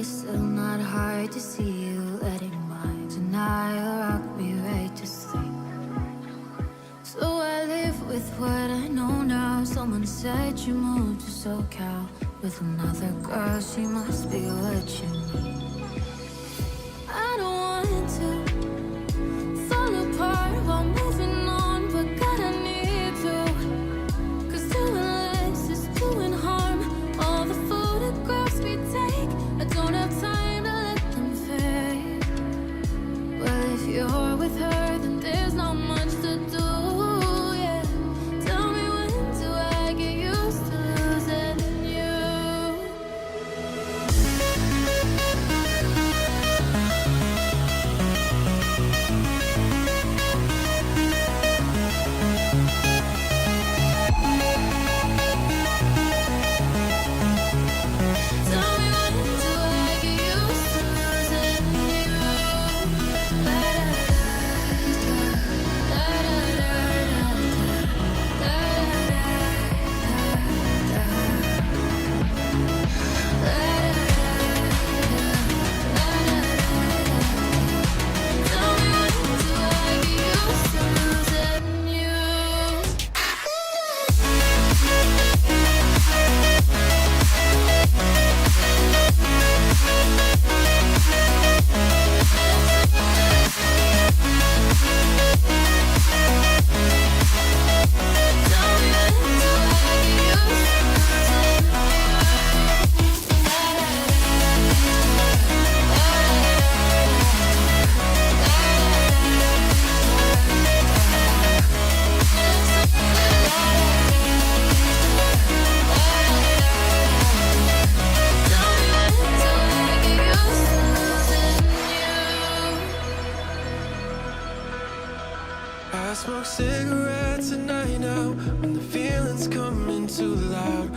it's still not hard to see you letting my denial rock me right to sleep. So I live with what I know now. Someone said you moved to SoCal with another girl, she must be what you need. I don't want to fall apart while moving on, but God, I need to. Cause doing less is doing harm. All the photographs we take, I don't have time to let them fade. Well, if you're with her, then there's not much to do. I smoke cigarettes at night now when the feeling's coming too loud.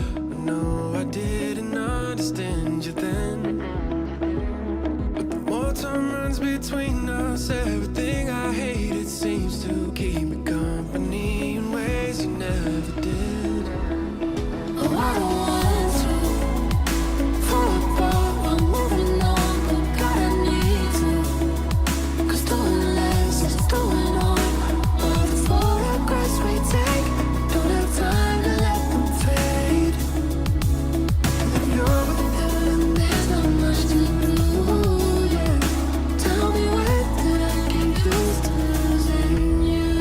No, I didn't understand you then, but the more time runs between us, everything I hated seems to keep me company in ways you never did. Oh, I don't want to fall apart while moving on, but God, I need to. Cause doing less is doing on. All the photographs we take, don't have time to let them fade. And if you're with them, there's not much to do, yeah. Tell me when did I get used to losing you?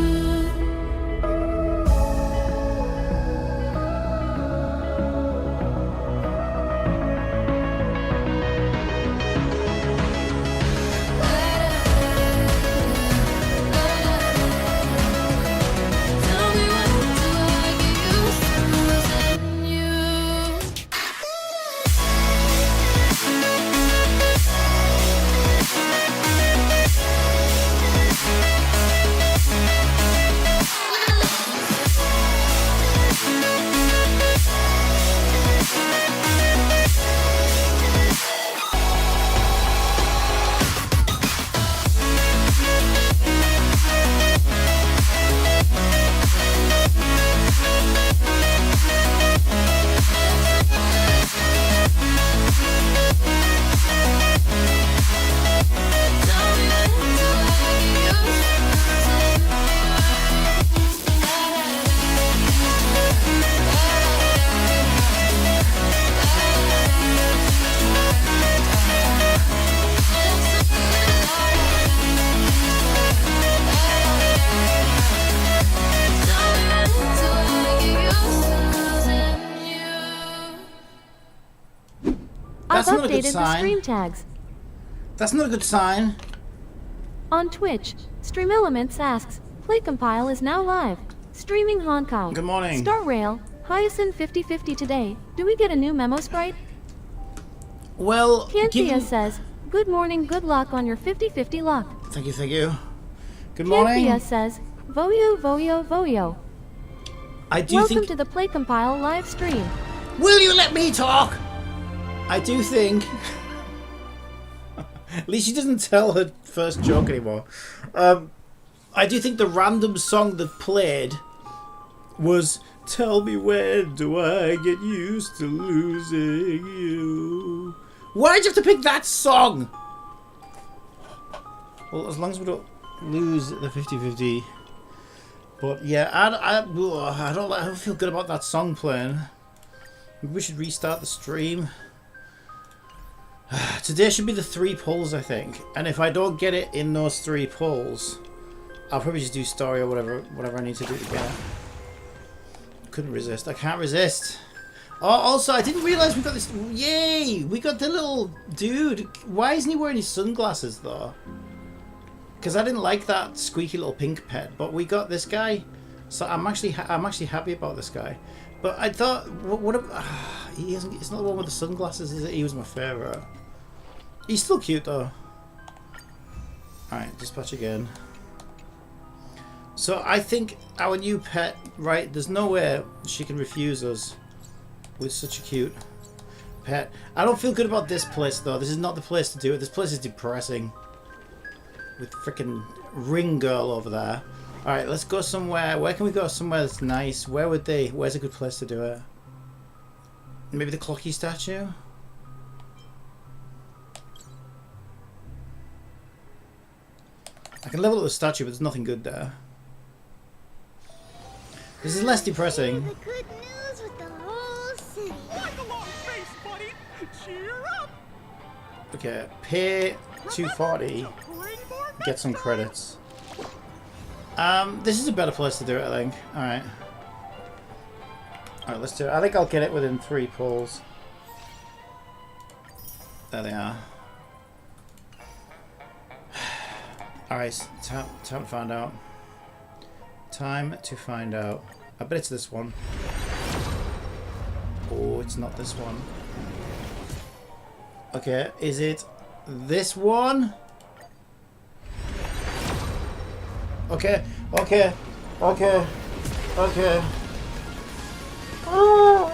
That's I've not a good updated the sign. stream tags. That's not a good sign. On Twitch, Stream Elements asks, PlayCompile is now live. Streaming Honkai. Good morning. Star Rail, Hyacine 50/50 today. Do we get a new Memosprite? Well, Kianthea given... says, good morning, good luck on your 50/50 luck. Thank you, thank you. Good morning. Kianthea says, Voyo, Voyo, Voyo. I do Welcome think... to the PlayCompile live stream. Will you let me talk? I do think... At least she doesn't tell her first joke anymore. I do think the random song that played was "Tell me when do I get used to losing you?" Why'd you have to pick that song? Well, as long as we don't lose the 50-50. But yeah, I don't feel good about that song playing. Maybe we should restart the stream. Today should be the 3 pulls, I think. And if I don't get it in those 3 pulls, I'll probably just do story or whatever I need to do to get it. Couldn't resist. I can't resist. Oh, also, I didn't realise we got this. Yay! We got the little dude. Why isn't he wearing his sunglasses though? Because I didn't like that squeaky little pink pet, but we got this guy. So I'm actually happy about this guy. But I thought, he's not the one with the sunglasses, is it? He was my favourite. He's still cute though. Alright, dispatch again. So I think our new pet, right, there's no way she can refuse us with such a cute pet. I don't feel good about this place though. This is not the place to do it. This place is depressing. With freaking ring girl over there. Alright, let's go somewhere. Where can we go somewhere that's nice? Where's a good place to do it? Maybe the Clocky statue? I can level up the statue, but there's nothing good there. This is less depressing. The good news with the whole city. Like a long face, buddy. Cheer up. Okay, pay 240. Get some credits. This is a better place to do it, I think. Alright. Alright, let's do it. I think I'll get it within 3 pulls. There they are. Alright, time to find out. Time to find out. I bet it's this one. Oh, it's not this one. Okay, is it this one? Okay. Oh.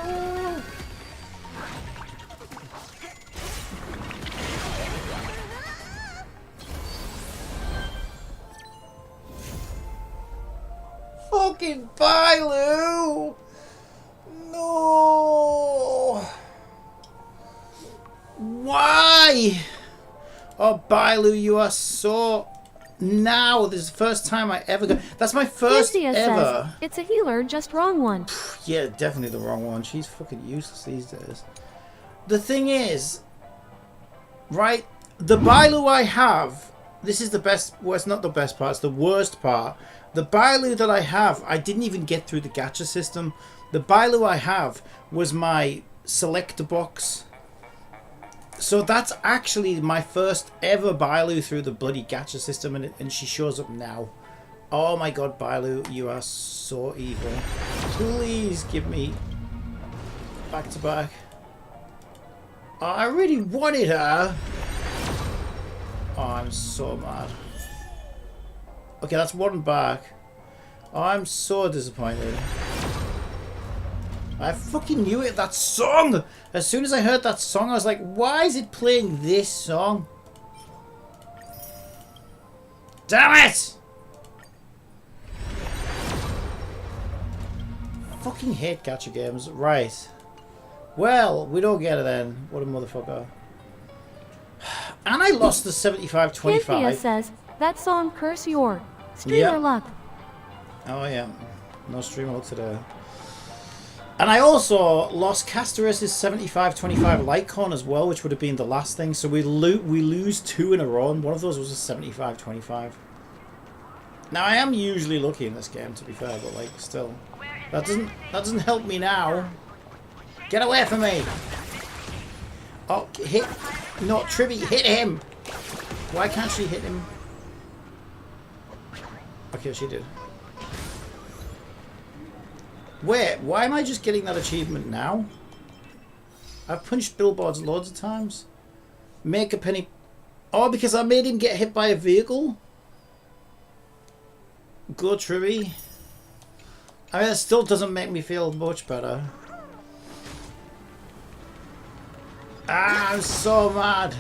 Fucking Bailu! No! Why? Oh, Bailu, you are so... Now, this is the first time I ever got... That's my first Cynthia ever. says, it's a healer, just wrong one. Yeah, definitely the wrong one. She's fucking useless these days. The thing is, right, the Bailu I have, this is the best, well, it's not the best part, it's the worst part. The Bailu that I have, I didn't even get through the gacha system. The Bailu I have was my selector box. So that's actually my first ever Bailu through the bloody gacha system, and she shows up now. Oh my god, Bailu, you are so evil. Please give me back to back. Oh, I really wanted her. Oh, I'm so mad. Okay, that's one back. Oh, I'm so disappointed. I fucking knew it, that song! As soon as I heard that song, I was like, why is it playing this song? Damn it! Fucking hate gacha games. Right. Well, we don't get it then. What a motherfucker. And I lost the 75-25. Cynthia says, that song curse your streamer Yep. luck. Oh yeah. No stream luck today. And I also lost Casterus' 75-25 Litecoin as well, which would have been the last thing. So we lose 2 in a row, and one of those was a 75-25. Now I am usually lucky in this game, to be fair, but like still, that doesn't help me now. Get away from me! Oh, hit! No, Tribby, hit him! Why can't she hit him? Okay, she did. Wait, why am I just getting that achievement now? I've punched billboards loads of times. Make a penny... Oh, because I made him get hit by a vehicle? Go, Tribby. I mean, that still doesn't make me feel much better. Ah, I'm so mad.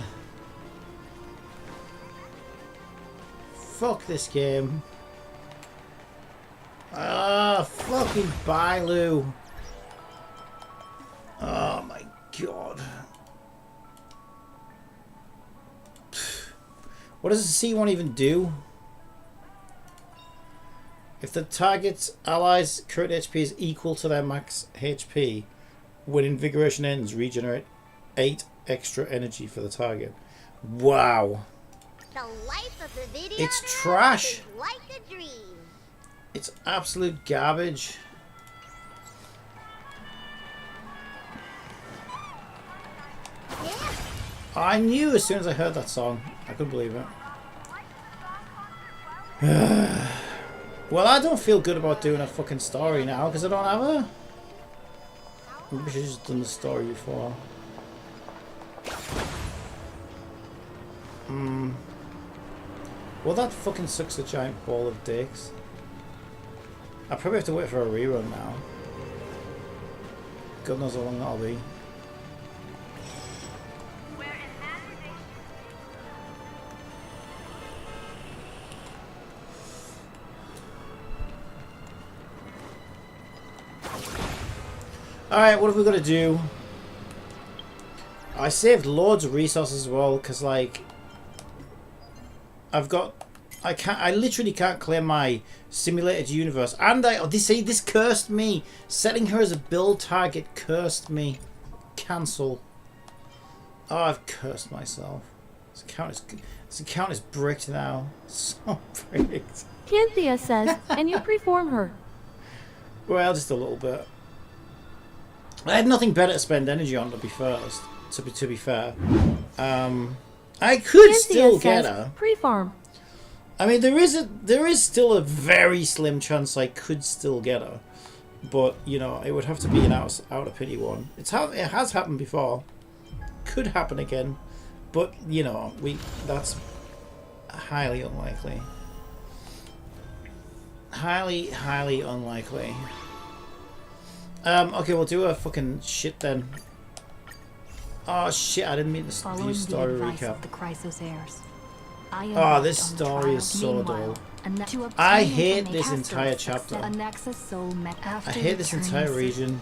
Fuck this game. Ah, fucking Bailu. Oh my god. What does the C1 even do? If the target's allies' current HP is equal to their max HP, when invigoration ends, regenerate 8 extra energy for the target. Wow. The life of the video It's trash. is like a dream. It's absolute garbage. Yeah. I knew as soon as I heard that song. I couldn't believe it. Well, I don't feel good about doing a fucking story now because I don't have her. Maybe I should have just done the story before. Well, that fucking sucks a giant ball of dicks. I probably have to wait for a rerun now. God knows how long that'll be. Alright, what have we got to do? I saved loads of resources as well, because like I literally can't clear my simulated universe. And this cursed me. Setting her as a build target cursed me. Cancel. Oh, I've cursed myself. This account is bricked now. So bricked. Cynthia says, and you preform her. Well, just a little bit. I had nothing better to spend energy on, to be fair. I could still get her. Preform. I mean, there is still a very slim chance I could still get her, but you know, it would have to be an out of pity one. It has happened before, could happen again, but you know, that's highly unlikely. Highly unlikely. Okay, we'll do a fucking shit then. Oh shit! I didn't mean to do story recap. The Chrysos. Oh, this story is so dull. I hate this entire chapter. I hate this entire region.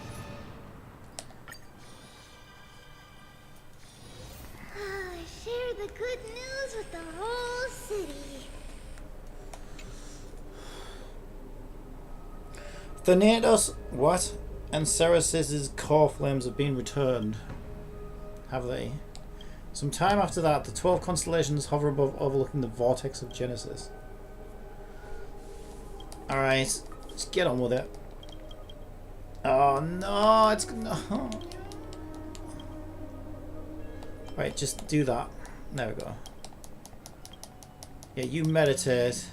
Share the good news with the whole city. Thanatos, what? And Ceres's core flames have been returned. Have they? Some time after that, the 12 constellations hover above, overlooking the vortex of Genesis. Alright, let's get on with it. Oh no, it's no. Right, just do that. There we go. Yeah, you meditate.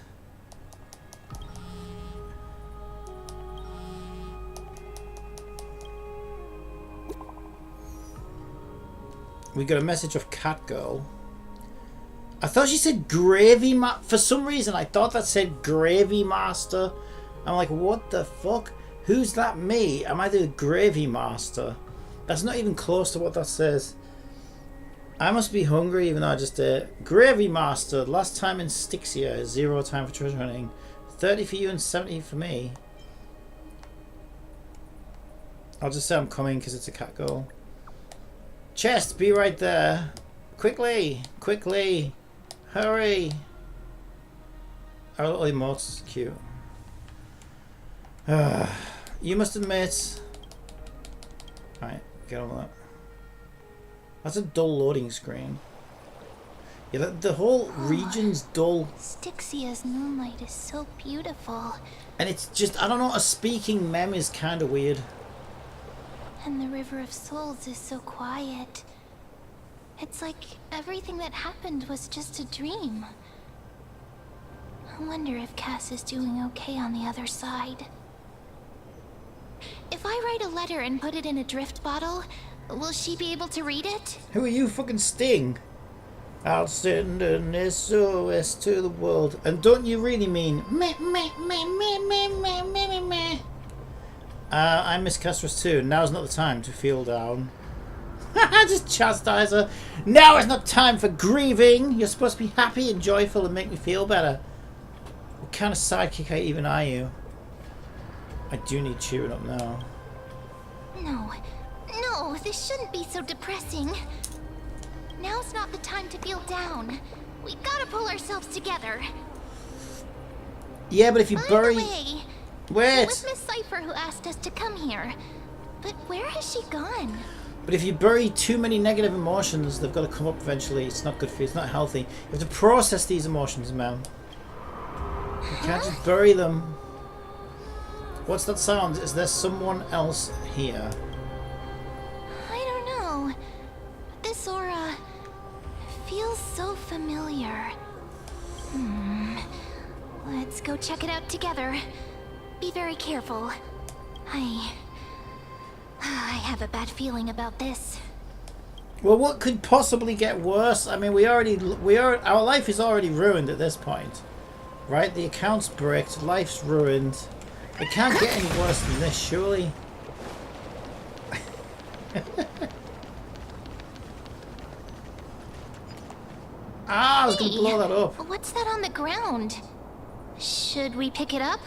We got a message of Cat Girl. I thought she said Gravy Ma. For some reason, I thought that said Gravy Master. I'm like, what the fuck? Who's that? Me? Am I the Gravy Master? That's not even close to what that says. I must be hungry, even though I just ate. Gravy Master. Last time in Styxia. 0 time for treasure hunting. 30 for you and 70 for me. I'll just say I'm coming because it's a Cat Girl. Chest, be right there. Quickly, quickly, hurry. Our little emote's cute. You must admit. Alright, get on with that. That's a dull loading screen. Yeah, the whole region's dull. Styxia's moonlight is so beautiful. And it's just, I don't know, a speaking mem is kind of weird. And the River of Souls is so quiet. It's like everything that happened was just a dream. I wonder if Cass is doing okay on the other side. If I write a letter and put it in a drift bottle, will she be able to read it? Who are you, fucking Sting? I'll send an SOS to the world. And don't you really mean meh, meh, meh, meh, meh, meh, meh, meh, meh. I'm Miss Castros too. Now's not the time to feel down. Just chastise her. Now is not time for grieving. You're supposed to be happy and joyful and make me feel better. What kind of sidekick even are you? I do need cheering up now. No, this shouldn't be so depressing. Now's not the time to feel down. We gotta pull ourselves together. Yeah, but if you By bury... the way, it Wait! was Miss Cipher who asked us to come here. But where has she gone? But if you bury too many negative emotions, they've got to come up eventually. It's not good for you. It's not healthy. You have to process these emotions, man. You can't just bury them. What's that sound? Is there someone else here? I don't know. This aura feels so familiar. Let's go check it out together. Be very careful. I have a bad feeling about this. Well, what could possibly get worse? I mean, our life is already ruined at this point, right? The account's bricked, life's ruined. It can't get any worse than this, surely. I was gonna blow that up. What's that on the ground? Should we pick it up?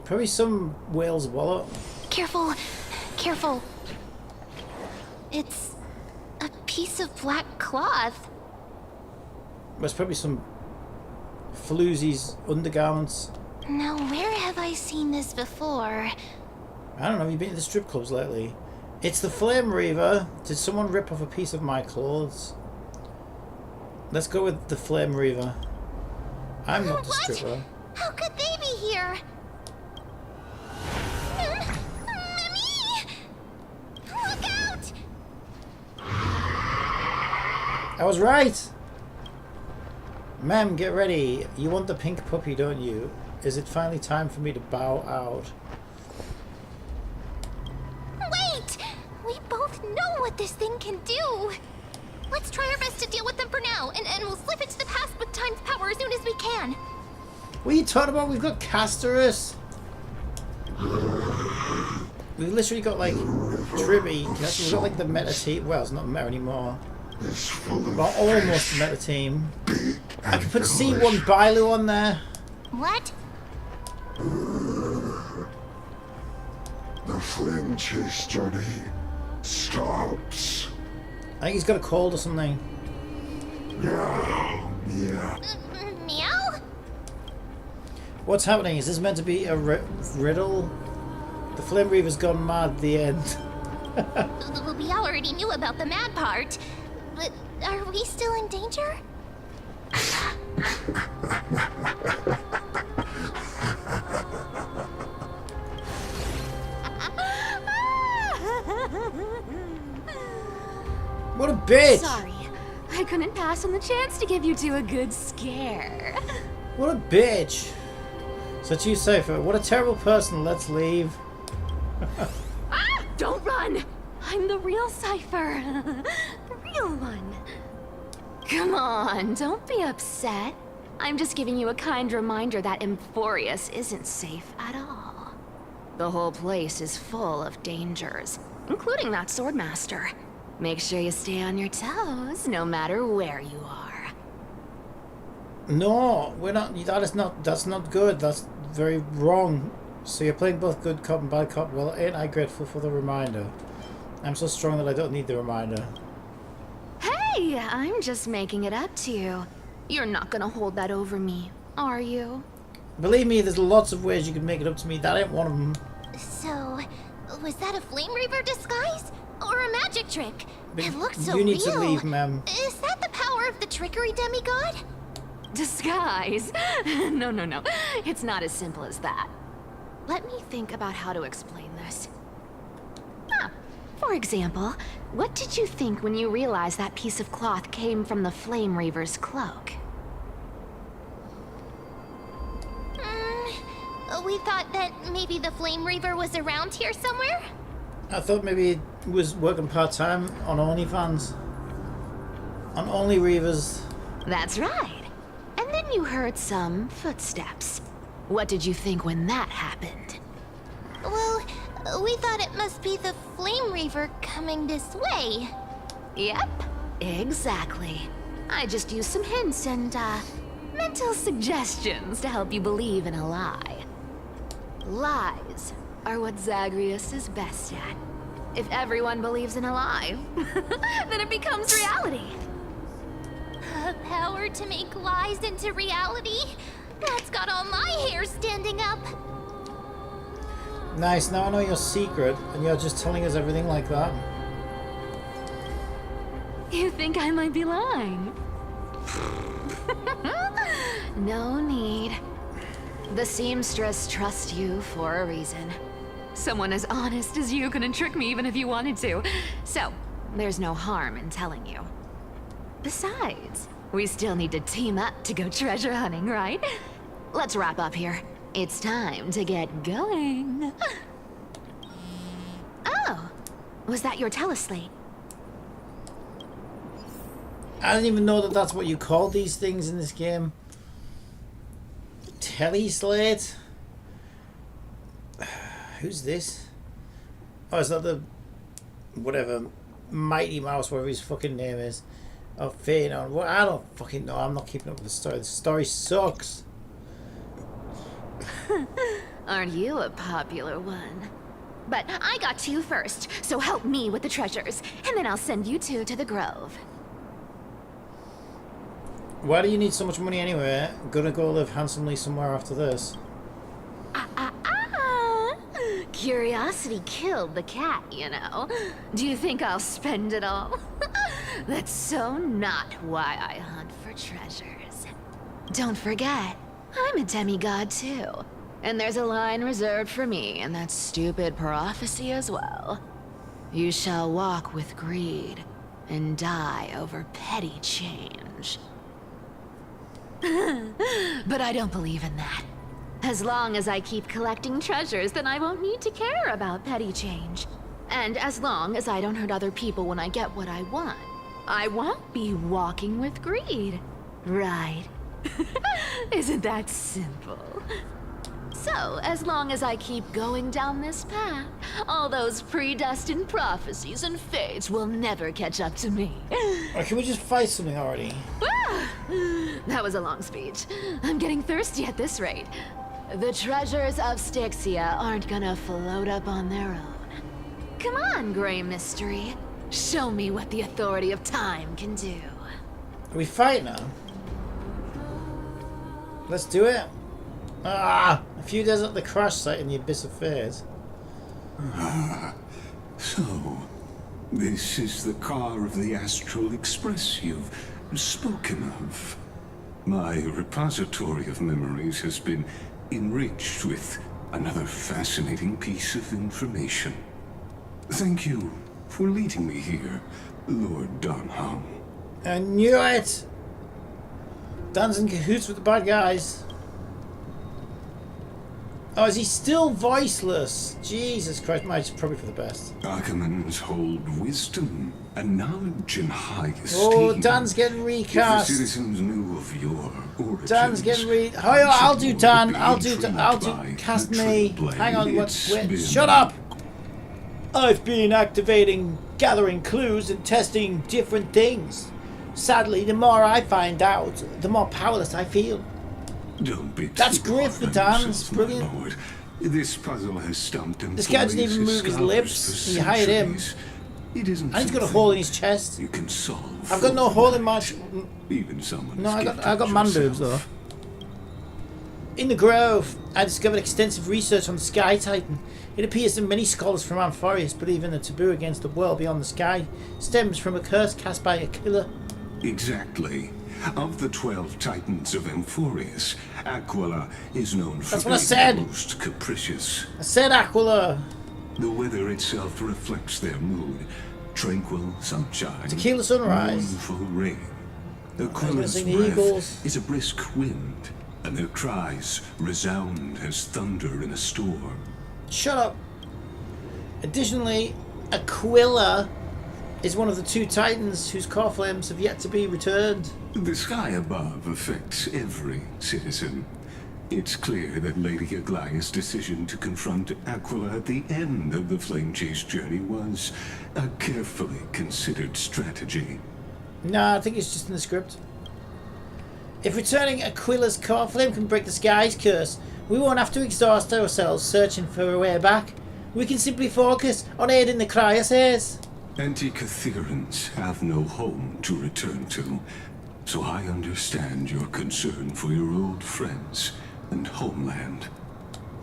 Probably some whale's wallet. Careful, careful. It's a piece of black cloth. There's probably some floozy's undergarments. Now, where have I seen this before? I don't know, have you been to the strip clubs lately? It's the Flame Reaver. Did someone rip off a piece of my clothes? Let's go with the Flame Reaver. I'm not the What? stripper. How could they be here? Mimi! Look out! I was right! Ma'am, get ready. You want the pink puppy, don't you? Is it finally time for me to bow out? Wait! We both know what this thing can do. Let's try our best to deal with them for now, and we'll slip into the past with time's power as soon as we can. What are you talking about? We've got Castorus. We've literally got like Tribby. We've got like the meta team. Well, it's not meta anymore. Well, almost meta team. I could put C1 Bailu on there. What? The flame chase journey stops. I think he's got a cold or something. Yeah. Meow? What's happening? Is this meant to be a riddle? The Flame Reaver's gone mad at the end. We already knew about the mad part, but are we still in danger? What a bitch! Sorry, I couldn't pass on the chance to give you two a good scare. What a bitch! Such you, Cypher. What a terrible person. Let's leave. Don't run! I'm the real Cipher. The real one. Come on, don't be upset. I'm just giving you a kind reminder that Emphorius isn't safe at all. The whole place is full of dangers, including that Swordmaster. Make sure you stay on your toes, no matter where you are. No, we're not. That's not good. That's very wrong. So you're playing both good cop and bad cop. Well, ain't I grateful for the reminder? I'm so strong that I don't need the reminder. Hey, I'm just making it up to you. You're not gonna hold that over me, are you? Believe me, there's lots of ways you can make it up to me. That ain't one of them. So, was that a Flame Reaver disguise? Or a magic trick? But It looked so you need real. to leave, ma'am. Is that the power of the trickery demigod? Disguise? No. It's not as simple as that. Let me think about how to explain this. For example, what did you think when you realized that piece of cloth came from the Flame Reaver's cloak? We thought that maybe the Flame Reaver was around here somewhere? I thought maybe it was working part-time on OnlyFans. On Only Reavers. That's right. And then you heard some footsteps. What did you think when that happened? Well, we thought it must be the Flame Reaver coming this way. Yep, exactly. I just used some hints and, mental suggestions to help you believe in a lie. Lies are what Zagreus is best at. If everyone believes in a lie, then it becomes reality. power to make lies into reality. That's got all my hair standing up. Nice, now I know your secret, and you're just telling us everything like that. You think I might be lying? No need. The seamstress trusts you for a reason. Someone as honest as you couldn't trick me even if you wanted to. So, there's no harm in telling you. Besides, we still need to team up to go treasure hunting, right? Let's wrap up here. It's time to get going. Oh, was that your teleslate? I didn't even know that that's what you call these things in this game. Teleslate? Who's this? Oh, is that the... whatever... Mighty Mouse, whatever his fucking name is. Oh, Phanon. Well, I don't fucking know. I'm not keeping up with the story. The story sucks. Aren't you a popular one? But I got to you first, so help me with the treasures, and then I'll send you two to the Grove. Why do you need so much money anyway? Gonna go live handsomely somewhere after this. Curiosity killed the cat, you know. Do you think I'll spend it all? That's so not why I hunt for treasures. Don't forget, I'm a demigod too. And there's a line reserved for me in that stupid prophecy as well. You shall walk with greed and die over petty change. But I don't believe in that. As long as I keep collecting treasures, then I won't need to care about petty change. And as long as I don't hurt other people when I get what I want, I won't be walking with greed. Right? Isn't that simple? So, as long as I keep going down this path, all those predestined prophecies and fates will never catch up to me. Or can we just fight something already? That was a long speech. I'm getting thirsty at this rate. The treasures of Styxia aren't gonna float up on their own. Come on, Grey Mystery. Show me what the authority of time can do. Are we fighting now? Let's do it. Ah! A few days at the crash site in the Abyss of Fears. So, this is the car of the Astral Express you've spoken of. My repository of memories has been enriched with another fascinating piece of information. Thank you for leading me here, Lord Donham. I knew it! Dan's in cahoots with the bad guys. Oh, is he still voiceless? Jesus Christ, it's probably for the best. Archimans hold wisdom and knowledge in high esteem. Oh, Dan's getting recast. If the citizens knew of your origins, Dan's getting I'll do Dan. I'll do cast me. Hang on, wait, shut up! I've been gathering clues and testing different things. Sadly, the more I find out, the more powerless I feel. Don't be That's great for Dan. It's brilliant. Lord. This puzzle has stumped him. This guy doesn't even move his lips. You hired him. It isn't. And he's got a hole in his chest. You can solve. I've got no hole in my. Even someone. No, I got man boobs though. In the Grove, I discovered extensive research on the Sky Titan. It appears that many scholars from Amphorius believe in a taboo against the world beyond the sky stems from a curse cast by Aquila. Exactly. Of the 12 Titans of Amphorius, Aquila is known for That's what I said. being most capricious. I said Aquila. The weather itself reflects their mood. Tranquil sunshine. Tequila sunrise. Mournful rain. Aquila's sing the breath Eagles. is a brisk wind, and their cries resound as thunder in a storm. Shut up. Additionally, Aquila is one of the 2 Titans whose core flames have yet to be returned. The sky above affects every citizen. It's clear that Lady Aglaya's decision to confront Aquila at the end of the Flame Chase journey was a carefully considered strategy. Nah, I think it's just in the script. If returning Aquila's core flame can break the sky's curse, we won't have to exhaust ourselves searching for a way back. We can simply focus on aiding the Cryasairs. Anti-Catherians have no home to return to. so I understand your concern for your old friends and homeland.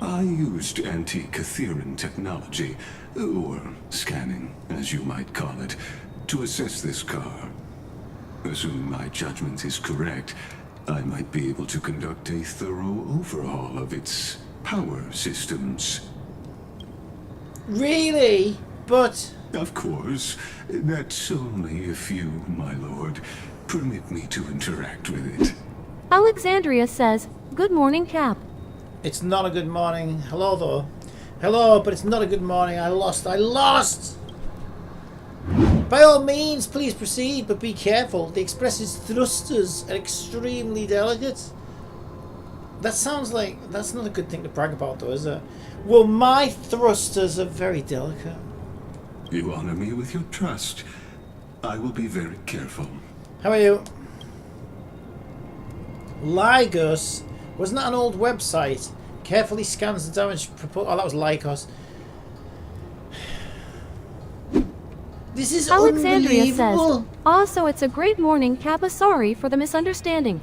I used anti-Catheran technology, or scanning, as you might call it, to assess this car. Assuming my judgment is correct, I might be able to conduct a thorough overhaul of its power systems. Really? But... Of course, that's only if you, my lord, permit me to interact with it. Alexandria says, "Good morning, Cap." It's not a good morning. Hello, though. Hello, but it's not a good morning. I lost. I lost! By all means, please proceed, but be careful. The Express's thrusters are extremely delicate. That sounds like... That's not a good thing to brag about, though, is it? Well, my thrusters are very delicate. You honor me with your trust. I will be very careful. How are you? Lygus. Wasn't that an old website? Carefully scans the damage... Oh, that was Lycos. This is Alexandria says, unbelievable. "Also, it's a great morning, Kappa. Sorry for the misunderstanding."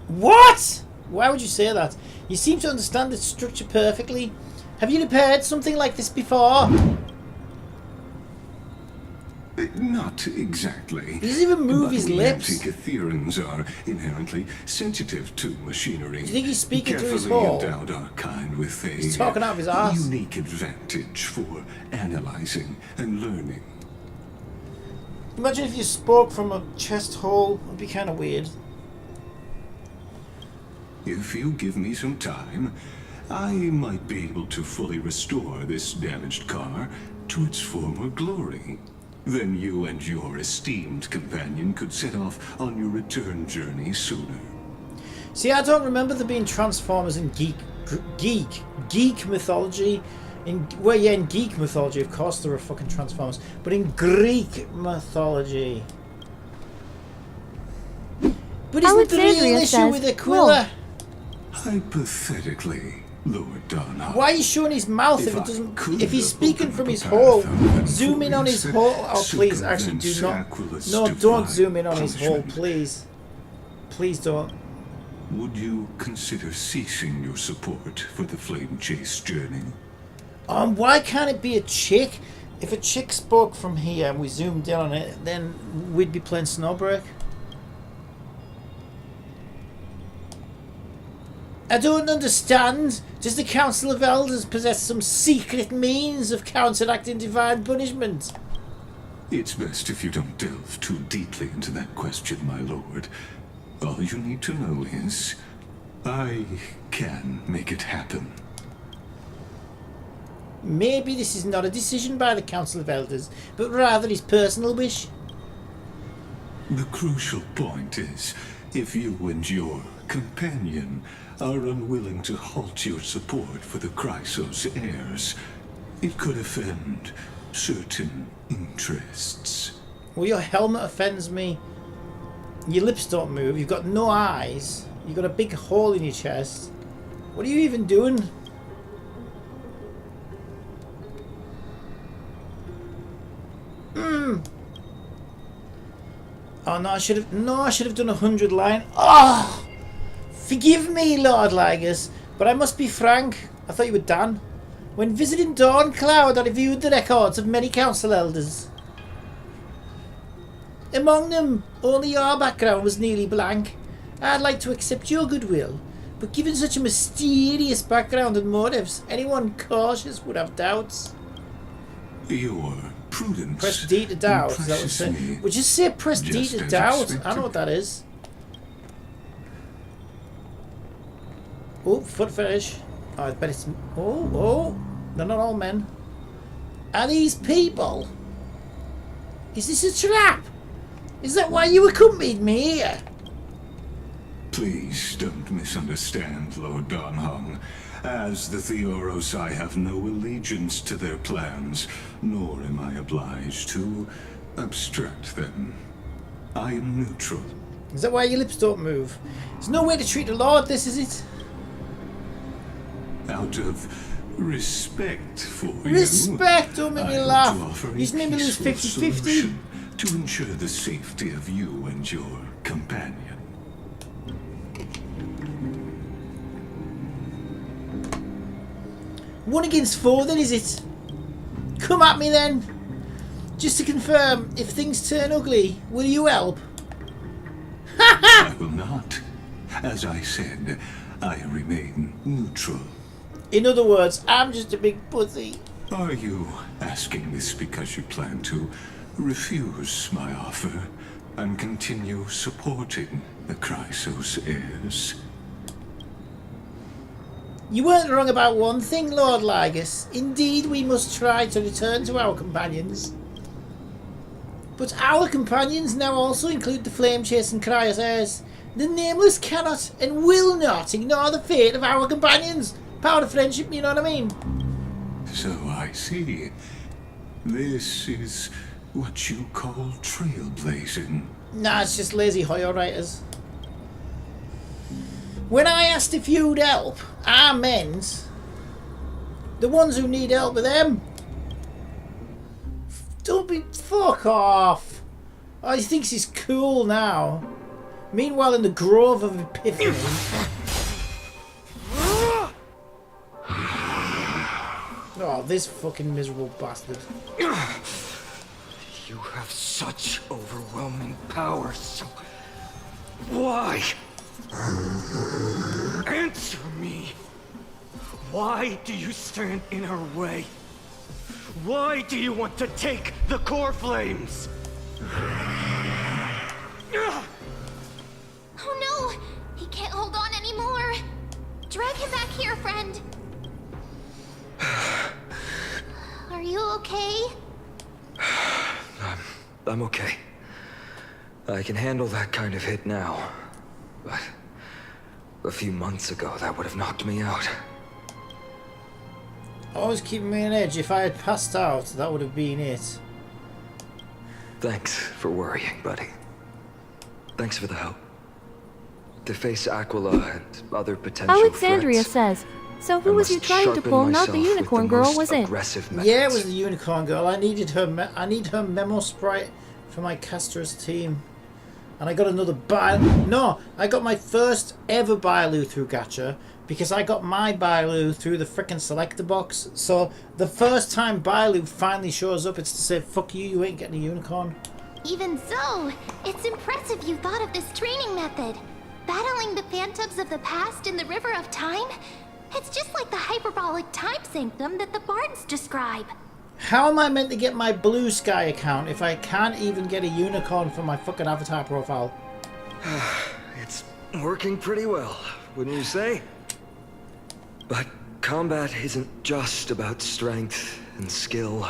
What? Why would you say that? You seem to understand its structure perfectly. Have you repaired something like this before? Not exactly. He doesn't even move his lips. Anti-Catherans are inherently sensitive to machinery. Do you think he's speaking through his Carefully hole? endowed our kind with a He's talking out of his arse. unique advantage for analyzing and learning. Imagine if you spoke from a chest hole. It'd be kind of weird. If you give me some time, I might be able to fully restore this damaged car to its former glory. Then you and your esteemed companion could set off on your return journey sooner. See, I don't remember there being Transformers in geek mythology. In geek mythology, of course, there are fucking Transformers. But in Greek mythology... But isn't the real issue with Aquila? Hypothetically, Lord Donham. Why are you showing his mouth if it doesn't... If he's speaking from his hole, zoom in on his hole. Oh, please, actually, do not... No, don't zoom in on his hole, please. Please don't. Would you consider ceasing your support for the Flame Chase journey? Why can't it be a chick? If a chick spoke from here and we zoomed in on it, then we'd be playing Snowbreak. I don't understand. Does the Council of Elders possess some secret means of counteracting divine punishment? It's best if you don't delve too deeply into that question, my lord. All you need to know is, I can make it happen. Maybe this is not a decision by the Council of Elders, but rather his personal wish. The crucial point is, if you and your companion are unwilling to halt your support for the Chrysos heirs, it could offend certain interests. Well, your helmet offends me. Your lips don't move. You've got no eyes. You've got a big hole in your chest. What are you even doing? Oh no, I should have done 100 line. Oh! Forgive me, Lord Lygus, but I must be frank. I thought you were Dan. When visiting Dawncloud, I reviewed the records of many council elders. Among them, only your background was nearly blank. I'd like to accept your goodwill, but given such a mysterious background and motives, anyone cautious would have doubts. Your prudence. Press D to doubt. Is that what it said? Would you say press D just to as doubt? expected. I know what that is. Oh, foot fetish. Oh, I bet it's... Oh. They're not all men. Are these people? Is this a trap? Is that why you accompanied me here? Please don't misunderstand, Lord Donham. As the Theoros, I have no allegiance to their plans, nor am I obliged to obstruct them. I am neutral. Is that why your lips don't move? There's no way to treat a lord, this is it? Out of respect for Respect, don't make me I want laugh. to offer a You just made me lose peaceful 50-50. solution to ensure the safety of you and your companion. 1 against 4 then, is it? Come at me then. Just to confirm, if things turn ugly, will you help? I will not. As I said, I remain neutral. In other words, I'm just a big pussy. Are you asking this because you plan to refuse my offer and continue supporting the Chrysos heirs? You weren't wrong about one thing, Lord Lygus. Indeed, we must try to return to our companions. But our companions now also include the flame-chasing Chrysos heirs. The Nameless cannot and will not ignore the fate of our companions. Power of friendship, you know what I mean? So I see. This is what you call trailblazing. Nah, it's just lazy Hoyo writers. When I asked if you'd help, I meant the ones who need help are them. Don't be... fuck off. Oh, he thinks he's cool now. Meanwhile, in the Grove of Epiphany... Oh, this fucking miserable bastard. You have such overwhelming power, so... why? Answer me! Why do you stand in her way? Why do you want to take the core flames? Oh no! He can't hold on anymore! Drag him back here, friend! Are you okay? I'm okay. I can handle that kind of hit now. But a few months ago, that would have knocked me out. Always keeping me on edge. If I had passed out, that would have been it. Thanks for worrying, buddy. Thanks for the help. To face Aquila and other potential Alexandria threats, says, so who was you trying to pull? Not the unicorn girl, was it? Yeah, it was the unicorn girl. I needed her. I need her Memosprite for my caster's team. And I got another No, I got my first ever Bailu through gacha because I got my Bailu through the frickin' selector box. So the first time Bailu finally shows up, it's to say, fuck you, you ain't getting a unicorn. Even so, it's impressive you thought of this training method. Battling the phantoms of the past in the River of Time? It's just like the hyperbolic time sanctum that the bards describe. How am I meant to get my Blue Sky account if I can't even get a unicorn for my fucking avatar profile? It's working pretty well, wouldn't you say? But combat isn't just about strength and skill.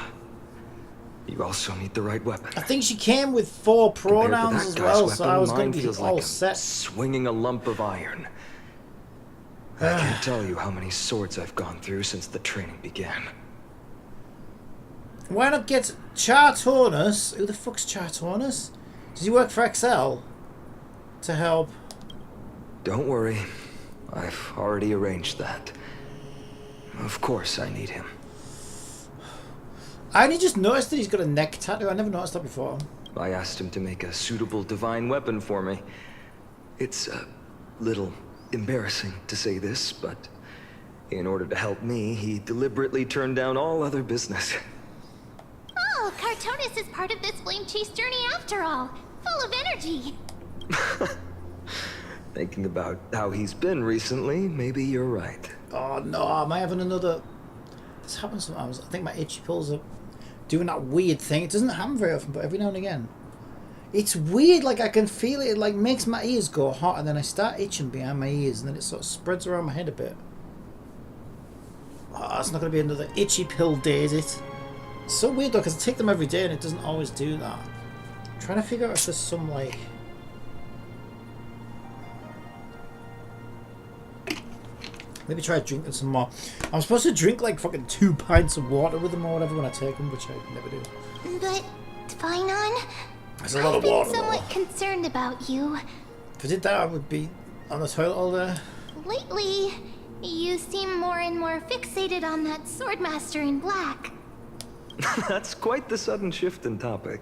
You also need the right weapon. I think she came with 4 pronouns as well, so I was going to be all like set. Swinging a lump of iron. I can't tell you how many swords I've gone through since the training began. Why not get Chartornus? Who the fuck's Chartornus? Does he work for Excel? To help? Don't worry. I've already arranged that. Of course I need him. I only just noticed that he's got a neck tattoo. I never noticed that before. I asked him to make a suitable divine weapon for me. It's a little embarrassing to say this, but in order to help me, he deliberately turned down all other business. Oh, Cartonis is part of this flame chase journey after all. Full of energy. Thinking about how he's been recently, maybe you're right. Oh no, am I having another... This happens sometimes. I think my itchy pulls are doing that weird thing. It doesn't happen very often, but every now and again. It's weird, like I can feel it. It like makes my ears go hot and then I start itching behind my ears and then it sort of spreads around my head a bit. Oh, it's not going to be another itchy pill day, is it? It's so weird though, because I take them every day and it doesn't always do that. I'm trying to figure out if there's some like... Maybe try drinking some more. I'm supposed to drink like fucking 2 pints of water with them or whatever when I take them, which I never do. But, Finon, There's a lot I've of water. been somewhat concerned about you. If I did that, I would be on the toilet all day. Lately, you seem more and more fixated on that swordmaster in black. That's quite the sudden shift in topic.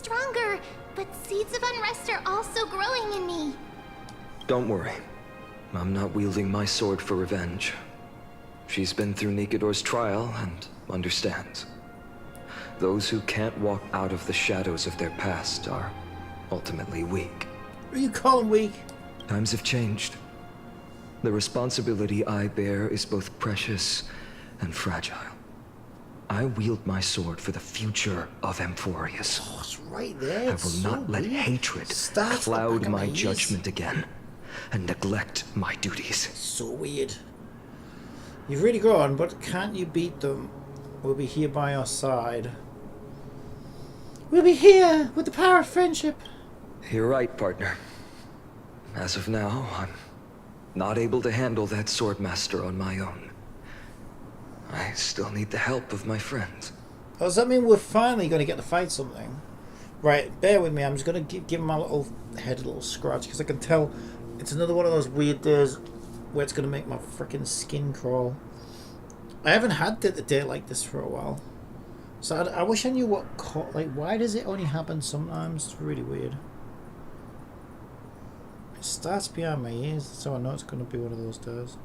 stronger, but seeds of unrest are also growing in me. Don't worry. I'm not wielding my sword for revenge. She's been through Nikidor's trial and understands. Those who can't walk out of the shadows of their past are ultimately weak. What are you calling weak? Times have changed. The responsibility I bear is both precious and fragile. I wield my sword for the future of Emphorius. Oh, it's right there. I will not let hatred cloud my judgment again and neglect my duties. So weird. You've really gone, but can't you beat them? We'll be here by your side. We'll be here with the power of friendship. You're right, partner. As of now, I'm not able to handle that swordmaster on my own. I still need the help of my friends. Oh, does that mean we're finally going to get to fight something? Right, bear with me. I'm just going to give my little head a little scratch because I can tell it's another one of those weird days where it's going to make my freaking skin crawl. I haven't had a day like this for a while. So I wish I knew what why does it only happen sometimes? It's really weird. It starts behind my ears, so I know it's going to be one of those days.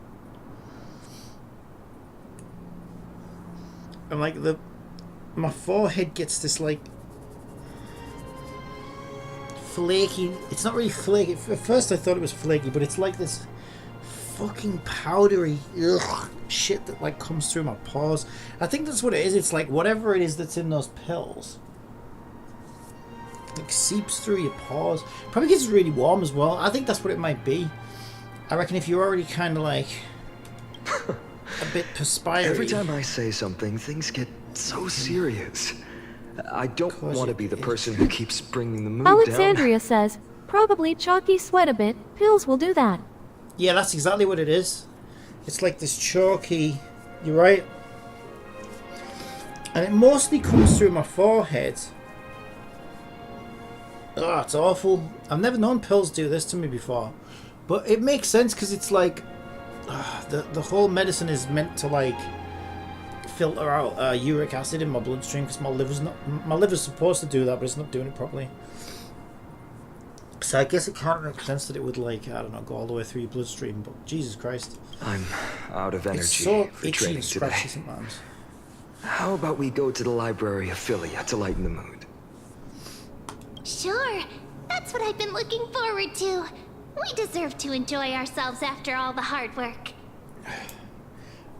And like my forehead gets this like flaky. It's not really flaky. At first I thought it was flaky, but it's like this fucking powdery shit that like comes through my pores. I think that's what it is. It's like whatever it is that's in those pills like seeps through your pores. Probably gets really warm as well. I think that's what it might be. I reckon if you're already kind of like a bit perspiry. Every time I say something, things get so serious. I don't want to be the person who keeps bringing the mood Alexandria down. says, probably chalky sweat a bit. Pills will do that. Yeah, that's exactly what it is. It's like this chalky. You're right. And it mostly comes through my forehead. Oh, it's awful. I've never known pills do this to me before. But it makes sense because it's like the whole medicine is meant to like filter out uric acid in my bloodstream because my liver's supposed to do that, but it's not doing it properly. So I guess it kind of makes sense that it would like, I don't know, go all the way through your bloodstream, but Jesus Christ. I'm out of energy it's so for itchy training and scratchy today. sometimes. How about we go to the library of Philia to lighten the mood? Sure, that's what I've been looking forward to. We deserve to enjoy ourselves after all the hard work.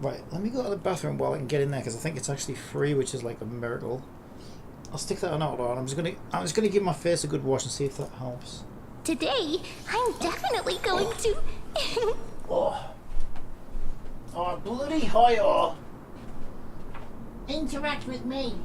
Right, let me go to the bathroom while I can get in there because I think it's actually free, which is like a miracle. I'll stick that on outdoor. I'm just gonna give my face a good wash and see if that helps. Today, I'm definitely going to. Oh, bloody hell! Interact with me.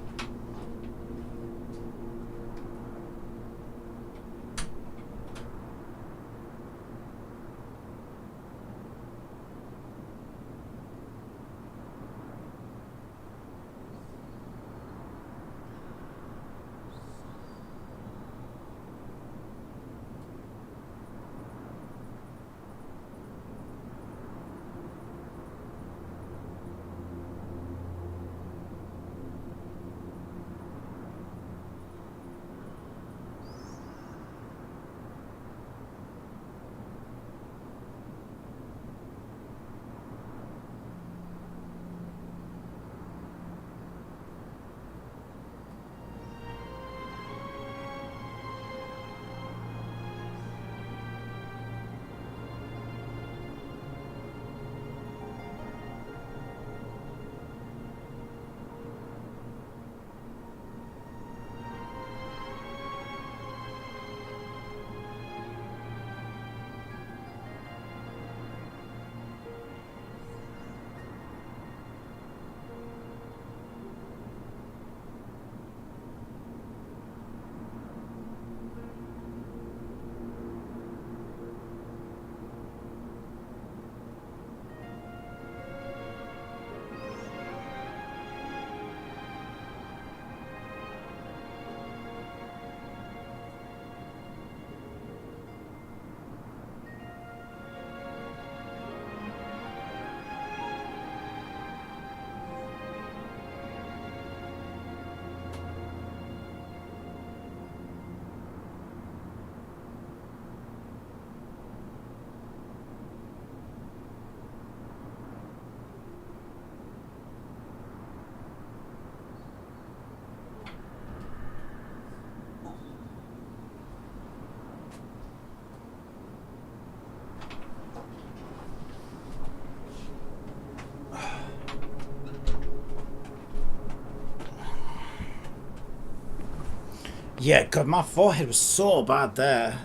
Yeah, God, my forehead was so bad there.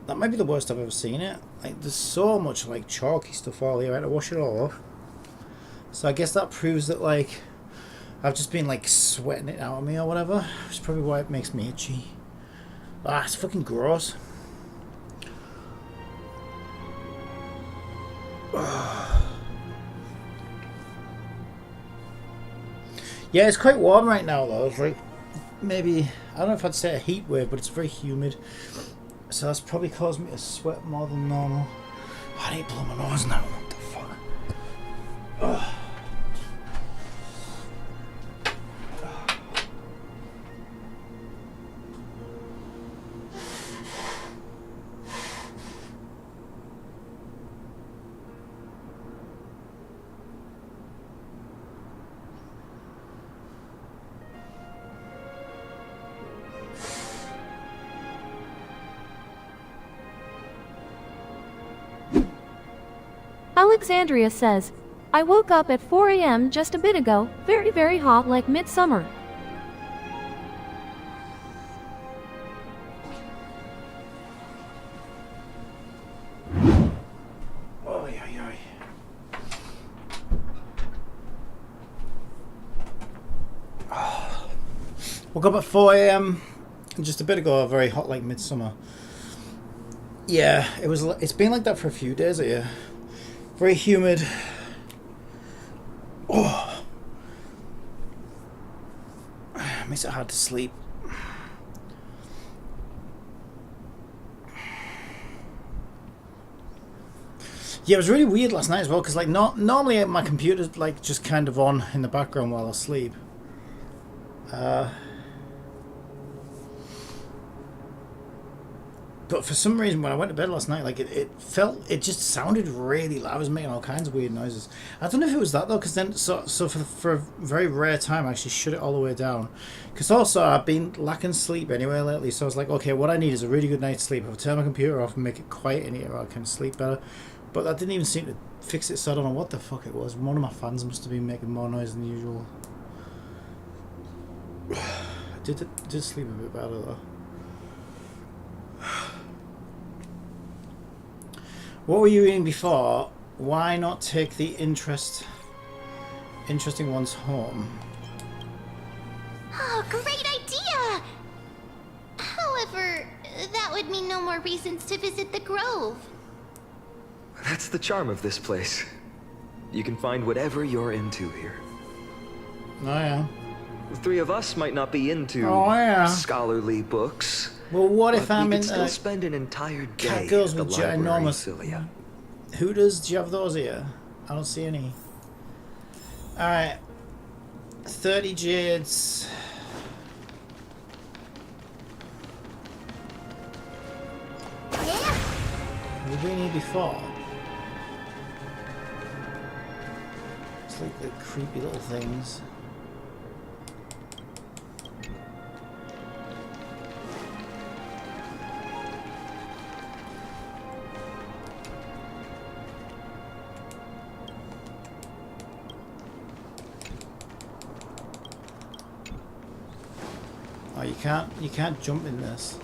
That might be the worst I've ever seen it. Like, there's so much, like, chalky stuff all here. I had to wash it all off. So I guess that proves that, like, I've just been, like, sweating it out of me or whatever. Which is probably why it makes me itchy. Ah, it's fucking gross. Yeah, it's quite warm right now, though. It's like, maybe, I don't know if I'd say a heat wave, but it's very humid. So that's probably caused me to sweat more than normal. I need to blow my nose now. What the fuck? Ugh. Alexandria says, I woke up at 4 a.m. just a bit ago, very, very hot like midsummer. Oy, oy, oy. Woke up at 4 a.m. just a bit ago, very hot like midsummer. Yeah, it's been like that for a few days here. Very humid. Oh, makes it hard to sleep. Yeah, it was really weird last night as well because, like, normally my computer's like just kind of on in the background while I sleep. But for some reason, when I went to bed last night, like it just sounded really loud. I was making all kinds of weird noises. I don't know if it was that though, because then so for a very rare time, I actually shut it all the way down. Because also I've been lacking sleep anyway lately, so I was like, okay, what I need is a really good night's sleep. I'll turn my computer off and make it quiet in here, I can sleep better. But that didn't even seem to fix it, so I don't know what the fuck it was. One of my fans must have been making more noise than usual. I did sleep a bit better though. What were you eating before? Why not take the interesting ones home? Oh, great idea! However, that would mean no more reasons to visit the Grove. That's the charm of this place. You can find whatever you're into here. Oh yeah. The three of us might not be into scholarly books. Well, what if I'm we in could still spend an entire day cat girls at the with library, ginormous Cilia. Hooters? Do you have those here? I don't see any. Alright. 30 jades. What did we need before? It's like the creepy little things. Oh, you can't jump in this.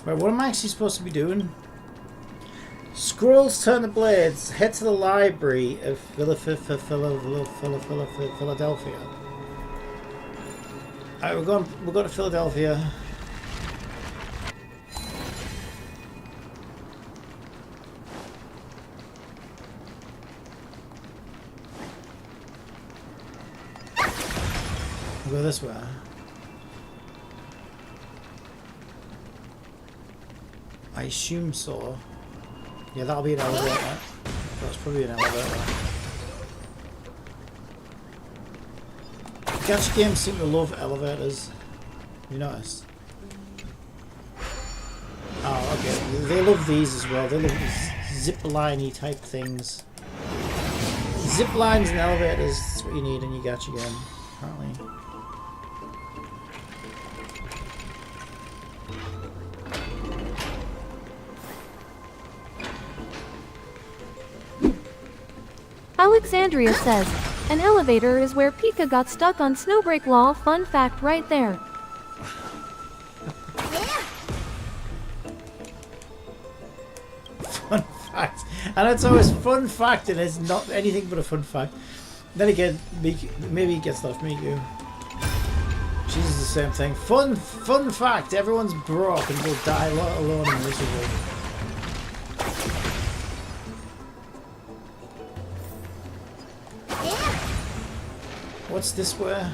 Right, what am I actually supposed to be doing? Scrolls turn the blades. Head to the library of Philadelphia. Alright, we're going to Philadelphia. We'll go this way. I assume so. Yeah, that'll be an elevator. That's probably an elevator. Gacha games seem to love elevators. You notice? Oh, okay. They love these as well. They love these zip-line-y type things. Zip lines and elevators, that's what you need in your gacha game. apparently. Alexandria says, an elevator is where Pika got stuck on Snowbreak Law. Fun fact right there. Fun fact. And it's always fun fact and it's not anything but a fun fact. Then again, maybe he gets that off Miku. She's the same thing. Fun fact. Everyone's broke and will die alone and miserable. What's this way?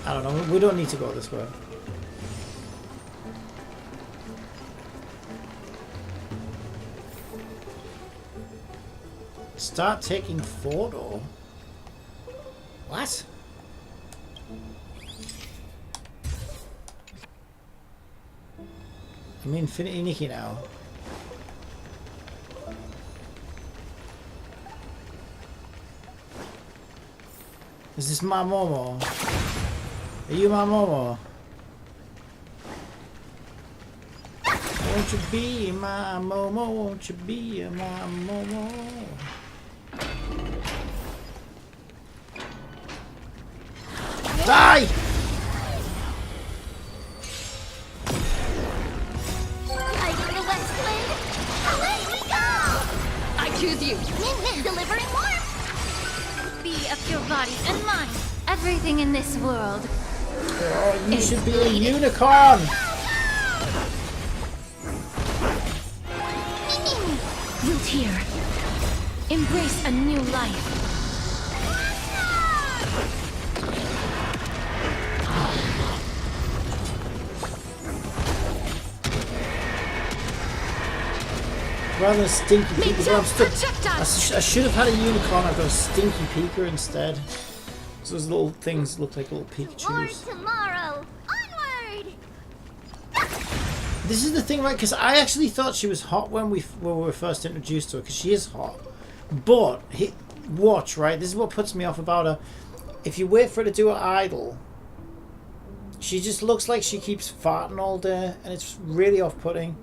I don't know. We don't need to go this way. Start taking photo. What? I'm Infinity Nikki now. Is this my Momo? Are you my Momo? Won't you be my Momo? Won't you be my Momo? Die! Hiding the west wind. Away we go! I choose you. Delivering warmth. Be of your body and mind. Everything in this world. Oh, you should be a unicorn! Root here. Embrace a new life. Rather than a stinky May peeker, death protect us. I should have had a unicorn. I've got a stinky peeker instead. So those little things look like little Pikachus. Tomorrow. Onward. This is the thing, right? Because I actually thought she was hot when we were first introduced to her, because she is hot. But watch, right? This is what puts me off about her. If you wait for her to do her idle, she just looks like she keeps farting all day, and it's really off-putting.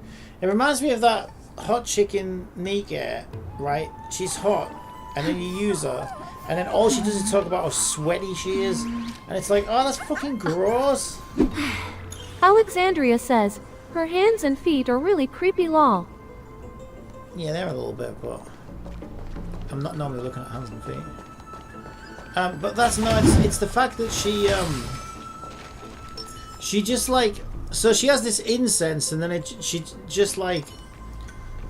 It reminds me of that hot chicken Nika, right? She's hot, and then you use her, and then all she does is talk about how sweaty she is, and it's like, oh, that's fucking gross. Alexandria says, her hands and feet are really creepy lol. Yeah, they're a little bit, but I'm not normally looking at hands and feet. But that's not. It's the fact that she just like, so she has this incense, and then she just like,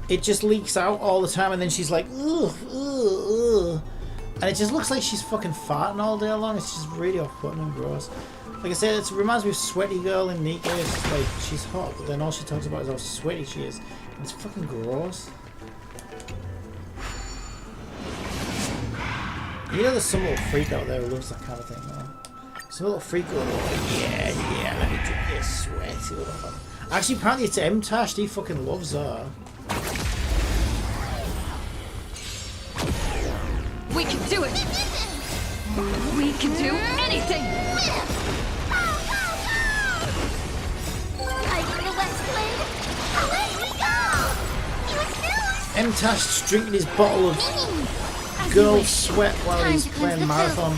it just leaks out all the time, and then she's like, ugh, ugh, ugh. And it just looks like she's fucking farting all day long. It's just really off-putting and gross. Like I said, it reminds me of Sweaty Girl in Nika. It's like, she's hot, but then all she talks about is how sweaty she is. And it's fucking gross. You know there's some little freak out there who loves that kind of thing, though. Some little freak who like, yeah, let me drink this sweaty little one. Actually, apparently it's M-Tash. He fucking loves her. We can do it. We can do anything. Hiding the west wind. Away we go. M-Tash's drinking his bottle of girl sweat while he's playing marathon.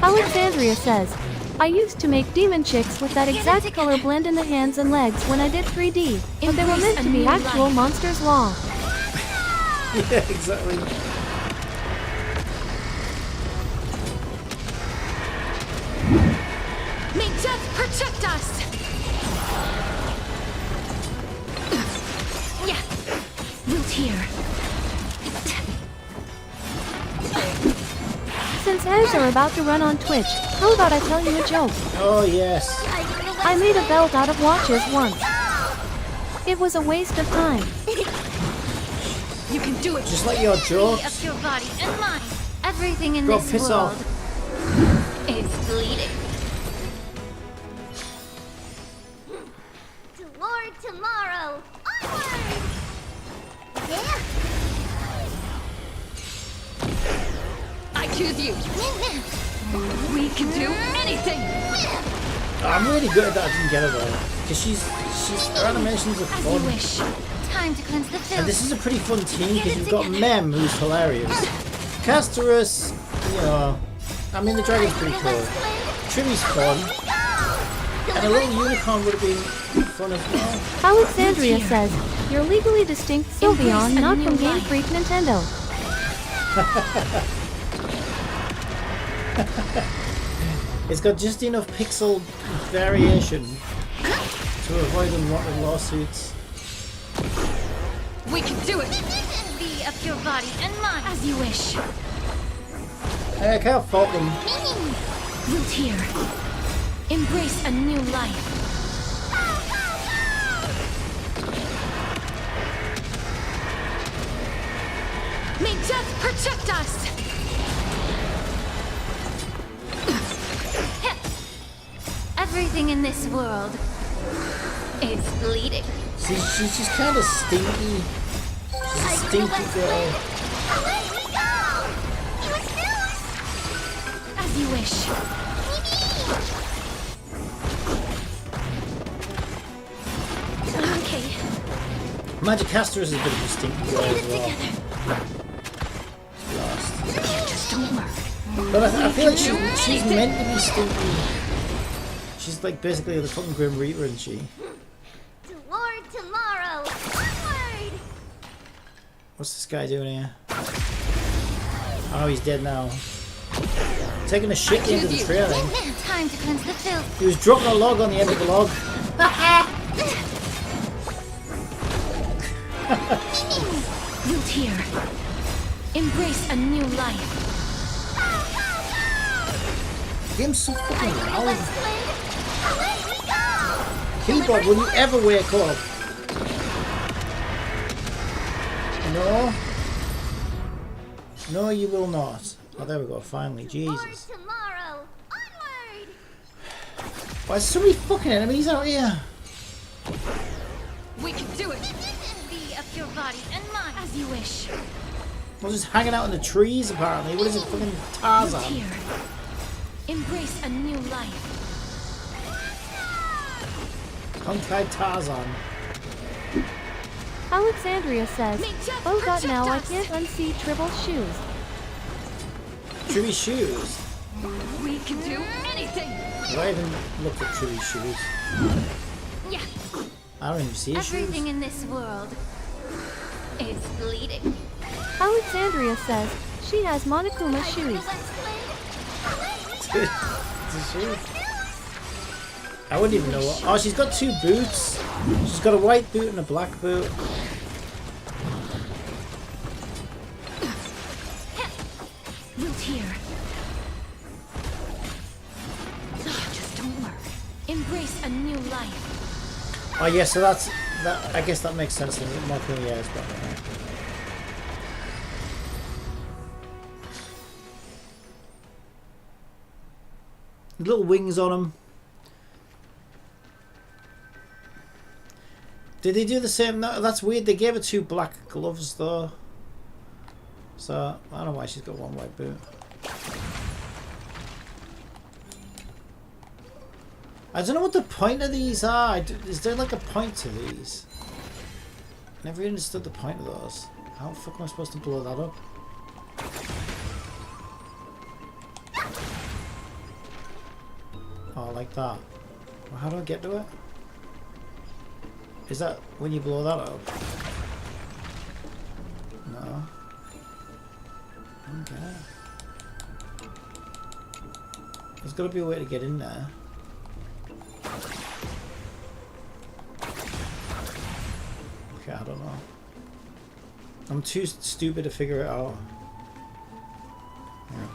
Alexandria says, I used to make demon chicks with that exact color blend in the hands and legs when I did 3D, but they were meant to be actual monsters lol. Yeah, exactly. May death protect us. Yeah. Root here. Since ads are about to run on Twitch, how about I tell you a joke? Oh, yes. I made a belt out of watches once. It was a waste of time. You can do it. Just like your jokes. Of your body and mind. Everything in Go this piss world off. is bleeding. Toward tomorrow. Onward! I choose you. We can do anything. I'm really good at that. I didn't get her though, because her animations are As you fun. wish. Time to cleanse the filth. And this is a pretty fun team because you've got Mem, who's hilarious. Castorus, you know, I mean the dragon's pretty cool. Trimmy's fun. And a little unicorn would have been fun as well. Alexandria says, you're legally distinct Sylveon, not from Game Freak Nintendo. It's got just enough pixel variation to avoid unwanted lawsuits. We can do it. Be of your body and mind. As you wish. I can't fault them. Root here. Embrace a new life. May death protect us! Everything in this world is bleeding. See, she's just kind of stinky. She's a stinky girl. Away we go! As you wish. Okay. Magic Castor is a bit of a stinky girl as well. She's lost. Just don't worry. But I feel like she's meant to be stinky. She's like basically the fucking Grim Reaper, isn't she? Toward tomorrow. Onward! What's this guy doing here? Oh, he's dead now. Taking a shit into the trail. Time to cleanse the filth. He was dropping a log on the end of the log. Root here. Embrace a new life. Game's so fucking loud. Keyboard, will you ever wake up? No. No, you will not. Oh, there we go, finally. Jesus. Tomorrow. Onward! Why, there's so many fucking enemies out here. We can do it. Be of your body and mind. As you wish. I was just hanging out in the trees, apparently. What is it, fucking Tarzan? Here. Embrace a new life. Honkai Tarzan. Alexandria says, oh god, now I can't unsee Tribble's shoes. Trivy's shoes. We can do anything. Do I even look at Trivy's shoes? Yeah. I don't even see his shoes. Everything in this world is bleeding. Alexandria says, she has Monokuma shoes. It's a shoe. I wouldn't even know what. Oh, she's got two boots. She's got a white boot and a black boot. Root here. Just don't worry. Embrace a new life. Oh yeah, so that's that. I guess that makes sense. Then Monokuma, yeah, is black. Right? Little wings on them. Did they do the same? No, that's weird. They gave her two black gloves though. So I don't know why she's got one white boot. I don't know what the point of these are. Is there like a point to these? Never understood the point of those. How the fuck am I supposed to blow that up? Oh, like that. Well, how do I get to it? Is that when you blow that up? No. Okay. There's got to be a way to get in there. Okay, I don't know. I'm too stupid to figure it out. Yeah.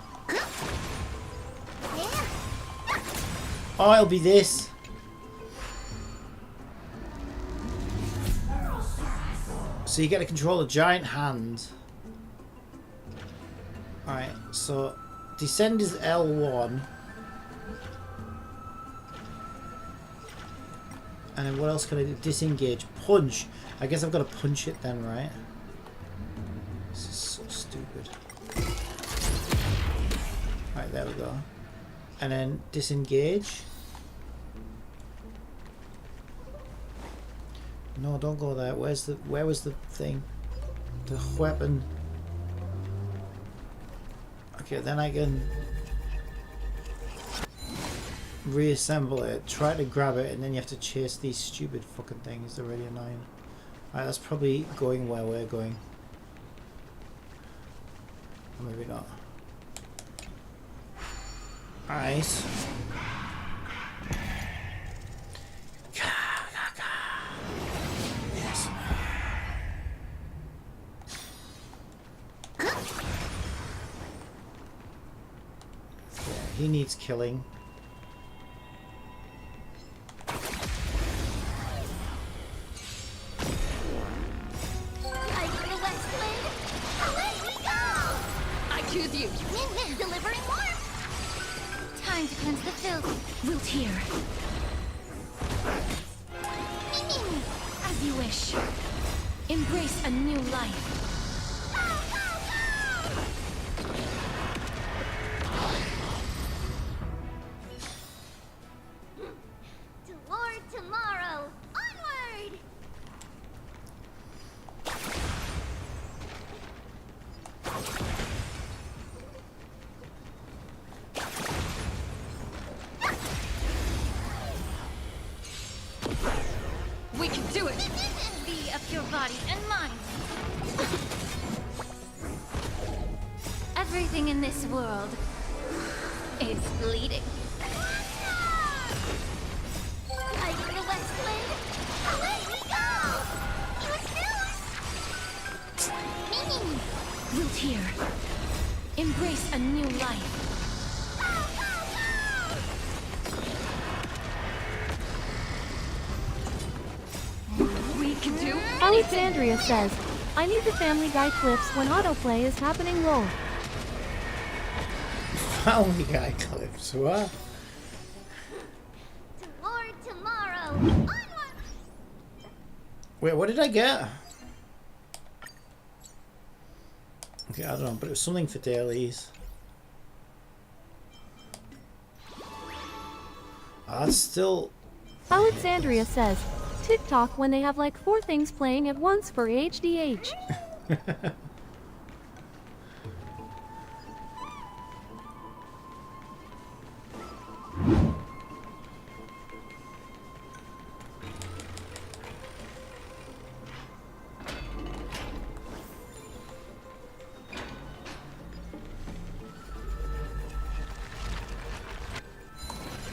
Oh, it'll be this. So you get to control a giant hand. Alright, so descend is L1. And then what else can I do? Disengage. Punch. I guess I've got to punch it then, right? Right, there we go. And then disengage. No, don't go there. Where was the thing? The weapon. Okay, then I can reassemble it, try to grab it, and then you have to chase these stupid fucking things. They're really annoying. Alright, that's probably going where we're going. Or maybe not. Alright. Yes. Yeah, he needs killing. Delivering warmth! Time to cleanse the filth. Wilt here. As you wish. Embrace a new life. Toward tomorrow! Onward! We can do it! Be of your body and mind. Everything in this world is bleeding. I am the West Wind. Away we go! You snooze! Wilt here. Embrace a new life. We can do anything. Alexandria says, I need the Family Guy clips when autoplay is happening. Lol. Family Guy clips, what? Toward tomorrow. Onward! Wait, what did I get? Okay, I don't know, but it was something for dailies. That's still... Alexandria says, TikTok when they have like 4 things playing at once for HDH.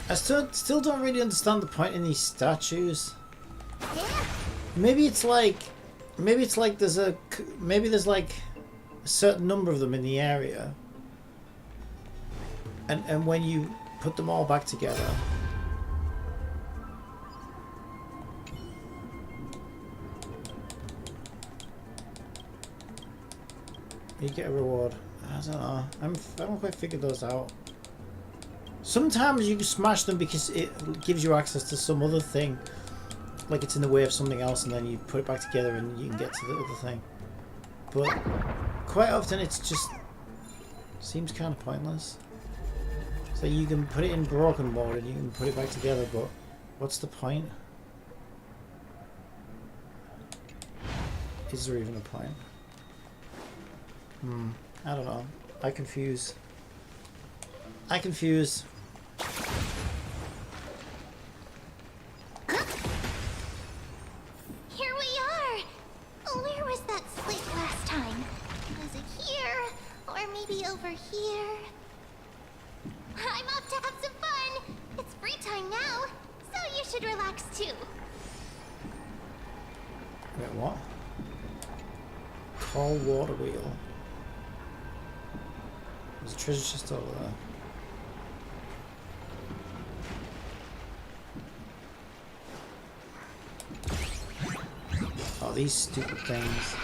I still don't really understand the point in these statues. Maybe it's like there's like a certain number of them in the area, and when you put them all back together, you get a reward. I don't know. I haven't quite figured those out. Sometimes you can smash them because it gives you access to some other thing. Like it's in the way of something else and then you put it back together and you can get to the other thing. But quite often it's just seems kind of pointless. So you can put it in broken mode and you can put it back together, but what's the point? Is there even a point? I don't know. I confuse. Here we are! Where was that slate last time? Was it here? Or maybe over here? I'm up to have some fun! It's free time now, so you should relax too. Wait, what? Call water wheel. There's a treasure chest over there. Oh, these stupid things.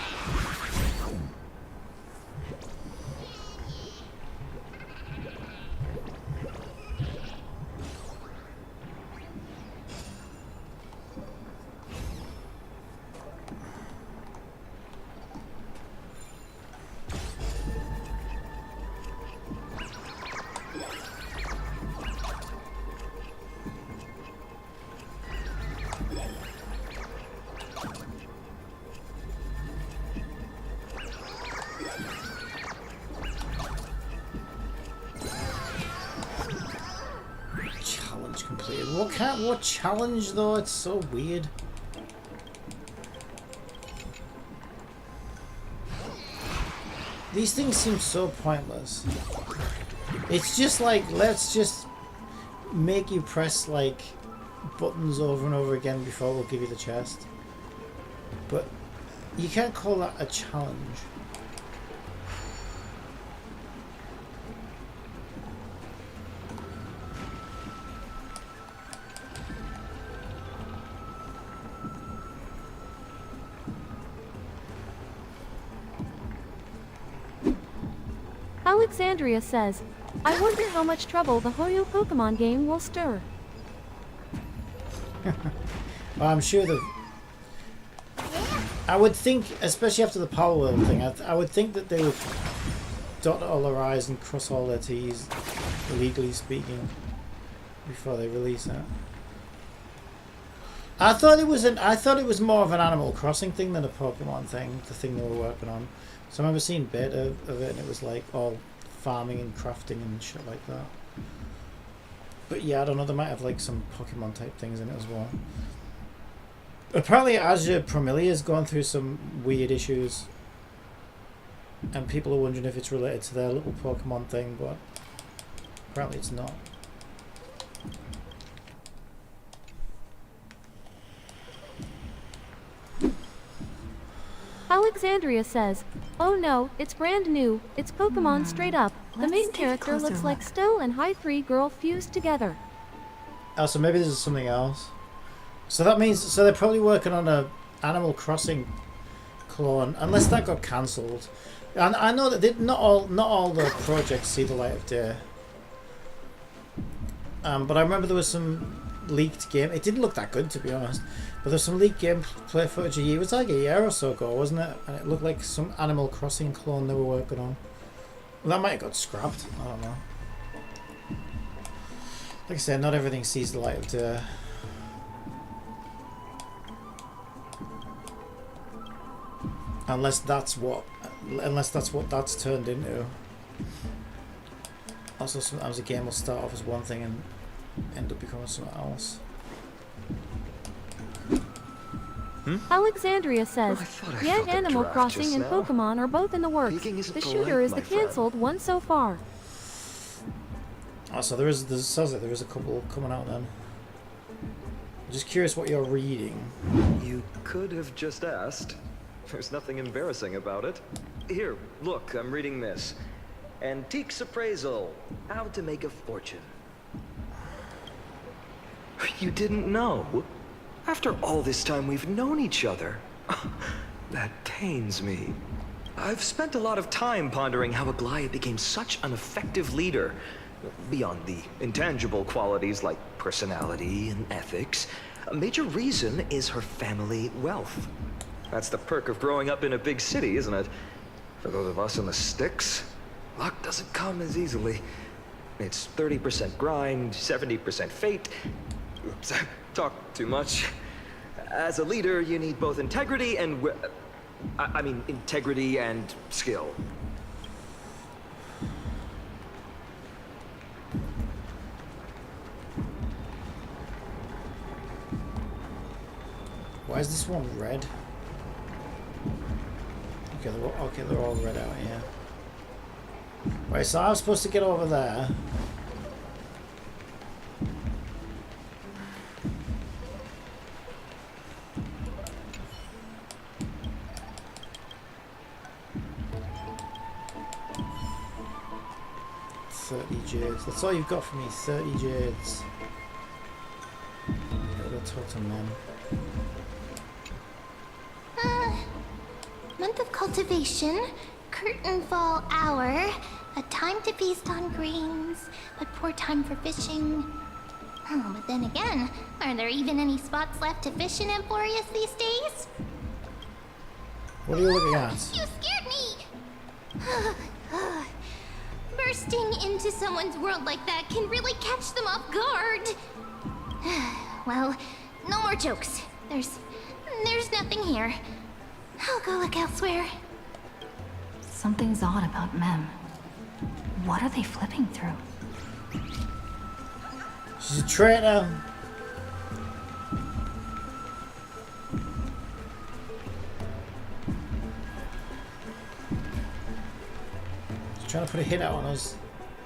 weird. What challenge though? It's so weird. These things seem so pointless. It's just like, let's just make you press like buttons over and over again before we'll give you the chest. But you can't call that a challenge. Alexandria says, I wonder how much trouble the Hoyo Pokemon game will stir. Well, I'm sure that... I would think, especially after the Power World thing, I would think that they would dot all their I's and cross all their T's, legally speaking, before they release it. I thought it was more of an Animal Crossing thing than a Pokemon thing, the thing they were working on. So I remember seeing beta of it and it was like all farming and crafting and shit like that. But yeah, I don't know, they might have like some Pokemon type things in it as well. Apparently Azure Promelia has gone through some weird issues and people are wondering if it's related to their little Pokemon thing, but apparently it's not. Alexandria says, oh no, it's brand new, it's Pokemon straight up. The main character looks like Still and High 3 girl fused together. Oh, so maybe this is something else. So that means, so they're probably working on a Animal Crossing clone, unless that got cancelled. And I know that not all the projects see the light of day. But I remember there was some leaked game. It didn't look that good, to be honest. But there's some leaked gameplay footage. It was like a year or so ago, wasn't it? And it looked like some Animal Crossing clone they were working on. Well, that might have got scrapped. I don't know. Like I said, not everything sees the light of day. Unless that's what that's turned into. Also, sometimes a game will start off as one thing and end up becoming something else. Alexandria says, yeah, Animal Crossing and Pokemon are both in the works. The shooter is the cancelled one so far. Oh, so there sounds like there is a couple coming out then. I'm just curious what you're reading. You could have just asked. There's nothing embarrassing about it. Here, look, I'm reading this. Antiques Appraisal. How to make a fortune. You didn't know? After all this time we've known each other. That pains me. I've spent a lot of time pondering how Aglaya became such an effective leader. Beyond the intangible qualities like personality and ethics, a major reason is her family wealth. That's the perk of growing up in a big city, isn't it? For those of us in the sticks, luck doesn't come as easily. It's 30% grind, 70% fate. Oops, talk too much. As a leader, you need both integrity and... integrity and skill. Why is this one red? Okay, they're all red out here. Right, so I was supposed to get over there. Jades. That's all you've got for me, 30 jades. Gotta go talk to men. Month of cultivation, curtain fall hour, a time to feast on greens, but poor time for fishing. Oh, but then again, are there even any spots left to fish in Emporius these days? What are you looking at? You scared me! Bursting into someone's world like that can really catch them off guard. Well, no more jokes. There's nothing here. I'll go look elsewhere. Something's odd about Mem. What are they flipping through? She's a traitor. She's trying to put a hit out on us.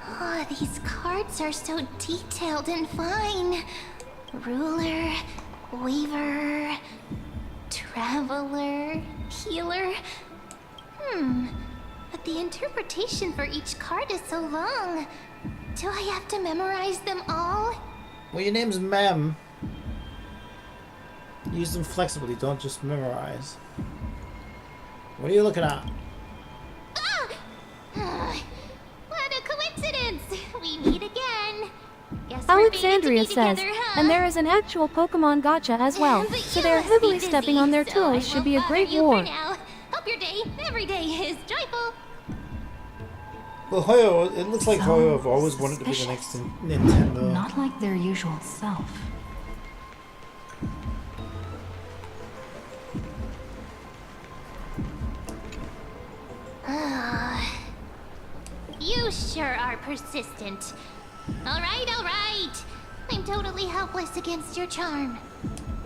Oh, these cards are so detailed and fine. Ruler, weaver, traveler, healer. But the interpretation for each card is so long. Do I have to memorize them all? Well, your name's Mem. Use them flexibly, don't just memorize. What are you looking at? What a coincidence! We meet again. Guess Alexandria we're fated to be says, together, huh? and there is an actual Pokemon gacha as well, But so you they are must heavily be stepping busy, on their so I toes should won't be a bother great you war. for now. Hope your day, every day, is joyful. Well, Hoyo, it looks like So Hoyo have always wanted to be the next suspicious. Nintendo. Not like their usual self. You sure are persistent. All right. I'm totally helpless against your charm.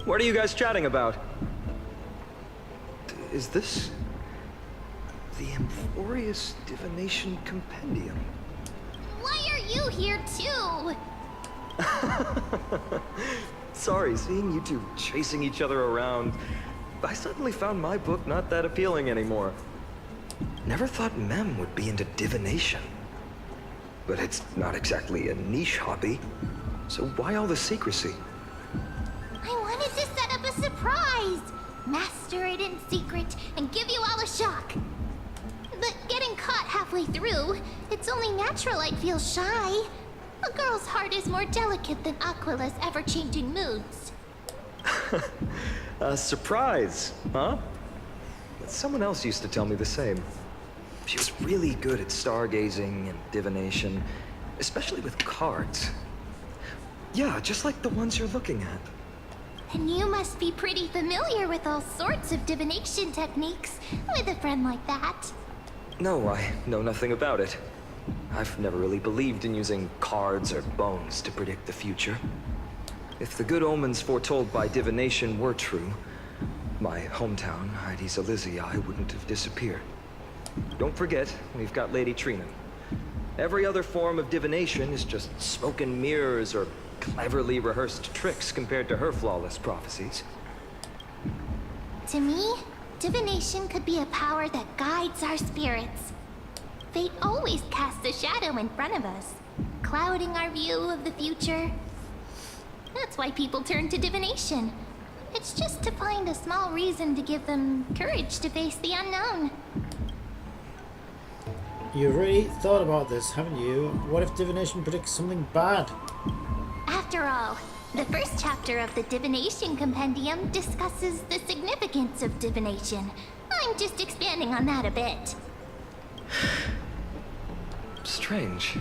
What are you guys chatting about? Is this the Amphorius Divination Compendium? Why are you here too? Sorry, seeing you two chasing each other around, I suddenly found my book not that appealing anymore. Never thought Mem would be into divination. But it's not exactly a niche hobby, so why all the secrecy? I wanted to set up a surprise. Master it in secret and give you all a shock. But getting caught halfway through, it's only natural I'd feel shy. A girl's heart is more delicate than Aquila's ever-changing moods. A surprise, huh? Someone else used to tell me the same. She was really good at stargazing and divination, especially with cards. Yeah, just like the ones you're looking at. And you must be pretty familiar with all sorts of divination techniques with a friend like that. No, I know nothing about it. I've never really believed in using cards or bones to predict the future. If the good omens foretold by divination were true, my hometown, Hydes Elysiae, wouldn't have disappeared. Don't forget, we've got Lady Trina. Every other form of divination is just smoke and mirrors or cleverly rehearsed tricks compared to her flawless prophecies. To me, divination could be a power that guides our spirits. Fate always casts a shadow in front of us, clouding our view of the future. That's why people turn to divination. It's just to find a small reason to give them courage to face the unknown. You've really thought about this, haven't you? What if divination predicts something bad? After all, the first chapter of the Divination Compendium discusses the significance of divination. I'm just expanding on that a bit. Strange.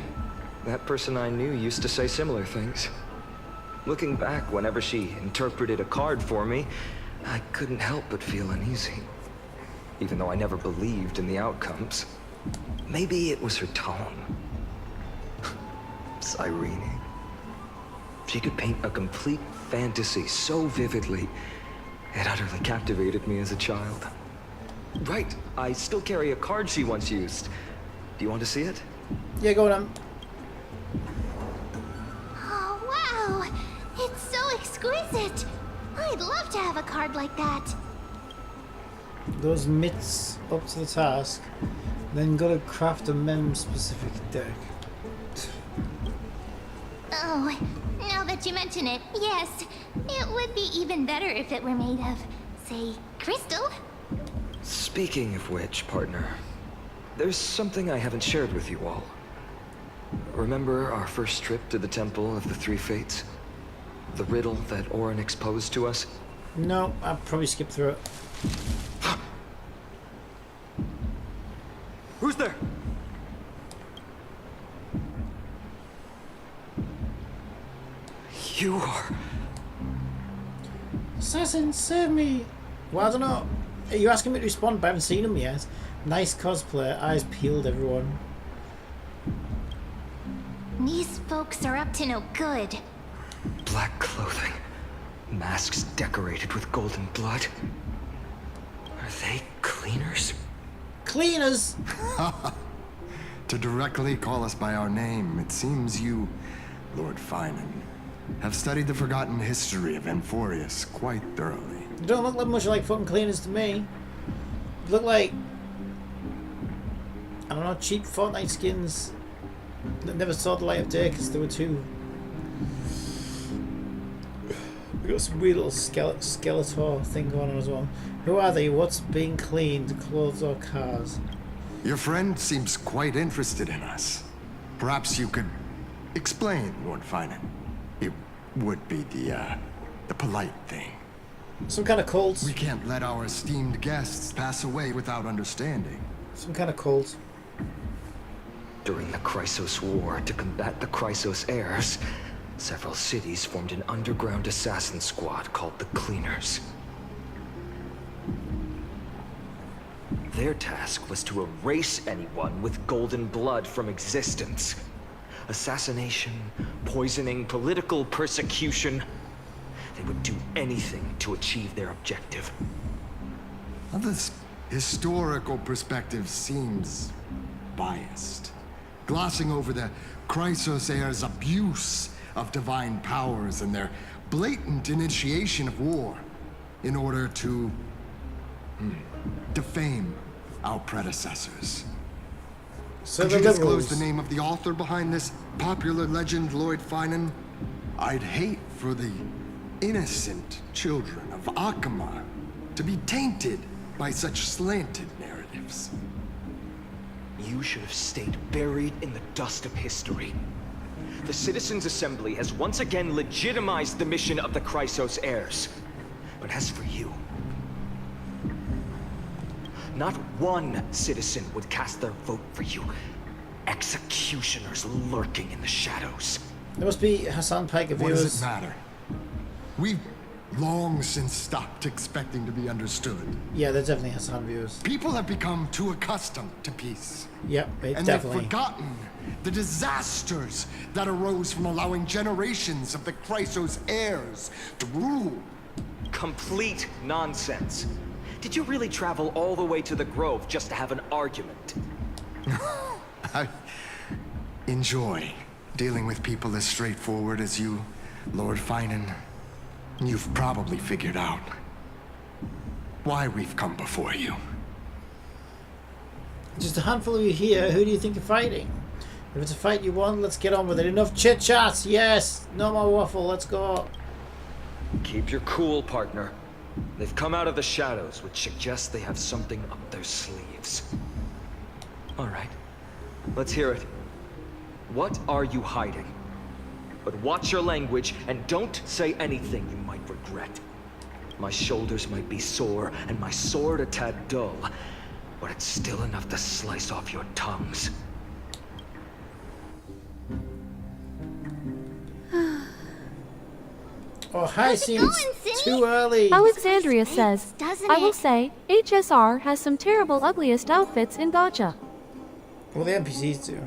That person I knew used to say similar things. Looking back, whenever she interpreted a card for me, I couldn't help but feel uneasy. Even though I never believed in the outcomes. Maybe it was her tone. Cyrene. She could paint a complete fantasy so vividly, it utterly captivated me as a child. Right, I still carry a card she once used. Do you want to see it? Yeah, go on. Oh, wow! It's so exquisite! I'd love to have a card like that. Those mitts up to the task. Then gotta craft a mem-specific deck. Oh, now that you mention it, yes. It would be even better if it were made of, say, crystal. Speaking of which, partner, there's something I haven't shared with you all. Remember our first trip to the Temple of the Three Fates? The riddle that Orin exposed to us? No, I'll probably skip through it. Who's there? You are... Assassin, save me! Well, I don't know. Are you asking me to respond? But I haven't seen him yet. Nice cosplay. Eyes peeled, everyone. These folks are up to no good. black clothing, masks decorated with golden blood. Are they cleaners? Cleaners? To directly call us by our name, it seems you, Lord Finan, have studied the forgotten history of Amphorius quite thoroughly. You don't look much like fucking cleaners to me. You look like, I don't know, cheap Fortnite skins that never saw the light of day because there were too. We got some weird little Skeletor thing going on as well. Who are they? What's being cleaned? Clothes or cars? Your friend seems quite interested in us. Perhaps you could explain, Lord Finan. It would be the polite thing. Some kind of cult. We can't let our esteemed guests pass away without understanding. Some kind of cult. During the Chrysos War, to combat the Chrysos heirs, several cities formed an underground assassin squad called the Cleaners. Their task was to erase anyone with golden blood from existence. Assassination, poisoning, political persecution. They would do anything to achieve their objective. Now, this historical perspective seems biased, glossing over the Chrysos heirs' abuse of divine powers and their blatant initiation of war in order to defame our predecessors. So could you disclose the name of the author behind this popular legend, Lord Finan? I'd hate for the innocent children of Akama to be tainted by such slanted narratives. You should have stayed buried in the dust of history. The Citizens' Assembly has once again legitimized the mission of the Chrysos heirs. But as for you, not one citizen would cast their vote for you. Executioners lurking in the shadows. There must be Hassan Pike of What viewers. does it matter? We've long since stopped expecting to be understood. Yeah, they're definitely Hassan viewers. People have become too accustomed to peace. Yep, And definitely. they've forgotten the disasters that arose from allowing generations of the Chrysos heirs to rule. Complete nonsense. Did you really travel all the way to the Grove just to have an argument? I enjoy dealing with people as straightforward as you, Lord Finan. You've probably figured out why we've come before you. Just a handful of you here. Who do you think you're fighting? If it's a fight you want, let's get on with it. Enough chit chat. Yes. No more waffle. Let's go. Keep your cool, partner. They've come out of the shadows, which suggests they have something up their sleeves. All right. Let's hear it. What are you hiding? But watch your language and don't say anything you might regret. My shoulders might be sore and my sword a tad dull, but it's still enough to slice off your tongues. Oh, Hyacine, it's too early. Alexandria says, I will say, HSR has some terrible ugliest outfits in gacha. Well, the NPCs do.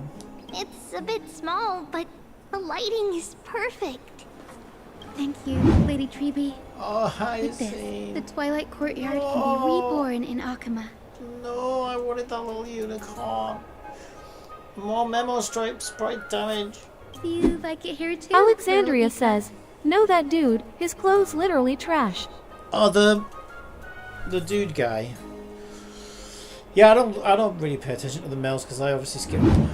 It's a bit small, but the lighting is perfect. Thank you, Lady Treeby. Oh, With this, Hyacine. the Twilight Courtyard can be reborn in Akama. No, I wanted that little unicorn. More Memosprite damage. Do you like it here too? Alexandria says, know that dude, his clothes literally trash. Oh, the dude guy. Yeah, I don't really pay attention to the males because I obviously skip them.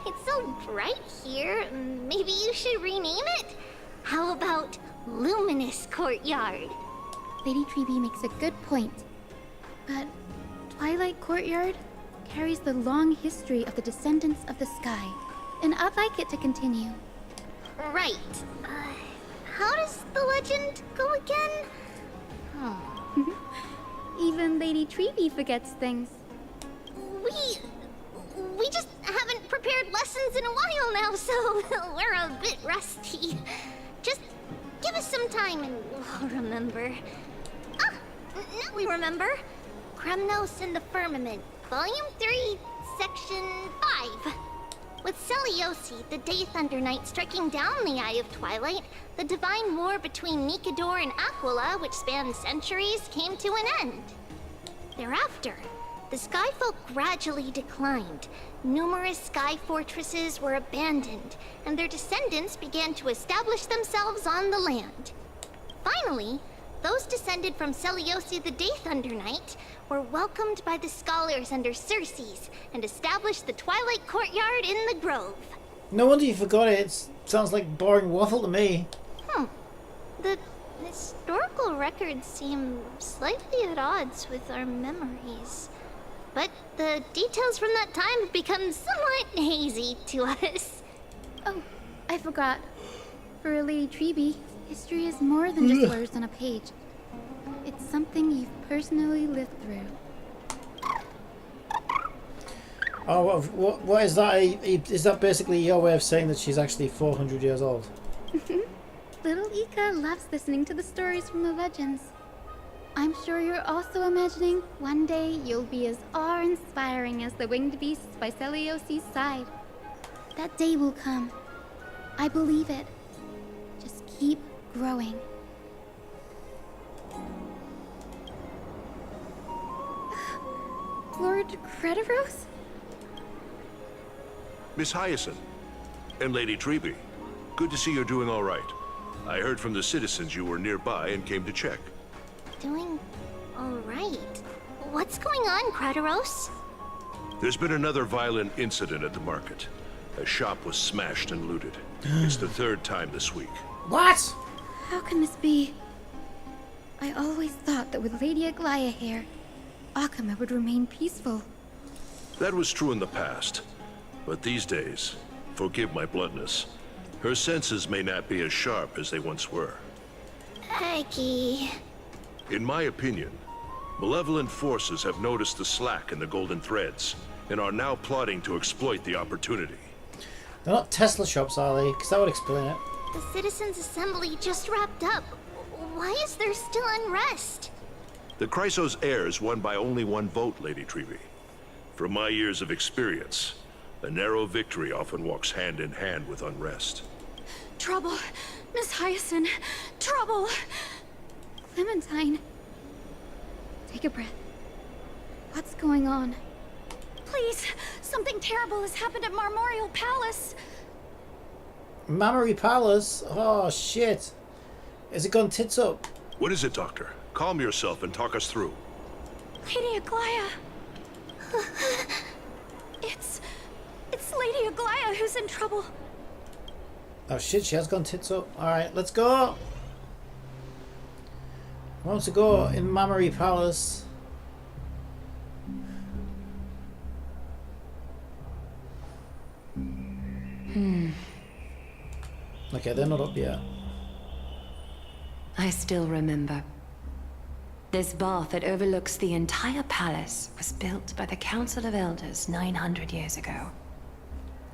It's so bright here. Maybe you should rename it? How about Luminous Courtyard? Lady Treeby makes a good point. But Twilight Courtyard carries the long history of the descendants of the sky, and I'd like it to continue. Right. How does the legend go again? Even Lady Treeby forgets things. We just haven't prepared lessons in a while now, so we're a bit rusty. Just give us some time and we'll remember. Ah, now we remember. Kremnos and the Firmament, Volume 3, Section 5. With Seliosi, the Day Thunder Knight striking down the Eye of Twilight, the divine war between Mikador and Aquila, which spanned centuries, came to an end. Thereafter, the Skyfolk gradually declined. Numerous sky fortresses were abandoned, and their descendants began to establish themselves on the land. Finally, those descended from Seliosi the Day Thunder Knight were welcomed by the scholars under Circes and established the Twilight Courtyard in the Grove. No wonder you forgot it. It sounds like boring waffle to me. The historical records seem slightly at odds with our memories. But the details from that time have become somewhat hazy to us. Oh, I forgot. For a Lady Treby, history is more than just words on a page. It's something you've personally lived through. Oh, what is that? Is that basically your way of saying that she's actually 400 years old? Little Ika loves listening to the stories from the legends. I'm sure you're also imagining one day you'll be as awe-inspiring as the winged beasts by Seliosi's side. That day will come. I believe it. Just keep growing. Lord Crediros? Miss Hyacine and Lady Treby, good to see you're doing all right. I heard from the citizens you were nearby and came to check. Doing all right. What's going on, Crediros? There's been another violent incident at the market. A shop was smashed and looted. It's the third time this week. What? How can this be? I always thought that with Lady Aglaya here, Akama would remain peaceful. That was true in the past. But these days, forgive my bluntness, her senses may not be as sharp as they once were. Aggie. In my opinion, malevolent forces have noticed the slack in the golden threads and are now plotting to exploit the opportunity. They're not Tesla shops, are they? Because that would explain it. The Citizens' Assembly just wrapped up. Why is there still unrest? The Chrysos heirs won by only one vote, Lady Treby. From my years of experience, a narrow victory often walks hand in hand with unrest. Trouble! Miss Hyacine! Trouble! Clementine. Take a breath. What's going on? Please! Something terrible has happened at Marmorial Palace! Mammary Palace? Oh, shit. Has it gone tits up? What is it, Doctor? Calm yourself and talk us through. Lady Aglaya! It's Lady Aglaya who's in trouble. Oh shit, she has gone tits up. Alright, let's go! I want to go in Mammary Palace. Okay, they're not up yet. I still remember. This bath that overlooks the entire palace was built by the Council of Elders 900 years ago.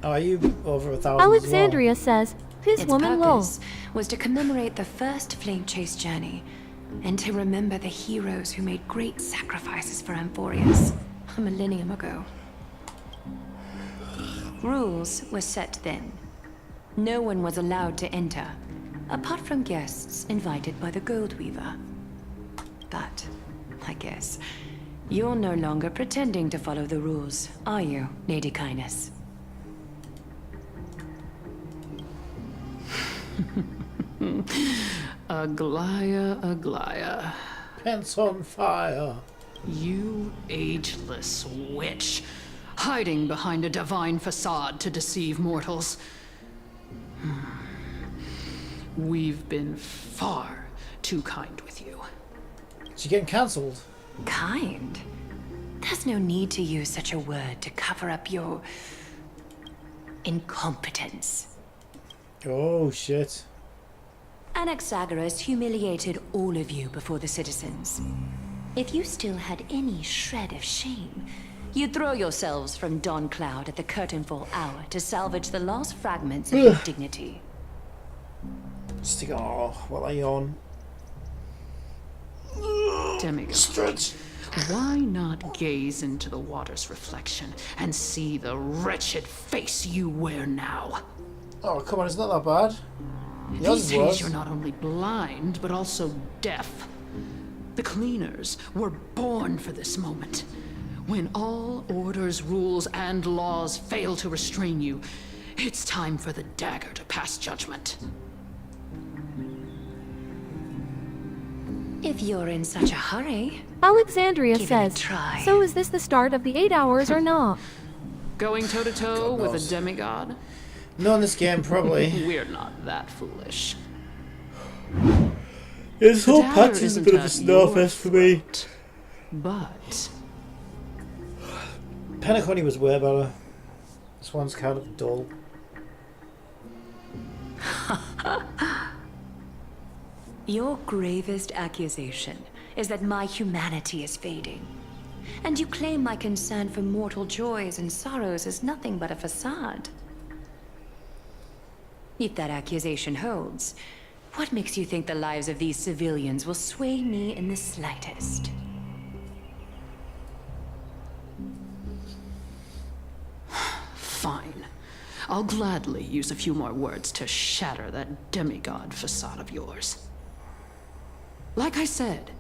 Oh, are you over 1,000 Alexandria as says, who's Its woman low? purpose was to commemorate the first flame chase journey, and to remember the heroes who made great sacrifices for Amphorius a millennium ago. Rules were set then. No one was allowed to enter, apart from guests invited by the Gold Weaver. But, I guess, you're no longer pretending to follow the rules, are you, Lady Kindness? Aglaya, Aglaya. Pants on fire. You ageless witch, hiding behind a divine facade to deceive mortals. We've been far too kind with you. She's getting cancelled. Kind? There's no need to use such a word to cover up your incompetence. Oh shit. Anaxagoras humiliated all of you before the citizens. If you still had any shred of shame, you'd throw yourselves from Dawn Cloud at the curtainfall hour to salvage the last fragments of your dignity. Stick on while I yawn. Demigod. Stretch. Why not gaze into the water's reflection and see the wretched face you wear now? Oh, come on, it's not that bad. These days you're not only blind, but also deaf. The cleaners were born for this moment. When all orders, rules, and laws fail to restrain you, it's time for the dagger to pass judgment. If you're in such a hurry, Alexandria give it a says, try. so is this the start of the 8 hours or not? Going toe-to-toe with a demigod? Not in this game, probably. We're not that foolish. This whole patch is a bit of a snowfest for me. But Penacony was way better. This one's kind of dull. Your gravest accusation is that my humanity is fading. And you claim my concern for mortal joys and sorrows is nothing but a facade. If that accusation holds, what makes you think the lives of these civilians will sway me in the slightest? fine. I'll gladly use a few more words to shatter that demigod facade of yours. Like I said,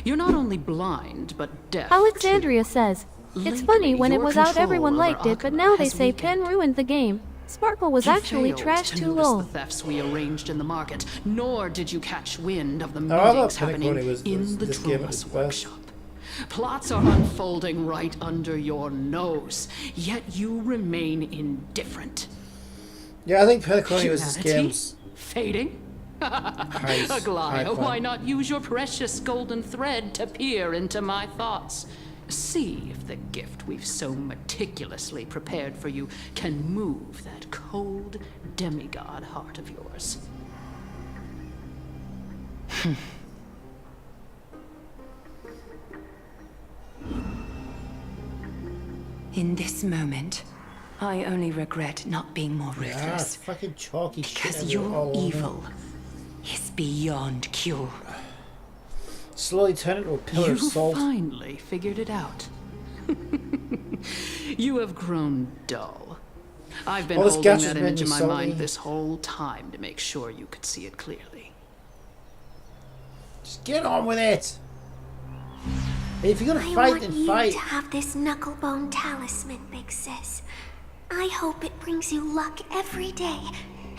you're not only blind, but deaf. Alexandria says, it's funny, when it was out everyone liked it, but now they say Pen ruined the game. Sparkle was actually trash too low. The thefts we arranged in the market, nor did you catch wind of the I thought meetings happening in the Trumas workshop. Plots are unfolding right under your nose, yet you remain indifferent. Yeah, I think Penacony was the game's fading. Aglaia, why not use your precious golden thread to peer into my thoughts? See if the gift we've so meticulously prepared for you can move that cold demigod heart of yours. In this moment, I only regret not being more ruthless. Yeah, fucking chalky because shit your evil is beyond cure. Slowly turn into a pillar of salt. You finally figured it out. You have grown dull. I've been holding that image in my mind this whole time to make sure you could see it clearly. Just get on with it. If you're gonna fight, then fight. I want you to have this knucklebone talisman, Big Sis. I hope it brings you luck every day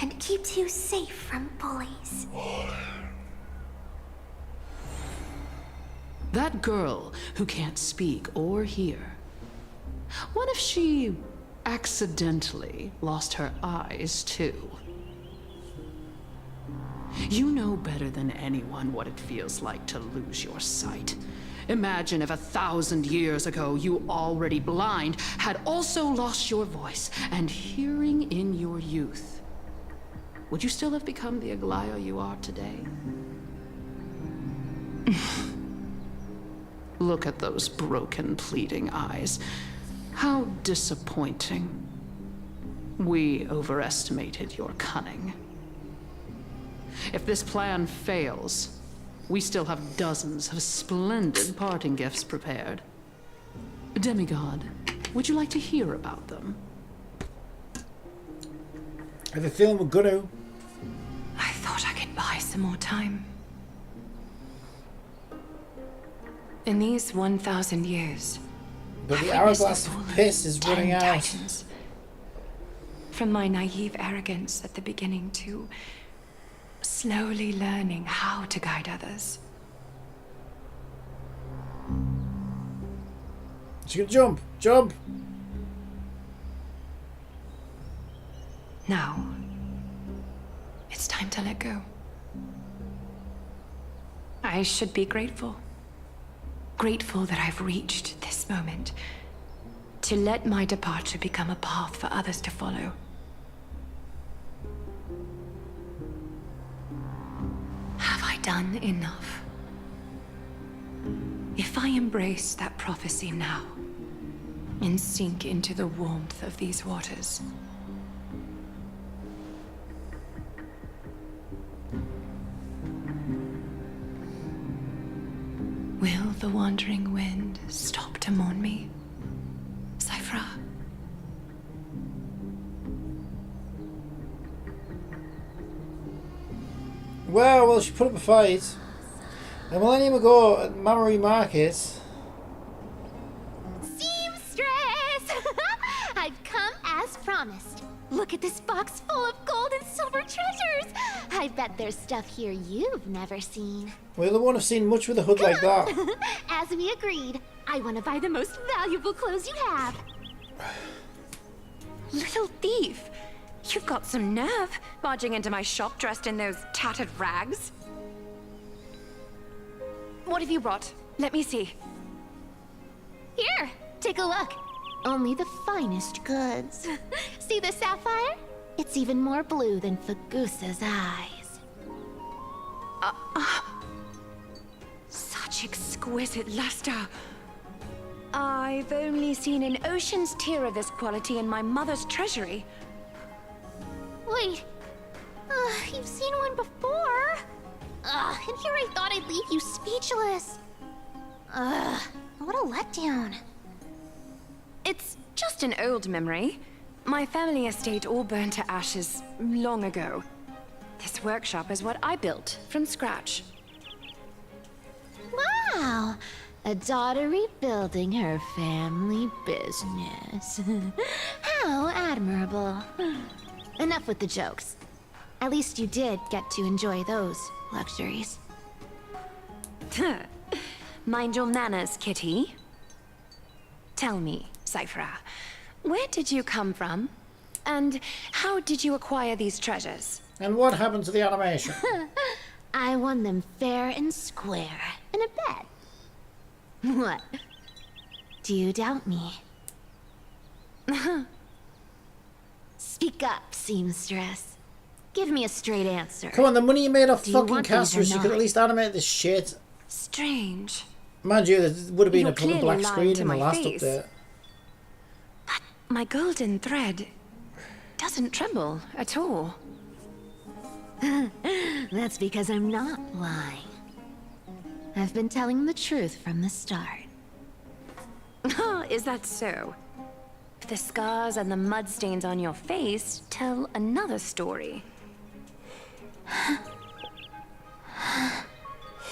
and keeps you safe from bullies. That girl who can't speak or hear. What if she accidentally lost her eyes too? You know better than anyone what it feels like to lose your sight. Imagine if 1,000 years ago you, already blind, had also lost your voice and hearing in your youth. Would you still have become the Aglaia you are today? Look at those broken, pleading eyes. How disappointing. We overestimated your cunning. If this plan fails, we still have dozens of splendid parting gifts prepared. Demigod, would you like to hear about them? I have a feeling we're gonna. I thought I could buy some more time. In these 1,000 years, but the hourglass of piss is running out. Titans. From my naive arrogance at the beginning to slowly learning how to guide others. She's gonna jump! Jump! Now, it's time to let go. I should be grateful. Grateful that I've reached this moment. To let my departure become a path for others to follow. Have I done enough? If I embrace that prophecy now, and sink into the warmth of these waters, will the wandering wind stop to mourn me, Cypher? Well, she put up a fight. A millennium ago at Mammary Market. Seamstress! I've come as promised. Look at this box full of gold and silver treasures. I bet there's stuff here you've never seen. Well, I won't have seen much with a hood like that. As we agreed, I want to buy the most valuable clothes you have. Little thief! You've got some nerve, barging into my shop dressed in those tattered rags. What have you brought? Let me see. Here, take a look. Only the finest goods. See the sapphire? It's even more blue than Fagusa's eyes. Such exquisite luster. I've only seen an ocean's tier of this quality in my mother's treasury. Wait, you've seen one before. And here I thought I'd leave you speechless. What a letdown. It's just an old memory. My family estate all burned to ashes long ago. This workshop is what I built from scratch. Wow, a daughter rebuilding her family business. How admirable. Enough with the jokes. At least you did get to enjoy those luxuries. Mind your manners, kitty. Tell me, Cypher, where did you come from? And how did you acquire these treasures? And what happened to the animation? I won them fair and square in a bet. What? Do you doubt me? Speak up, seamstress. Give me a straight answer. Come on, the money you made off Do you fucking want these or casters, you could not? at least animate this shit. Strange. Mind you, there would have been You're a fucking clearly black lying screen to in the my last face. update. But my golden thread doesn't tremble at all. That's because I'm not lying. I've been telling the truth from the start. Is that so? The scars and the mud stains on your face tell another story.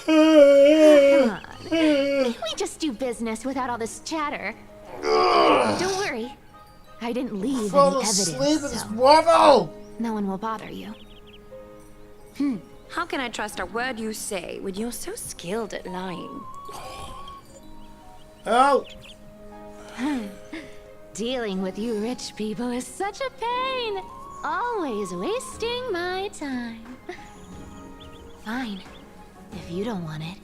Come on. Can't we just do business without all this chatter? Don't worry. I didn't leave Fall any asleep evidence, at this so waffle! no one will bother you. How can I trust a word you say when you're so skilled at lying? Oh! Dealing with you rich people is such a pain. Always wasting my time. Fine. If you don't want it,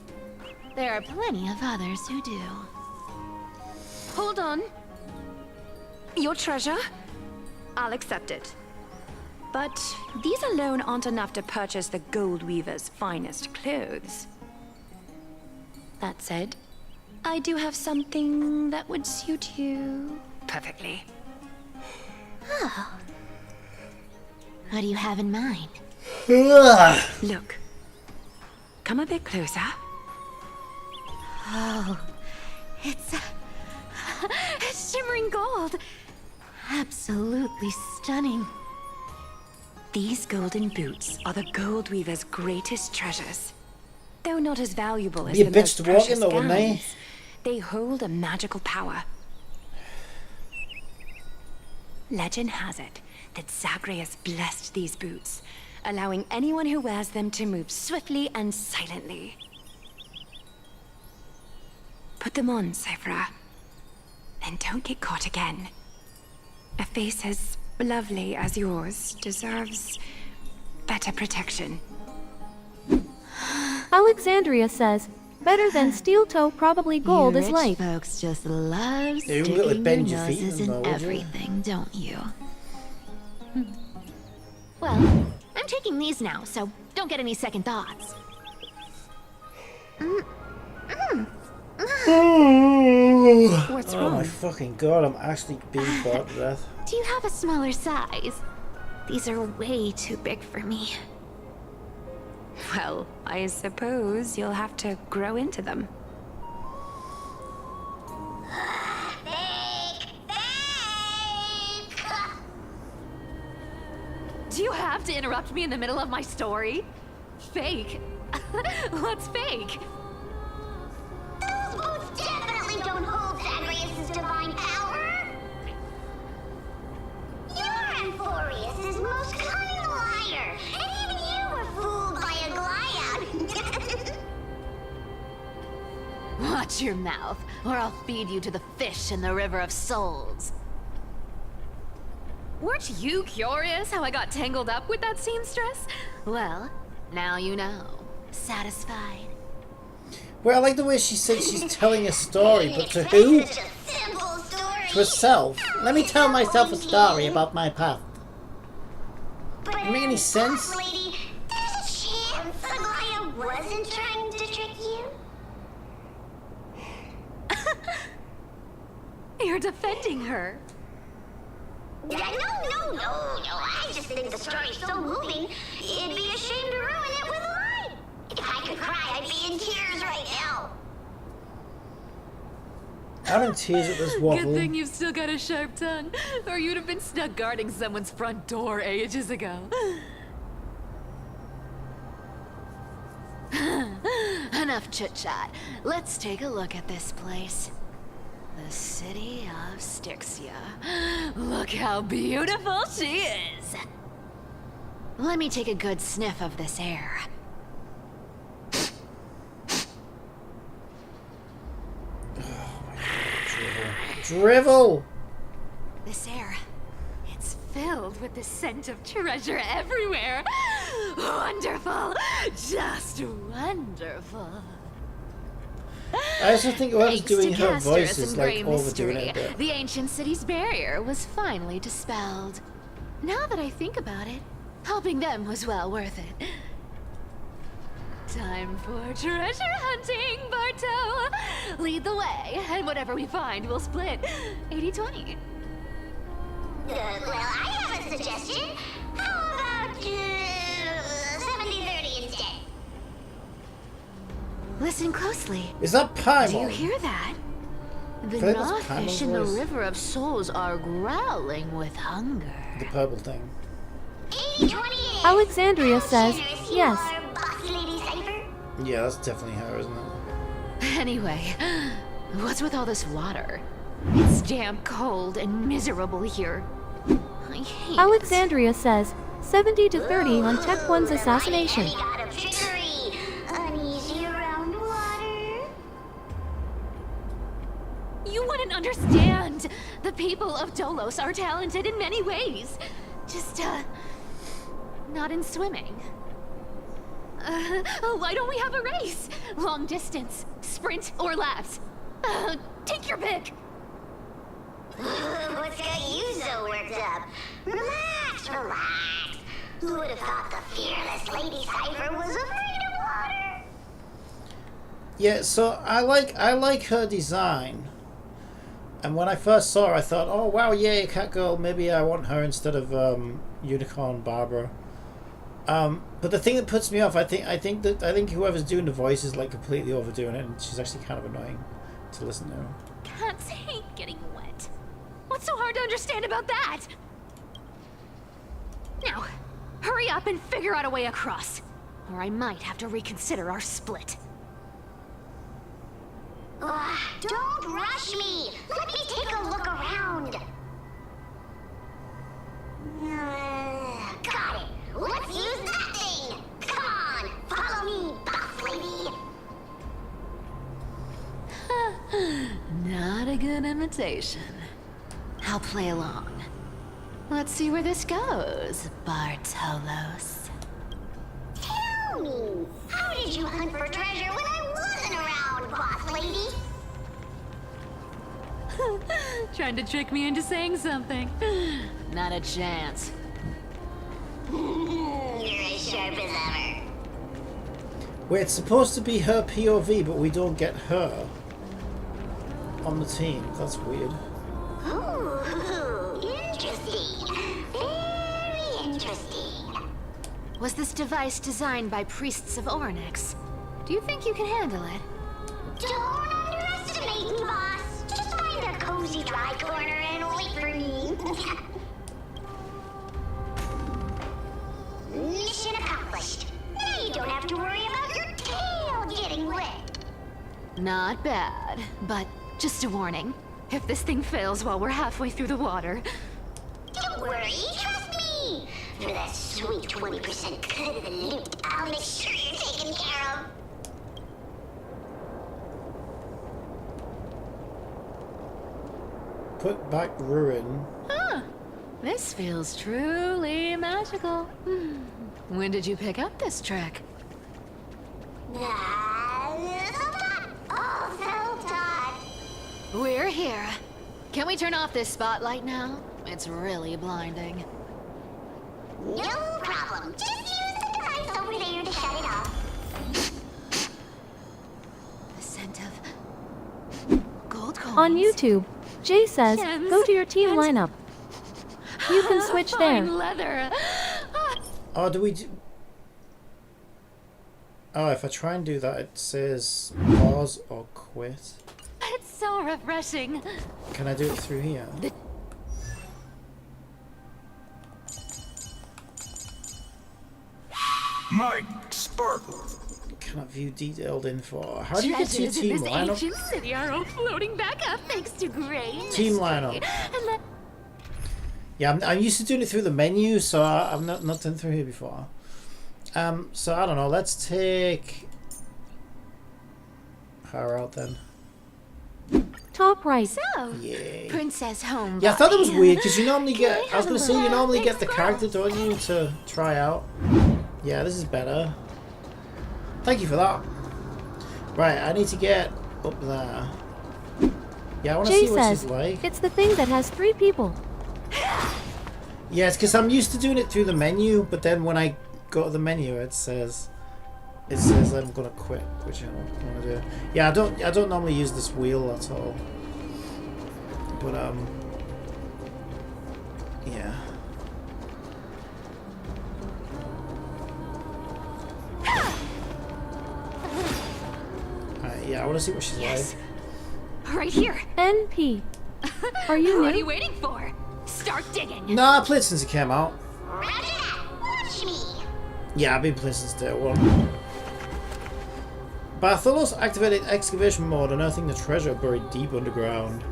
there are plenty of others who do. Hold on. Your treasure? I'll accept it. But these alone aren't enough to purchase the Gold Weaver's finest clothes. That said, I do have something that would suit you perfectly. Oh. What do you have in mind? Look. Come a bit closer. Oh, it's shimmering gold. Absolutely stunning. These golden boots are the Gold Weaver's greatest treasures. Though not as valuable as Be a the bitch most to walk precious in though, wouldn't they? gowns, they hold a magical power. Legend has it that Zagreus blessed these boots, allowing anyone who wears them to move swiftly and silently. Put them on, Cypher. And don't get caught again. A face as lovely as yours deserves better protection. Alexandria says, better than steel toe, probably gold you is rich life. folks just love Yeah, you sticking really your bend your feet noses in in though, would you? everything, don't you? Well, I'm taking these now, so don't get any second thoughts. What's Oh wrong? my fucking god, I'm actually being bored to death. Do you have a smaller size? These are way too big for me. Well, I suppose you'll have to grow into them. Do you have to interrupt me in the middle of my story? Fake? What's fake? Those boots definitely don't hold Zagreus' divine power. You're Amphorius' most cunning liar, and even you were fooled by a Glyad. Watch your mouth, or I'll feed you to the fish in the River of Souls. Weren't you curious how I got tangled up with that seamstress? Well, now you know. Satisfied? Well, I like the way she said she's telling a story, but to who? To herself. Let me tell myself a story about my past. Doesn't make any sense. Lady, there's a chance Aglaia wasn't trying to trick you. You're defending her. No. I just think the story's so moving, it'd be a shame to ruin it with a lie. If I could cry, I'd be in tears right now. I'm in tears at this waffle. Good thing you've still got a sharp tongue, or you'd have been stuck guarding someone's front door ages ago. Enough chit-chat. Let's take a look at this place. The city of Styxia. Look how beautiful she is! Let me take a good sniff of this air. Drivel! This air, it's filled with the scent of treasure everywhere. Wonderful! Just wonderful. I also think whoever's Thanks doing to her voice Caster's is and like Grey overdoing mystery, it a bit. the ancient city's barrier was finally dispelled. Now that I think about it, helping them was well worth it. Time for treasure hunting, Barto! Lead the way, and whatever we find, we'll split 80-20. Well, I have a suggestion. How about 70-30 instead? Listen closely. Is that Paimon? Do you hear that? The I think that's gnawfish Paimon's in the voice. River of Souls are growling with hunger. The purple thing. 80-20. Alexandria says, yes. Boss Lady Cypher? Yeah, that's definitely her, isn't it? Anyway, what's with all this water? It's damp, cold, and miserable here. I hate Alexandria says, 70 to 30 on Tech 1's assassination. God of trickery. Uneasy around water. You wouldn't understand. The people of Dolos are talented in many ways. Just, not in swimming. Why don't we have a race? Long distance, sprint, or laps? Take your pick. What's got you so worked up? Relax. Who would have thought the fearless Lady Cypher was afraid of water? Yeah, so I like her design. And when I first saw her, I thought, oh wow, yay, Catgirl, maybe I want her instead of Unicorn Barbara. But the thing that puts me off, I think whoever's doing the voice is like completely overdoing it, and she's actually kind of annoying to listen to. Cats hate getting wet. What's so hard to understand about that? Now, hurry up and figure out a way across, or I might have to reconsider our split. Don't rush me. Let me take a look around. Got it. Let's use that thing. Come on, follow me, boss lady. Not a good imitation. I'll play along. Let's see where this goes, Bartolos. Tell me, how did you hunt for treasure when I wasn't around, boss lady? Trying to trick me into saying something. Not a chance. You're as sharp as ever. Wait, it's supposed to be her POV, but we don't get her on the team. That's weird. Ooh, interesting. Very interesting. Was this device designed by priests of Ornyx? Do you think you can handle it? Don't underestimate me, boss. Just find a cozy dry corner and wait for me. Not bad, but just a warning. If this thing fails while we're halfway through the water... Don't worry, trust me! For that sweet 20% cut of the loot, I'll make sure you're taken care of. Put back ruin. Huh. This feels truly magical. When did you pick up this trick? We're here. Can we turn off this spotlight now? It's really blinding. No problem. Just use the device over there to shut it off. The scent of gold coins. On YouTube, Jay says, Gems go to your team lineup. You can switch there. Fine leather. Oh, Oh, if I try and do that, it says pause or quit. It's so refreshing. Can I do it through here? My sparkle. Cannot view detailed info. How do you get to your Treasures team in this lineup? ancient city are all floating back up thanks to great Team mystery. lineup. And the Yeah, I'm used to doing it through the menu, so I've not done through here before. So I don't know. Let's take her out then. Top right. So, Yay. Princess Home. Yeah, I thought that was weird because you normally get. I was gonna say you normally get the character, don't you, to try out. Yeah, this is better. Thank you for that. Right, I need to get up there. Yeah, I want to Jay see what she's says, like. it's the thing that has 3 people. Yeah, it's because I'm used to doing it through the menu, but then when I go to the menu, it says I'm gonna quit, which I don't want to do. Yeah, I don't normally use this wheel at all. But yeah. Alright, yeah, I want to see what she's Yes. Right here. NP. Are you What new? are you waiting for? Start digging. like. Nah, I played since it came out. Watch me. Yeah, I've been playing since day one. Bartholos activated excavation mode, unearthing the treasure buried deep underground.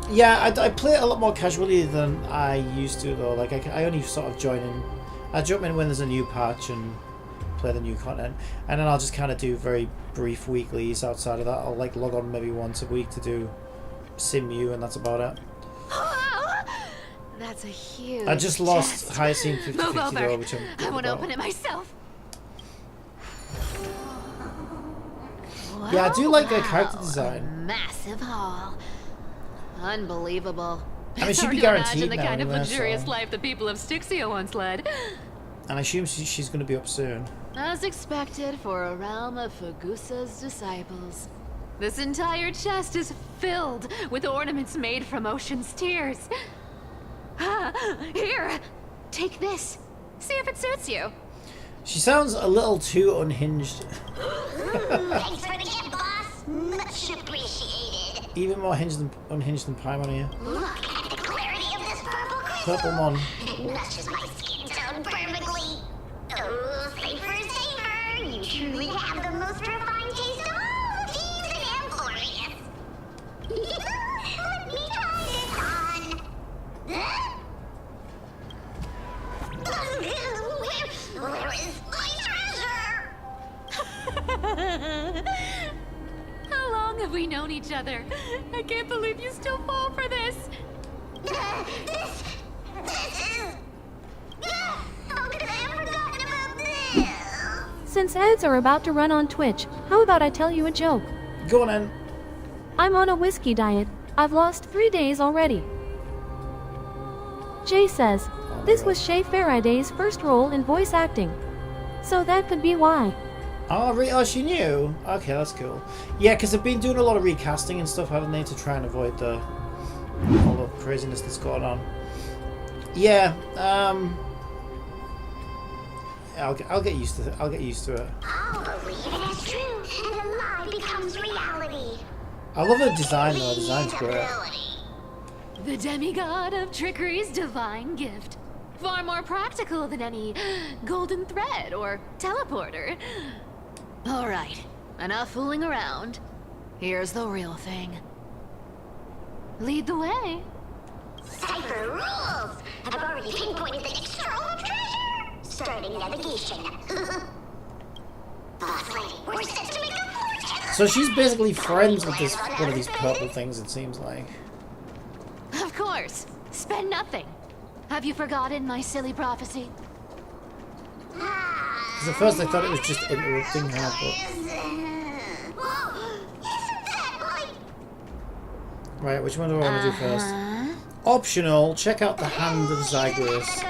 Yeah, I play it a lot more casually than I used to though. Like I only sort of join in. I jump in when there's a new patch and play the new content, and then I'll just kind of do very brief weeklies. Outside of that, I'll like log on maybe once a week to do Simu, and that's about it. That's a huge I just lost chest. Hyacine Move 50/50 over. though, which I want to open it myself. Yeah, I do like her Wow, character design. Massive haul. Unbelievable. I mean, It's she'd hard be to guaranteed imagine the now kind of anyway, luxurious so- life the people of Styxia once led. And I assume she's going to be up soon. As expected for a realm of Fagusa's disciples. This entire chest is filled with ornaments made from ocean's tears. Here, take this. See if it suits you. She sounds a little too unhinged. Thanks for the gift, boss. Much appreciated. Even more unhinged than Paimon here. Look at the clarity of this purple crystal. Purple mon. It matches my skin tone perfectly. Oh, safer, safer. You truly have the most refined taste of all thieves and emporious. Let me try this on. Where is my treasure? How long have we known each other? I can't believe you still fall for this. This is... How could I have forgotten about this? Since ads are about to run on Twitch, how about I tell you a joke? Go on then. I'm on a whiskey diet. I've lost 3 days already. Jay says, this was Shay Faraday's first role in voice acting. So that could be why. Oh, she knew? Okay, that's cool. Yeah, because they've been doing a lot of recasting and stuff, haven't they, to try and avoid all the craziness that's going on. Yeah, I'll get used to it. I'll get used to it. I'll believe it is true, and a lie becomes reality. I love the design though. The design's great. The demigod of trickery's divine gift. Far more practical than any golden thread or teleporter. All right, enough fooling around. Here's the real thing. Lead the way. Cypher rules! I've already pinpointed the next trove of treasure! Starting navigation. Boss lady, we're set to make a fortune! So she's basically friends with this one of these purple things, it seems like. Of course. Spend nothing. Have you forgotten my silly prophecy? Because at first I thought it was just interrupting her, but... Right, which one do I want to do first? Optional, check out the hand of Zagreus.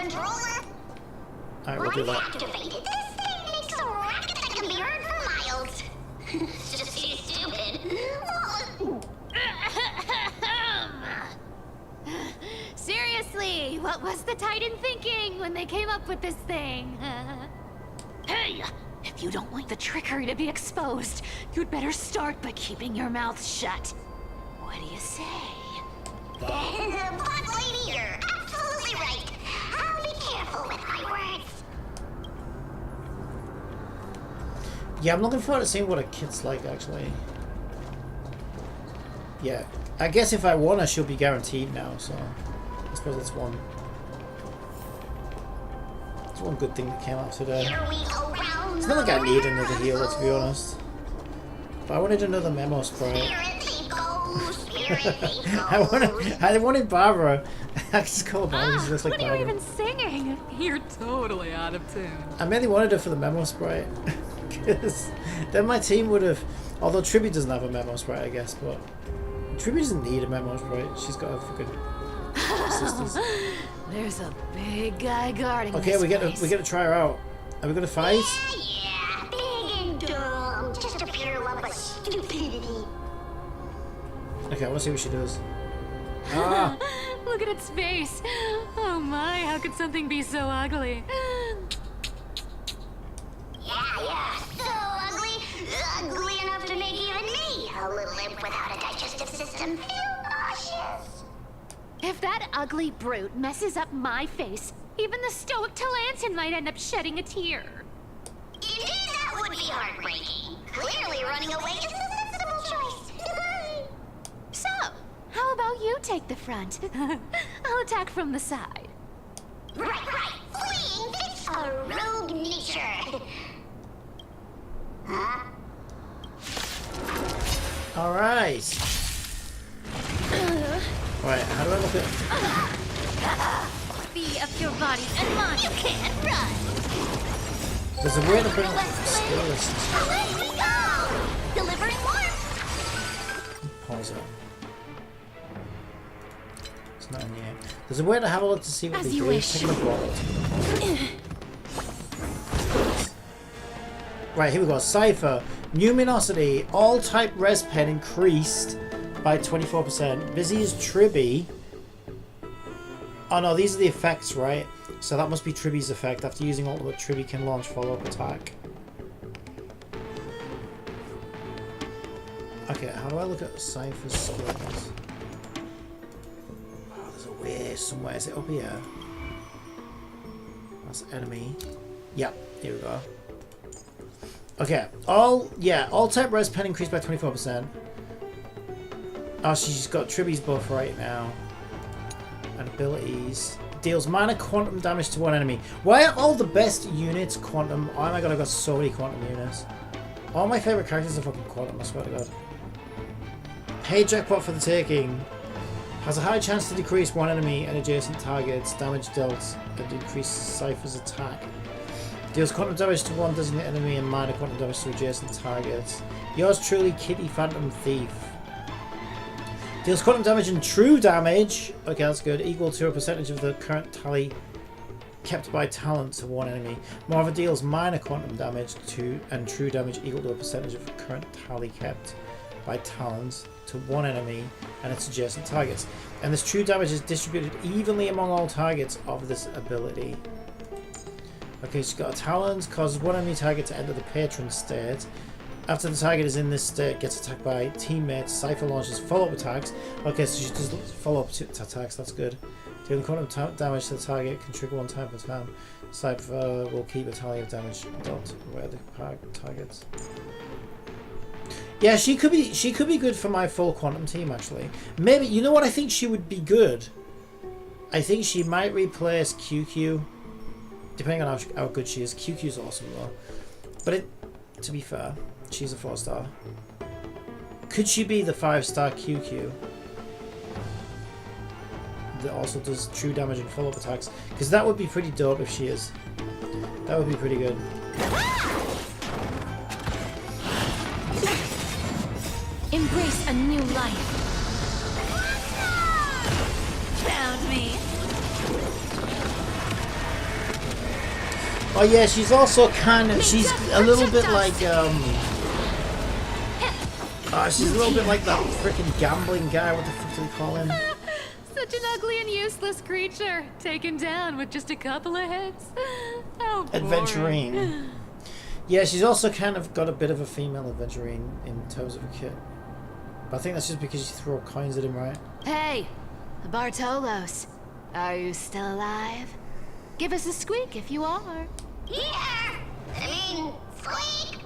Alright, we'll do that. Activated. This thing makes a racket that can be heard for miles. It's just too stupid. Seriously, what was the Titan thinking when they came up with this thing? Hey, if you don't want the trickery to be exposed, you'd better start by keeping your mouth shut. What do you say? Boss lady, you're absolutely right. I'll be careful with my words. Yeah, I'm looking forward to seeing what a kit's like, actually. Yeah, I guess if I want her, she'll be guaranteed now, so... I suppose that's one good thing that came out today. It's not like I need another healer, to be honest. But I wanted another Memosprite. I wanted Barbara. I just call Barbara, she looks like Barbara. What are you even singing? You're totally out of tune. I mainly wanted her for the Memosprite. Because then my team would have... Although Tribby doesn't have a Memosprite, I guess, but... Tribby doesn't need a Memosprite. She's got a fucking... sisters. There's a big guy guarding Okay, this we get place. to try her out. Are we gonna fight? Yeah, big and dumb. Just a pure lump of stupidity. Okay, I wanna see what she does. Ah! Look at its face. Oh my, how could something be so ugly? Yeah, so ugly. Ugly enough to make even me, a little imp without a digestive system, feel nauseous. If that ugly brute messes up my face, even the stoic Talantin might end up shedding a tear. Indeed, that would be heartbreaking. Clearly running away is the sensible choice. So, how about you take the front? I'll attack from the side. Right. Fleeing fits a rogue nature. Huh? Alright. Right, how do I look at... Be of your body and mind. You can't run. There's a way to bring up skills. Away we go! Delivering warmth. Pause it. It's not in here. There's a way to have a look to see what As they you do. wish. Take a look. Right, here we go. Cypher. Luminosity. All type res pen increased by 24%. Busy as Tribby. Oh no, these are the effects, right? So that must be Tribby's effect. After using ultimate, Tribby can launch follow-up attack. Okay, how do I look at Cypher's skills? Oh, there's a way somewhere. Is it up here? That's enemy. Yep, here we go. Okay, all type res pen increased by 24%. Oh, she's got Tribby's buff right now. And abilities. Deals minor quantum damage to one enemy. Why are all the best units quantum? Oh my god, I've got so many quantum units. All my favourite characters are fucking quantum, I swear to god. Hey, jackpot for the taking. Has a high chance to decrease one enemy and adjacent targets, damage dealt, and increase Cypher's attack. Deals quantum damage to one designated enemy and minor quantum damage to adjacent targets. Yours truly, Kitty Phantom Thief. Deals quantum damage and true damage, okay that's good, equal to a percentage of the current tally kept by talent to one enemy. Moreover, deals minor quantum damage to and true damage equal to a percentage of the current tally kept by talents to one enemy and its adjacent targets. And this true damage is distributed evenly among all targets of this ability. Okay, she's got a talent, causes one enemy target to enter the patron state. After the target is in this state, gets attacked by teammates, Cypher launches follow-up attacks. Okay, so she does follow-up attacks, that's good. Dealing quantum damage to the target can trigger one time per turn. Cypher will keep a tally of damage dealt where the targets. Yeah, she could be good for my full quantum team actually. Maybe, you know what I think she would be good? I think she might replace QQ. Depending on how good she is. QQ's awesome though. But to be fair, she's a 4-star. Could she be the 5-star QQ? That also does true damage and follow-up attacks. Because that would be pretty dope if she is. That would be pretty good. Embrace a new life. Found me. Oh yeah, she's also kind of, she's a little bit like, she's a little bit like that freaking gambling guy, what the fuck do they call him? Such an ugly and useless creature, taken down with just a couple of hits. How Adventurine. Yeah, she's also kind of got a bit of a female Adventurine in terms of a kit. But I think that's just because you throw coins at him, right? Hey, Bartolos, are you still alive? Give us a squeak if you are. Squeak!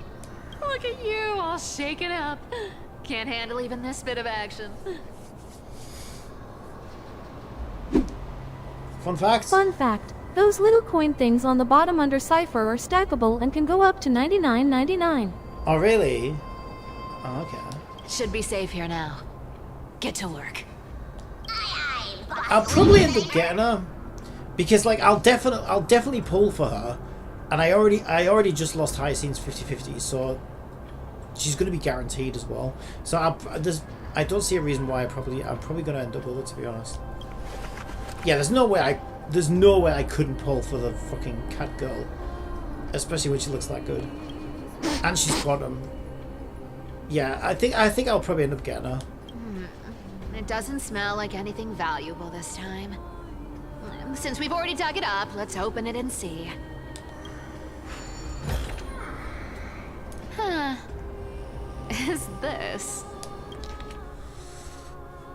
Look at you, all shaken up. Can't handle even this bit of action. Fun fact? Fun fact. Those little coin things on the bottom under Cypher are stackable and can go up to 99.99. Oh, really? Oh, okay. Should be safe here now. Get to work. I'll probably end up getting her. Because, like, I'll definitely pull for her. And I already just lost Hyacine's 50-50, so she's going to be guaranteed as well. So I don't see a reason why I'm probably going to end up with her, to be honest. Yeah, there's no way I couldn't pull for the fucking cat girl, especially when she looks that good, and she's quantum. Yeah, I think I'll probably end up getting her. It doesn't smell like anything valuable this time. Since we've already dug it up, let's open it and see. Huh. Is this?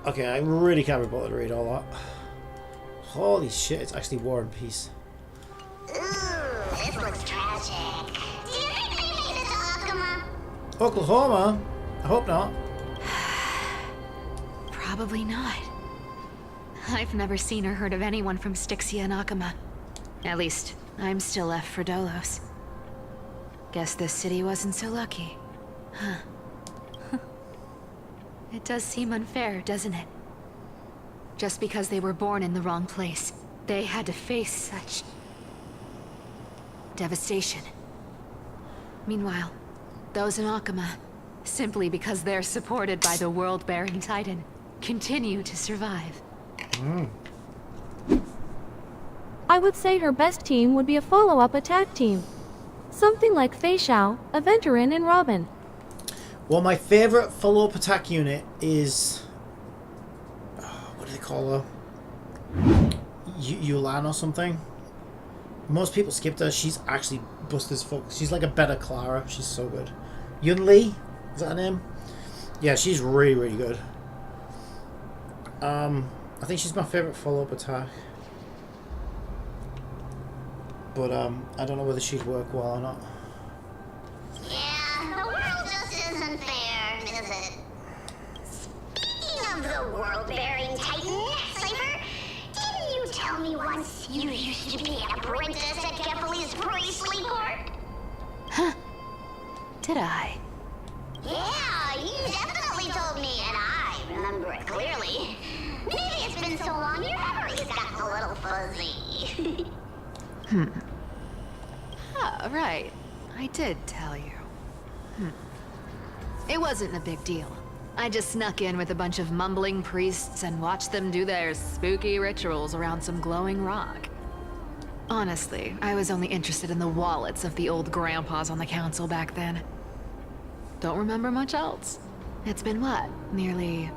Okay, I really can't be bothered to read all that. Holy shit, it's actually War and Peace. Ooh, this looks tragic. Do you think they made it to Oklahoma? Oklahoma? I hope not. Probably not. I've never seen or heard of anyone from Styxia and Akama. At least, I'm still left for Dolos. Guess this city wasn't so lucky. Huh. It does seem unfair, doesn't it? Just because they were born in the wrong place, they had to face such devastation. Meanwhile, those in Akama, simply because they're supported by the world-bearing Titan, continue to survive. I would say her best team would be a follow-up attack team. Something like Fei Xiao, Aventurin, and Robin. Well, my favorite follow-up attack unit is... what do they call her? Yulan or something. Most people skipped her. She's actually busted as fuck. She's like a better Clara. She's so good. Yun Li? Is that her name? Yeah, she's really, really good. I think she's my favorite follow-up attack. But, I don't know whether she'd work well or not. Yeah, the world just isn't fair, is it? Speaking of the world-bearing Titan, Cypher, didn't you tell me once you used to be an apprentice at Kefali's priestly court? Huh? Did I? Yeah, you definitely told me, and I remember it clearly. Maybe it's been so long your memory's gotten a little fuzzy. Oh, right. I did tell you. It wasn't a big deal. I just snuck in with a bunch of mumbling priests and watched them do their spooky rituals around some glowing rock. Honestly, I was only interested in the wallets of the old grandpas on the council back then. Don't remember much else. It's been what, nearly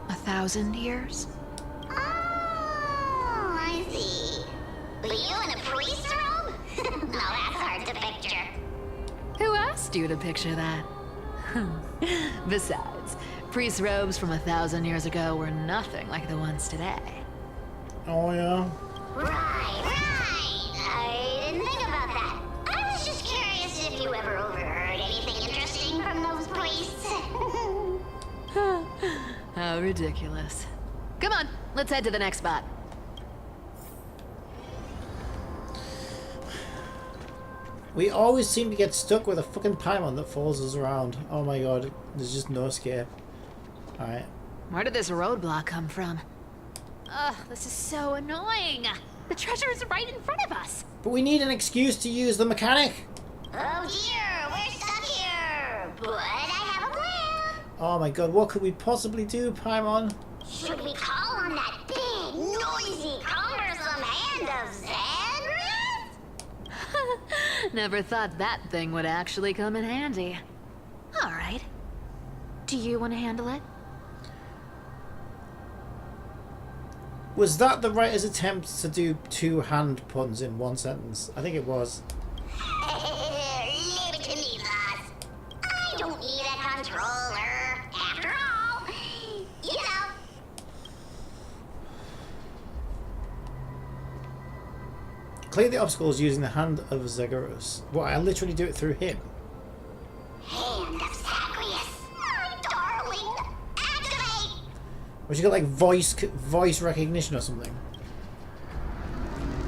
1,000 years? Oh, I see. But you in a priest robe? No, that's hard to picture. Who asked you to picture that? Besides, priest robes from 1,000 years ago were nothing like the ones today. Oh, yeah? Right. I didn't think about that. I was just curious if you ever overheard anything interesting from those priests. How ridiculous. Come on, let's head to the next spot. We always seem to get stuck with a fucking Paimon that follows us around. Oh my god, there's just no escape. Alright. Where did this roadblock come from? Ugh, this is so annoying. The treasure is right in front of us. But we need an excuse to use the mechanic. Oh dear, we're stuck here. But I have a plan. Oh my god, what could we possibly do, Paimon? Should we call on that big, noisy, cumbersome hand of Xandrath? Never thought that thing would actually come in handy. Alright. Do you want to handle it? Was that the writer's attempt to do 2 hand puns in one sentence? I think it was. Leave it to me, boss. I don't need a controller. After all, you know. Clear the obstacles using the hand of Zagreus. What, I literally do it through him? Hand of Zagreus. My darling. Activate. Or she got like voice recognition or something?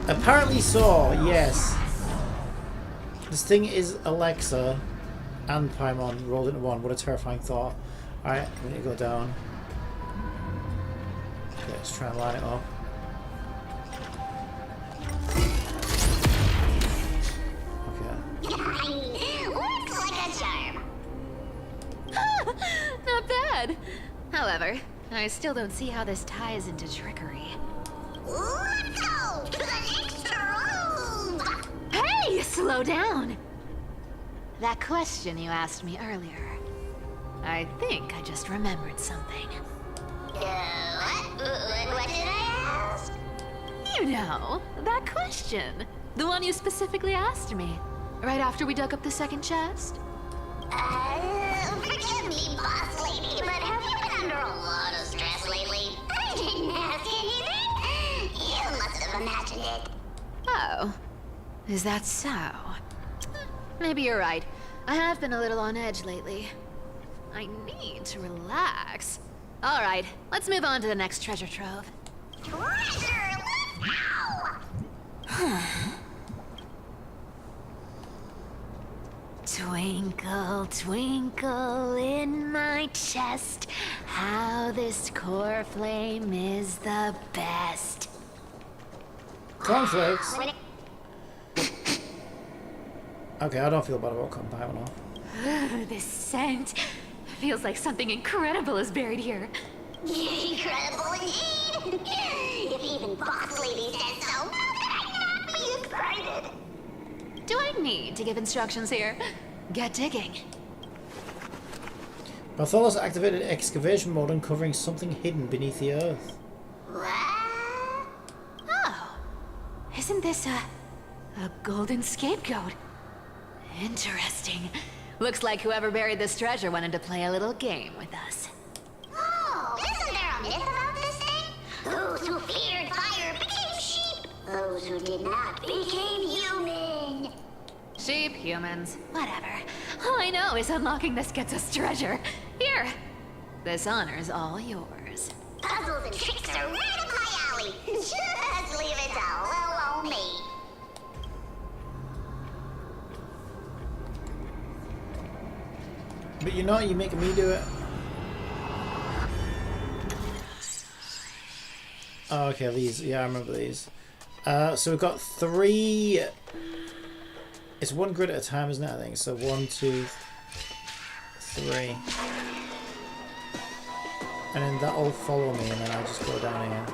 Apparently so, yes. This thing is Alexa and Paimon rolled into one. What a terrifying thought. Alright, we need to go down. Okay, let's try and line it up. Looks like a charm. Not bad. However, I still don't see how this ties into trickery. Let's go to the next room. Hey, slow down. That question you asked me earlier. I think I just remembered something. What did I ask? You know, that question. The one you specifically asked me. Right after we dug up the second chest? Forgive me, boss lady, but have you been under a lot of stress lately? I didn't ask anything. You must have imagined it. Oh. Is that so? Maybe you're right. I have been a little on edge lately. I need to relax. Alright, let's move on to the next treasure trove. Treasure, let's go! Twinkle, twinkle in my chest, how this core flame is the best. Cornflakes? Okay, I don't feel bad about cutting Paimon off. This scent feels like something incredible is buried here. Incredible indeed! If even boss lady says so, how could I not be excited? Do I need to give instructions here? Get digging. Bartholos activated excavation mode, uncovering something hidden beneath the earth. Oh, isn't this a golden scapegoat? Interesting. Looks like whoever buried this treasure wanted to play a little game with us. Oh, isn't there a myth about this thing? Those who feared fire became sheep. Those who did not became human. Sheep, humans, whatever. All I know is unlocking this gets us treasure. Here, this honor's all yours. Puzzles and tricks are right up my alley. Just leave it to little old me. But you know, you're making me do it. Oh, okay, these. Yeah, I remember these. So we've got 3. It's 1 grid at a time, isn't it? I think so. 1, 2, 3, and then that'll follow me, and then I'll just go down here.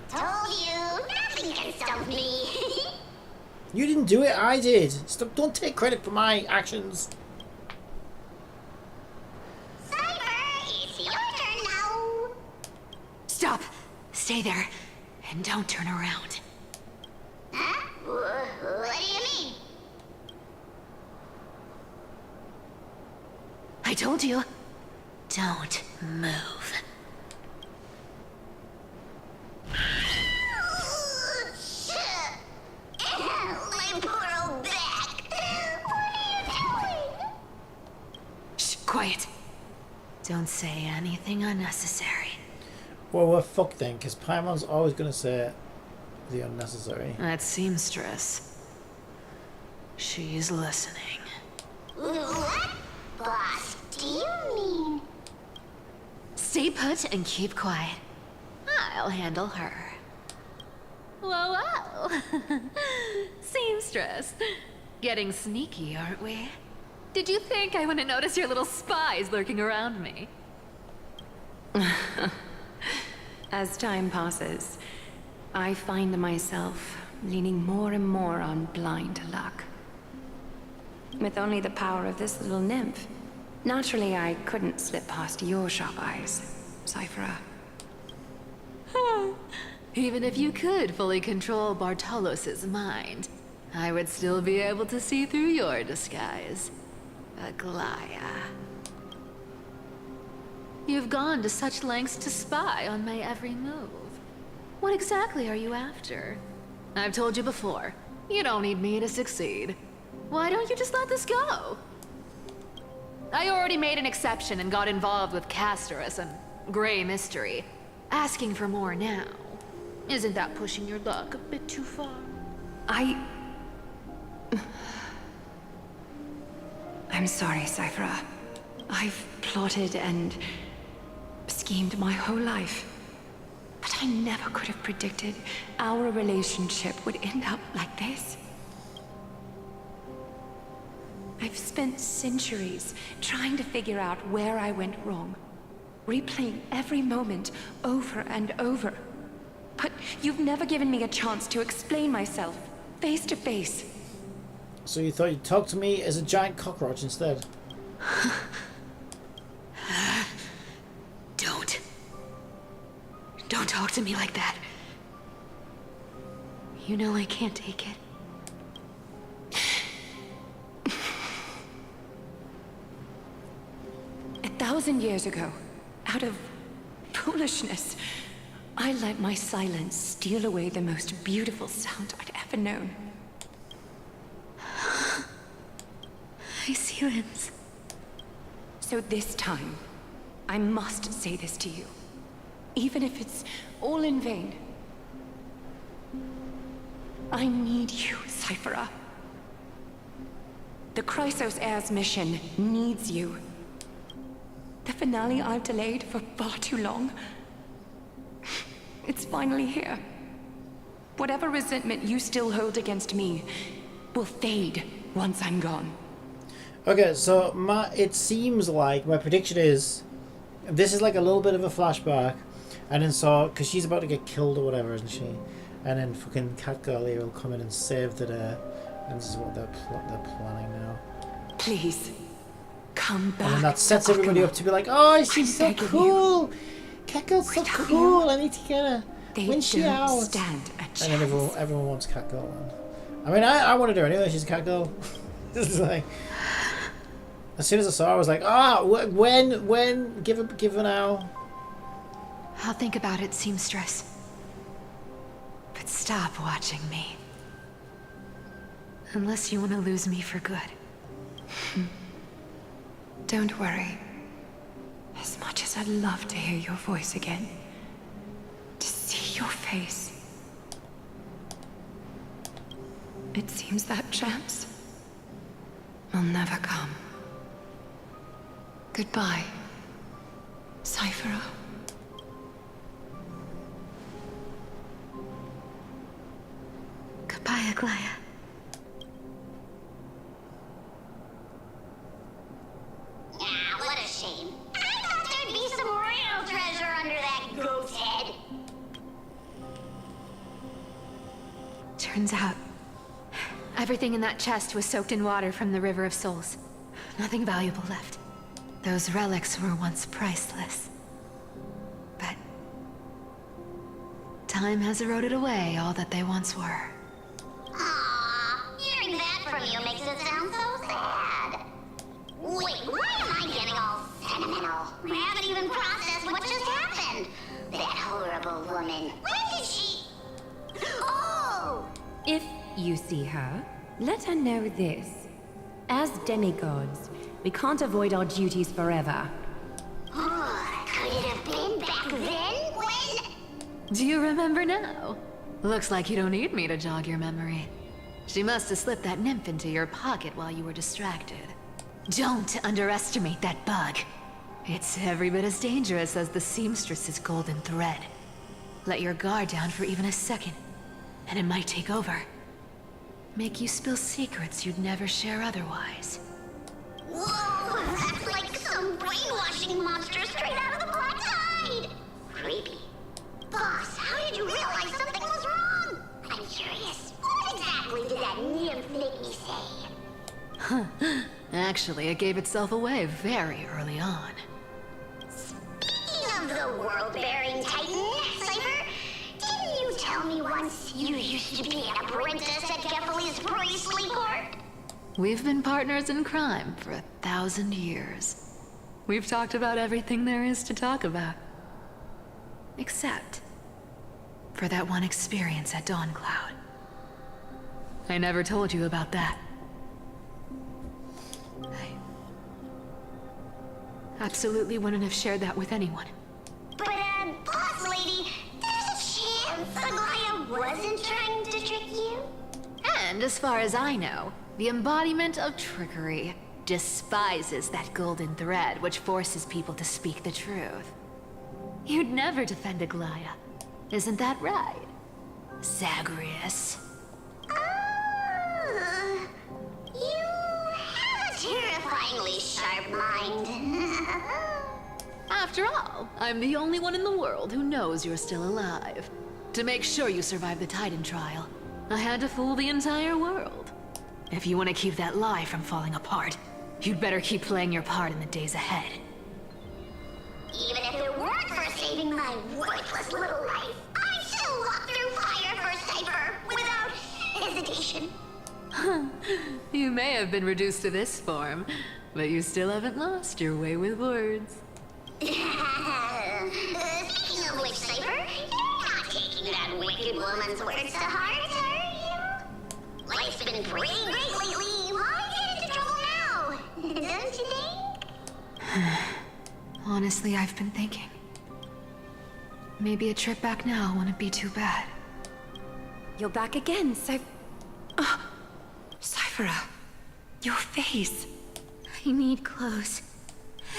Told you, nothing can stop me. You didn't do it, I did. Stop! Don't take credit for my actions. It's your turn now. Stop! Stay there, and don't turn around. Huh? What do you mean? I told you, don't move. Quiet. Don't say anything unnecessary. Well, we're fucked then, because Paimon's always going to say the unnecessary. That seamstress. She's listening. What? Boss, do you mean... Stay put and keep quiet. I'll handle her. Whoa, whoa. Seamstress. Getting sneaky, aren't we? Did you think I wouldn't notice your little spies lurking around me? As time passes, I find myself leaning more and more on blind luck. With only the power of this little nymph, naturally I couldn't slip past your sharp eyes, Cyphera. Even if you could fully control Bartolos's mind, I would still be able to see through your disguise. Aglaya. You've gone to such lengths to spy on my every move. What exactly are you after? I've told you before, you don't need me to succeed. Why don't you just let this go? I already made an exception and got involved with Castorus and Grey Mystery. Asking for more now. Isn't that pushing your luck a bit too far? I'm sorry, Cyphera. I've plotted and schemed my whole life. But I never could have predicted our relationship would end up like this. I've spent centuries trying to figure out where I went wrong, replaying every moment over and over. But you've never given me a chance to explain myself, face to face. So you thought you'd talk to me as a giant cockroach instead? Don't talk to me like that. You know I can't take it. 1,000 years ago, out of foolishness, I let my silence steal away the most beautiful sound I'd ever known. Hyacine. So this time, I must say this to you, even if it's all in vain. I need you, Cyphera. The Chrysos Heir's mission needs you. The finale I've delayed for far too long. It's finally here. Whatever resentment you still hold against me will fade once I'm gone. Okay, so it seems like my prediction is this is like a little bit of a flashback, and then because she's about to get killed or whatever, isn't she? And then fucking Catgirl here will come in and save the day, and this is what they're planning now. Please, come back. And then that sets everybody up to be like, oh, she's so cool. Catgirl's so cool. I need to get her. When's she out? Stand a chance. And then everyone wants Catgirl. I mean, I wanted her anyway. She's a Catgirl. This is like. As soon as I saw her, I was like, when? Give her now. I'll think about it, seamstress. But stop watching me. Unless you want to lose me for good. Don't worry. As much as I'd love to hear your voice again, to see your face, it seems that chance will never come. Goodbye, Cyphera. Goodbye, Aglaya. Ah, what a shame. I thought there'd be some real treasure under that goat's head. Turns out, everything in that chest was soaked in water from the River of Souls. Nothing valuable left. Those relics were once priceless. But time has eroded away all that they once were. Aww, hearing that from you makes it sound so sad. Wait, why am I getting all sentimental? I haven't even processed what just happened. That horrible woman. When did she... Oh! If you see her, let her know this. As demigods, We can't avoid our duties forever. Could it have been back then when... Do you remember now? Looks like you don't need me to jog your memory. She must have slipped that nymph into your pocket while you were distracted. Don't underestimate that bug. It's every bit as dangerous as the seamstress's golden thread. Let your guard down for even a second, and it might take over. Make you spill secrets you'd never share otherwise. Whoa, that's like some brainwashing monster straight out of the Black Tide! Creepy. Boss, how did you realize something was wrong? I'm curious, what exactly did that nymph make me say? Huh. Actually, it gave itself away very early on. Speaking of the world-bearing titan, Cypher, didn't you tell me once you used to be an apprentice at Kefali's priestly court? We've been partners in crime for 1,000 years. We've talked about everything there is to talk about. Except for that one experience at Dawncloud. I never told you about that. I absolutely wouldn't have shared that with anyone. But, boss lady, there's a chance Aglaia wasn't trying to trick you? And as far as I know, the embodiment of trickery despises that golden thread which forces people to speak the truth. You'd never defend Aglaia. Isn't that right, Zagreus? You have a terrifyingly sharp mind. After all, I'm the only one in the world who knows you're still alive. To make sure you survive the Titan trial, I had to fool the entire world. If you want to keep that lie from falling apart, you'd better keep playing your part in the days ahead. Even if it weren't for saving my worthless little life, I'd still walk through fire for Cypher without hesitation. You may have been reduced to this form, but you still haven't lost your way with words. Speaking of which, Cypher, you're not taking that wicked woman's words to heart, are you? Life's been pretty great lately. Why get into trouble now? Don't you think? Honestly, I've been thinking. Maybe a trip back now wouldn't be too bad. You're back again, Cyphera, your face. I need clothes.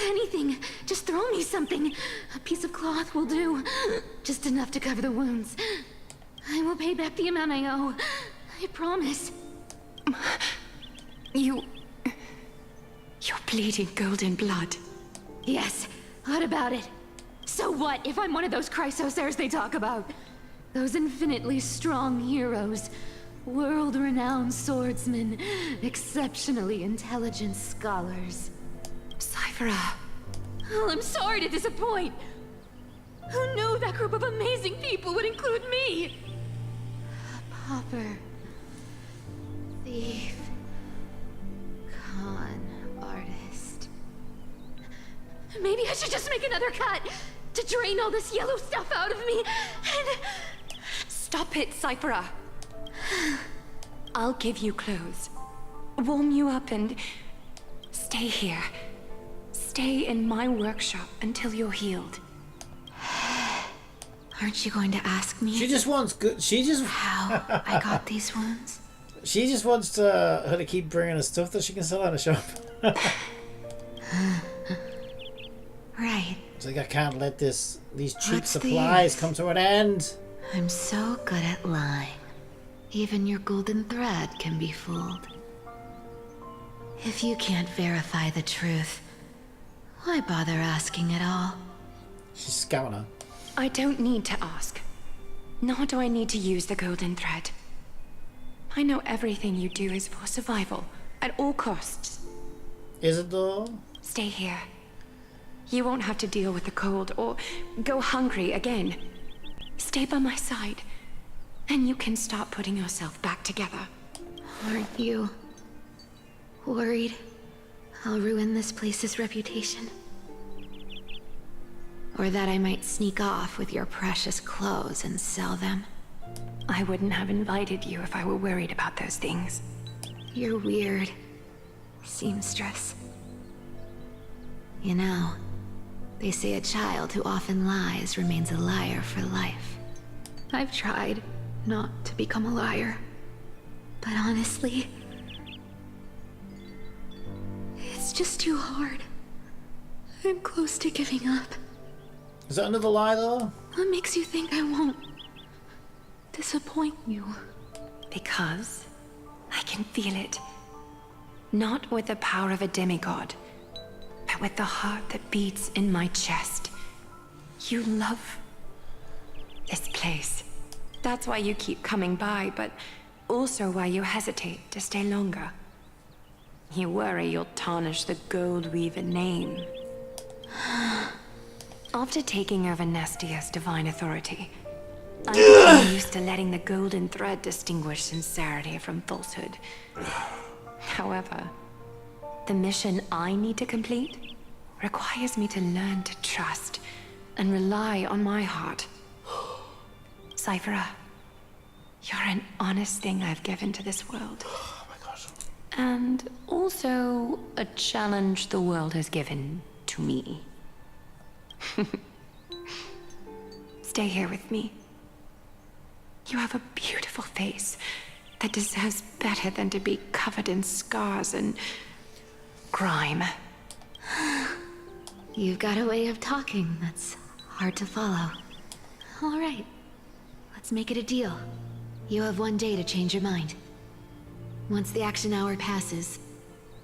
Anything. Just throw me something. A piece of cloth will do. Just enough to cover the wounds. I will pay back the amount I owe. I promise. You're bleeding golden blood. Yes. What about it? So what if I'm one of those Chrysosairs they talk about? Those infinitely strong heroes. World-renowned swordsmen. Exceptionally intelligent scholars. Cyphera. Oh, I'm sorry to disappoint. Who knew that group of amazing people would include me? A pauper. Thief. Con artist. Maybe I should just make another cut to drain all this yellow stuff out of me and... Stop it, Cyphera. I'll give you clothes. Warm you up and... stay here. Stay in my workshop until you're healed. Aren't you going to ask me? She just wants good. She just how I got these wounds. She just wants her to keep bringing her stuff that she can sell at a shop. Right. It's like I can't let these cheap What's supplies these? come to an end. I'm so good at lying. Even your golden thread can be fooled. If you can't verify the truth, why bother asking at all? She's scouting her. I don't need to ask. Nor do I need to use the golden thread. I know everything you do is for survival, at all costs. Is it though? Stay here. You won't have to deal with the cold or go hungry again. Stay by my side, and you can start putting yourself back together. Aren't you worried I'll ruin this place's reputation? Or that I might sneak off with your precious clothes and sell them? I wouldn't have invited you if I were worried about those things. You're weird, seamstress. You know, they say a child who often lies remains a liar for life. I've tried not to become a liar, but honestly, it's just too hard. I'm close to giving up. Is that another lie, though? What makes you think I won't disappoint you? Because I can feel it. Not with the power of a demigod, but with the heart that beats in my chest. You love this place. That's why you keep coming by, but also why you hesitate to stay longer. You worry you'll tarnish the Gold Weaver name. After taking over Nestia's divine authority, I'm getting used to letting the golden thread distinguish sincerity from falsehood. However, the mission I need to complete requires me to learn to trust and rely on my heart. Cyphera, you're an honest thing I've given to this world. Oh my gosh. And also a challenge the world has given to me. Stay here with me. You have a beautiful face that deserves better than to be covered in scars and grime. You've got a way of talking that's hard to follow. All right, let's make it a deal. You have 1 day to change your mind. Once the action hour passes,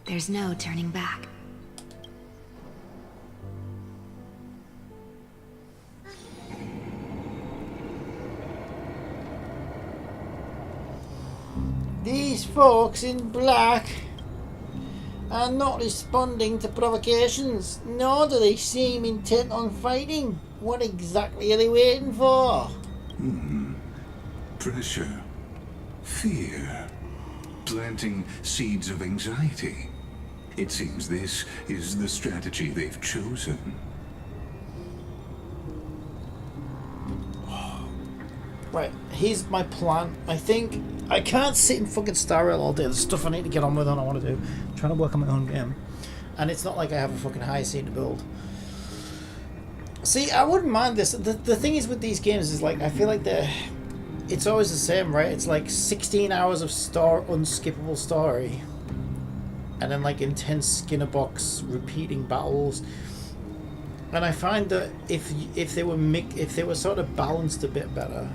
there's no turning back. These folks in black are not responding to provocations, nor do they seem intent on fighting. What exactly are they waiting for? Pressure. Fear. Planting seeds of anxiety. It seems this is the strategy they've chosen. Right, here's my plan. I think I can't sit in fucking Star Rail all day. There's stuff I need to get on with and I want to do. I'm trying to work on my own game. And it's not like I have a fucking Hyacine to build. See, I wouldn't mind this. The thing is with these games is like, I feel like it's always the same, right? It's like 16 hours of unskippable story. And then like intense Skinner box repeating battles. And I find that if they were sort of balanced a bit better,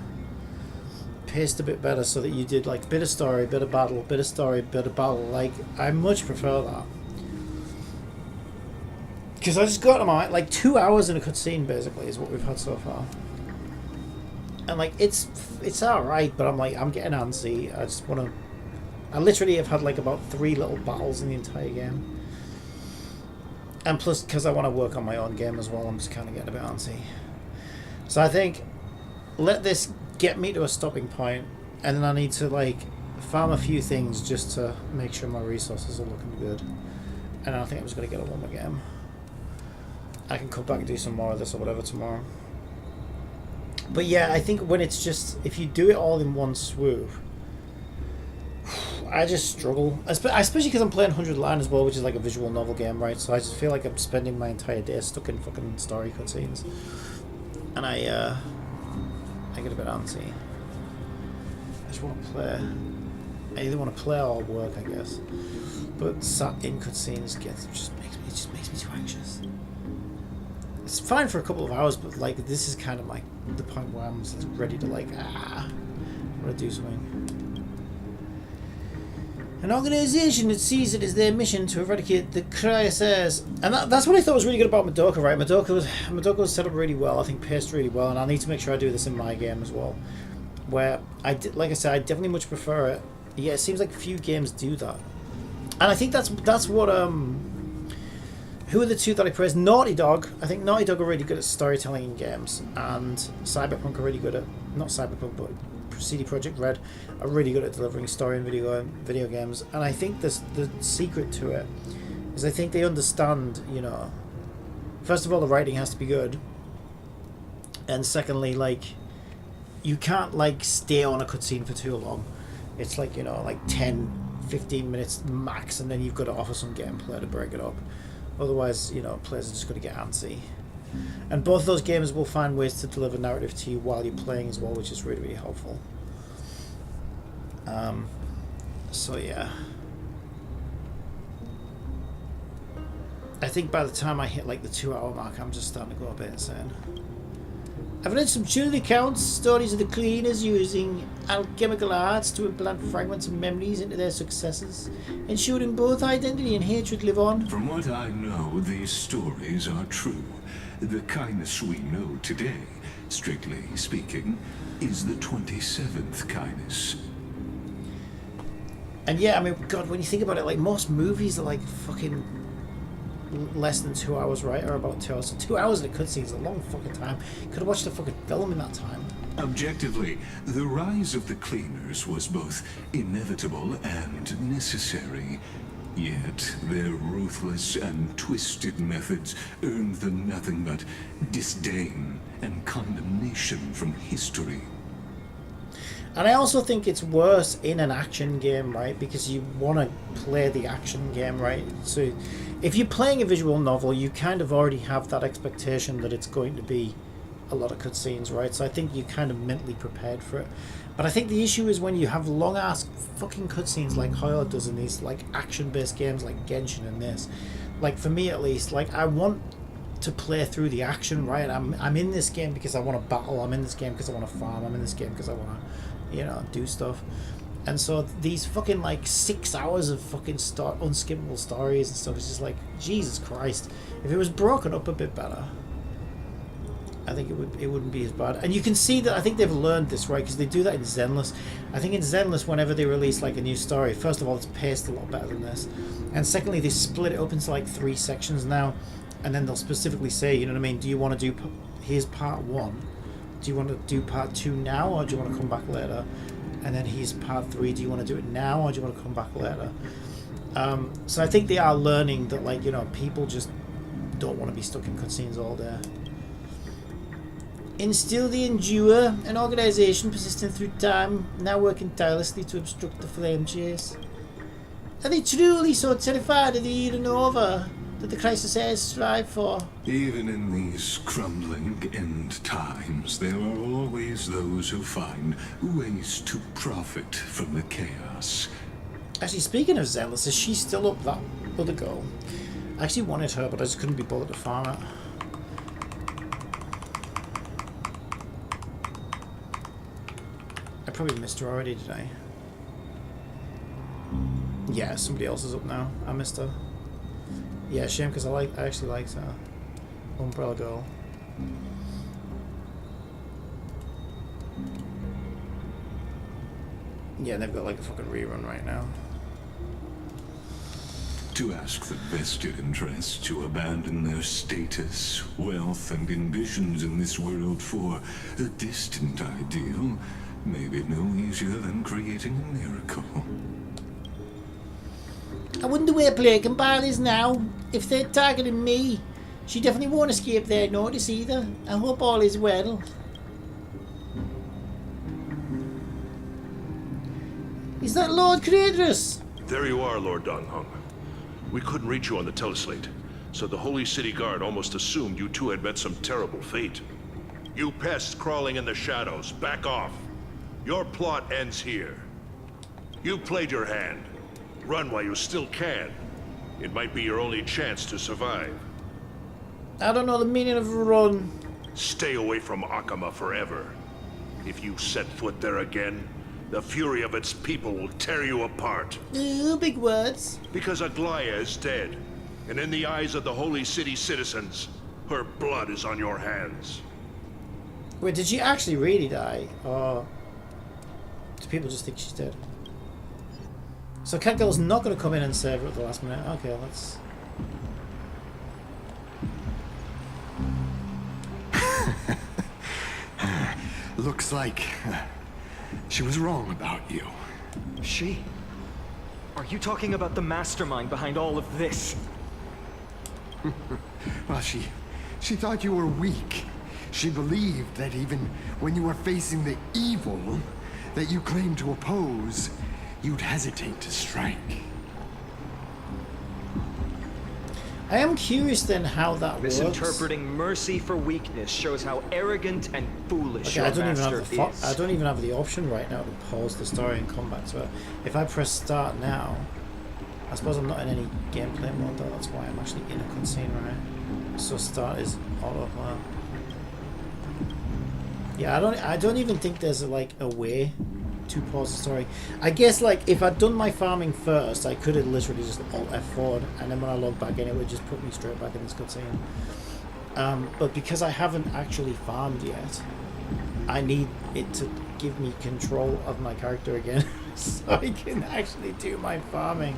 paced a bit better, so that you did like bit of story, bit of battle, bit of story, bit of battle, like I much prefer that. Because I just got to my like 2 hours in a cutscene basically is what we've had so far. And like it's alright, but I'm getting antsy. I literally have had like about 3 little battles in the entire game. And plus, because I want to work on my own game as well, I'm just kind of getting a bit antsy. So I think, let this get me to a stopping point, and then I need to like farm a few things just to make sure my resources are looking good. And I think I'm just going to get a one more game. I can come back and do some more of this or whatever tomorrow. But yeah, I think when it's just, if you do it all in one swoop, I just struggle, especially because I'm playing 100 Line as well, which is like a visual novel game, right? So I just feel like I'm spending my entire day stuck in fucking story cutscenes, and I get a bit antsy. I just want to play. I either want to play or work, I guess. But sat in cutscenes just makes me too anxious. It's fine for a couple of hours, but like this is kind of like the point where I'm just ready to like I want to do something. An organization that sees it as their mission to eradicate the cryosairs. And that's what I thought was really good about Madoka, right? Madoka was set up really well, I think paced really well, and I need to make sure I do this in my game as well. Where, like I said, I definitely much prefer it. Yeah, it seems like few games do that. And I think that's what, who are the two that I praise? Naughty Dog. I think Naughty Dog are really good at storytelling in games, and Cyberpunk are really good at, not Cyberpunk, but CD Projekt Red are really good at delivering story in video games. And I think the secret to it is I think they understand, you know, first of all, the writing has to be good, and secondly, like, you can't like stay on a cutscene for too long. It's like, you know, like 10-15 minutes max, and then you've got to offer some gameplay to break it up. Otherwise, you know, players are just going to get antsy. And both those games will find ways to deliver narrative to you while you're playing as well, which is really, really helpful. So yeah. I think by the time I hit like the 2-hour mark, I'm just starting to go a bit insane. I've read some truly accounts, stories of the cleaners using alchemical arts to implant fragments of memories into their successors, ensuring both identity and hatred live on. From what I know, these stories are true. The kindness we know today, strictly speaking, is the 27th kindness. And yeah, I mean, God, when you think about it, like most movies are like fucking less than 2 hours, right? Or about 2 hours. So 2 hours in a cutscene is a long fucking time. Could have watched a fucking film in that time. Objectively, the rise of the cleaners was both inevitable and necessary. Yet their ruthless and twisted methods earned them nothing but disdain and condemnation from history. And I also think it's worse in an action game, right? Because you want to play the action game, right? So if you're playing a visual novel, you kind of already have that expectation that it's going to be a lot of cutscenes, right? So I think you're kind of mentally prepared for it. But I think the issue is when you have long-ass fucking cutscenes like Hoyo does in these like action-based games like Genshin and this. Like for me at least, like I want to play through the action, right? I'm in this game because I want to battle. I'm in this game because I want to farm. I'm in this game because I want to, you know, do stuff. And so these fucking like 6 hours of fucking unskippable stories and stuff is just like, Jesus Christ. If it was broken up a bit better, I think it wouldn't be as bad. And you can see that I think they've learned this, right? Because they do that in Zenless. I think in Zenless, whenever they release like a new story, first of all, it's paced a lot better than this. And secondly, they split it up into like 3 sections now. And then they'll specifically say, you know what I mean? Do you want to do, here's part 1. Do you want to do part 2 now, or do you want to come back later? And then here's part 3. Do you want to do it now, or do you want to come back later? So I think they are learning that, like, you know, people just don't want to be stuck in cutscenes all day. Instill the endure, an organization persistent through time, now working tirelessly to obstruct the flame chase. Are they truly so terrified of the here and over that the crisis heirs strive for? Even in these crumbling end times, there are always those who find ways to profit from the chaos. Actually, speaking of Zenless, is she still up that other girl? I actually wanted her, but I just couldn't be bothered to farm it. I probably missed her already, did I? Yeah, somebody else is up now. I missed her. Yeah, shame, because I actually liked her. Umbrella Girl. Yeah, they've got like a fucking rerun right now. To ask the vested interests to abandon their status, wealth, and ambitions in this world for a distant ideal may be no easier than creating a miracle. I wonder where PlayCompile is now. If they're targeting me, she definitely won't escape their notice either. I hope all is well. Is that Lord Kratos? There you are, Lord Donghung. We couldn't reach you on the teleslate, so the Holy City Guard almost assumed you two had met some terrible fate. You pests crawling in the shadows, back off. Your plot ends here. You played your hand. Run while you still can. It might be your only chance to survive. I don't know the meaning of run. Stay away from Akama forever. If you set foot there again, the fury of its people will tear you apart. Ooh, big words. Because Aglaya is dead, and in the eyes of the Holy City citizens, her blood is on your hands. Wait, did she actually really die? Or do people just think she's dead? So Catgirl's not going to come in and save her at the last minute. Okay, let's... Looks like she was wrong about you. She? Are you talking about the mastermind behind all of this? Well, she thought you were weak. She believed that even when you were facing the evil that you claimed to oppose, you'd hesitate to strike. I am curious then how that works. Misinterpreting mercy for weakness shows how arrogant and foolish Okay, your master is. I don't even have the option right now to pause the story and come back to it. If I press start now, I suppose I'm not in any gameplay mode though. That's why I'm actually in a cutscene, right? So start is autoplay. Yeah, I don't even think there's like a way to pause the story. I guess like if I'd done my farming first, I could have literally just Alt F4'd, and then when I log back in, it would just put me straight back in this cutscene. But because I haven't actually farmed yet, I need it to give me control of my character again, so I can actually do my farming,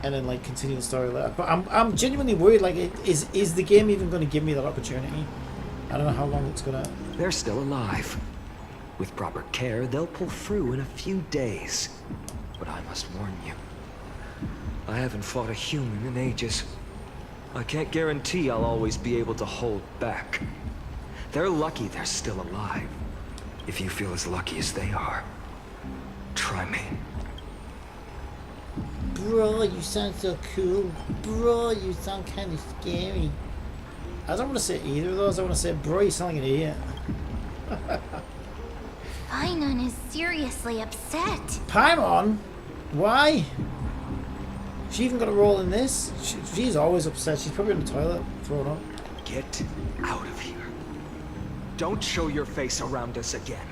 and then like continue the story later. But I'm genuinely worried. Like, is the game even going to give me that opportunity? I don't know how long it's gonna. They're still alive. With proper care, they'll pull through in a few days. But I must warn you, I haven't fought a human in ages. I can't guarantee I'll always be able to hold back. They're lucky they're still alive. If you feel as lucky as they are, try me. Bro, you sound so cool. Bro, you sound kind of scary. I don't want to say either of those. I want to say, bro, you sound like an idiot. Paimon is seriously upset. Paimon? Why? She even got a role in this? She's always upset. She's probably in the toilet, throwing up. Get out of here. Don't show your face around us again.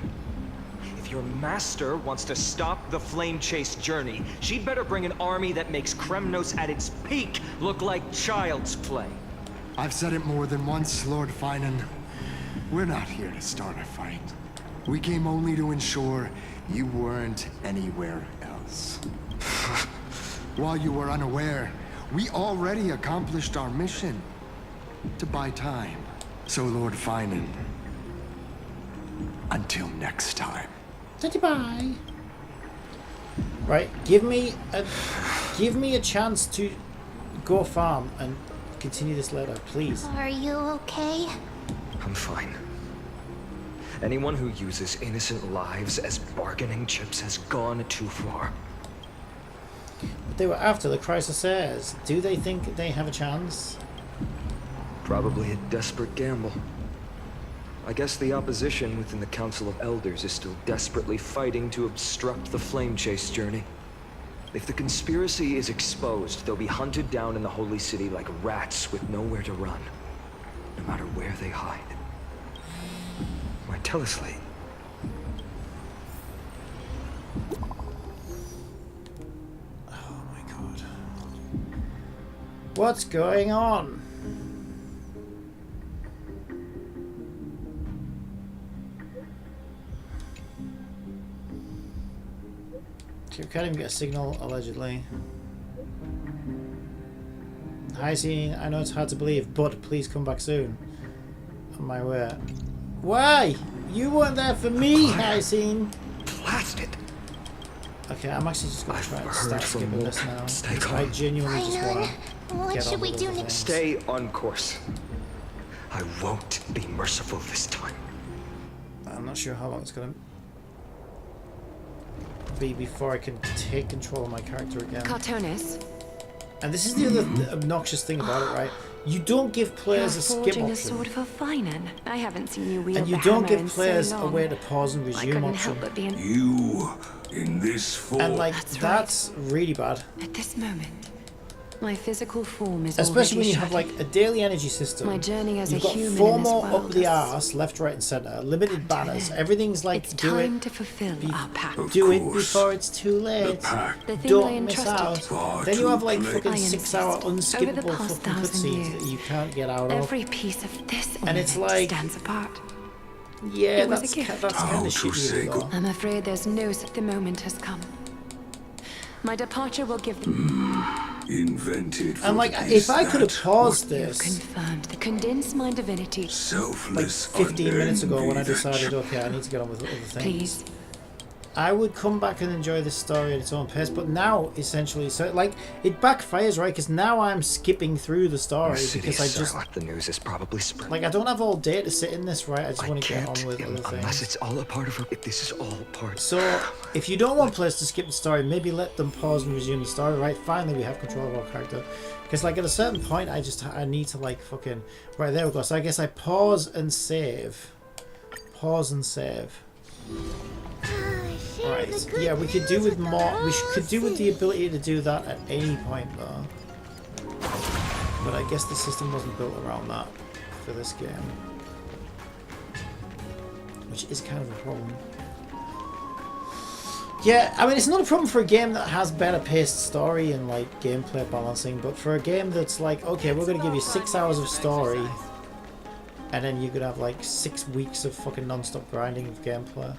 If your master wants to stop the flame chase journey, she'd better bring an army that makes Kremnos at its peak look like child's play. I've said it more than once, Lord Finan. We're not here to start a fight. We came only to ensure you weren't anywhere else. While you were unaware, we already accomplished our mission to buy time. So, Lord Finan, until next time. Bye. Right, give me a chance to go farm and continue this later, please. Are you okay? I'm fine. Anyone who uses innocent lives as bargaining chips has gone too far. But they were after the Chrysosairs. Do they think they have a chance? Probably a desperate gamble. I guess the opposition within the Council of Elders is still desperately fighting to obstruct the flame chase journey. If the conspiracy is exposed, they'll be hunted down in the Holy City like rats with nowhere to run, no matter where they hide. Why, teleslate. Oh my god. What's going on? Okay, we can't even get a signal, allegedly. Hyacine, I know it's hard to believe, but please come back soon. On my way. Why? You weren't there for me, Hyacine. Blasted. Okay, I'm actually just going to try and start skipping more. this now. Stay I calm. genuinely just want to What get should on we with do other next? things. Stay on course. I won't be merciful this time. I'm not sure how long it's going to be before I can take control of my character again. Cartonis. And this is the other obnoxious thing about it, right? You don't give players a skip forging option. a sword for Finan. I haven't seen you wield And you the don't hammer give in players so a long. way to pause and I resume couldn't option. help but be You, in this form. And like, that's really bad. At this moment, my physical form is Especially when already you have like a daily energy system. My journey as You've a got human 4 in this more world up the is- arse, left, right, and center. Limited banners. Everything's like It's do time it. to fulfill our pact. Do it before it's too late. The thing I Don't miss entrusted out. Then you have like fucking I 6-hour insist, over the unskippable past fucking 1,000 cutscenes that years, you can't get out of. Every piece of this And it's ornament like, stands apart. yeah, It was a that's gift. kind of shitty though. I'm afraid there's no such the moment has come. My departure will give Invented for And like, this, if I could have that, paused this confirmed the condense my divinity. like selfless 15 minutes ago when I unending decided, that okay, I need to get on with other things. Please. I would come back and enjoy this story at its own pace, but now essentially, so like it backfires, right? Because now I'm skipping through the story because I just the news is probably spread. like I don't have all day to sit in this, right? I just want to get on with other things. Unless it's all a part of her. If this is all part. So if you don't want players to skip the story, maybe let them pause and resume the story, right? Finally, we have control of our character. Because like at a certain point, I need to like fucking right there we go. So I guess I pause and save. Pause and save. Right. Yeah, we could do with more. We could do with the ability to do that at any point, though. But I guess the system wasn't built around that for this game, which is kind of a problem. Yeah, I mean, it's not a problem for a game that has better paced story and like gameplay balancing, but for a game that's like, okay, we're going to give you 6 hours of story, and then you could have like 6 weeks of fucking non-stop grinding of gameplay.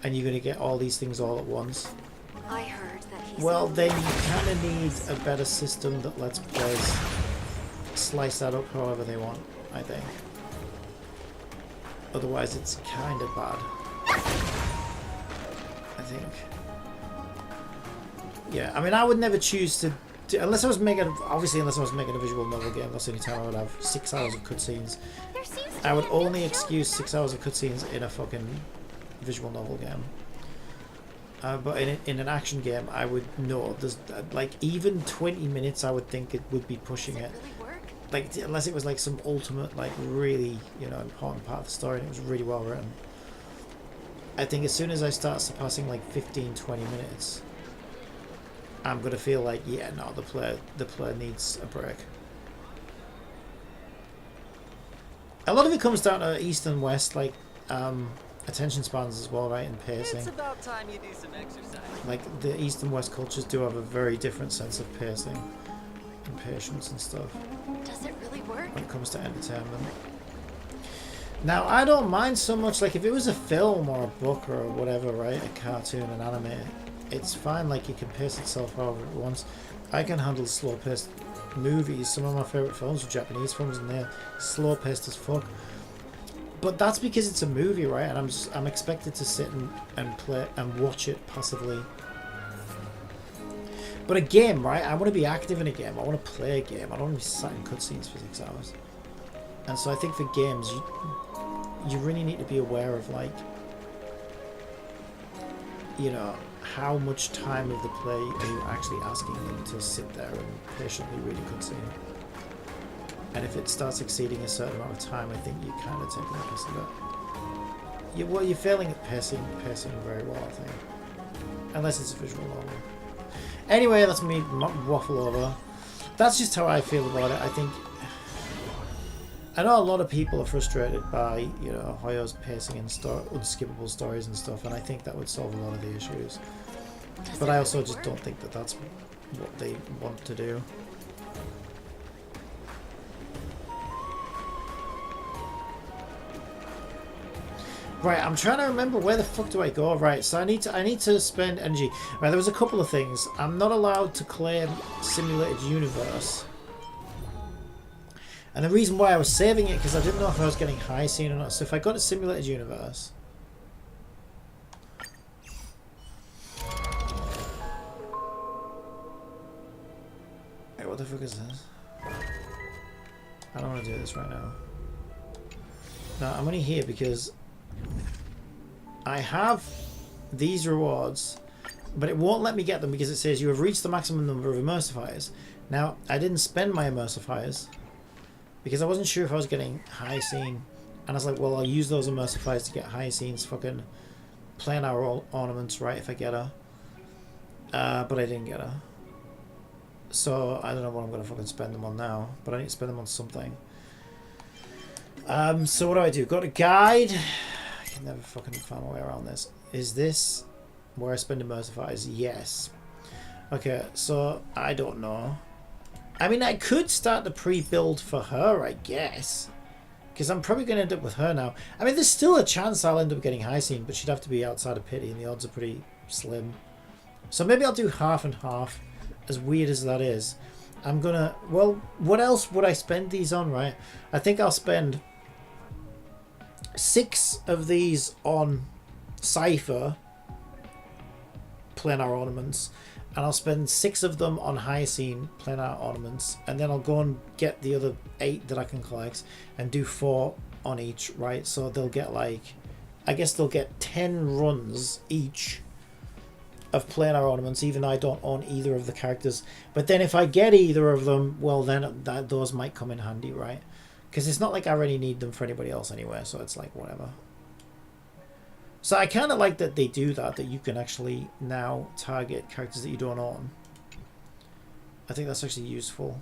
And you're going to get all these things all at once. I heard that well, then you kind of need a better system that lets players slice that up however they want, I think. Otherwise, it's kind of bad. I think. Yeah, I mean, I would never choose to unless I was making, obviously, unless I was making a visual novel game, that's the only time I would have 6 hours of cutscenes. I would only excuse 6 hours of cutscenes in a fucking visual novel game, but in an action game I would know there's like even 20 minutes I would think it would be pushing it, like unless it was like some ultimate like really, you know, important part of the story and it was really well written. I think as soon as I start surpassing like 15-20 minutes I'm gonna feel like, yeah, no, the player needs a break. A lot of it comes down to east and west, like attention spans as well, right, and pacing. It's about time you do some exercise. Like the east and west cultures do have a very different sense of pacing and patience and stuff. Does it really work? When it comes to entertainment. Now I don't mind so much, like if it was a film or a book or whatever, right, a cartoon, an anime, it's fine, like it can pace itself however it wants. I can handle slow paced movies. Some of my favourite films are Japanese films and they're slow paced as fuck. But that's because it's a movie, right? And I'm expected to sit and play and watch it passively. But a game, right? I want to be active in a game. I want to play a game. I don't want to be sat in cutscenes for 6 hours. And so I think for games, you really need to be aware of, like, you know, how much time of the play are you actually asking them to sit there and patiently read a cutscene. And if it starts exceeding a certain amount of time, I think you kind of take the piss of it. Well, you're failing at pacing very well, I think. Unless it's a visual novel. Anyway, that's me waffle over. That's just how I feel about it. I think... I know a lot of people are frustrated by, you know, Hoyo's pacing and unskippable stories and stuff, and I think that would solve a lot of the issues. But I also just don't think that that's what they want to do. Right, I'm trying to remember where the fuck do I go. Right, so I need to spend energy. Right, there was a couple of things. I'm not allowed to claim simulated universe. And the reason why I was saving it because I didn't know if I was getting Hyacine or not. So if I got a simulated universe, hey, what the fuck is this? I don't want to do this right now. No, I'm only here because I have these rewards, but it won't let me get them because it says you have reached the maximum number of immersifiers. Now, I didn't spend my immersifiers because I wasn't sure if I was getting Hyacine, and I was like, well, I'll use those immersifiers to get Hyacine's fucking planar ornaments, right, if I get her. But I didn't get her. So, I don't know what I'm going to fucking spend them on now, but I need to spend them on something. So what do? Got a guide. I can never fucking find my way around this. Is this where I spend immersifiers? Yes. Okay, so I don't know. I mean, I could start the pre-build for her, I guess. Because I'm probably going to end up with her now. I mean, there's still a chance I'll end up getting Hyacine, but she'd have to be outside of pity, and the odds are pretty slim. So maybe I'll do half and half, as weird as that is. I'm gonna... Well, what else would I spend these on, right? I think I'll spend 6 of these on Cypher, planar ornaments, and I'll spend 6 of them on Hyacine planar ornaments, and then I'll go and get the other 8 that I can collect and do 4 on each, right? So they'll get like, I guess they'll get 10 runs each of planar ornaments, even though I don't own either of the characters. But then if I get either of them, well then those might come in handy, right? Because it's not like I really need them for anybody else anyway, so it's like whatever. So I kind of like that they do that you can actually now target characters that you don't own. I think that's actually useful.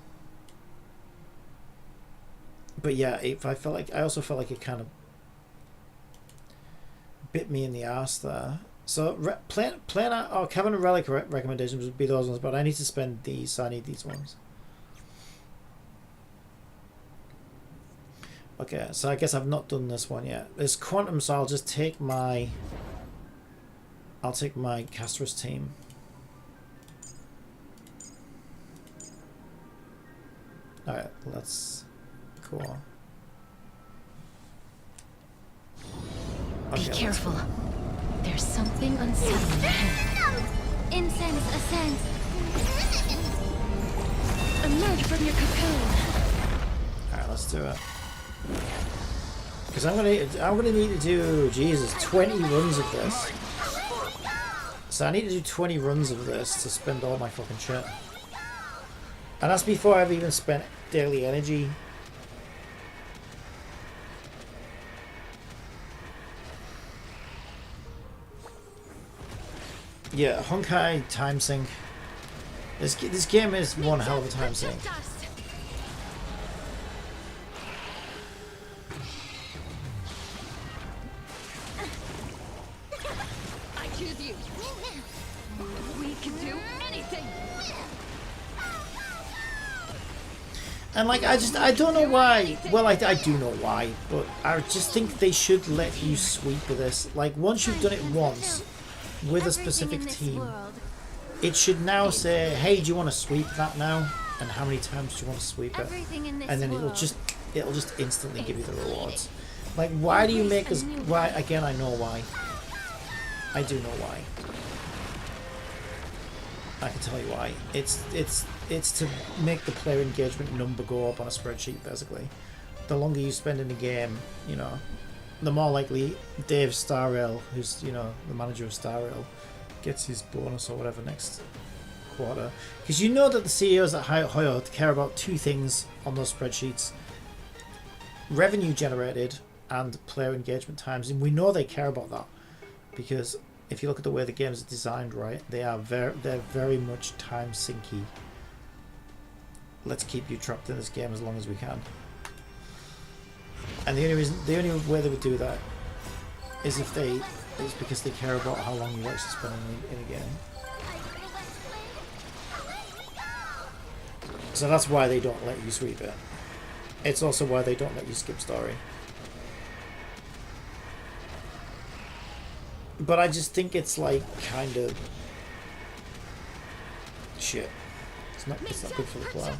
But yeah, I also felt like it kind of bit me in the ass there. So planar or Cavern and Relic recommendations would be those ones, but I need to spend these, so I need these ones. Okay, so I guess I've not done this one yet. There's Quantum, so I'll just take my... I'll take my Castrus team. Alright, let's... Cool. Be careful. There's something unsettling ahead. Incense ascends. Emerge from your cocoon. Alright, let's do it. Because I'm gonna need to do, Jesus, 20 runs of this. So I need to do 20 runs of this to spend all my fucking shit. And that's before I've even spent daily energy. Yeah, Honkai time sink. This game is one hell of a time sink. I choose you. We can do anything. And like, I don't know why. Well, I do know why, but I just think they should let you sweep with this. Like, once you've done it once with a specific team, it should now say, hey, do you want to sweep that now? And how many times do you want to sweep it? And then it'll just instantly give you the rewards. Like, why do you make us... Why? Again, I know why. I do know why. I can tell you why. It's to make the player engagement number go up on a spreadsheet, basically. The longer you spend in the game, you know, the more likely Dave Starrail, who's, you know, the manager of Starrail, gets his bonus or whatever next quarter. Because you know that the CEOs at Hoyo care about 2 things on those spreadsheets: revenue generated and player engagement times. And we know they care about that because if you look at the way the games are designed, right, they're very much time sinky. Let's keep you trapped in this game as long as we can. And the only way they would do that is because they care about how long you actually spend in a game. So that's why they don't let you sweep it. It's also why they don't let you skip story. But I just think it's like kind of shit. It's not good for the player.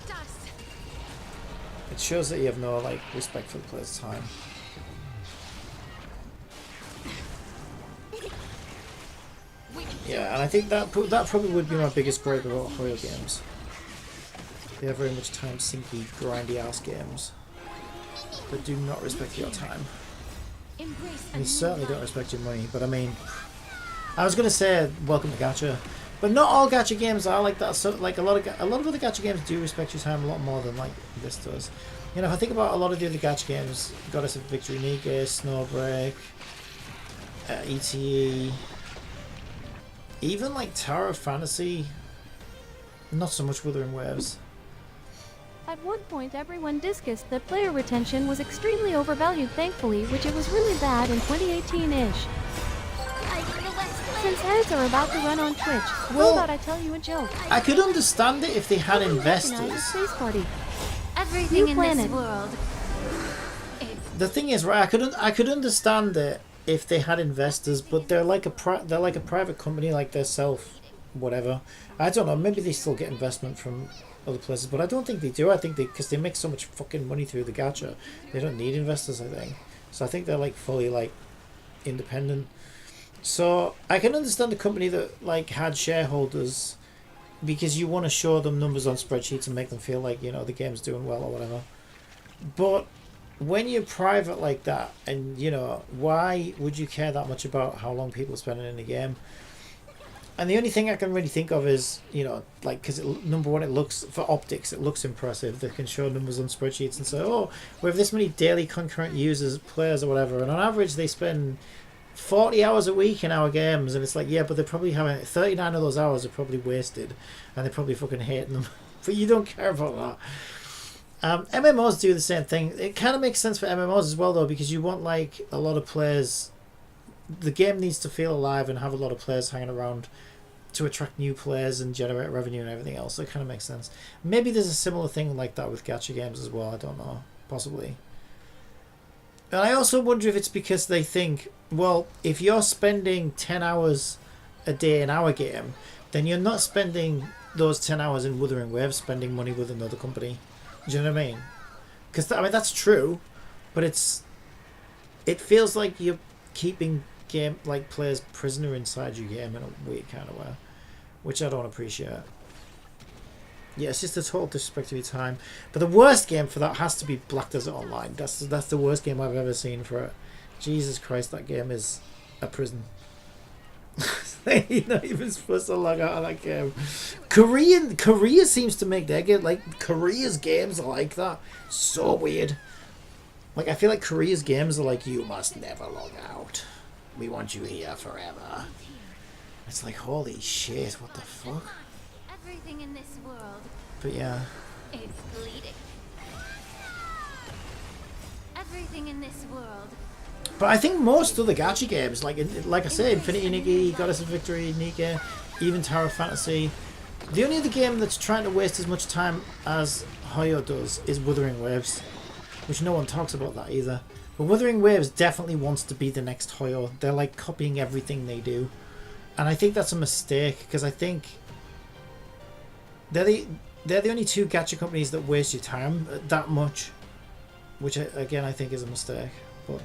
It shows that you have no like respect for the player's time. Yeah, and I think that probably would be my biggest gripe about Hoyo games. They are very much time sinky, grindy ass games that do not respect your time. And you certainly don't respect your money. But I mean, I was gonna say welcome to gacha, but not all gacha games are like that. So like a lot of other gacha games do respect your time a lot more than like this does. You know, if I think about a lot of the other gacha games, Goddess of Victory, Nige, Snowbreak, ETE, even like Tower of Fantasy, not so much Wuthering Waves. At one point, everyone discussed that player retention was extremely overvalued, thankfully, which it was really bad in 2018-ish. Since ads are about to run on Twitch, how about I tell you a joke? I could understand it if they had investors. Space party. Everything in this world. The thing is, right? I could understand it if they had investors, but they're like a private company, like they're whatever. I don't know. Maybe they still get investment from other places, but I don't think they do. I think because they make so much fucking money through the gacha, they don't need investors, I think. So I think they're like fully like independent. So I can understand a company that like had shareholders because you want to show them numbers on spreadsheets and make them feel like, you know, the game's doing well or whatever. But when you're private like that, and you know, why would you care that much about how long people are spending in the game? And the only thing I can really think of is, you know, like, because number one, it looks, for optics, it looks impressive. They can show numbers on spreadsheets and say, oh, we have this many daily concurrent users, players or whatever, and on average they spend 40 hours a week in our games, and it's like, yeah, but they're probably having 39 of those hours are probably wasted, and they're probably fucking hating them. But you don't care about that. MMOs do the same thing. It kind of makes sense for MMOs as well, though, because you want like a lot of players. The game needs to feel alive and have a lot of players hanging around to attract new players and generate revenue and everything else. So it kind of makes sense. Maybe there's a similar thing like that with gacha games as well. I don't know. Possibly. And I also wonder if it's because they think, well, if you're spending 10 hours a day in our game, then you're not spending those 10 hours in Wuthering Waves spending money with another company. Do you know what I mean? Because, I mean, that's true, but it feels like you're keeping game like players prisoner inside your game in a weird kind of way, which I don't appreciate. Yeah, it's just a total disrespect of your time. But the worst game for that has to be Black Desert Online. That's the worst game I've ever seen for it. Jesus Christ, that game is a prison. You're not even supposed to log out of that game. Korea seems to make their game, like, Korea's games are like that. So weird. Like, I feel like Korea's games are like, you must never log out. We want you here forever. It's like, holy shit, what the fuck? Everything in this world But yeah. is bleeding. Everything in this world. But I think most other gacha games, like I say, Infinity Nikki, Goddess of Victory, Nika, even Tower of Fantasy, the only other game that's trying to waste as much time as Hoyo does is Wuthering Waves, which no one talks about that either. But Wuthering Waves definitely wants to be the next Hoyo. They're like copying everything they do. And I think that's a mistake, because I think they're the only two gacha companies that waste your time that much, which again I think is a mistake. But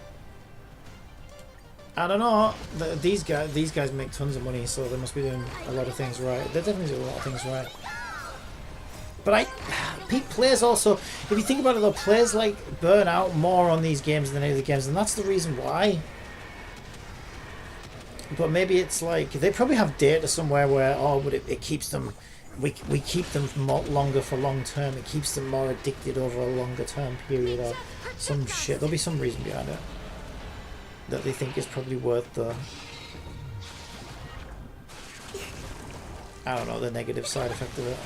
I don't know. These guys make tons of money, so they must be doing a lot of things right. They definitely do a lot of things right. But players also, if you think about it though, players like burn out more on these games than any other games, and that's the reason why. But maybe it's like, they probably have data somewhere where, oh, but it keeps them, we keep them longer for long term, it keeps them more addicted over a longer term period, or some shit. There'll be some reason behind it that they think is probably worth the, I don't know, the negative side effect of it.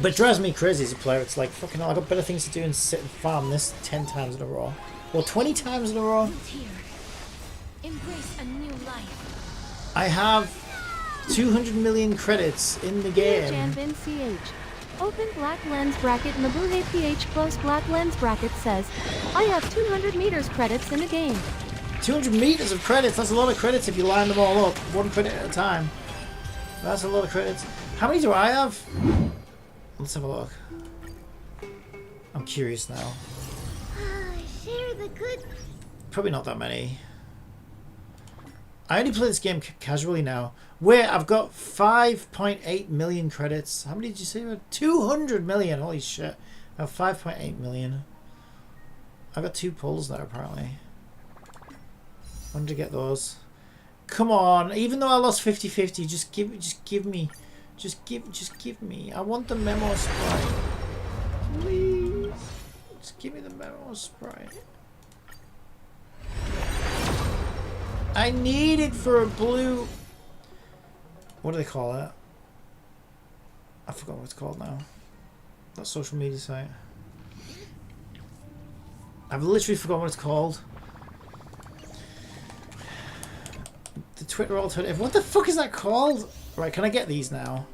But it drives me crazy as a player. It's like, fucking hell, I've got better things to do than sit and farm this 10 times in a row. Well, 20 times in a row. Embrace a new life. I have 200 million credits in the game. Janvin CH. Open black lens bracket Mabuhay PH close black lens bracket says, I have 200 meters credits in the game. 200 meters of credits, that's a lot of credits if you line them all up, one credit at a time. That's a lot of credits. How many do I have? Let's have a look. I'm curious now. Share the good. Probably not that many. I only play this game casually now. Where I've got 5.8 million credits. How many did you say? 200 million. Holy shit. I have 5.8 million. I got 2 pulls there apparently. When did I get those? Come on. Even though I lost 50-50, just give me. Just give me. I want the Memosprite. Please. Just give me the Memosprite. I need it for a blue. What do they call it? I forgot what it's called now. That social media site. I've literally forgotten what it's called. The Twitter alternative. What the fuck is that called? Right, can I get these now?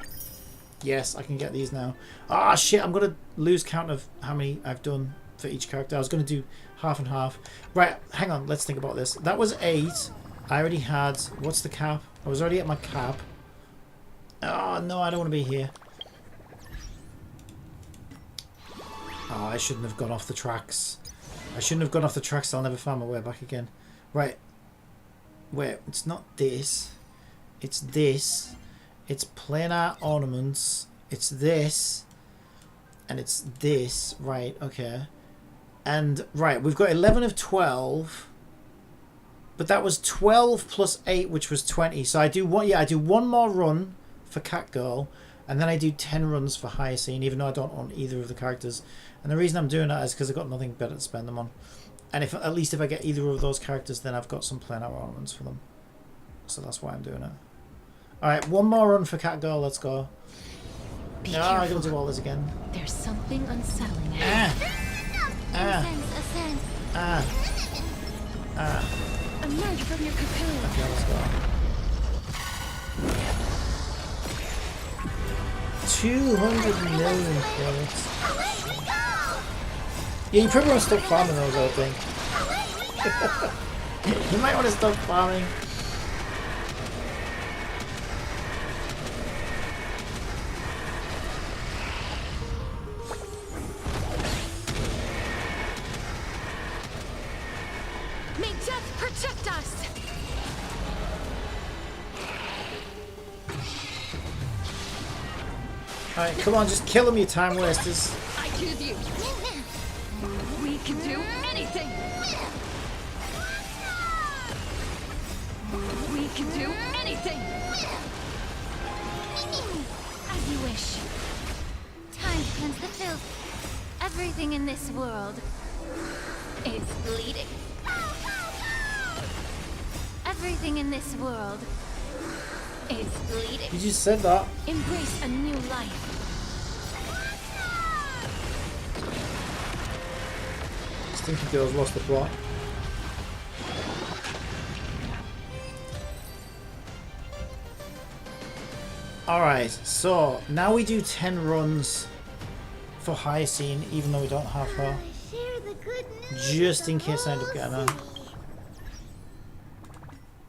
Yes, I can get these now. Ah, shit, I'm going to lose count of how many I've done for each character. I was going to do half and half. Right, hang on, let's think about this. That was 8. I already had... What's the cap? I was already at my cap. Oh, no, I don't want to be here. Oh, I shouldn't have gone off the tracks. I shouldn't have gone off the tracks. I'll never find my way back again. Right. Wait, it's not this. It's this. It's planar ornaments. It's this. And it's this. Right, okay. And, right, we've got 11 of 12. But that was 12 plus 8, which was 20. So I do one more run for Catgirl. And then I do 10 runs for Hyacine, even though I don't own either of the characters. And the reason I'm doing that is because I've got nothing better to spend them on. And if at least if I get either of those characters, then I've got some planar ornaments for them. So that's why I'm doing it. Alright, one more run for Catgirl, let's go. Be No, I gotta do all this again. There's something unsettling. Emerge from your cocoon. Okay, let's go. 200 million credits. Yeah, you probably want to stop farming those, I think. You might want to stop farming. May death protect us! Alright, come on, just kill them, you time wasters. I choose you. We can do anything. We can do anything. As you wish. Time to cleanse the filth. Everything in this world is bleeding. Everything in this world is bleeding. You just said that. Embrace a new life. Stinky Girl's lost the plot. Alright, so now we do 10 runs for Hyacine, even though we don't have her. Just in case I end up getting her.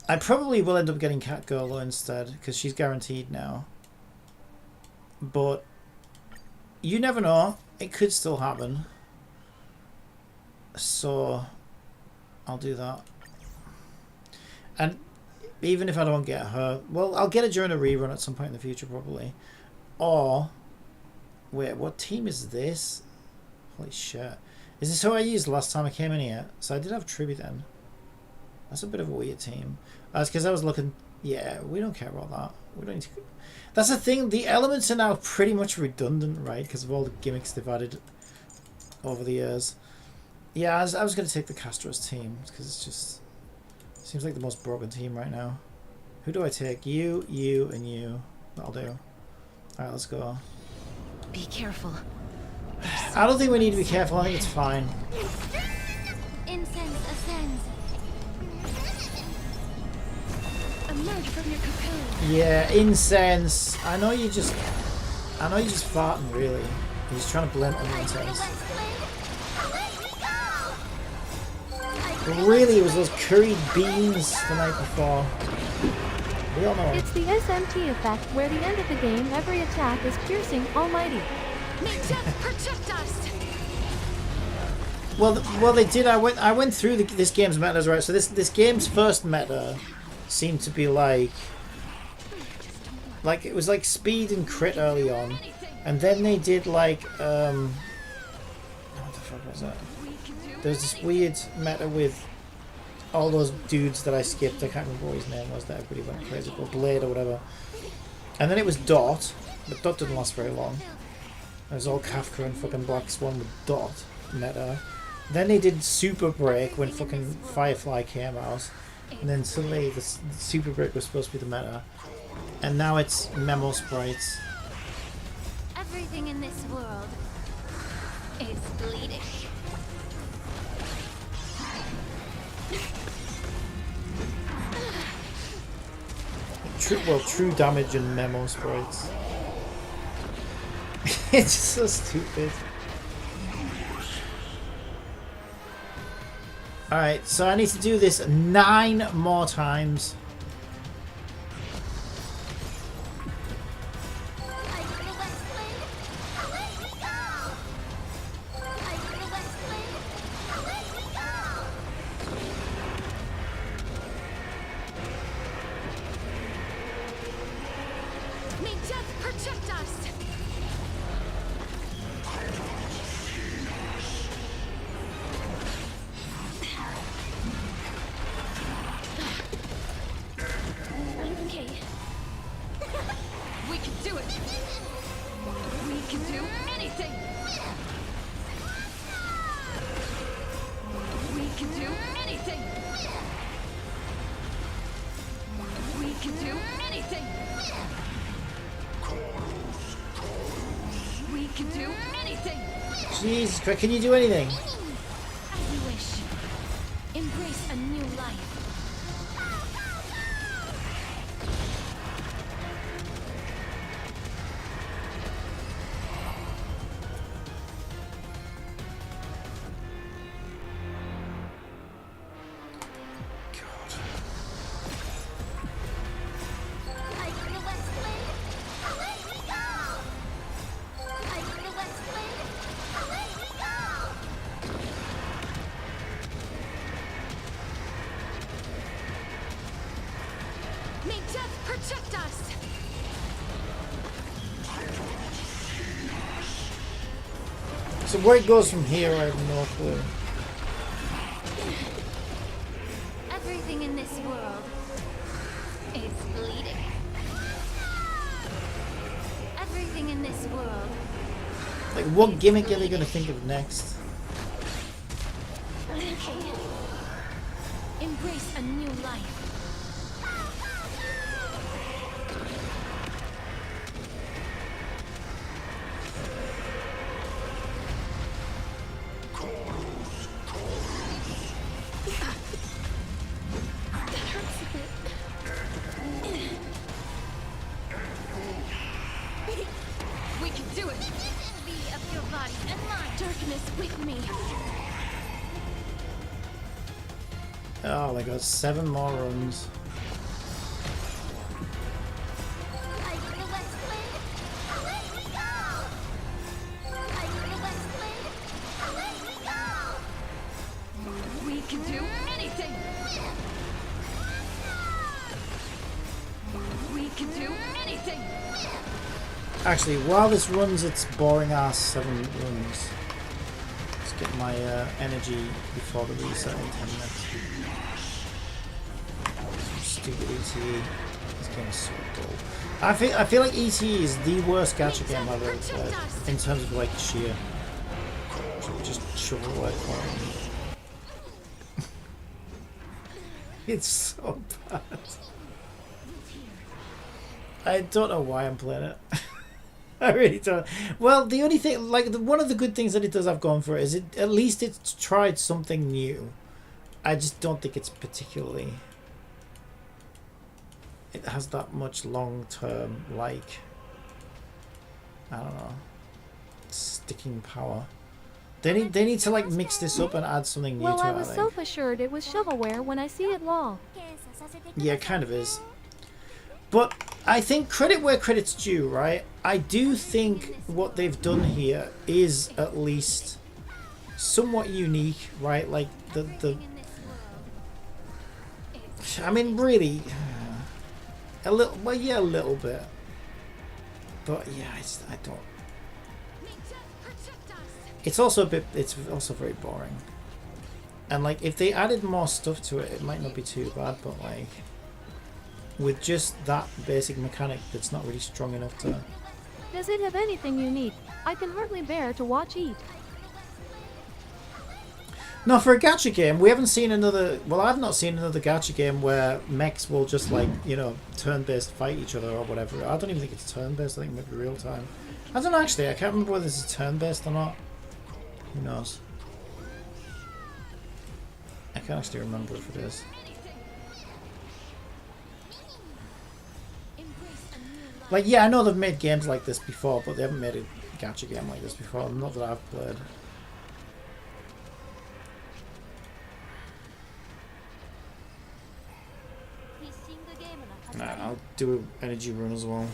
I probably will end up getting Catgirl though instead, because she's guaranteed now. But you never know, it could still happen. So I'll do that. And even if I don't get her, well, I'll get her during a rerun at some point in the future probably. Or wait, what team is this? Holy shit. Is this who I used last time I came in here? So I did have Tribute then. That's a bit of a weird team. That's because I was looking. Yeah, we don't care about that. We don't need to. That's the thing. The elements are now pretty much redundant, right? Because of all the gimmicks they've added over the years. Yeah, I was going to take the Castros team because it's just seems like the most broken team right now. Who do I take? You, and you. That'll do. All right, let's go. Be careful. I don't think we need to be careful. I think it's fine. Incense ascends. Emerge from your cocoon. Yeah, incense. I know you just farting really. You're just trying to blend on the incense. But really, it was those curried beans the night before. We all know. It's the SMT effect, where the end of the game, every attack is piercing, almighty. May death protect us! Well, they did. I went through this game's metas, right? So this game's first meta seemed to be like it was like speed and crit early on, and then they did like what the fuck was that? There's this weird meta with all those dudes that I skipped. I can't remember what his name was that everybody went crazy for, Blade or whatever. And then it was Dot, but Dot didn't last very long. It was all Kafka and fucking Black Swan with Dot meta. Then they did Super Break when fucking Firefly came out. And then suddenly the Super Break was supposed to be the meta. And now it's Memosprite. Everything in this world is bleeding. True damage and Memosprites. It's just so stupid. Alright, so I need to do this 9 more times. can do anything. Jesus Christ, can you do anything? As you wish. Embrace a new life. May death protect us! So where it goes from here, I have no clue. Everything in this world is bleeding. Everything in this world. Like, what gimmick are they going to think of next? Embrace a new life. We can do it! Envy of your body and mind. Darkness with me. Oh, they got 7 more runs. We can do anything! We can do anything! Actually, while this runs its boring ass 7 runs, let's get my energy before the reset in 10 minutes. Stupid ETE. This game is so dull. I feel like ETE is the worst gacha game I've ever played in terms of like sheer. Just shovel away point. It's so bad. I don't know why I'm playing it. I really don't. Well, the only thing, like, one of the good things that it does have gone for it is at least it's tried something new. I just don't think it's particularly. It has that much long-term, like, I don't know, sticking power. They need to like mix this up and add something new Well, to it. I was I think. self-assured it was shovelware when I see it law. Yeah, it kind of is. But I think credit where credit's due, right? I do think what they've done here is at least somewhat unique, right? Like the I mean, really, a little. Well, yeah, a little bit. But yeah, I don't. It's also a bit. It's also very boring. And like, if they added more stuff to it, it might not be too bad. But like, with just that basic mechanic, that's not really strong enough to. Does it have anything unique? I can hardly bear to watch eat. No, for a gacha game, we haven't seen another. Well, I've not seen another gacha game where mechs will just like, you know, turn-based fight each other or whatever. I don't even think it's turn-based. I think it might be real time. I don't know actually. I can't remember whether this is turn-based or not. Who knows? I can't actually remember if it is. Like, yeah, I know they've made games like this before, but they haven't made a gacha game like this before. Not that I've played. Nah, I'll do an energy run as well.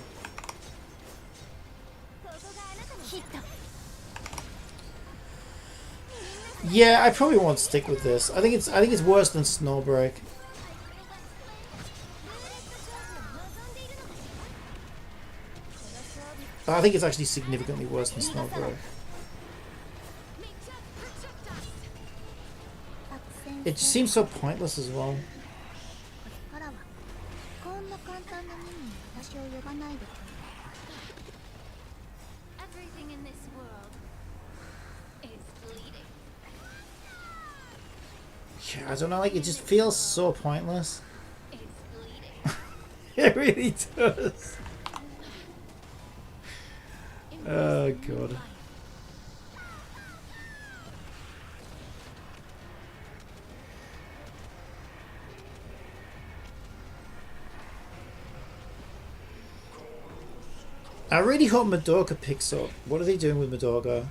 Yeah, I probably won't stick with this. I think it's worse than Snowbreak. I think it's actually significantly worse than Snowbreak. It just seems so pointless as well. Everything in this world is bleeding. Yeah, I don't know, like, it just feels so pointless. It really does. Oh god. I really hope Madoka picks up. What are they doing with Madoka?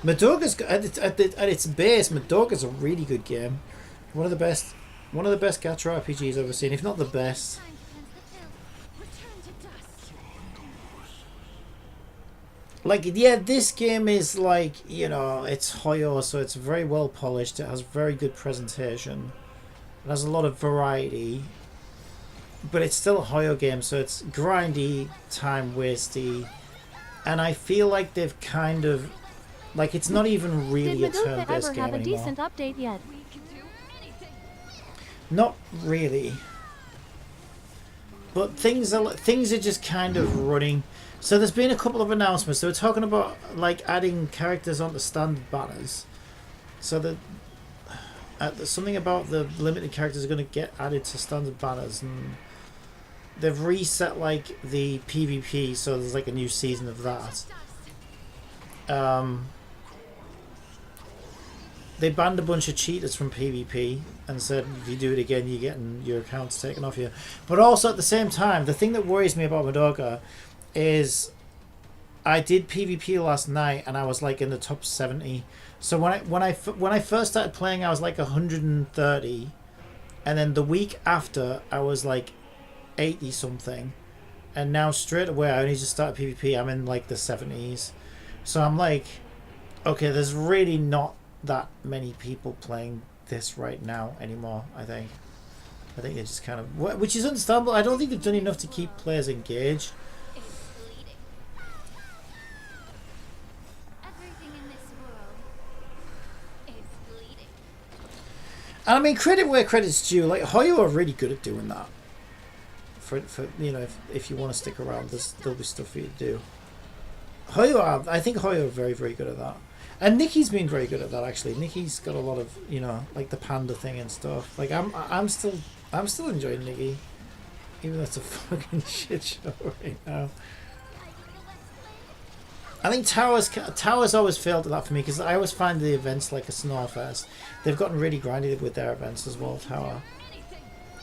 Madoka's at its base. Madoka's a really good game. One of the best gacha RPGs I've ever seen, if not the best. Like, yeah, this game is like, you know, it's Hoyo, so it's very well polished. It has very good presentation. It has a lot of variety. But it's still a Hoyo game, so it's grindy, time wasty. And I feel like they've kind of, like, it's not even really a turn-based game anymore. Did Madoka ever have a decent update yet? Not really. But things are just kind of running. So there's been a couple of announcements. They were talking about like adding characters onto standard banners. So that something about the limited characters are going to get added to standard banners, and they've reset like the PvP. So there's like a new season of that. They banned a bunch of cheaters from PvP and said if you do it again, you're getting your accounts taken off you. But also at the same time, the thing that worries me about Madoka is I did PvP last night and I was like in the top 70. So when I first started playing, I was like 130, and then the week after I was like 80 something, and now straight away I only just started PvP. I'm in like the 70s. So I'm like, okay, there's really not that many people playing this right now anymore. I think they just kind of, which is understandable. I don't think they've done enough to keep players engaged. And I mean, credit where credit's due. Like, Hoyo are really good at doing that. For you know, if you want to stick around, there'll be stuff for you to do. I think Hoyo are very, very good at that. And Nikki's been very good at that, actually. Nikki's got a lot of, you know, like the panda thing and stuff. Like, I'm still enjoying Nikki, even though it's a fucking shit show right now. I think Towers always failed at that for me, because I always find the events like a snowfest. They've gotten really grindy with their events as well, Tower.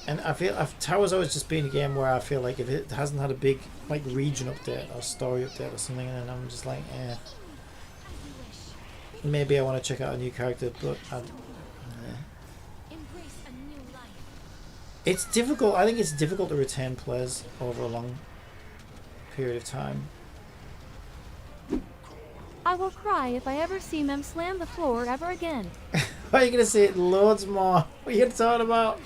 And I feel Tower's always just been a game where I feel like if it hasn't had a big like region update or story update or something, and then I'm just like, eh. Maybe I want to check out a new character, but it's difficult. I think it's difficult to retain players over a long period of time. I will cry if I ever see Mem slam the floor ever again. Why are you going to say it loads more? What are you talking about?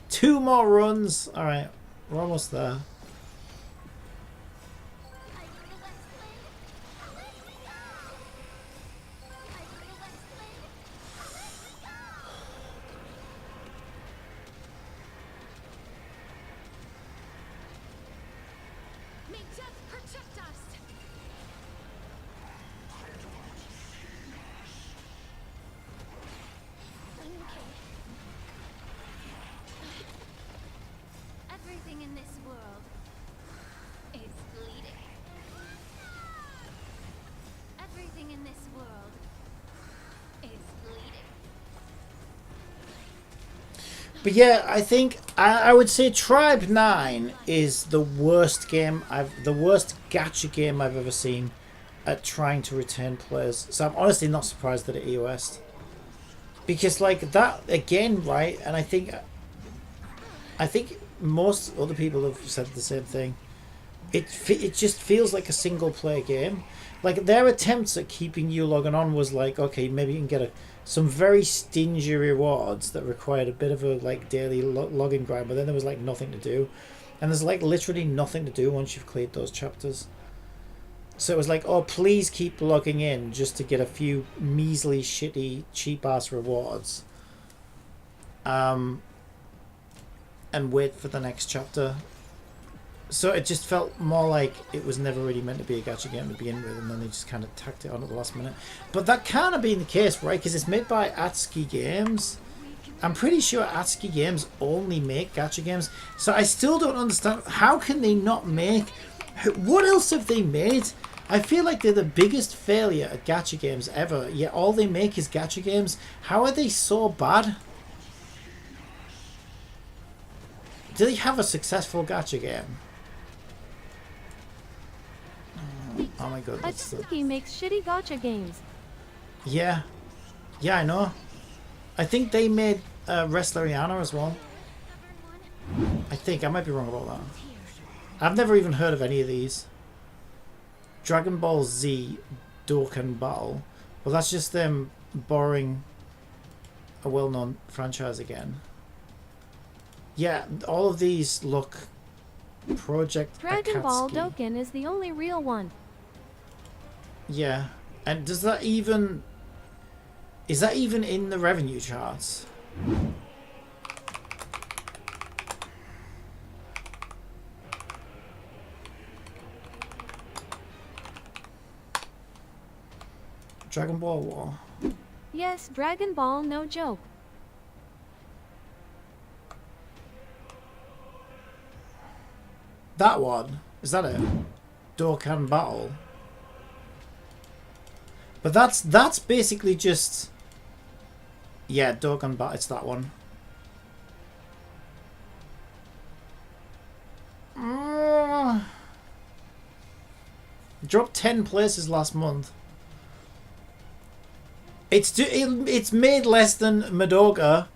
Two more runs. Alright, we're almost there. But yeah, I think I would say Tribe 9 is the worst game the worst gacha game I've ever seen at trying to retain players. So I'm honestly not surprised that it EOS'd. Because like that again, right? And I think most other people have said the same thing. It just feels like a single player game. Like their attempts at keeping you logging on was like, okay, maybe you can get some very stingy rewards that required a bit of a like daily login grind, but then there was like nothing to do, and there's like literally nothing to do once you've cleared those chapters. So it was like, oh, please keep logging in just to get a few measly, shitty, cheap ass rewards, and wait for the next chapter. So it just felt more like it was never really meant to be a gacha game to begin with, and then they just kind of tacked it on at the last minute. But that can't have been the case, right? Because it's made by Atsuki Games, I'm pretty sure ASCII Games only make gacha games, so I still don't understand how can they not make. What else have they made? I feel like they're the biggest failure at gacha games ever. Yet all they make is gacha games. How are they so bad? Do they have a successful gacha game? Oh my god. He makes shitty gacha games. Yeah. Yeah, I know. I think they made Wrestleriana as well. I think. I might be wrong about that. I've never even heard of any of these. Dragon Ball Z Dokkan Battle. Well, that's just them borrowing a well-known franchise again. Yeah, all of these look Project Dragon Ball Akatsuki. Dokkan is the only real one. Yeah. And does that even... Is that even in the revenue charts? Dragon Ball War. Yes, Dragon Ball, no joke. That one? Is that it? Dokkan Battle. But that's basically just... Yeah, Dokkan Battle, it's that one. Dropped 10 places last month. It's made less than Madoka.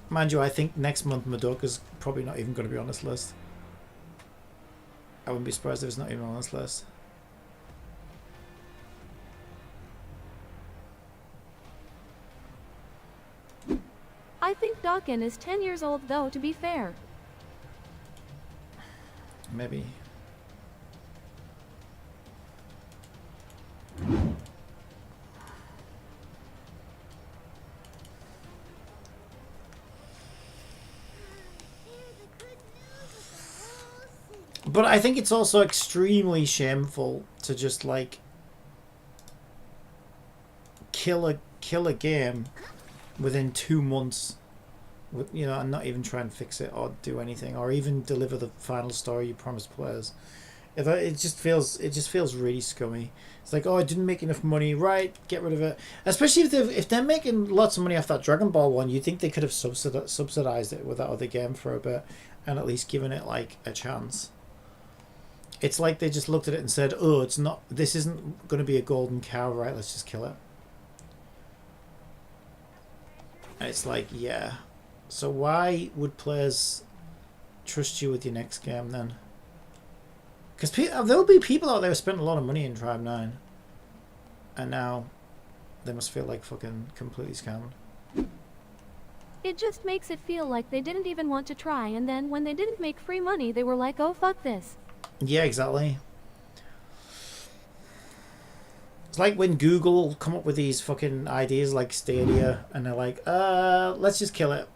Mind you, I think next month Madoka's probably not even going to be on this list. I wouldn't be surprised if it's not even on this list. I think Dokkan is 10 years old though, to be fair. Maybe. But I think it's also extremely shameful to just like kill a game within 2 months, with, you know, and not even try and fix it or do anything or even deliver the final story you promised players. It just feels really scummy. It's like, oh, I didn't make enough money, right? Get rid of it. Especially if they're making lots of money off that Dragon Ball one, you'd think they could have subsidized it with that other game for a bit and at least given it like a chance. It's like they just looked at it and said, oh, it's not, this isn't going to be a golden cow, right? Let's just kill it. And it's like, yeah. So why would players trust you with your next game then? Because there'll be people out there who spent a lot of money in Tribe 9. And now they must feel like fucking completely scammed. It just makes it feel like they didn't even want to try, and then when they didn't make free money, they were like, oh, fuck this. Yeah, exactly. It's like when Google come up with these fucking ideas like Stadia, and they're like, let's just kill it.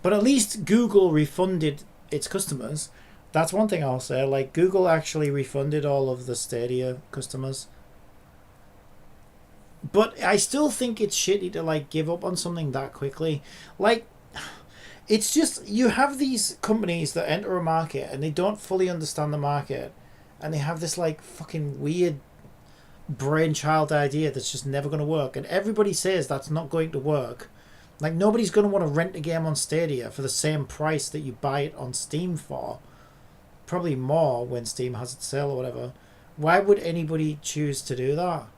But at least Google refunded its customers. That's one thing I'll say. Like, Google actually refunded all of the Stadia customers. But I still think it's shitty to, like, give up on something that quickly. Like, it's just, you have these companies that enter a market and they don't fully understand the market. And they have this, like, fucking weird brainchild idea that's just never going to work. And everybody says that's not going to work. Like, nobody's going to want to rent a game on Stadia for the same price that you buy it on Steam for. Probably more when Steam has its sale or whatever. Why would anybody choose to do that?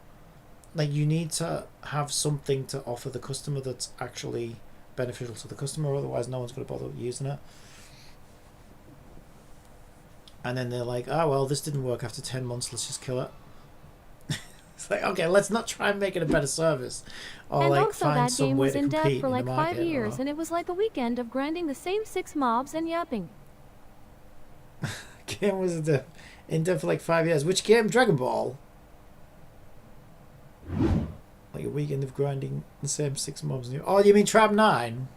Like, you need to have something to offer the customer that's actually beneficial to the customer, otherwise no one's going to bother using it. And then they're like, oh well, this didn't work after 10 months, let's just kill it. It's like, okay, let's not try and make it a better service, or And like also find that some game way was to in dev compete for in like the 5 market, years, or... and it was like a weekend of grinding the same 6 mobs and yapping. Game was in dev for like 5 years. Which game? Dragon Ball? Like a weekend of grinding the same 6 mobs. Oh, you mean Trab 9?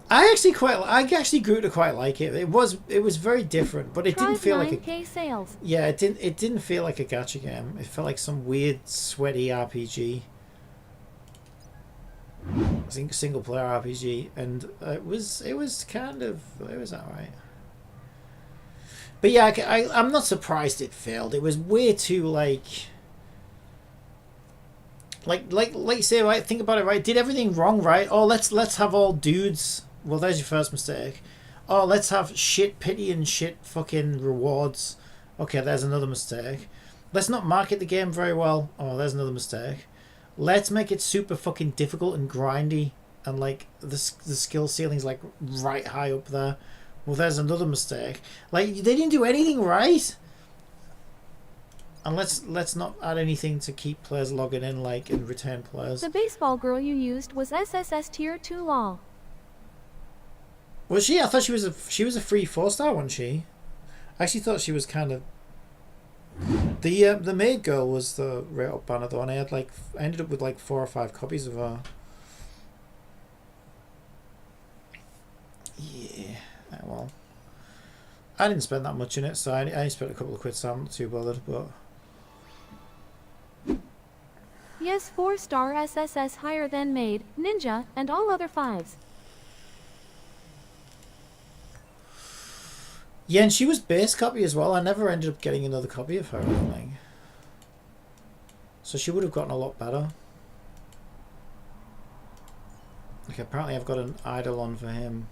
I actually grew to quite like it. It was very different, but it didn't feel like a 9K sales. yeah. It didn't feel like a gacha game. It felt like some weird sweaty RPG, single player RPG, and it was alright. But yeah, I'm not surprised it failed. It was way too like say, right, think about it, right, did everything wrong, right? Oh, let's have all dudes. Well, there's your first mistake. Oh, let's have shit pity and shit fucking rewards. Okay, there's another mistake. Let's not market the game very well. Oh, there's another mistake. Let's make it super fucking difficult and grindy, and like the skill ceiling's like right high up there. Well, there's another mistake. Like, they didn't do anything right. And let's not add anything to keep players logging in, like, and return players. The baseball girl you used was SSS tier 2 lol. Was she? I thought she was a free 4-star, wasn't she? I actually thought she was kind of. The maid girl was the right up banner though, and I ended up with like 4 or 5 copies of her. Yeah. Well, I didn't spend that much in it, so I spent a couple of quid, so I'm not too bothered. But Yes, 4-star SSS higher than maid, ninja, and all other 5s. yeah, and she was base copy as well. I never ended up getting another copy of her or anything, so she would have gotten a lot better. Okay, apparently I've got an idol on for him.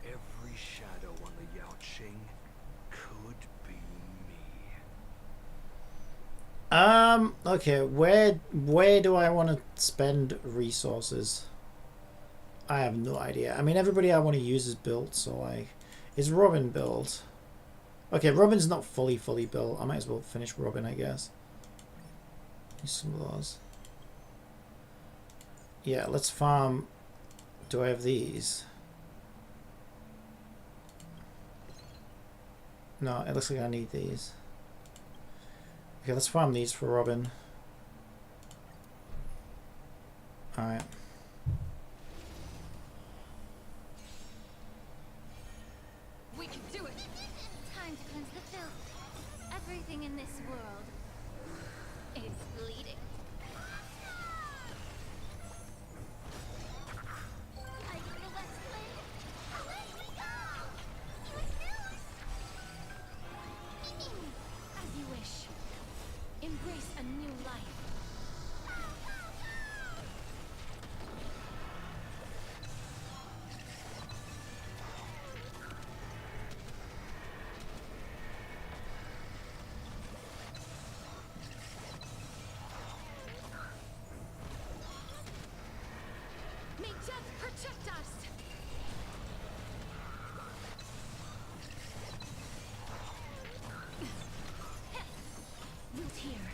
Every shadow on the Yaoqing could be me. Okay, where do I want to spend resources? I have no idea. I mean, everybody I want to use is built, so like, is Robin built? Okay, Robin's not fully built. I might as well finish Robin, I guess. Use some of those. Yeah, let's farm. Do I have these? No, it looks like I need these. Okay, let's farm these for Robin. Alright. We can do it! Time to cleanse the filth. Everything in this world is bleeding. As you wish. Embrace a new life. May death protect us! Root here.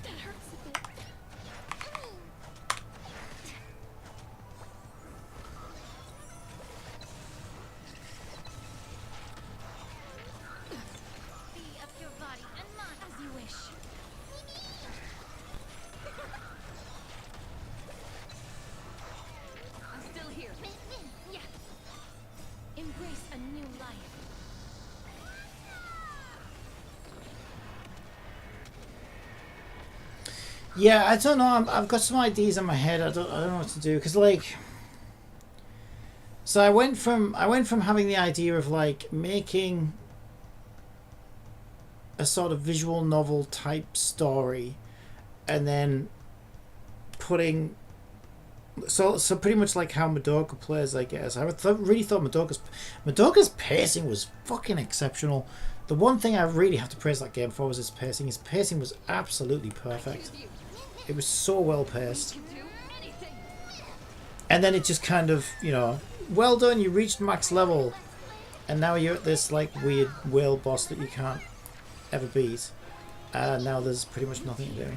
That hurts a bit. Be of your body and mine as you wish. I'm still here. Yeah. Embrace a new life. Yeah, I don't know. I've got some ideas in my head. I don't know what to do, because like, so I went from having the idea of like making a sort of visual novel type story, and then putting so pretty much like how Madoka plays, I guess. I really thought Madoka's pacing was fucking exceptional. The one thing I really have to praise that game for was its pacing. His pacing was absolutely perfect. It was so well paced. And then it just kind of, you know, well done, you reached max level. And now you're at this like weird whale boss that you can't ever beat. Now there's pretty much nothing to do.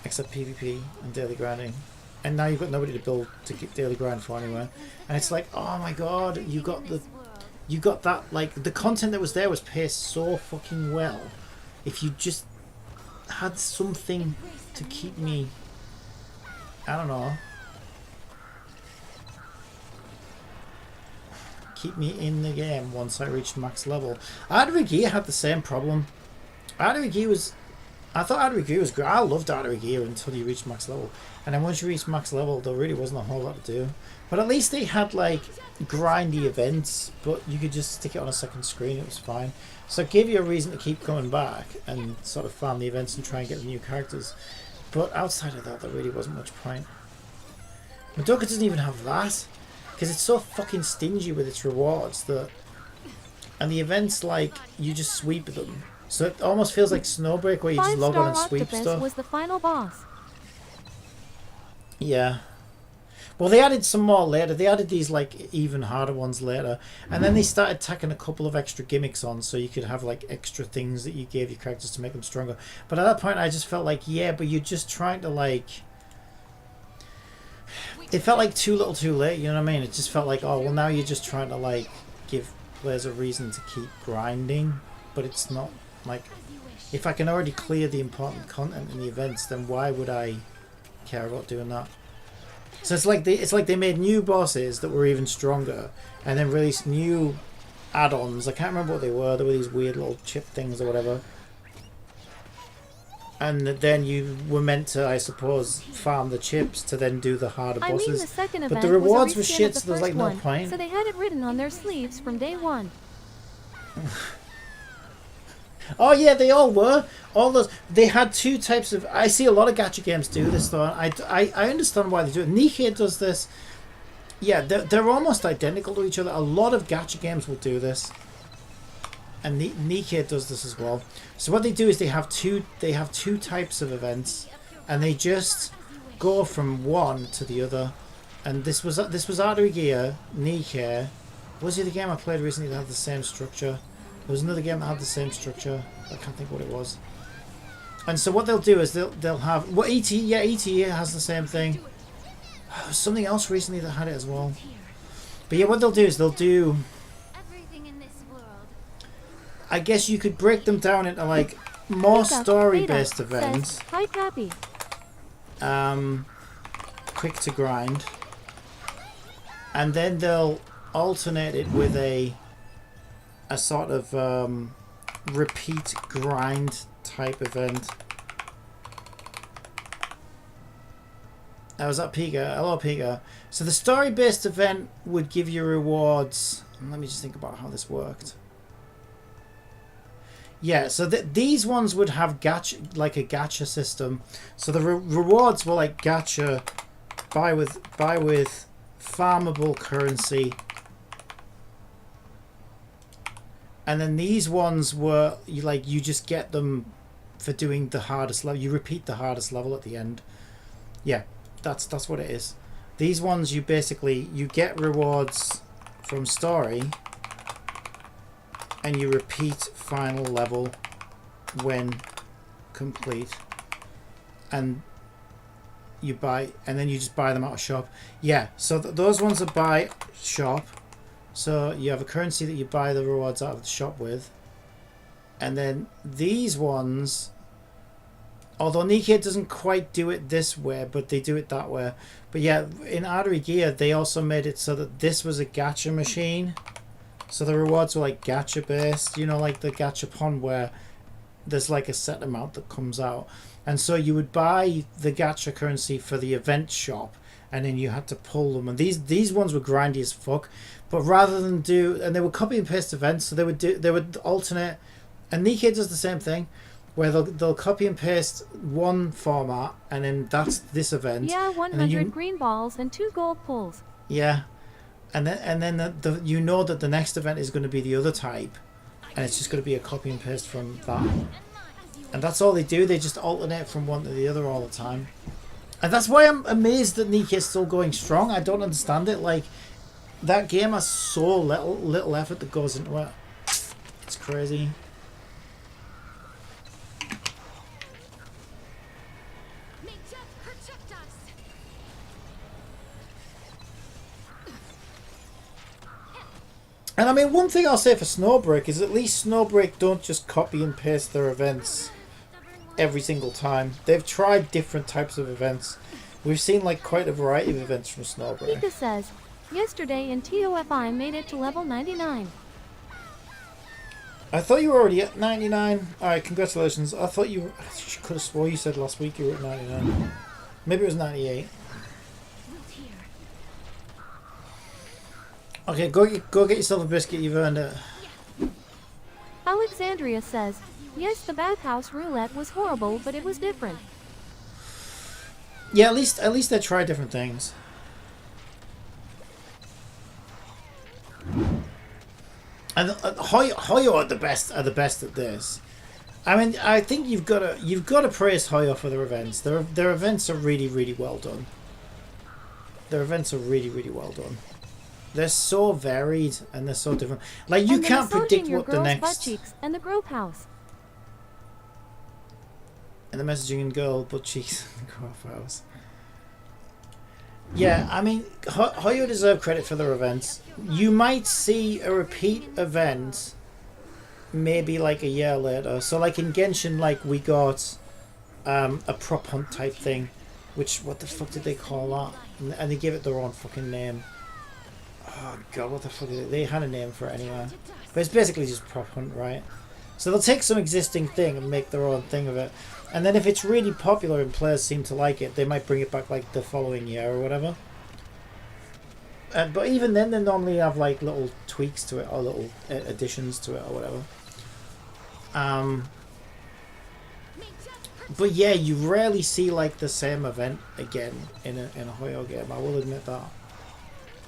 Except PvP and daily grinding. And now you've got nobody to build to get daily grind for anywhere. And it's like, oh my god, you you got that, like, the content that was there was paced so fucking well. If you just had something to keep me, I don't know, keep me in the game once I reached max level. Artery had the same problem. I thought Artery was great. I loved Artery until you reached max level. And then once you reached max level, there really wasn't a whole lot to do. But at least they had, like, grindy events, but you could just stick it on a second screen, it was fine. So it gave you a reason to keep coming back and sort of farm the events and try and get the new characters. But outside of that, there really wasn't much point. Madoka doesn't even have that, because it's so fucking stingy with its rewards that... And the events, like, you just sweep them. So it almost feels like Snowbreak, where you just log on and sweep stuff. Was the final boss. Yeah. Well, they added some more later. They added these, like, even harder ones later. And then they started tacking a couple of extra gimmicks on, so you could have, like, extra things that you gave your characters to make them stronger. But at that point, I just felt like, yeah, but you're just trying to, like... It felt like too little too late, you know what I mean? It just felt like, oh, well, now you're just trying to, like, give players a reason to keep grinding. But it's not, like... If I can already clear the important content in the events, then why would I care about doing that? So it's like they made new bosses that were even stronger, and then released new add-ons. I can't remember what they were. There were these weird little chip things or whatever. And then you were meant to, I suppose, farm the chips to then do the harder bosses. I mean, the second but event the rewards were was a shit, reskin so there's like no point. So they had it written on their sleeves from day one. Oh yeah, they all were. All those, they had two types of... I see a lot of gacha games do this though. I understand why they do it. Nikkei does this. Yeah, they're almost identical to each other. A lot of gacha games will do this. And Nikkei does this as well. So what they do is they have two types of events, and they just go from one to the other. And this was Artery Gear, Nikkei. What was the other game I played recently that had the same structure? There was another game that had the same structure. I can't think what it was. And so what they'll do is they'll have... Well, ET has the same thing. Something else recently that had it as well. But yeah, what they'll do is they'll do... I guess you could break them down into, like, more story-based events. Hi, Pappy. Quick to grind. And then they'll alternate it with a sort of repeat grind type event. Was that Pika? Hello, Pika. So the story-based event would give you rewards. Let me just think about how this worked. Yeah, so these ones would have gacha, like a gacha system. So the rewards were like gacha, buy with farmable currency. And then these ones were you just get them for doing the hardest level. You repeat the hardest level at the end. Yeah, that's what it is. These ones you get rewards from story, and you repeat final level when complete, and you buy, and then you just buy them out of shop. Yeah, so those ones are buy shop. So you have a currency that you buy the rewards out of the shop with. And then these ones, although Nikkei doesn't quite do it this way, but they do it that way. But yeah, in Artery Gear, they also made it so that this was a gacha machine. So the rewards were like gacha based, you know, like the gachapon where there's like a set amount that comes out. And so you would buy the gacha currency for the event shop, and then you had to pull them. And these ones were grindy as fuck. But rather than and they would copy and paste events, so they would alternate. And Nikkei does the same thing, where they'll copy and paste one format, and then that's this event. Yeah, 100 green balls and 2 gold pulls. Yeah, and then you know that the next event is going to be the other type, and it's just going to be a copy and paste from that. And that's all they do. They just alternate from one to the other all the time. And that's why I'm amazed that Nikkei is still going strong. I don't understand it. Like, that game has so little effort that goes into it. It's crazy. And I mean, one thing I'll say for Snowbreak is at least Snowbreak don't just copy and paste their events every single time. They've tried different types of events. We've seen like quite a variety of events from Snowbreak. Ika says, yesterday in TOFI made it to level 99. I thought you were already at 99. Alright, congratulations. I thought you were... I could have swore you said last week you were at 99. Maybe it was 98. Okay, go get yourself a biscuit. You've earned it. Alexandria says, yes, the bathhouse roulette was horrible, but it was different. Yeah, at least they try different things. And Hoyo are the best at this. I mean, I think you've got to praise Hoyo for their events. Their events are really well done. Their events are really well done. They're so varied and they're so different. Like you can't predict what the next. Butt cheeks and the Grove House. And the messaging and girl butt cheeks and the Grove House. Yeah, I mean, Hoyo deserve credit for their events. You might see a repeat event maybe like a year later. So like in Genshin, like we got a prop hunt type thing, which, what the fuck did they call that? And they gave it their own fucking name. Oh god, what the fuck is it? They had a name for it anyway. But it's basically just prop hunt, right? So they'll take some existing thing and make their own thing of it. And then if it's really popular and players seem to like it, they might bring it back like the following year or whatever. But even then, they normally have like little tweaks to it or little additions to it or whatever. But yeah, you rarely see like the same event again in a Hoyo game. I will admit that.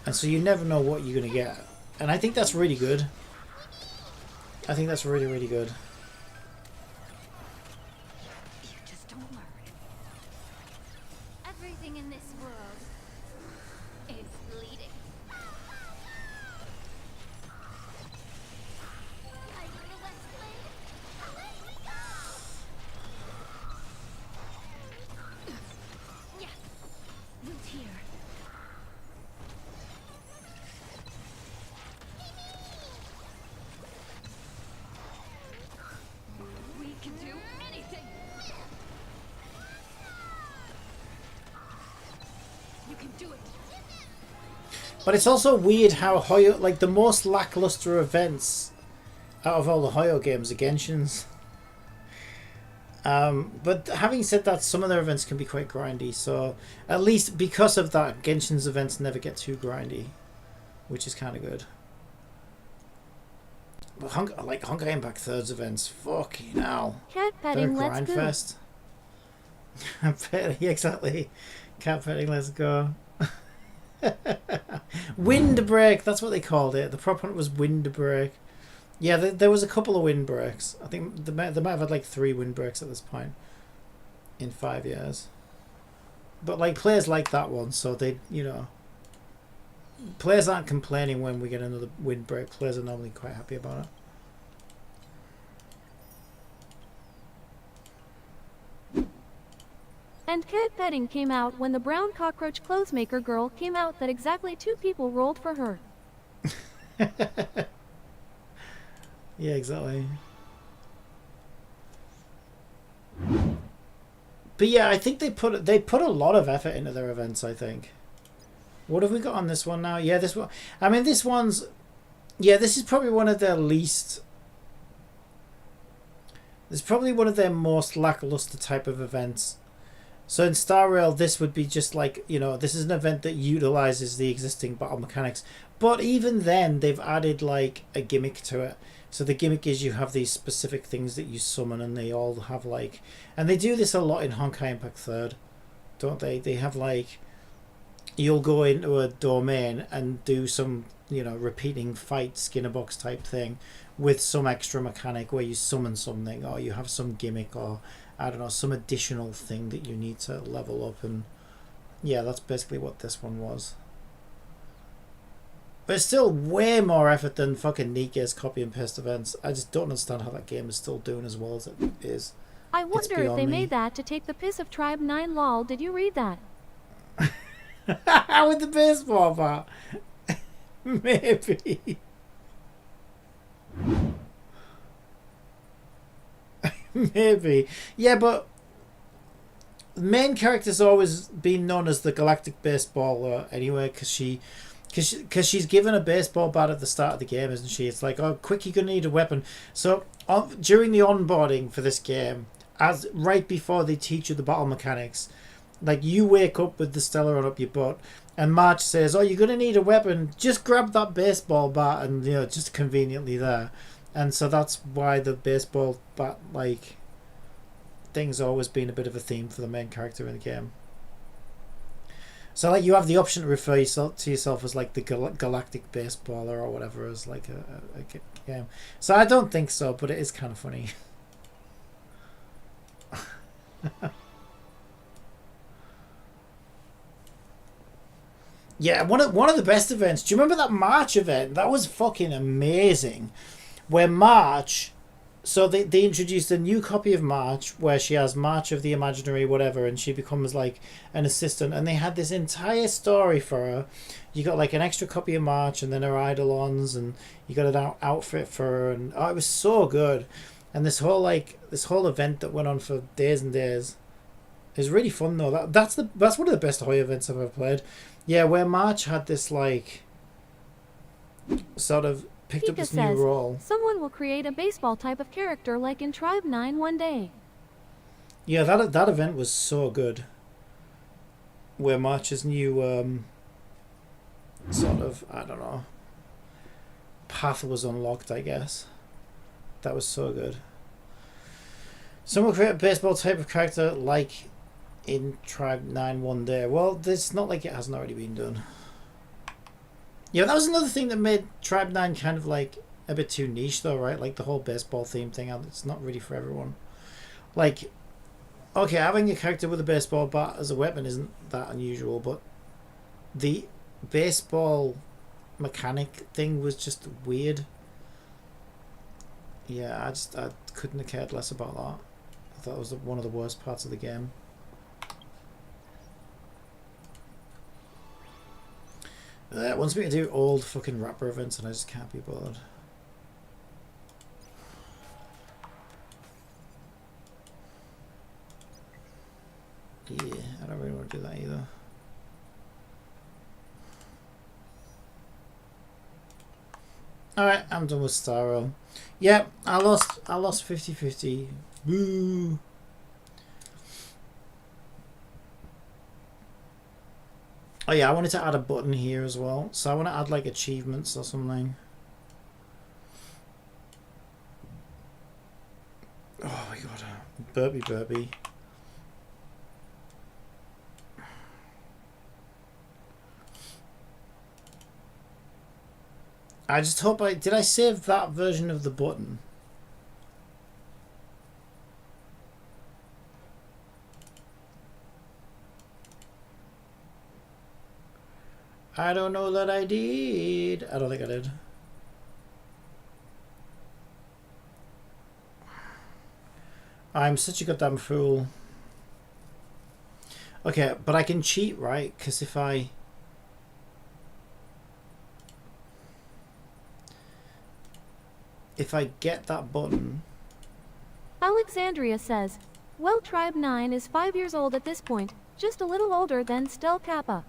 And so you never know what you're gonna get. And I think that's really good. I think that's really good. Everything in this world is bleeding. Yes, root here. We can do anything. You can do it. But it's also weird how Hoyo, like the most lackluster events out of all the Hoyo games are Genshin's. But having said that, some of their events can be quite grindy, so at least because of that, Genshin's events never get too grindy, which is kind of good. But Honkai Impact Third's events, fucking hell. Cat petting, They're a let's grind go. fest. Exactly. Cat petting, let's go. Windbreak, that's what they called it. The prop hunt was Windbreak. Yeah, there was a couple of windbreaks. I think they might have had like 3 windbreaks at this point in 5 years. But like players like that one, so they, you know, players aren't complaining when we get another windbreak. Players are normally quite happy about it. And cat petting came out when the brown cockroach clothes maker girl came out that exactly 2 people rolled for her. Yeah, exactly. But yeah, I think they put a lot of effort into their events, I think. What have we got on this one now? Yeah, this one. I mean, this one's... Yeah, this is probably one of their least... This is probably one of their most lackluster type of events. So in Star Rail, this would be just like, you know, this is an event that utilizes the existing battle mechanics. But even then, they've added like a gimmick to it. So the gimmick is you have these specific things that you summon, and they all have like... And they do this a lot in Honkai Impact 3rd, don't they? They have like... You'll go into a domain and do some, you know, repeating fight Skinner box type thing with some extra mechanic where you summon something, or you have some gimmick, or I don't know, some additional thing that you need to level up. And yeah, that's basically what this one was. But it's still way more effort than fucking Nike's copy and paste events. I just don't understand how that game is still doing as well as it is. I wonder if they made that to take the piss of Tribe 9 lol. Did you read that? With the baseball bat. Maybe. Maybe. Yeah, but the main character's always been known as the galactic baseballer anyway, because she's given a baseball bat at the start of the game, isn't she? It's like, oh, quick, you're going to need a weapon. So during the onboarding for this game, as right before they teach you the battle mechanics, like you wake up with the Stellar up your butt, and March says, oh, you're going to need a weapon. Just grab that baseball bat, and, you know, just conveniently there. And so that's why the baseball bat, like, thing's always been a bit of a theme for the main character in the game. So, like, you have the option to refer to yourself as, like, the galactic baseballer or whatever as, like, a game. So I don't think so, but it is kind of funny. Yeah, one of the best events. Do you remember that March event? That was fucking amazing. Where March, so they introduced a new copy of March where she has March of the Imaginary whatever, and she becomes like an assistant, and they had this entire story for her. You got like an extra copy of March, and then her Eidolons, and you got an outfit for her, and oh, it was so good. And this whole event that went on for days and days is really fun though. That's one of the best Hoy events I've ever played. Yeah, where March had this like sort of picked up this new role. Someone will create a baseball type of character like in Tribe 9 one day. Yeah, that event was so good. Where March's new sort of, I don't know, path was unlocked, I guess. That was so good. Someone will create a baseball type of character like in Tribe 9 one day. Well, it's not like it hasn't already been done. Yeah, that was another thing that made Tribe 9 kind of like a bit too niche though, right? Like the whole baseball theme thing, it's not really for everyone. Like, okay, having a character with a baseball bat as a weapon isn't that unusual, but the baseball mechanic thing was just weird. Yeah, I couldn't have cared less about that. I thought it was one of the worst parts of the game. It wants me to do old fucking rapper events and I just can't be bothered. Yeah, I don't really want to do that either. Alright, I'm done with Starro. Yep, I lost 50-50. Boo! Oh yeah, I wanted to add a button here as well. So I want to add like achievements or something. Oh my god. Burpee. I just hope did I save that version of the button? I don't know that I did. I don't think I did. I'm such a goddamn fool. Okay, but I can cheat, right? Because if I get that button... Alexandria says, well, Tribe 9 is 5 years old at this point. Just a little older than Stel Kappa.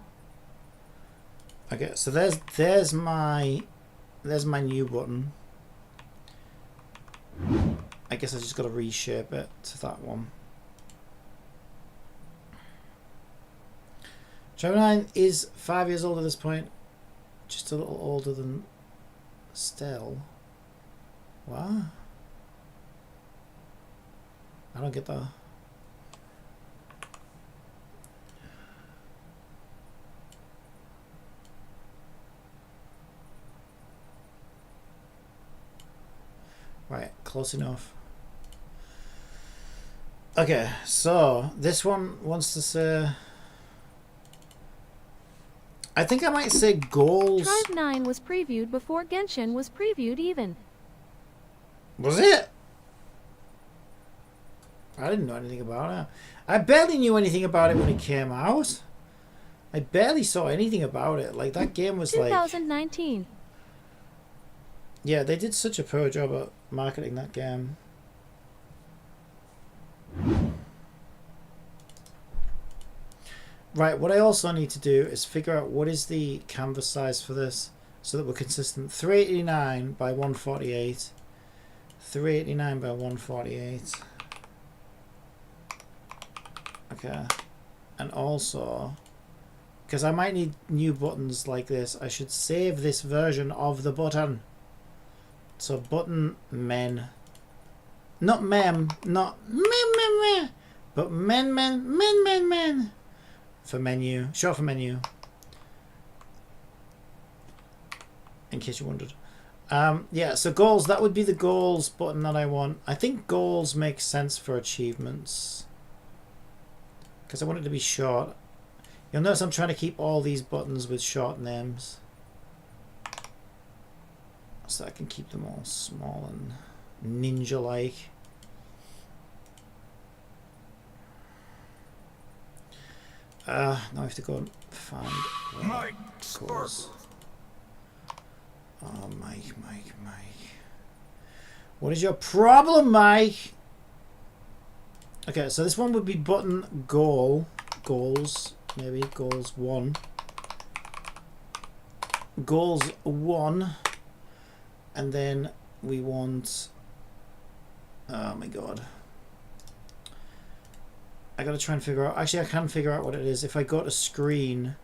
Okay, so there's my new button. I guess I just got to reshape it to that one. Tribe 9 is 5 years old at this point. Just a little older than Stel. What? I don't get that. Right, close enough. Okay, so this one wants to say... I think I might say goals... Tribe 9 was previewed before Genshin was previewed even. Was it? I didn't know anything about it. I barely knew anything about it when it came out. I barely saw anything about it. Like, that game was 2019. Like... Yeah, they did such a poor job at marketing that game. Right, what I also need to do is figure out what is the canvas size for this so that we're consistent. 389 by 148. 389 by 148. Okay. And also, because I might need new buttons like this, I should save this version of the button. So button men. Not mem, not mem, but men. For menu, short for menu. In case you wondered. Yeah, so goals, that would be the goals button that I want. I think goals make sense for achievements, because I want it to be short. You'll notice I'm trying to keep all these buttons with short names, so I can keep them all small and ninja-like. Now I have to go and find goals. Oh, Mike. What is your problem, Mike? Okay, so this one would be button goals, maybe goals 1. Goals 1. And then we want, oh my god. I gotta try and figure out, actually I can figure out what it is. If I go to screen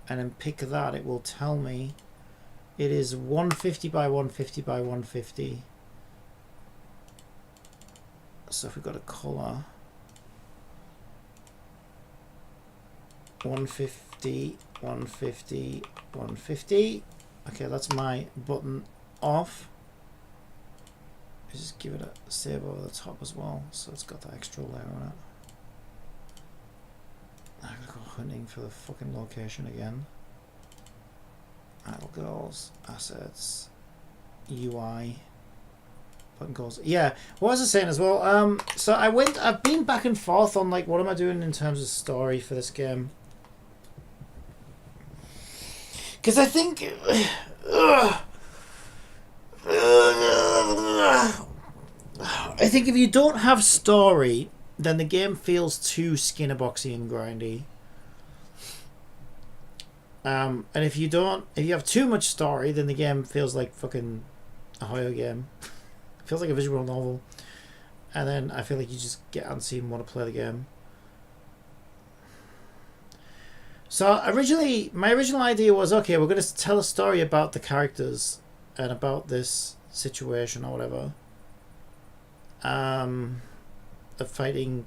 and then pick that, it will tell me. It is 150 by 150 by 150. So if we've got a color, 150, 150, 150. Okay, that's my button off. Just give it a save over the top as well, so it's got that extra layer on it. I'm gonna go hunting for the fucking location again. Idle goals, assets, UI, button goals. Yeah, what was I saying as well? So I've been back and forth on like what am I doing in terms of story for this game. Because I think if you don't have story, then the game feels too skinnerboxy and grindy. And if you have too much story, then the game feels like fucking a horror game. It feels like a visual novel. And then I feel like you just get antsy and want to play the game. So my original idea was, okay, we're going to tell a story about the characters and about this situation or whatever. Of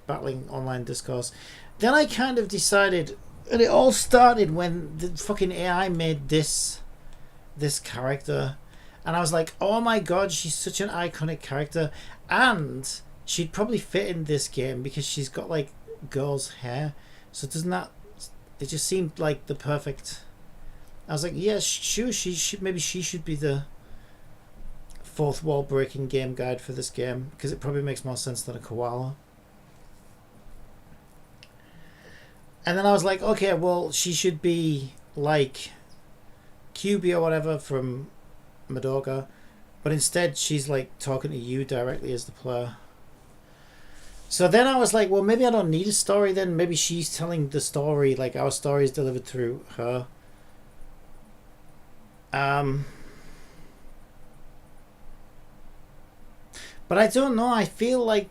battling online discourse. Then I kind of decided, and it all started when the fucking AI made this character, and I was like, oh my god, she's such an iconic character, and she'd probably fit in this game because she's got like girl's hair. So doesn't that? It just seemed like the perfect. I was like, yeah, sure, maybe she should be the fourth wall breaking game guide for this game, because it probably makes more sense than a koala. And then I was like, okay, well, she should be like QB or whatever from Madoka, but instead she's like talking to you directly as the player. So then I was like, well, maybe I don't need a story then. Maybe she's telling the story, like our story is delivered through her. But I don't know, I feel like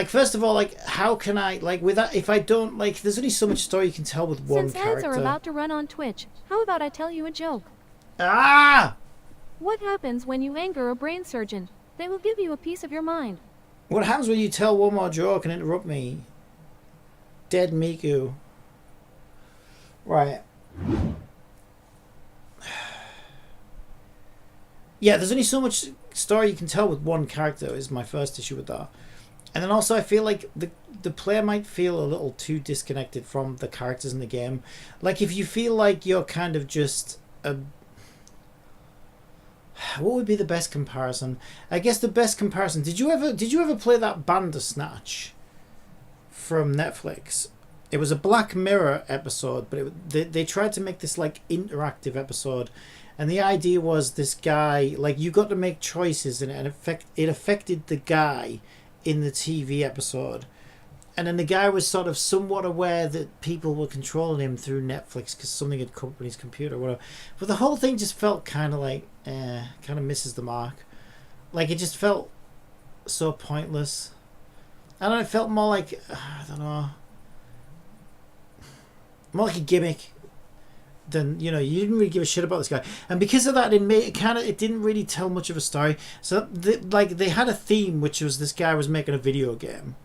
first of all, like how can I, like with that, if I don't, like there's only so much story you can tell with one Since character. ads are about to run on Twitch, how about I tell you a joke? Ah! What happens when you anger a brain surgeon? They will give you a piece of your mind. What happens when you tell one more joke and interrupt me? Dead Miku. Right. Yeah, there's only so much story you can tell with one character is my first issue with that. And then also I feel like the player might feel a little too disconnected from the characters in the game. Like if you feel like you're kind of just a... What would be the best comparison? I guess the best comparison... Did you ever play that Bandersnatch from Netflix? It was a Black Mirror episode, but they tried to make this like interactive episode. And the idea was this guy, like you got to make choices and it affected the guy in the TV episode. And then the guy was sort of somewhat aware that people were controlling him through Netflix because something had come up on his computer or whatever. But the whole thing just felt kind of like, kind of misses the mark. Like, it just felt so pointless. I don't know, it felt more like, I don't know, more like a gimmick than, you know, you didn't really give a shit about this guy. And because of that, it didn't really tell much of a story. So, they had a theme, which was this guy was making a video game.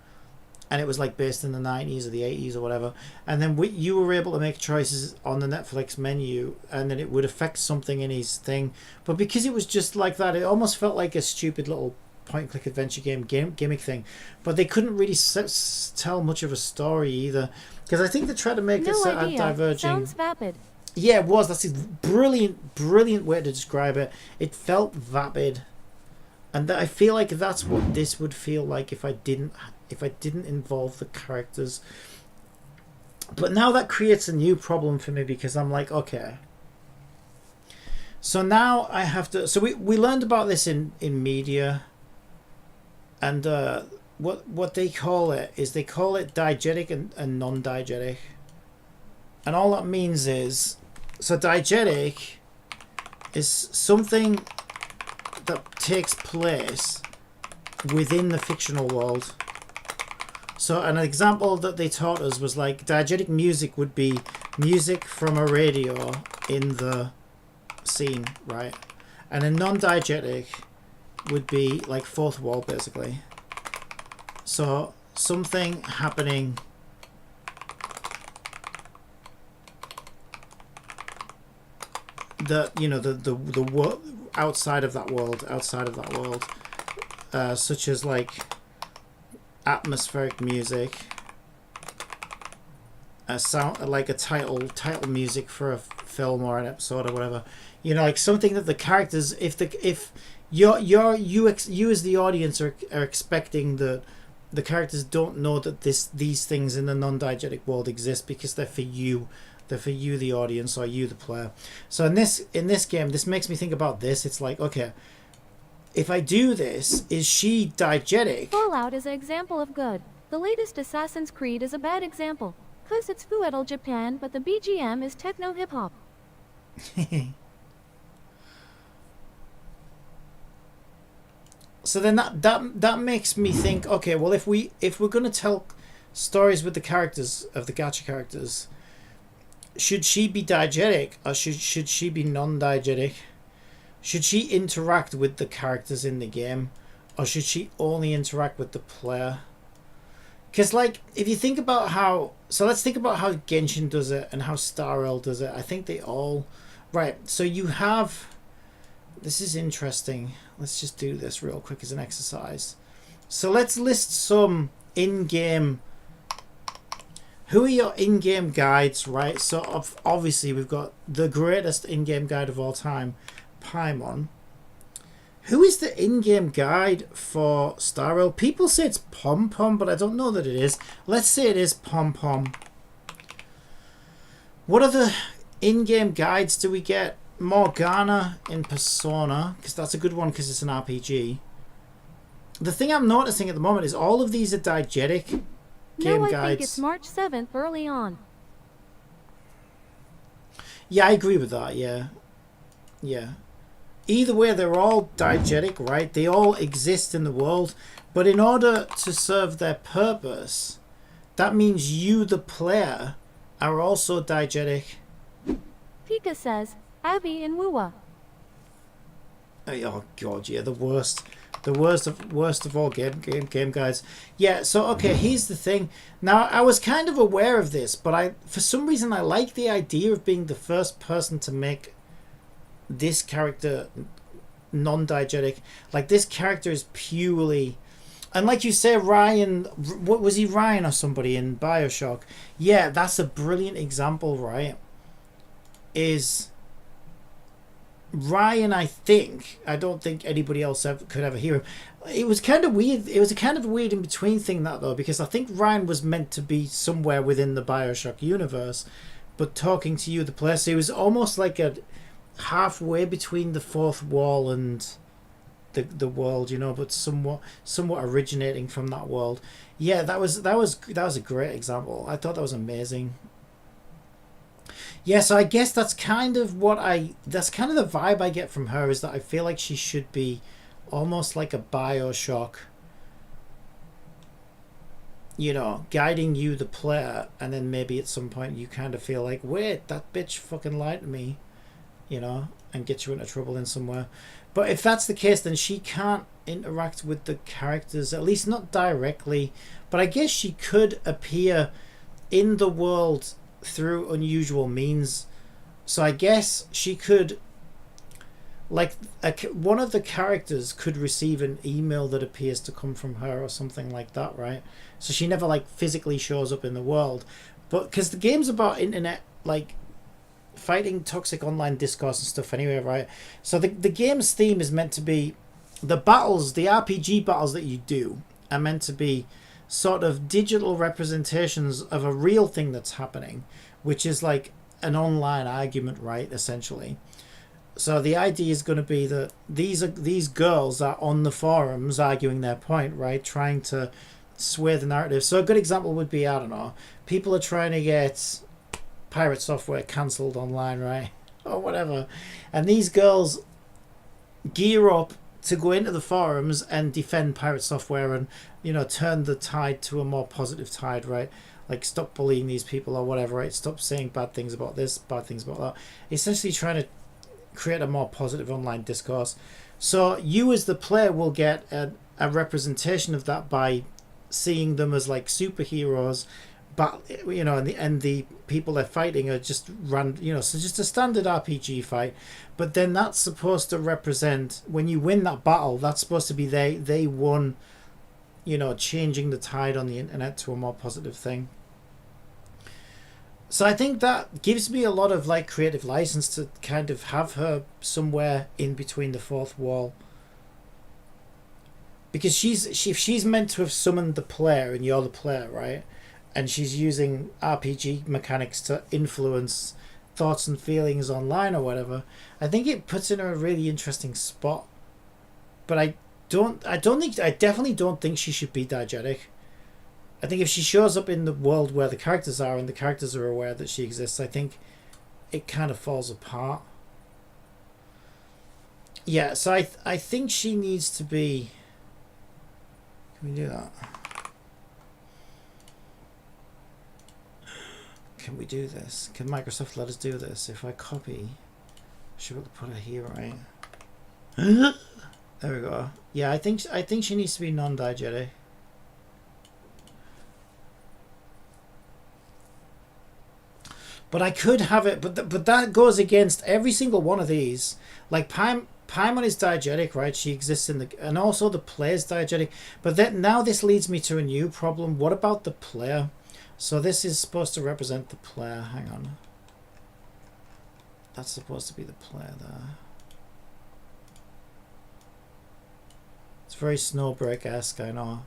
And it was like based in the 90s or the 80s or whatever. And then you were able to make choices on the Netflix menu and then it would affect something in his thing. But because it was just like that, it almost felt like a stupid little point-and-click adventure game gimmick thing. But they couldn't really tell much of a story either. Because I think they tried to make it sort of diverging. Sounds vapid. Yeah, it was. That's a brilliant way to describe it. It felt vapid. And I feel like that's what this would feel like if I didn't involve the characters. But now that creates a new problem for me because I'm like, okay. So now I have to... So we learned about this in media. And what they call it is they call it diegetic and non-diegetic. And all that means is... So diegetic is something that takes place within the fictional world. So an example that they taught us was like diegetic music would be music from a radio in the scene, right? And a non-diegetic would be like fourth wall, basically. So something happening that, you know, the world outside of that world, such as like atmospheric music, a sound like a title music for a film or an episode or whatever, you know, like something that the characters, if you as the audience are expecting that the characters don't know that these things in the non-diegetic world exist because they're for you, the audience, or you the player. So in this game, this makes me think about this. It's like, okay, if I do this, is she diegetic? Fallout is an example of good. The latest Assassin's Creed is a bad example. Cause it's feudal Japan, but the BGM is techno hip hop. So then that makes me think, okay, well, if we're gonna tell stories with the characters of the gacha characters, should she be diegetic or should she be non-diegetic? Should she interact with the characters in the game, or should she only interact with the player? Because, like, if you think about how... So let's think about how Genshin does it and how Star Rail does it. I think they all... Right, so you have... This is interesting. Let's just do this real quick as an exercise. So let's list some in-game... Who are your in-game guides, right? So obviously we've got the greatest in-game guide of all time, Paimon. Who is the in-game guide for Star Rail? People say it's Pom Pom, but I don't know that it is. Let's say it is Pom Pom. What other in-game guides do we get? Morgana in Persona, because that's a good one because it's an RPG. The thing I'm noticing at the moment is all of these are diegetic game guides. I think it's March 7th early on. Yeah, I agree with that, yeah. Yeah. Either way, they're all diegetic, right? They all exist in the world. But in order to serve their purpose, that means you, the player, are also diegetic. Pika says, Abby and Wuwa. Oh, God, yeah, the worst. The worst of all game guides. Yeah, so, okay, here's the thing. Now, I was kind of aware of this, but for some reason, I like the idea of being the first person to make this character non-diegetic. Like, this character is purely... And like you say, Ryan... What was he, Ryan or somebody in Bioshock? Yeah, that's a brilliant example, right? Is... Ryan, I don't think anybody else could ever hear him. It was kind of weird. It was a kind of weird in-between thing, that, though, because I think Ryan was meant to be somewhere within the Bioshock universe, but talking to you, the player. So he was almost like a halfway between the fourth wall and the world, you know, but somewhat originating from that world. Yeah, that was a great example. I thought that was amazing. Yeah, so I guess that's kind of the vibe I get from her, is that I feel like she should be almost like a BioShock, you know, guiding you, the player, and then maybe at some point you kind of feel like, wait, that bitch fucking lied to me, you know, and get you into trouble in somewhere. But if that's the case, then she can't interact with the characters, at least not directly. But I guess she could appear in the world through unusual means. So I guess she could, like, one of the characters could receive an email that appears to come from her or something like that, right? So she never, like, physically shows up in the world. But because the game's about internet, like, fighting toxic online discourse and stuff anyway, right? So the game's theme is meant to be the battles, the RPG battles that you do are meant to be sort of digital representations of a real thing that's happening, which is like an online argument, right, essentially. So the idea is going to be that these girls are on the forums arguing their point, right, trying to sway the narrative. So a good example would be, I don't know, people are trying to get pirate software cancelled online, right, or whatever, and these girls gear up to go into the forums and defend pirate software and, you know, turn the tide to a more positive tide, right? Like, stop bullying these people or whatever, right? Stop saying bad things about this, bad things about that. Essentially trying to create a more positive online discourse. So you as the player will get a representation of that by seeing them as like superheroes, but, you know, and the people they're fighting are just you know, so just a standard RPG fight. But then that's supposed to represent, when you win that battle, that's supposed to be they won, you know, changing the tide on the internet to a more positive thing. So I think that gives me a lot of, like, creative license to kind of have her somewhere in between the fourth wall. Because she's meant to have summoned the player and you're the player, right? And she's using RPG mechanics to influence thoughts and feelings online or whatever. I think it puts in a really interesting spot. But I definitely don't think she should be diegetic. I think if she shows up in the world where the characters are and the characters are aware that she exists, I think it kind of falls apart. Yeah, so I think she needs to be... Can we do that? Can we do this? Can Microsoft let us do this? If I copy, I should be able to put her here, right? There we go. Yeah, I think she needs to be non-diegetic. But I could have it, but that goes against every single one of these. Like Paimon is diegetic, right? She exists in the, and also the player's diegetic. But then now this leads me to a new problem. What about the player? So this is supposed to represent the player. Hang on. That's supposed to be the player there. It's very Snowbreak-esque, I know.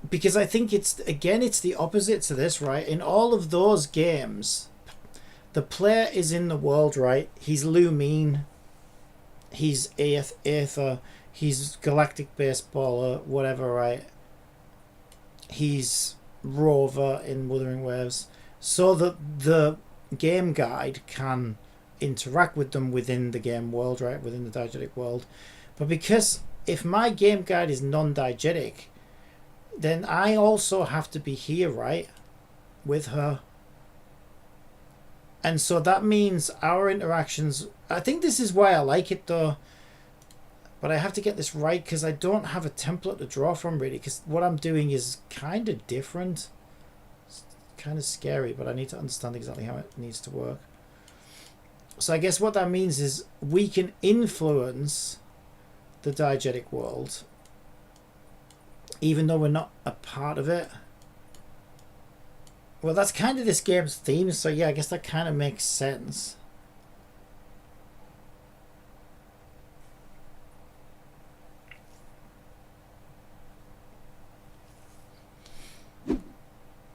Because I think it's the opposite to this, right? In all of those games, the player is in the world, right? He's Lumine, he's Aether, he's Galactic Baseballer, whatever, right? He's Rover in Wuthering Waves. So that the game guide can interact with them within the game world, right? Within the diegetic world. But because if my game guide is non-diegetic, then I also have to be here, right? With her. And so that means our interactions... I think this is why I like it, though. But I have to get this right, because I don't have a template to draw from, really. Because what I'm doing is kind of different. It's kind of scary, but I need to understand exactly how it needs to work. So I guess what that means is we can influence the diegetic world, even though we're not a part of it. Well, that's kind of this game's theme, so yeah, I guess that kind of makes sense.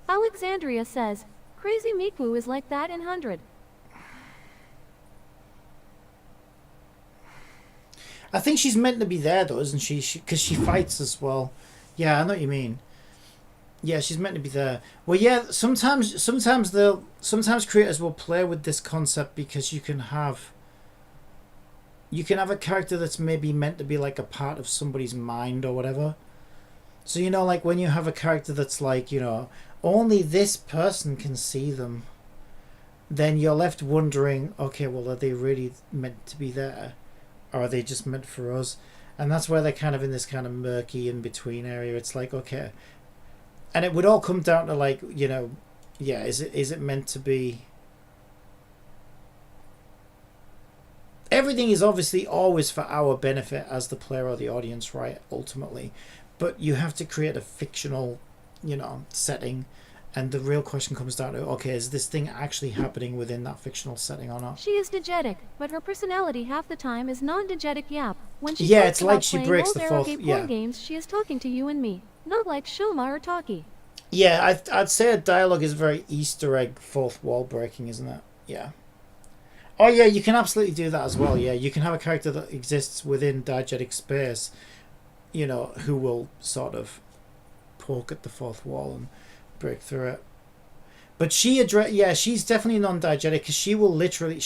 Alexandria says, Crazy Miku is like that in 100. I think she's meant to be there though, isn't she? Because she fights as well. Yeah, I know what you mean. Yeah, she's meant to be there. Well, yeah. Sometimes creators will play with this concept because you can have a character that's maybe meant to be like a part of somebody's mind or whatever. So you know, like when you have a character that's like, you know, only this person can see them, then you're left wondering, okay, well, are they really meant to be there, or are they just meant for us? And that's where they're kind of in this kind of murky in between area. It's like, okay. And it would all come down to like, you know, yeah, is it meant to be? Everything is obviously always for our benefit as the player or the audience, right? Ultimately, but you have to create a fictional, you know, setting, and the real question comes down to, okay, is this thing actually happening within that fictional setting or not? She is diegetic, but her personality half the time is non-diegetic yap. When she Yeah, talks it's about like she playing breaks old the fourth. arrogate Yeah. porn games, she is talking to you and me, not like Shoma or Taki. Yeah, I'd say a dialogue is very Easter egg fourth wall breaking, isn't it? Yeah. Oh yeah, you can absolutely do that as well. Yeah, you can have a character that exists within diegetic space, you know, who will sort of poke at the fourth wall and break through it. But she's definitely non-diegetic because she will literally.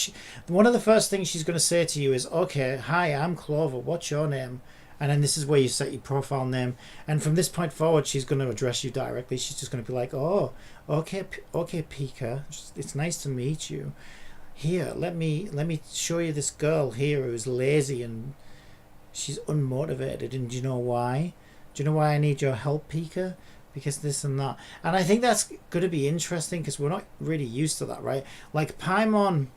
One of the first things she's going to say to you is, "Okay, hi, I'm Clover. What's your name?" And then this is where you set your profile name. And from this point forward, she's going to address you directly. She's just going to be like, "Oh, okay, Pika. It's nice to meet you. Here, let me show you this girl here who's lazy and she's unmotivated. And do you know why? Do you know why I need your help, Pika? Because this and that." And I think that's going to be interesting because we're not really used to that, right? Like Paimon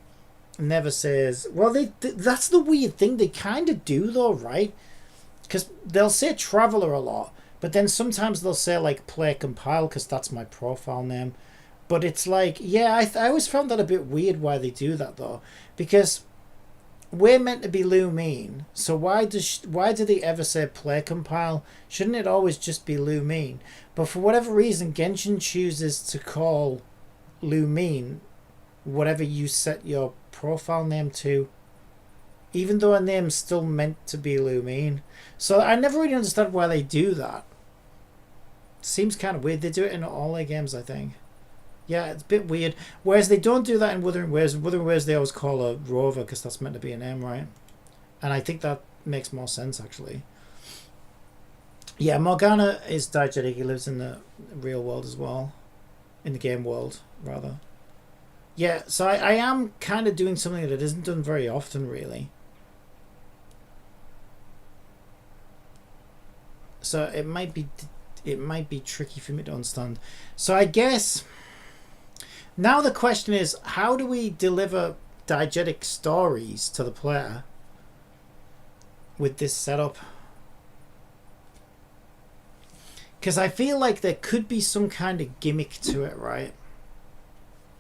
never says. Well, that's the weird thing. They kind of do though, right? Because they'll say Traveler a lot, but then sometimes they'll say like PlayCompile because that's my profile name. But it's like, yeah, I always found that a bit weird why they do that though, because we're meant to be Lumine, so why do they ever say PlayCompile? Shouldn't it always just be Lumine? But for whatever reason, Genshin chooses to call Lumine whatever you set your profile name to, even though her name's still meant to be Lumine. So I never really understood why they do that. Seems kind of weird. They do it in all their games, I think. Yeah, it's a bit weird. Whereas they don't do that in Wuthering Waves. Wuthering Waves they always call a Rover because that's meant to be a name, right? And I think that makes more sense, actually. Yeah, Morgana is diegetic. He lives in the real world as well. In the game world, rather. Yeah, so I am kind of doing something that isn't done very often, really. So it might be tricky for me to understand. So I guess now the question is, how do we deliver diegetic stories to the player with this setup? Because I feel like there could be some kind of gimmick to it, right?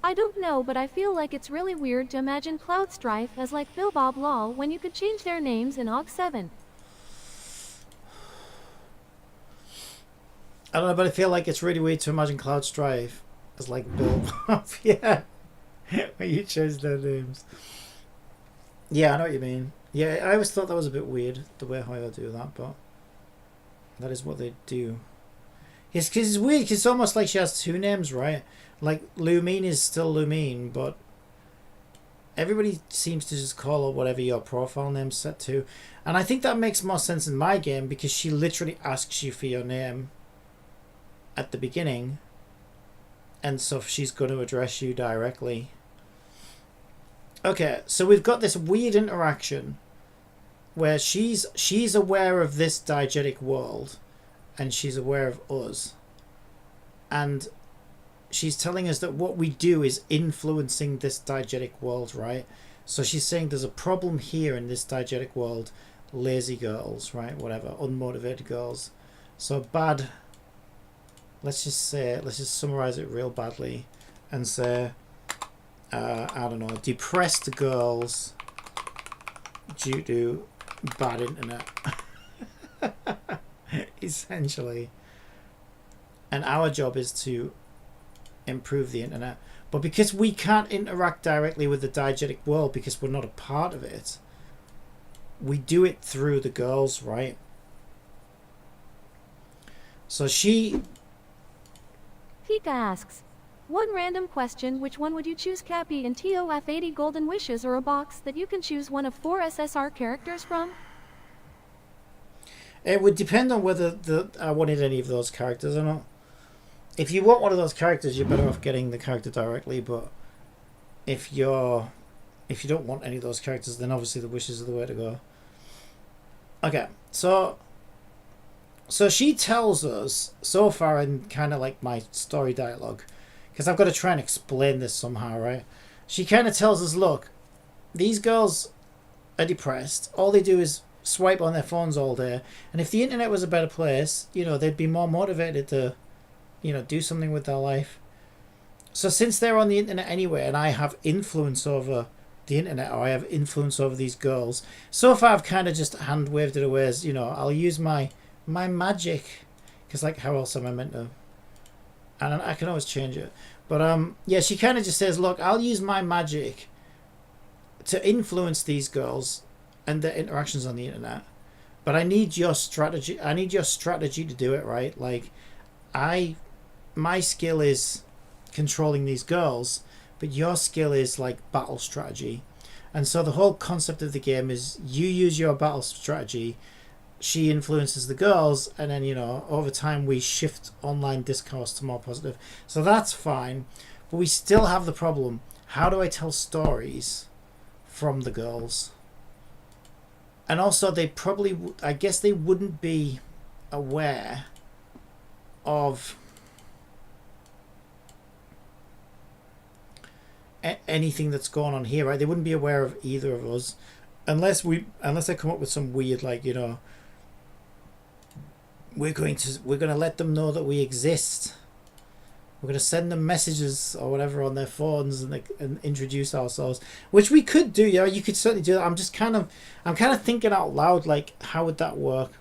I don't know, but I feel like it's really weird to imagine Cloud Strife as like Bill Bob Law when you could change their names in AUG 7. I don't know, but I feel like it's really weird to imagine Cloud Strife as like Bill Bob. Yeah, when you change their names. Yeah, I know what you mean. Yeah, I always thought that was a bit weird, the way how they do that, but that is what they do. Yes, because it's weird, because it's almost like she has two names, right? Like, Lumine is still Lumine, but everybody seems to just call her whatever your profile name's set to. And I think that makes more sense in my game, because she literally asks you for your name at the beginning, and so she's going to address you directly. Okay, so we've got this weird interaction where she's aware of this diegetic world, and she's aware of us, and she's telling us that what we do is influencing this diegetic world, right? So she's saying there's a problem here in this diegetic world, lazy girls, right? Whatever, unmotivated girls. So bad, let's just summarize it real badly and say, I don't know, depressed girls due to bad internet. Essentially. And our job is to improve the internet. But because we can't interact directly with the diegetic world because we're not a part of it, we do it through the girls, right? So she... Hika asks, one random question, which one would you choose, Cappy and TOF 80 golden wishes or a box that you can choose one of 4 SSR characters from? It would depend on whether I wanted any of those characters or not. If you want one of those characters, you're better off getting the character directly, but if you don't want any of those characters, then obviously the wishes are the way to go. Okay, so she tells us so far in kind of like my story dialogue, because I've got to try and explain this somehow, right? She kind of tells us, look, these girls are depressed. All they do is swipe on their phones all day, and if the internet was a better place, you know, they'd be more motivated to, you know, do something with their life. So since they're on the internet anyway, and I have influence over the internet, or I have influence over these girls, so far I've kind of just hand waved it away as, you know, I'll use my magic, because like how else am I meant to, and I can always change it, but yeah, she kind of just says, look, I'll use my magic to influence these girls and their interactions on the internet, but I need your strategy to do it, right? Like my skill is controlling these girls, but your skill is like battle strategy. And so the whole concept of the game is you use your battle strategy, she influences the girls, and then, you know, over time we shift online discourse to more positive. So that's fine, but we still have the problem, how do I tell stories from the girls? And also they probably, I guess they wouldn't be aware of anything that's going on here, right? They wouldn't be aware of either of us unless they come up with some weird, like, you know, we're going to let them know that we exist. We're going to send them messages or whatever on their phones and introduce ourselves, which we could do. Yeah, you could certainly do that. I'm kind of thinking out loud, like, how would that work?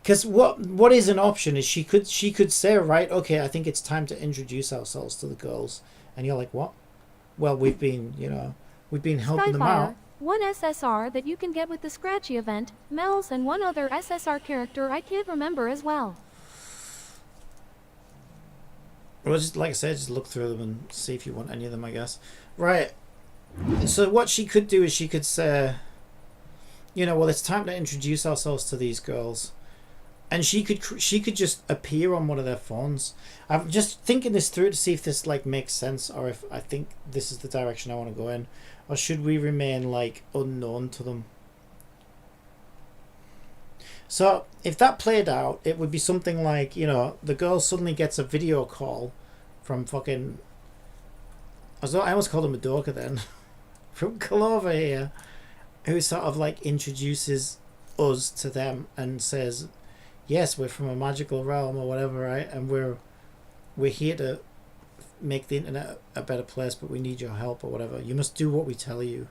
Because what is an option is she could say, right, okay, I think it's time to introduce ourselves to the girls. And you're like, what? Well, we've been helping them out. One SSR that you can get with the Scratchy event, Mel's, and one other SSR character I can't remember as well. Well, just like I said, just look through them and see if you want any of them, I guess. Right. So what she could do is she could say, you know, well, it's time to introduce ourselves to these girls. And she could just appear on one of their phones. I'm just thinking this through to see if this like makes sense, or if I think this is the direction I want to go in, or should we remain like unknown to them? So if that played out, it would be something like, you know, the girl suddenly gets a video call from fucking, I almost called him Madoka then, from Clover here, who sort of like introduces us to them and says, yes, we're from a magical realm or whatever, right? And we're here to make the internet a better place, but we need your help or whatever. You must do what we tell you.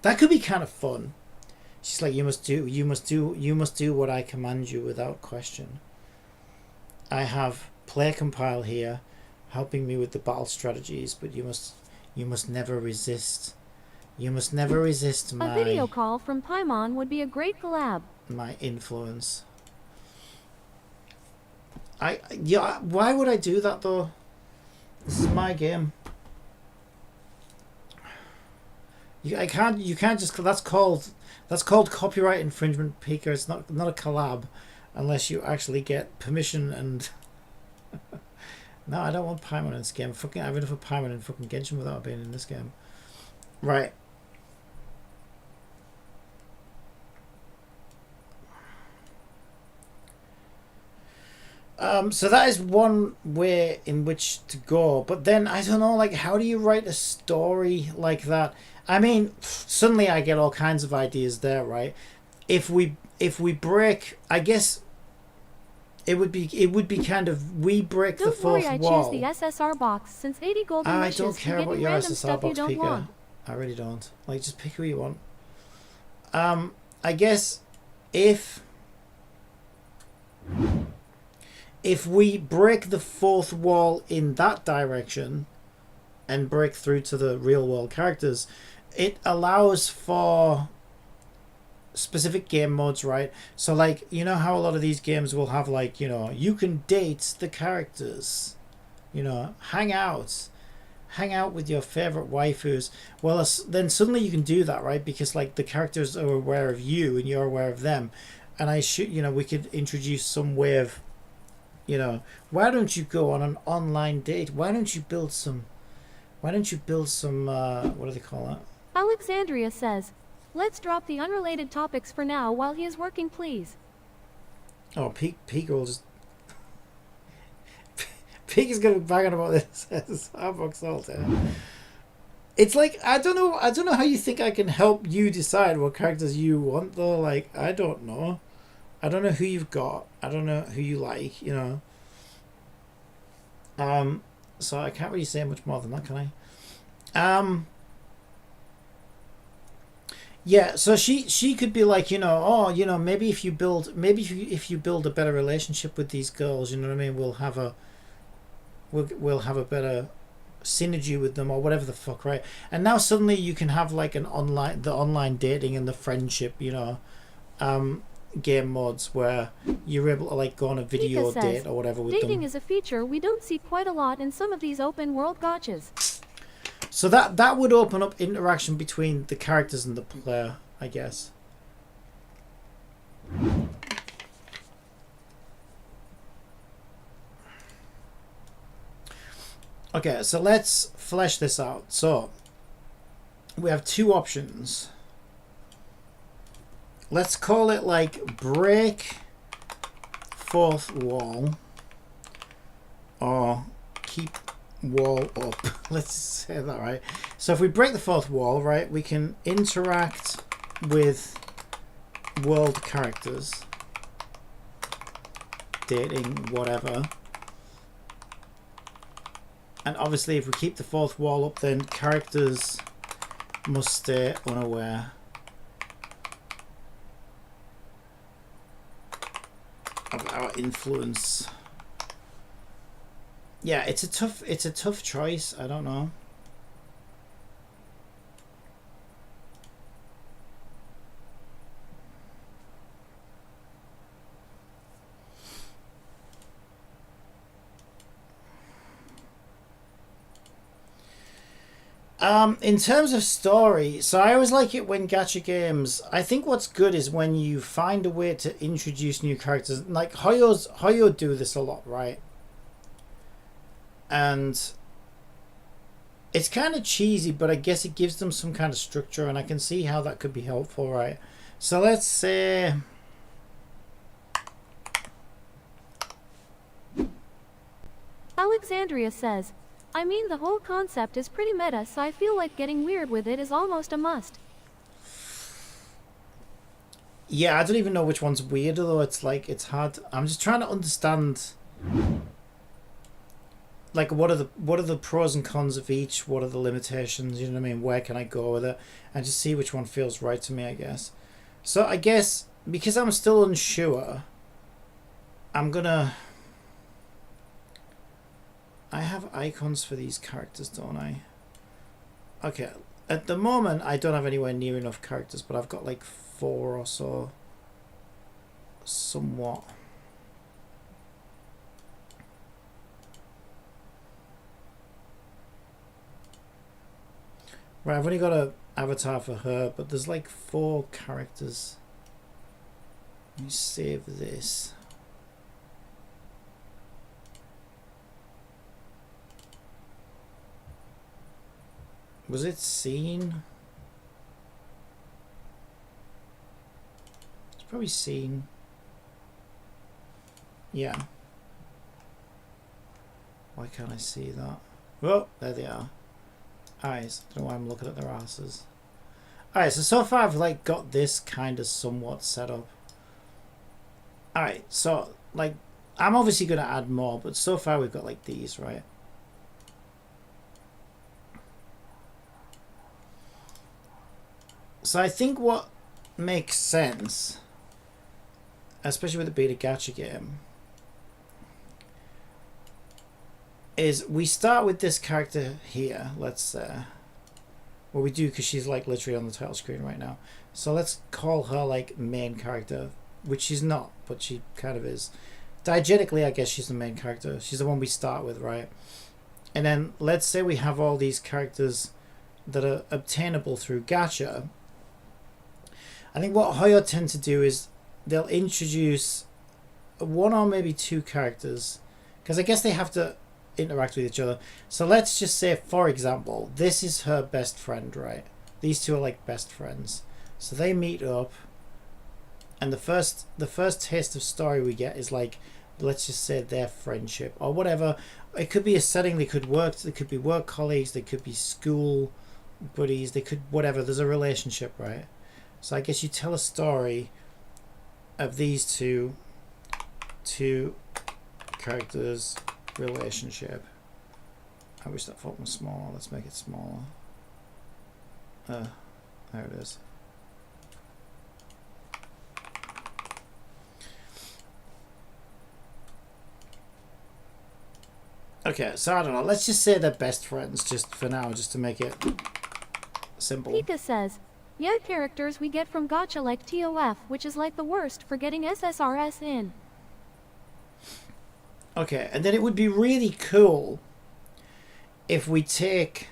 That could be kind of fun. She's like, you must do what I command you without question. I have PlayCompile here helping me with the battle strategies, but you must never resist. You must never resist A video call from Paimon would be a great collab. My influence. Yeah, why would I do that though? This is my game. You can't just, that's called copyright infringement, Pika. It's not a collab unless you actually get permission. And no, I don't want Paimon in this game. Fucking, I've enough of Paimon in fucking Genshin without being in this game. Right. So that is one way in which to go, but then I don't know, like, how do you write a story like that? I mean, suddenly I get all kinds of ideas there, right? If we break, I guess it would be kind of, we break the fourth wall. Don't worry, I choose the SSR box since 80 golden wishes. I don't care about your SSR box, Pika. I really don't. Like, just pick who you want. I guess if we break the fourth wall in that direction and break through to the real world characters, it allows for specific game modes, right? So like, you know how a lot of these games will have like, you know, you can date the characters, you know, hang out with your favorite waifus. Well, then suddenly you can do that, right? Because like the characters are aware of you and you're aware of them. And you know, we could introduce some way of, you know, why don't you go on an online date? Why don't you build some what do they call it? Alexandria says, let's drop the unrelated topics for now while he is working, please. Oh, Peak will just Peak is gonna be banging about this Starbucks Salter. It's like I don't know how you think I can help you decide what characters you want though. Like I don't know who you've got. I don't know who you like, you know. So I can't really say much more than that, can I? Yeah, so she could be like, you know, oh, you know, maybe if you build a better relationship with these girls, you know what I mean, we'll have a better synergy with them or whatever the fuck, right? And now suddenly you can have like the online dating and the friendship, you know, game modes where you're able to like go on a video date or whatever with them. Dating is a feature we don't see quite a lot in some of these open world gachas. So that would open up interaction between the characters and the player, I guess. Okay, so let's flesh this out. So we have two options. Let's call it like break fourth wall or keep wall up. Let's say that, right? So if we break the fourth wall, right, we can interact with world characters, dating, whatever. And obviously if we keep the fourth wall up, then characters must stay unaware of our influence. Yeah, it's a tough choice. I don't know. In terms of story, so I always like it when gacha games, I think what's good is when you find a way to introduce new characters. Like Hoyo do this a lot, right? And it's kind of cheesy, but I guess it gives them some kind of structure, and I can see how that could be helpful, right? So let's say Alexandria says, I mean, the whole concept is pretty meta, so I feel like getting weird with it is almost a must. Yeah, I don't even know which one's weird, though. It's like, it's hard. I'm just trying to understand, like, what are the pros and cons of each? What are the limitations? You know what I mean? Where can I go with it? And just see which one feels right to me, I guess. So I guess, because I'm still unsure, I have icons for these characters, don't I? Okay, at the moment I don't have anywhere near enough characters, but I've got like 4 or so. Somewhat. Right, I've only got an avatar for her, but there's like 4 characters. Let me save this. Was it seen? It's probably seen. Yeah. Why can't I see that? Oh, there they are. Eyes. I don't know why I'm looking at their asses. Alright, so far I've like got this kind of somewhat set up. Alright, so like I'm obviously going to add more, but so far we've got like these, right? So I think what makes sense, especially with it being a gacha game, is we start with this character here, let's say, Well, we do because she's like literally on the title screen right now. So let's call her like main character, which she's not, but she kind of is. Diegetically, I guess she's the main character. She's the one we start with, right? And then let's say we have all these characters that are obtainable through gacha. I think what Hoyo tend to do is they'll introduce one or maybe two characters, because I guess they have to interact with each other. So let's just say, for example, this is her best friend, right? These two are like best friends. So they meet up, and the first taste of story we get is like, let's just say their friendship or whatever. It could be a setting. They could work. They could be work colleagues. They could be school buddies. They could whatever. There's a relationship, right? So I guess you tell a story of these two characters relationship. I wish that font was smaller. Let's make it smaller. There it is. Okay, so I don't know. Let's just say they're best friends, just for now, just to make it simple. Pika says, yeah, characters we get from gacha like TOF, which is like the worst for getting SSRS in. Okay, and then it would be really cool if we take...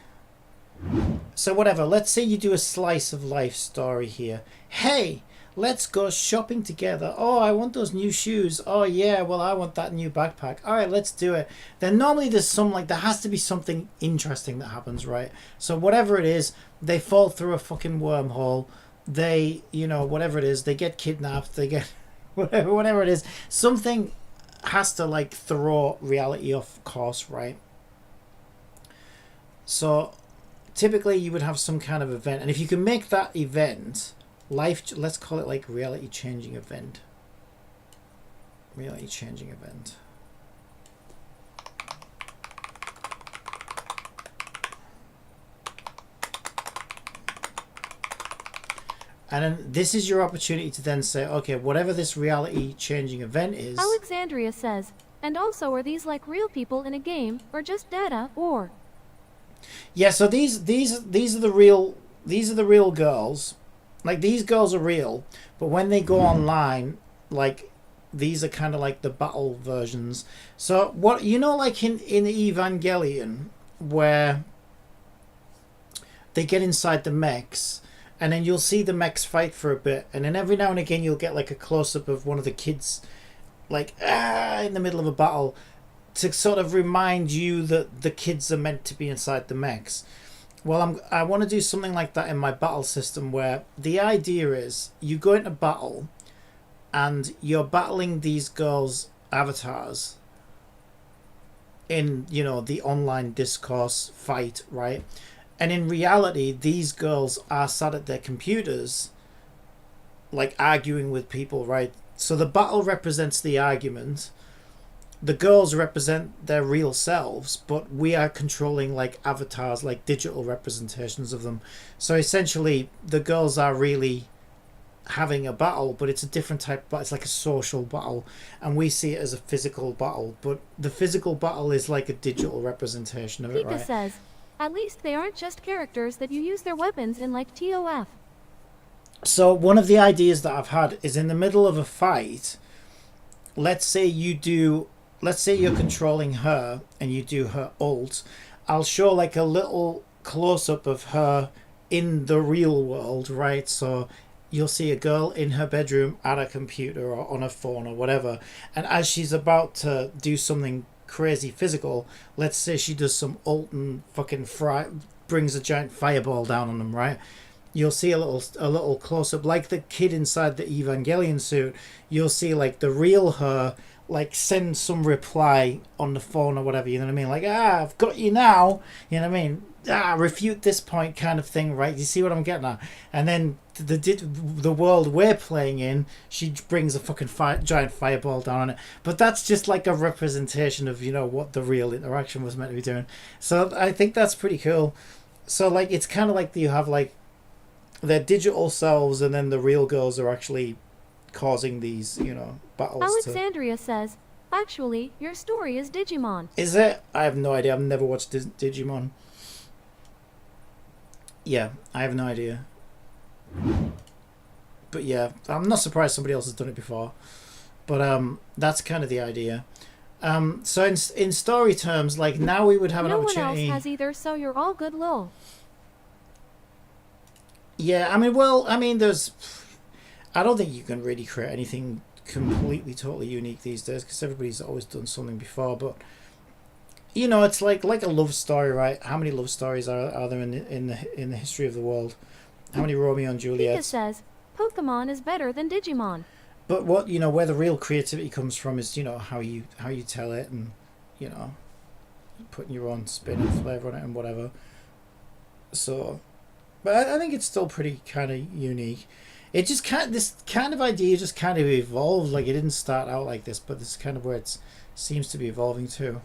So whatever, let's say you do a slice of life story here. Hey, let's go shopping together. Oh, I want those new shoes. Oh yeah, well I want that new backpack. Alright, let's do it. Then normally there's some, like, there has to be something interesting that happens, right? So whatever it is, they fall through a fucking wormhole. They, you know, whatever it is, they get kidnapped, they get... whatever it is. Something has to, like, throw reality off course, right? So typically you would have some kind of event, and if you can make that event let's call it like reality changing event. And then this is your opportunity to then say, okay, whatever this reality changing event is. Alexandria says, and also are these like real people in a game or just data or? Yeah, so these are the real girls. Like, these girls are real, but when they go online, like, these are kind of like the battle versions. So what, you know, like in Evangelion, where they get inside the mechs, and then you'll see the mechs fight for a bit, and then every now and again you'll get like a close-up of one of the kids, like, in the middle of a battle, to sort of remind you that the kids are meant to be inside the mechs. Well, I want to do something like that in my battle system, where the idea is you go into battle and you're battling these girls' avatars in, you know, the online discourse fight, right? And in reality, these girls are sat at their computers, like, arguing with people, right? So the battle represents the argument. The girls represent their real selves, but we are controlling like avatars, like digital representations of them. So essentially the girls are really having a battle, but it's a different type of battle. It's like a social battle, and we see it as a physical battle, but the physical battle is like a digital representation of it, Pika right? says, at least they aren't just characters that you use their weapons in like TOF. So one of the ideas that I've had is in the middle of a fight, let's say you're controlling her and you do her ult. I'll show like a little close-up of her in the real world, right? So you'll see a girl in her bedroom at a computer or on a phone or whatever, and as she's about to do something crazy physical, let's say she does some ult and fucking brings a giant fireball down on them, right? You'll see a little close-up, like the kid inside the Evangelion suit. You'll see like the real her, like, send some reply on the phone or whatever, you know what I mean? Like, I've got you now, you know what I mean? Refute this point kind of thing, right? You see what I'm getting at? And then the world we're playing in, she brings a fucking giant fireball down on it. But that's just like a representation of, you know, what the real interaction was meant to be doing. So I think that's pretty cool. So, like, it's kind of like you have, like, their digital selves, and then the real girls are actually causing these, you know, battles. Alexandria says, actually, your story is Digimon. Is it? I have no idea. I've never watched Digimon. Yeah, I have no idea. But yeah, I'm not surprised somebody else has done it before. But that's kind of the idea. So in story terms, like now we would have an opportunity. No one else has either, so you're all good, lol. Yeah, I mean, well, I mean, there's. I don't think you can really create anything completely, totally unique these days because everybody's always done something before. But you know, it's like a love story, right? How many love stories are there in the history of the world? How many Romeo and Pika Juliets? says, Pokemon is better than Digimon. But what, you know, where the real creativity comes from is, you know, how you tell it, and, you know, putting your own spin and flavour on it and whatever. So, but I think it's still pretty kind of unique. It just this kind of idea just kind of evolved. Like, it didn't start out like this, but this is kind of where it seems to be evolving too.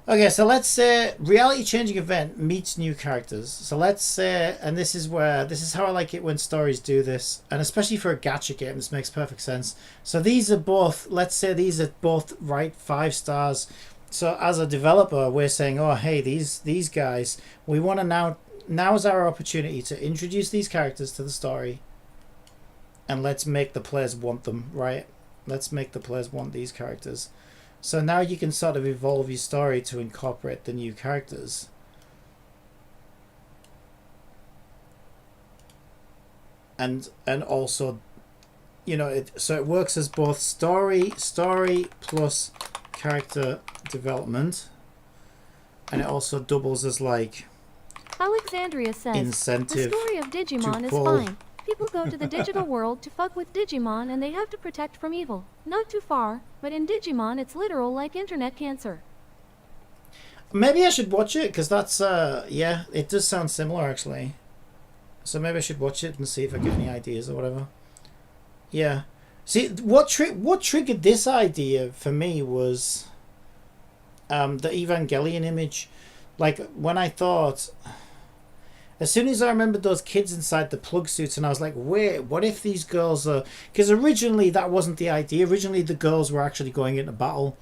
Okay, so let's say reality changing event meets new characters. So let's say, and this is how I like it when stories do this, and especially for a gacha game, this makes perfect sense. So these are both, let's say these are both, right, 5 stars. So as a developer, we're saying, oh, hey, these guys, we want to now's our opportunity to introduce these characters to the story, and let's make the players want them, right? Let's make the players want these characters. So now you can sort of evolve your story to incorporate the new characters. And also, you know, so it works as both story plus character development. And it also doubles as like Alexandria says, incentive the story of Digimon is pull. fine. People go to the digital world to fuck with Digimon and they have to protect from evil. Not too far, but in Digimon it's literal like internet cancer. Maybe I should watch it, because that's, yeah, it does sound similar actually. So maybe I should watch it and see if I get any ideas or whatever. Yeah. See, what triggered this idea for me was the Evangelion image. Like, when I thought... As soon as I remembered those kids inside the plug suits, and I was like, wait, what if these girls are... Because originally that wasn't the idea. Originally the girls were actually going into battle.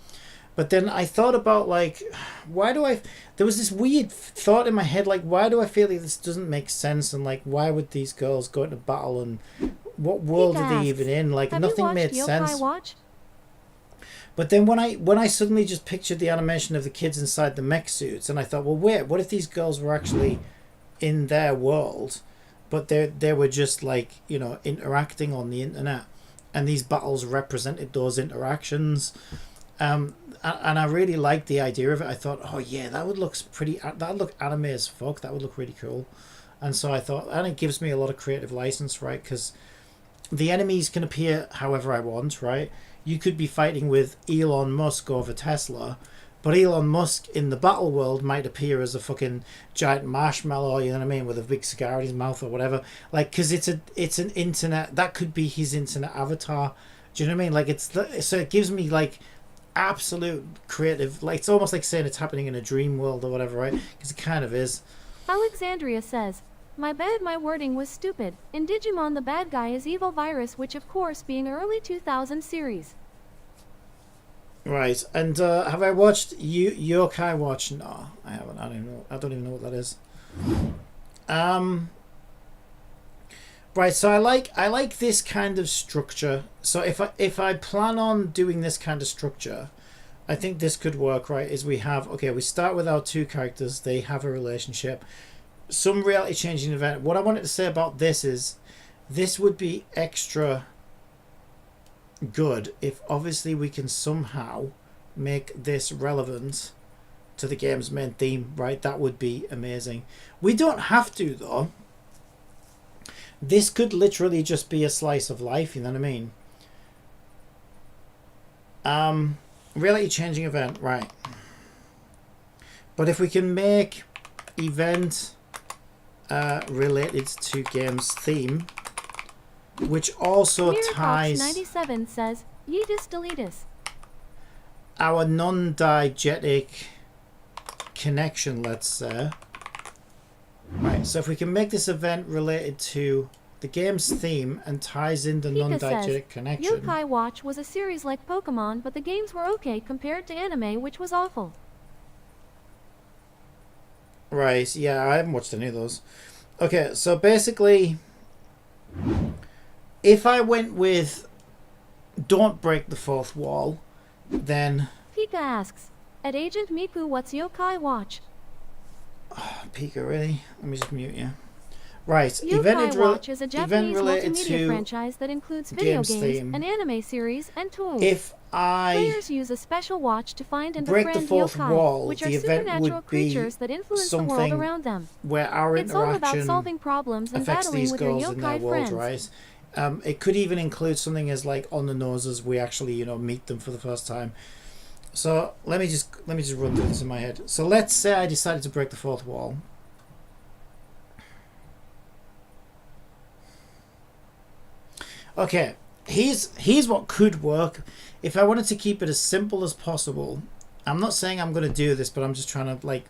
But then I thought about, like, why do I... There was this weird thought in my head, like, why do I feel like this doesn't make sense? And, like, why would these girls go into battle? And what world are they even in? Like, nothing made sense. Watch? But then when I suddenly just pictured the animation of the kids inside the mech suits, and I thought, well, wait, what if these girls were actually... in their world, but they were just, like, you know, interacting on the internet, and these battles represented those interactions, and I really liked the idea of it. I thought, oh yeah, that would look anime as fuck. That would look really cool. And so I thought, and it gives me a lot of creative license, right? Because the enemies can appear however I want, right? You could be fighting with Elon Musk over Tesla, but Elon Musk in the battle world might appear as a fucking giant marshmallow, you know what I mean, with a big cigar in his mouth or whatever. Like, because it's an internet, that could be his internet avatar. Do you know what I mean? Like, so it gives me, like, absolute creative, like, it's almost like saying it's happening in a dream world or whatever, right? Because it kind of is. Alexandria says, my bad, my wording was stupid. In Digimon the bad guy is Evil Virus, which of course being early 2000 series. Right, and have I watched Yokai Watch? No, I haven't. I don't even know what that is. Right, so I like this kind of structure. So if I plan on doing this kind of structure, I think this could work. Right, is we start with our 2 characters. They have a relationship. Some reality changing event. What I wanted to say about this is, this would be extra good if obviously we can somehow make this relevant to the game's main theme, right? That would be amazing. We don't have to, though. This could literally just be a slice of life, you know what I mean? Reality changing event, right? But if we can make event related to game's theme, which also ties 97 says, Yeetus deletus. Our non-diegetic connection, let's say. Right, so if we can make this event related to the game's theme and ties in the non-diegetic connection. Yokai Watch was a series like Pokemon, but the games were okay compared to anime, which was awful. Right, yeah, I haven't watched any of those. Okay, so basically, if I went with don't break the fourth wall, then... Pika asks, at Agent Miku, what's Yokai Watch? Pika, really? Let me just mute you. Right, Yokai Watch is a Japanese related multimedia to franchise that includes video games, theme. an anime series, and tools. If I Players use a special watch to find and break the befriend fourth yokai, wall, which are the event supernatural would be creatures that influence the world something around them. where our It's all about interaction solving problems and affects battling these with your girls in their yokai world, friends. right? It could even include something as like on the nose as we actually, you know, meet them for the first time. So let me just run through this in my head. So let's say I decided to break the fourth wall. Okay, here's what could work if I wanted to keep it as simple as possible. I'm not saying I'm going to do this, but I'm just trying to like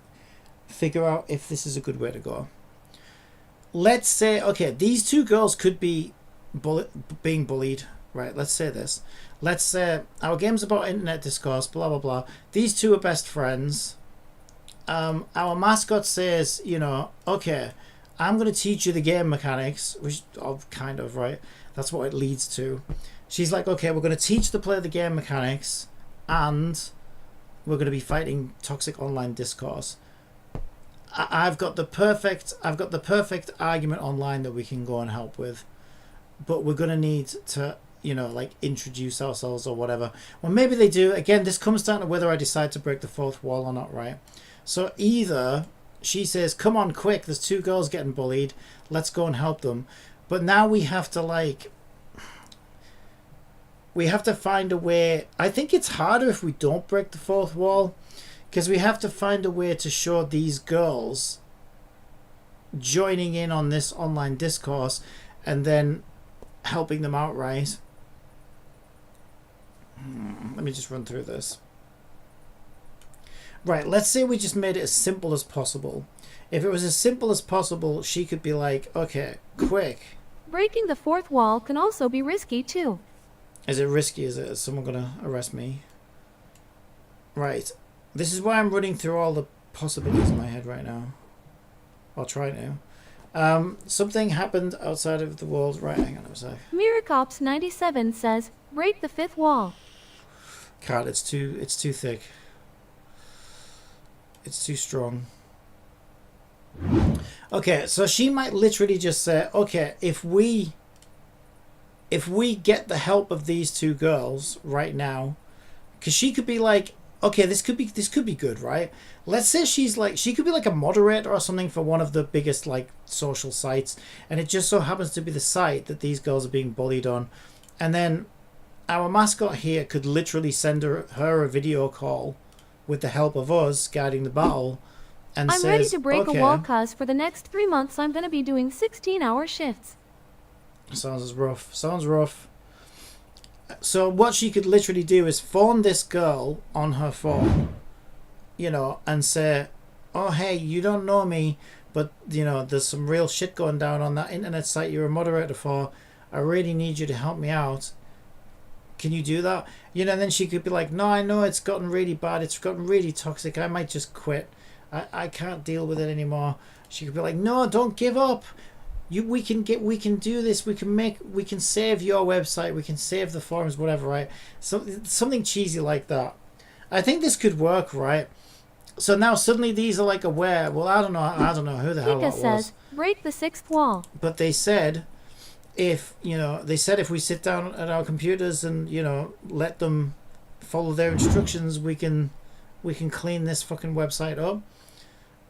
figure out if this is a good way to go. Let's say, okay, these two girls could be being bullied, right? Let's say this. Let's say our game's about internet discourse, blah, blah, blah. These two are best friends. Our mascot says, you know, okay, I'm going to teach you the game mechanics, which kind of, right? That's what it leads to. She's like, okay, we're going to teach the player the game mechanics, and we're going to be fighting toxic online discourse. I've got the perfect argument online that we can go and help with, but we're going to need to, you know, like introduce ourselves or whatever. Well, maybe they do. Again, this comes down to whether I decide to break the fourth wall or not, right? So either she says, come on quick, there's two girls getting bullied, let's go and help them. But now we have to find a way. I think it's harder if we don't break the fourth wall, because we have to find a way to show these girls joining in on this online discourse and then helping them out, right? Let me just run through this. Right, let's say we just made it as simple as possible. If it was as simple as possible, she could be like, okay, quick. Breaking the fourth wall can also be risky too. Is it risky? Is someone going to arrest me? Right. This is why I'm running through all the possibilities in my head right now. I'll try now. Something happened outside of the world. Right, hang on a sec. Miracops97 says, break the fifth wall. God, it's too thick. It's too strong. Okay, so she might literally just say, okay, if we get the help of these two girls right now, because she could be like, okay, this could be good, right? Let's say she's like, she could be like a moderator or something for one of the biggest like social sites, and it just so happens to be the site that these girls are being bullied on, and then our mascot here could literally send her a video call with the help of us guiding the battle. And I'm ready to break a wall, cuz for the next 3 months I'm going to be doing 16-hour shifts. Sounds rough. Sounds rough. So what she could literally do is phone this girl on her phone, you know, and say, oh, hey, you don't know me, but, you know, there's some real shit going down on that internet site you're a moderator for. I really need you to help me out. Can you do that? You know, and then she could be like, no, I know it's gotten really bad. It's gotten really toxic. I might just quit. I can't deal with it anymore. She could be like, no, don't give up. We can do this. We can save your website. We can save the forums, whatever, right? So something cheesy like that. I think this could work, right? So now suddenly these are like aware. Well, I don't know who the hell that was. says, break the sixth wall. But they said, if we sit down at our computers and, you know, let them follow their instructions, we can clean this fucking website up.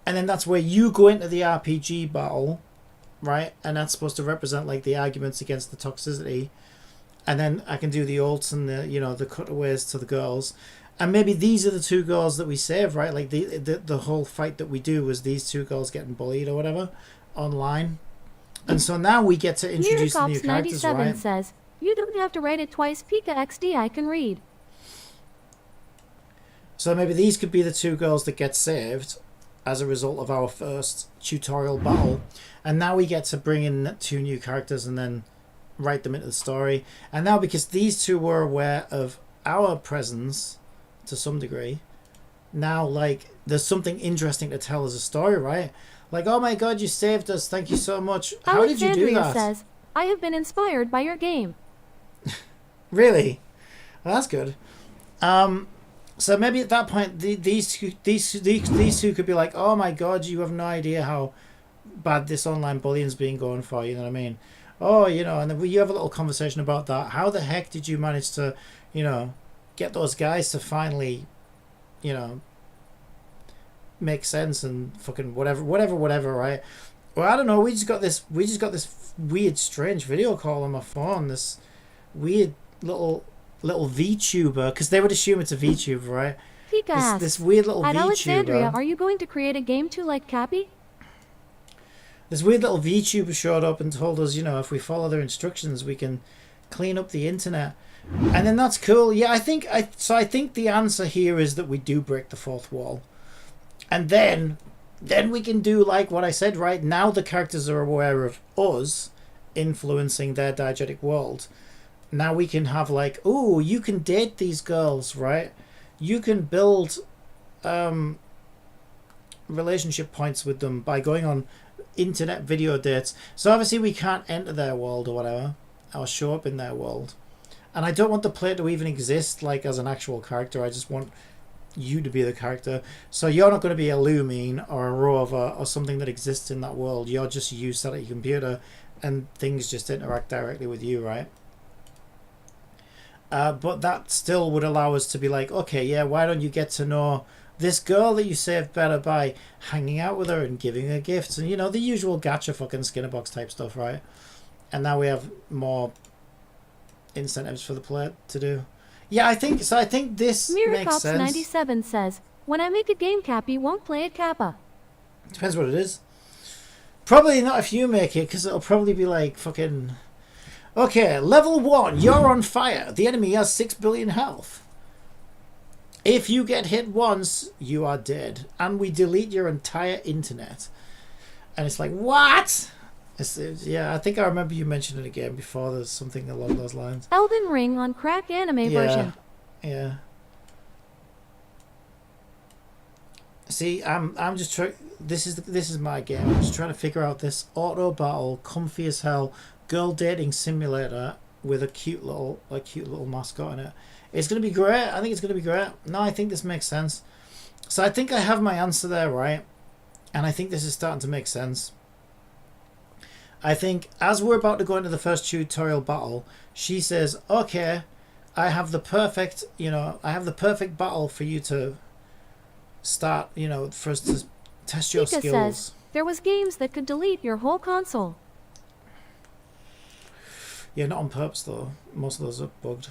And then that's where you go into the RPG battle, right? And that's supposed to represent like the arguments against the toxicity. And then I can do the ults and the, you know, the cutaways to the girls. And maybe these are the two girls that we save, right? Like the whole fight that we do was these two girls getting bullied or whatever online. And so now we get to introduce the new characters, right? says, you don't have to write it twice, Pika XD, I can read. So maybe these could be the two girls that get saved as a result of our first tutorial battle. And now we get to bring in two new characters and then write them into the story. And now because these two were aware of our presence to some degree, now, like, there's something interesting to tell as a story, right? Like, oh my god, you saved us, thank you so much. How did you do Alexandria that? says, I have been inspired by your game. Really? Well, that's good. So maybe at that point, these two could be like, oh my god, you have no idea how bad this online bullying's been going for, you know what I mean? Oh, you know, and then you have a little conversation about that. How the heck did you manage to, you know, get those guys to finally, you know, make sense and fucking whatever, right? Well, I don't know. We just got this weird, strange video call on my phone. This weird little VTuber, because they would assume it's a VTuber, right? Pika asks, this weird little at VTuber. Alexandria, are you going to create a game too like Cappy? This weird little VTuber showed up and told us, you know, if we follow their instructions, we can clean up the internet. And then that's cool. Yeah, I think the answer here is that we do break the fourth wall. And then we can do like what I said, right? Now the characters are aware of us influencing their diegetic world. Now we can have like, oh, you can date these girls, right? You can build relationship points with them by going on internet video dates. So obviously we can't enter their world or whatever, or show up in their world. And I don't want the player to even exist like as an actual character. I just want you to be the character. So you're not going to be a Lumine or a Rover or something that exists in that world. You're just you sat at your computer and things just interact directly with you, right? But that still would allow us to be like, okay, yeah, why don't you get to know this girl that you saved better by hanging out with her and giving her gifts and, you know, the usual gacha fucking Skinner box type stuff, right? And now we have more incentives for the player to do. Yeah, I think so. I think this makes sense. Miracops97 says, when I make a game, Cappy won't play it Kappa. Depends what it is. Probably not if you make it, because it'll probably be like fucking... Okay, level 1, you're on fire. The enemy has 6 billion health. If you get hit once, you are dead. And we delete your entire internet. And it's like, what? Yeah, I think I remember you mentioned it again before. There's something along those lines. Elden Ring on crack anime version. Yeah. See, I'm just trying. This is my game. I'm just trying to figure out this auto battle, comfy as hell, girl dating simulator with a cute little mascot in it. It's gonna be great. I think it's gonna be great. No, I think this makes sense. So I think I have my answer there, right? And I think this is starting to make sense. I think as we're about to go into the first tutorial battle, she says, okay, I have the perfect battle for you to start, you know, for us to test your Pika skills. says, there was games that could delete your whole console. Yeah, not on purpose though. Most of those are bugged.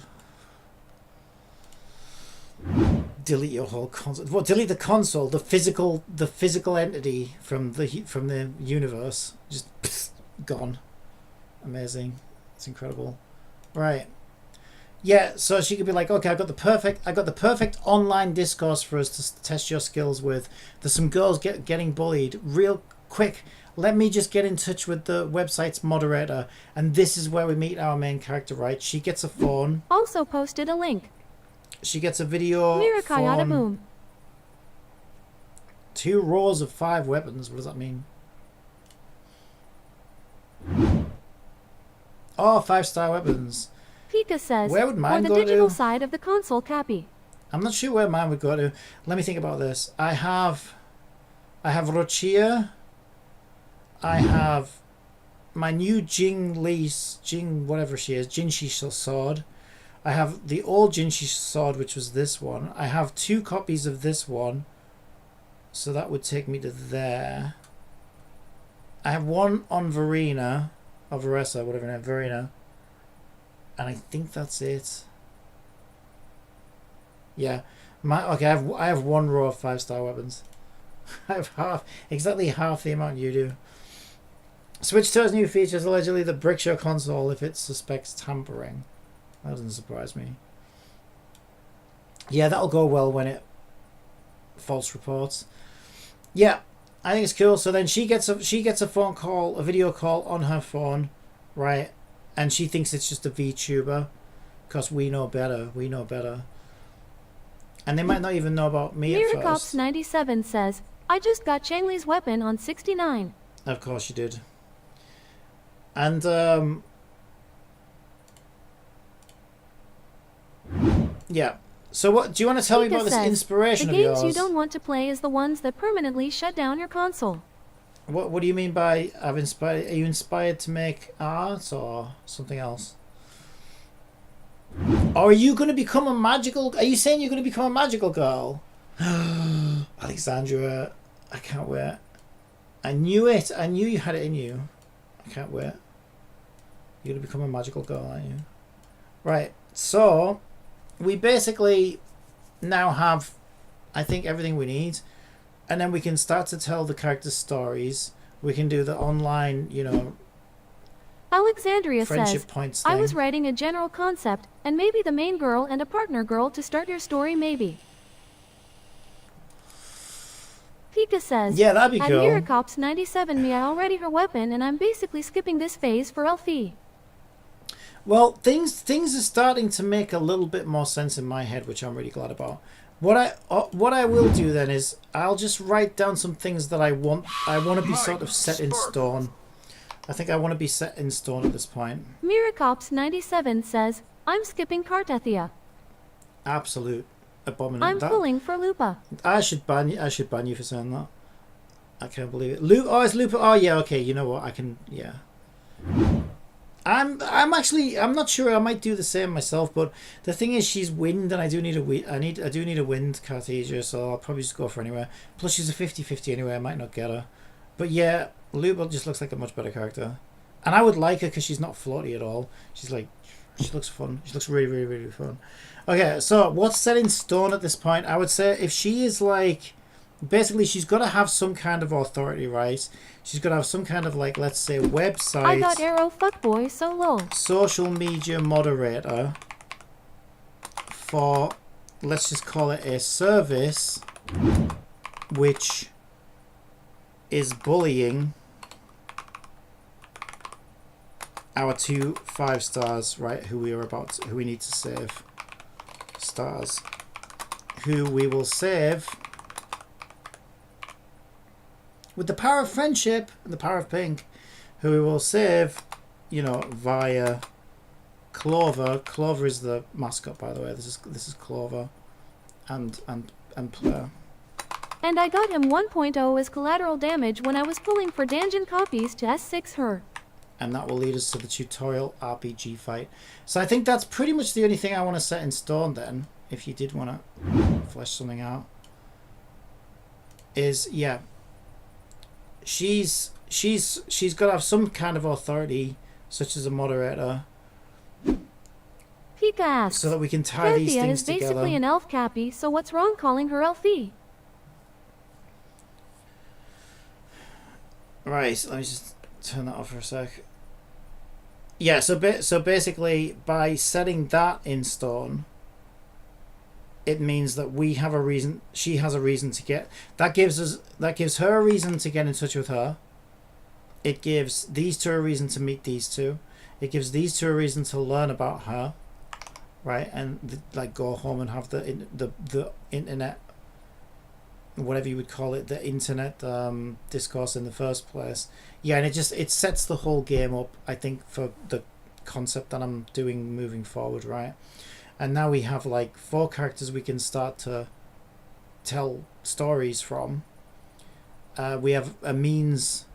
Delete your whole console. Well, delete the console, the physical entity from the universe. Just pfft, gone. Amazing. It's incredible. Right. Yeah, so she could be like, okay, I got the perfect online discourse for us to test your skills with. There's some girls getting bullied. Real quick, let me just get in touch with the website's moderator, and this is where we meet our main character, right? She gets a phone. Also posted a link. She gets a video Mirakayada boom. 2 rows of 5 weapons. What does that mean? Oh, 5-star weapons. Pika says, where would mine or the go digital to? side of the console, Cappy. I'm not sure where mine would go to. Let me think about this. I have Rochia. I have my new Jing whatever she is, Jinshi sword. I have the old Jinshi sword, which was this one. I have 2 copies of this one. So that would take me to there. I have one on Verena, or Veressa, whatever her name, Verena. And I think that's it. Yeah. Okay, I have 1 row of 5-star weapons. I have exactly half the amount you do. Switch to new features, allegedly the bricks your console if it suspects tampering. That doesn't surprise me. Yeah, that'll go well when it false reports. Yeah, I think it's cool. So then she gets a phone call, a video call on her phone, right? And she thinks it's just a VTuber, because we know better. We know better. And they might not even know about me at first. Miracops97 says, I just got Changli's weapon on 69. Of course you did. And, yeah. So what, do you want to tell me about this inspiration of yours? The games you don't want to play is the ones that permanently shut down your console. What do you mean by I've inspired? Are you inspired to make art or something else? Or are you going to become a magical... Are you saying you're going to become a magical girl? Alexandra, I can't wait. I knew it. I knew you had it in you. I can't wait. You're going to become a magical girl, aren't you? Right. So, we basically now have, I think, everything we need. And then we can start to tell the characters' stories. We can do the online, you know... Alexandria says, points I was writing a general concept, and maybe the main girl and a partner girl to start your story, maybe. Pika says, yeah, that'd be cool. At Miracops97 me I already her weapon, and I'm basically skipping this phase for Elfie. Well, things are starting to make a little bit more sense in my head, which I'm really glad about. What I will do then is I'll just write down some things that I want to be sort of set in stone. I think I want to be set in stone at this point. Miracops97 says, I'm skipping Cartethia. Absolute abomination. I'm pulling for Lupa. I should ban you for saying that. I can't believe it. It's Lupa. Oh yeah, okay. You know what? I can. Yeah. I'm not sure. I might do the same myself, but the thing is, she's wind, and I do need a wind. I do need a wind Cartesia, so I'll probably just go for her anyway. Plus, she's a 50-50 anyway. I might not get her, but yeah, Lupa just looks like a much better character, and I would like her because she's not floaty at all. She's like, she looks fun. She looks really, really, really fun. Okay, so what's set in stone at this point? I would say if she is like, basically, she's got to have some kind of authority, right? She's got to have some kind of, like, let's say, website. I got arrow fuckboy so low. Social media moderator for, let's just call it a service, which is bullying our 2 5-stars, right? Who we need to save. Stars. Who we will save with the power of friendship and the power of pink, who we will save, you know, via Clover. Clover is the mascot, by the way. This is Clover, and Player. And I got him 1.0 as collateral damage when I was pulling for dungeon copies to S6 her. And that will lead us to the tutorial RPG fight. So I think that's pretty much the only thing I want to set in stone then, if you did want to flesh something out. Is, yeah, she's got to have some kind of authority, such as a moderator. Pika asks, so that we can tie these things is together. Basically an elf cappy, so what's wrong calling her Elfie? Right, let me just turn that off for a sec. Yeah, so basically by setting that in stone, it means that we have a reason, she has a reason to get, that gives her a reason to get in touch with her. It gives these two a reason to meet these two. It gives these two a reason to learn about her, right? And like go home and have the internet, whatever you would call it, the internet discourse in the first place. Yeah, and it sets the whole game up, I think, for the concept that I'm doing moving forward, right? And now we have like 4 characters we can start to tell stories from. We have a means.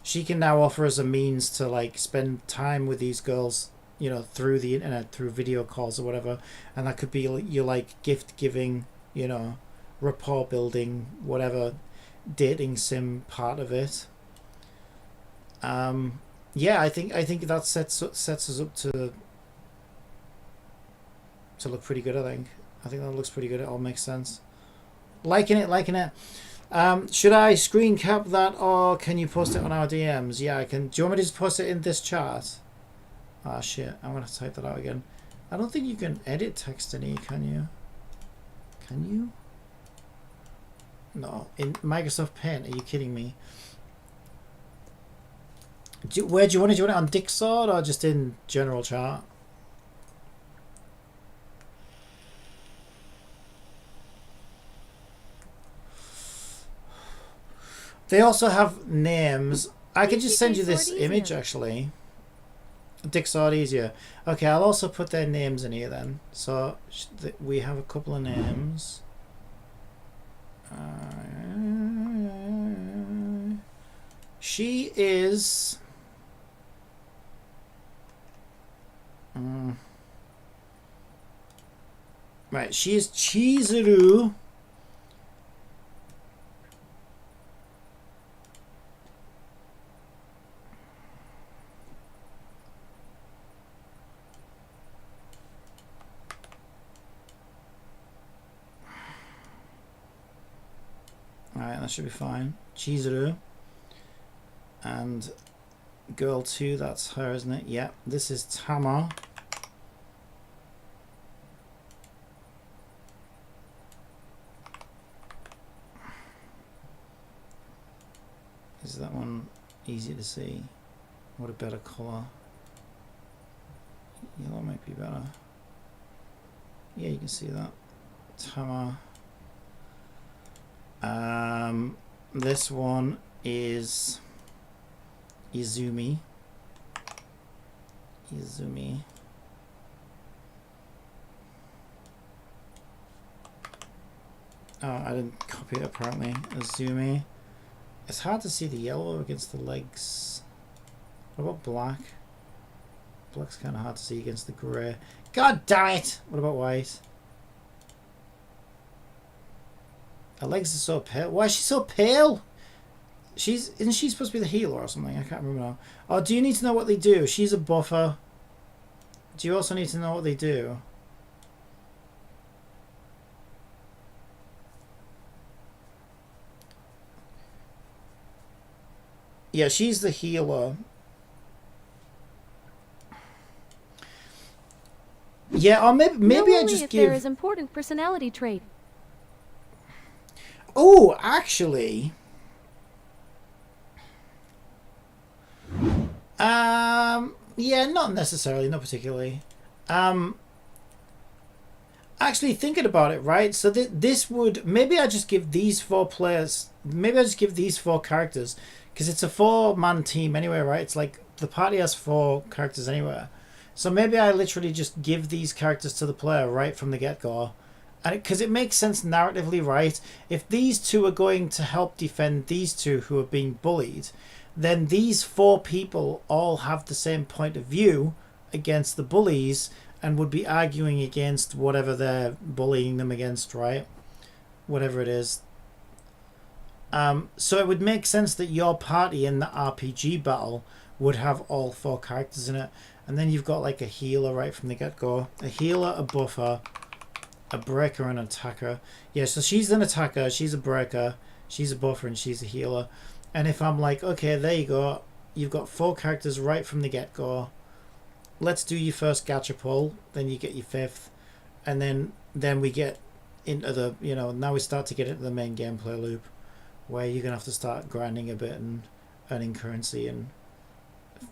She can now offer us a means to like spend time with these girls, you know, through the internet, through video calls or whatever. And that could be your like gift giving, you know, rapport building, whatever, dating sim part of it. Yeah, I think that sets us up to look pretty good. I think that looks pretty good. It all makes sense. Liking it. Should I screen cap that, or can you post it on our DMs? Yeah, I can. Do you want me to just post it in this chat? Ah, shit. I'm gonna type that out again. I don't think you can edit text in E, can you? Can you? No, in Microsoft Paint. Are you kidding me? Where do you want it? Do you want it on Discord or just in general chat? They also have names. I could just send you this image, actually. Dick Sword easier. Okay, I'll also put their names in here then. So we have a couple of names. She is... right, she is Chizuru. Alright, that should be fine. Chizuru. And girl 2, that's her, isn't it? Yeah, this is Tama. Is that one easy to see? What a better colour. Yellow might be better. Yeah, you can see that. Tama. This one is Izumi. Oh, I didn't copy it apparently. Izumi. It's hard to see the yellow against the legs. What about black? Black's kind of hard to see against the grey. God damn it! What about white? Her legs are so pale. Why is she so pale? Isn't she supposed to be the healer or something? I can't remember now. Oh, do you need to know what they do? She's a buffer. Do you also need to know what they do? Yeah, she's the healer. Yeah, or maybe I just give... there is important personality trait. Oh, actually... yeah, not necessarily, not particularly. Actually, thinking about it, right? So this would... Maybe I just give these 4 players... Maybe I just give these 4 characters... Because it's a 4-man team anyway, right? It's like the party has 4 characters anyway. So maybe I literally just give these characters to the player right from the get-go. And because it makes sense narratively, right? If these 2 are going to help defend these 2 who are being bullied, then these 4 people all have the same point of view against the bullies and would be arguing against whatever they're bullying them against, right? Whatever it is. So it would make sense that your party in the RPG battle would have all 4 characters in it. And then you've got like a healer right from the get-go. A healer, a buffer, a breaker, and an attacker. Yeah, so she's an attacker, she's a breaker, she's a buffer, and she's a healer. And if I'm like, okay, there you go. You've got 4 characters right from the get-go. Let's do your first gacha pull. Then you get your 5th. And then we get into the, you know, now we start to get into the main gameplay loop, where you're going to have to start grinding a bit and earning currency and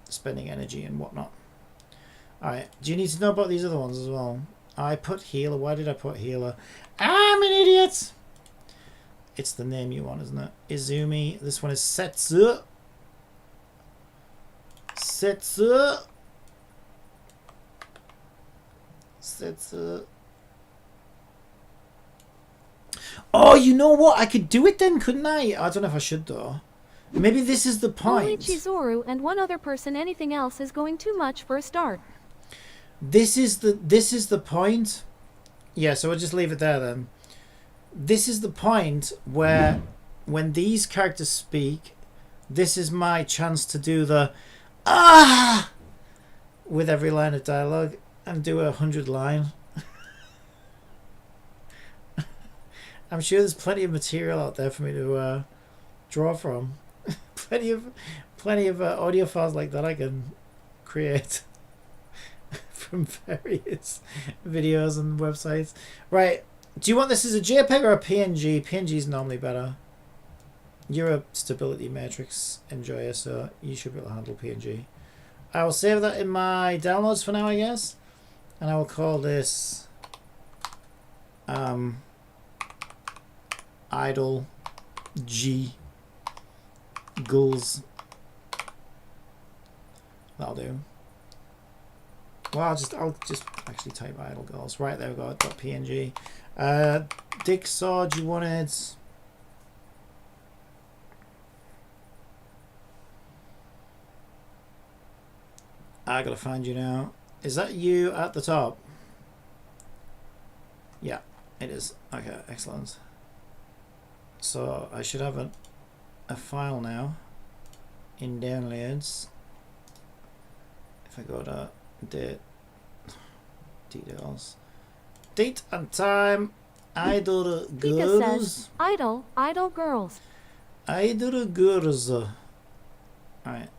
spending energy and whatnot. Alright, do you need to know about these other ones as well? I put healer. Why did I put healer? I'm an idiot! It's the name you want, isn't it? Izumi. This one is Setsu. Setsu. Setsu. Oh, you know what? I could do it then, couldn't I? I don't know if I should though. Maybe this is the point. Only Chizuru and one other person. Anything else is going too much for a start. This is the point. Yeah, so we'll just leave it there then. This is the point where when these characters speak, this is my chance to do the ah with every line of dialogue and do 100 line. I'm sure there's plenty of material out there for me to draw from. plenty of audio files like that I can create from various videos and websites. Right, do you want this as a JPEG or a PNG? PNG is normally better. You're a stability matrix enjoyer, so you should be able to handle PNG. I will save that in my downloads for now, I guess, and I will call this idle G ghouls. That'll do. Well, I'll just actually type idle ghouls. Right, there we go. .png. Dick Sword, you wanted. I gotta find you now. Is that you at the top? Yeah, it is. Okay, excellent. So I should have a file now in downloads. If I go to date, details, date and time, idle girls. Pika says, idle girls. Idle girls. Alright.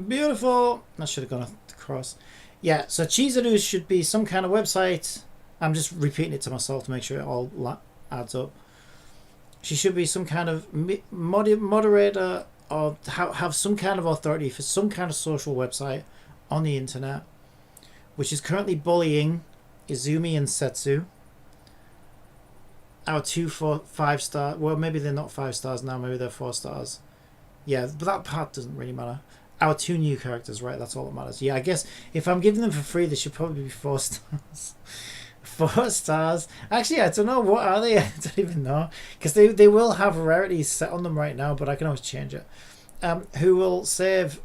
Beautiful. I should have gone across. Yeah, so Chizuru should be some kind of website. I'm just repeating it to myself to make sure it all adds up. She should be some kind of moderator or have some kind of authority for some kind of social website on the internet, which is currently bullying Izumi and Setsu. Our 2 5 star. Well, maybe they're not 5 stars now. Maybe they're 4 stars. Yeah, but that part doesn't really matter. Our 2 new characters, right? That's all that matters. Yeah, I guess if I'm giving them for free, they should probably be 4 stars. 4 stars. Actually, I don't know. What are they? I don't even know. Because they will have rarities set on them right now, but I can always change it. Who will save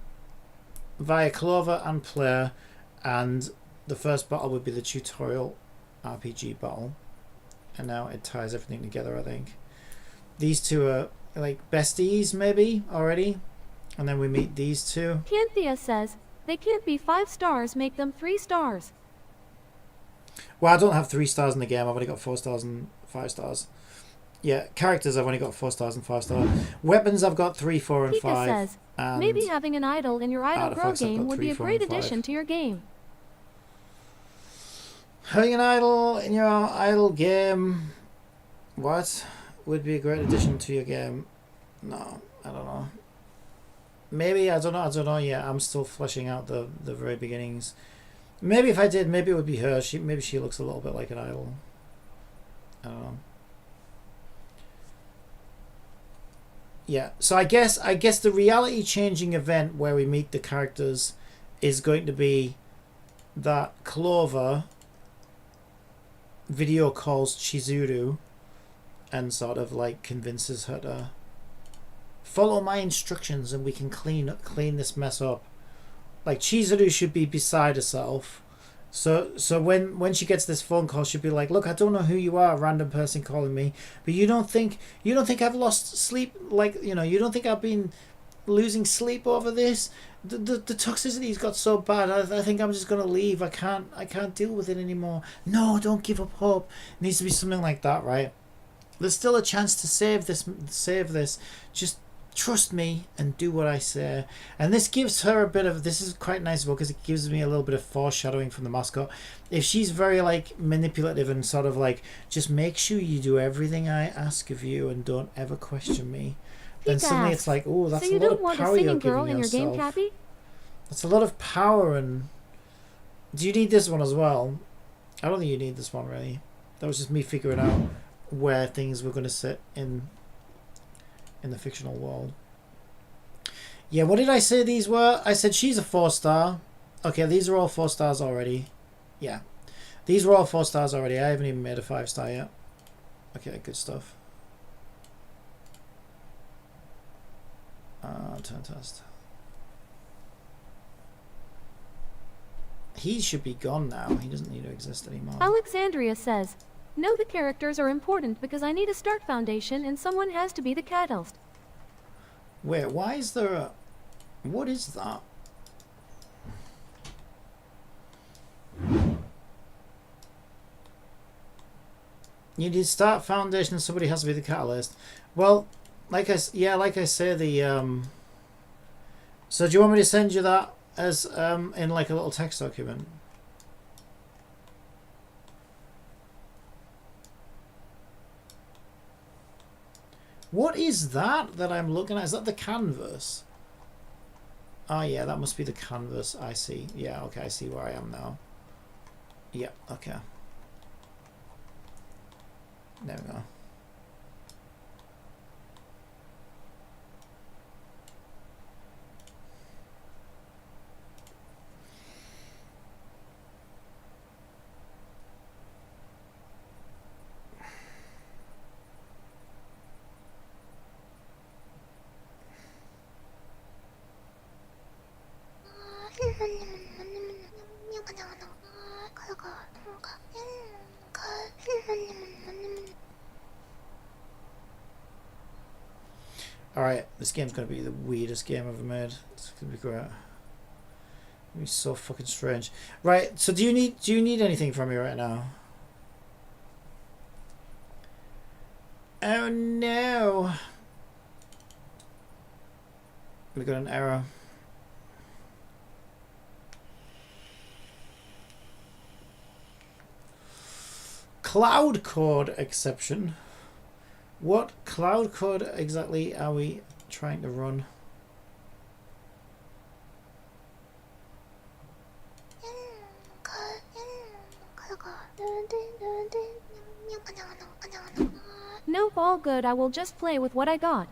via Clover and Player, and the first battle would be the tutorial RPG battle. And now it ties everything together, I think. These two are like besties, maybe, already. And then we meet these two. Canthea says, they can't be 5 stars, make them 3 stars. Well, I don't have 3 stars in the game. I've only got 4 stars and 5 stars. Yeah, characters I've only got 4 stars and 5 stars. Weapons I've got 3, 4, and Pika 5. says, and maybe having an idol in your Idle Grow game would be a great addition to your game. Having an idol in your idle game, what would be a great addition to your game? No, I don't know. Maybe, I don't know. Yeah, I'm still fleshing out the very beginnings. Maybe if I did, maybe it would be her. Maybe she looks a little bit like an idol. I don't know. Yeah, so I guess the reality changing event where we meet the characters is going to be that Clover video calls Chizuru and sort of like convinces her to follow my instructions and we can clean this mess up. Like Chizuru should be beside herself. So when she gets this phone call, she'll be like, look, I don't know who you are, a random person calling me, but you don't think I've lost sleep, like, you know, you don't think I've been losing sleep over this? The toxicity's got so bad, I think I'm just gonna leave. I can't deal with it anymore. No, don't give up hope. It needs to be something like that, right? There's still a chance to save this. Just trust me and do what I say. And this gives her a bit of, this is quite nice because it gives me a little bit of foreshadowing from the mascot. If she's very like manipulative and sort of like, just make sure you do everything I ask of you and don't ever question me, then suddenly it's like, oh, that's so a lot of power you're giving in your game, Cappy? That's a lot of power. And do you need this one as well? I don't think you need this one really. That was just me figuring out where things were going to sit in the fictional world. Yeah, what did I say these were? I said she's a 4-star. Okay, these are all 4 stars already. Yeah, these were all 4 stars already. I haven't even made a 5-star yet. Okay, good stuff. Turn test. He should be gone now. He doesn't need to exist anymore. Alexandria says, no, the characters are important because I need a start foundation and someone has to be the catalyst. Wait, why is there a... What is that? You need start foundation and somebody has to be the catalyst. Well, like I say, the... So do you want me to send you that as in like a little text document? What is that I'm looking at? Is that the canvas? Oh yeah, that must be the canvas. I see. Yeah, okay, I see where I am now. Yeah, okay. There we go. Alright, this game's gonna be the weirdest game I've ever made. It's gonna be great. It's gonna be so fucking strange. Right, so do you need anything from me right now? Oh no. We got an error. Cloud code exception. What cloud code exactly are we trying to run? Nope, all good. I will just play with what I got.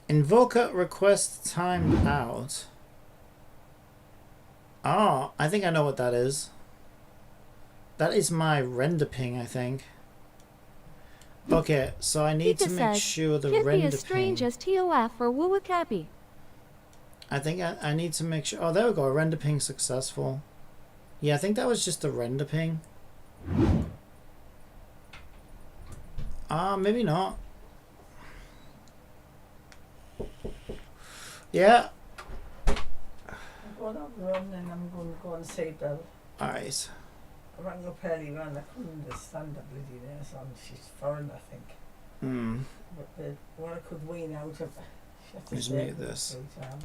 Invoker request timed out. Oh, I think I know what that is. That is my render ping, I think. Okay, so I need to make sure the Can't render be as strange ping. as TOF or Woo with Cappy. I think I need to make sure. Oh, there we go. Render ping successful. Yeah, I think that was just a render ping. Maybe not. Yeah. I'm going out run and I'm going to go and see Bill. Alright. I rang up earlier and I couldn't understand the bloody nurse on. She's foreign, I think. Hmm. But what I could wean out of her. She had to Just stay mute for this. 3 times.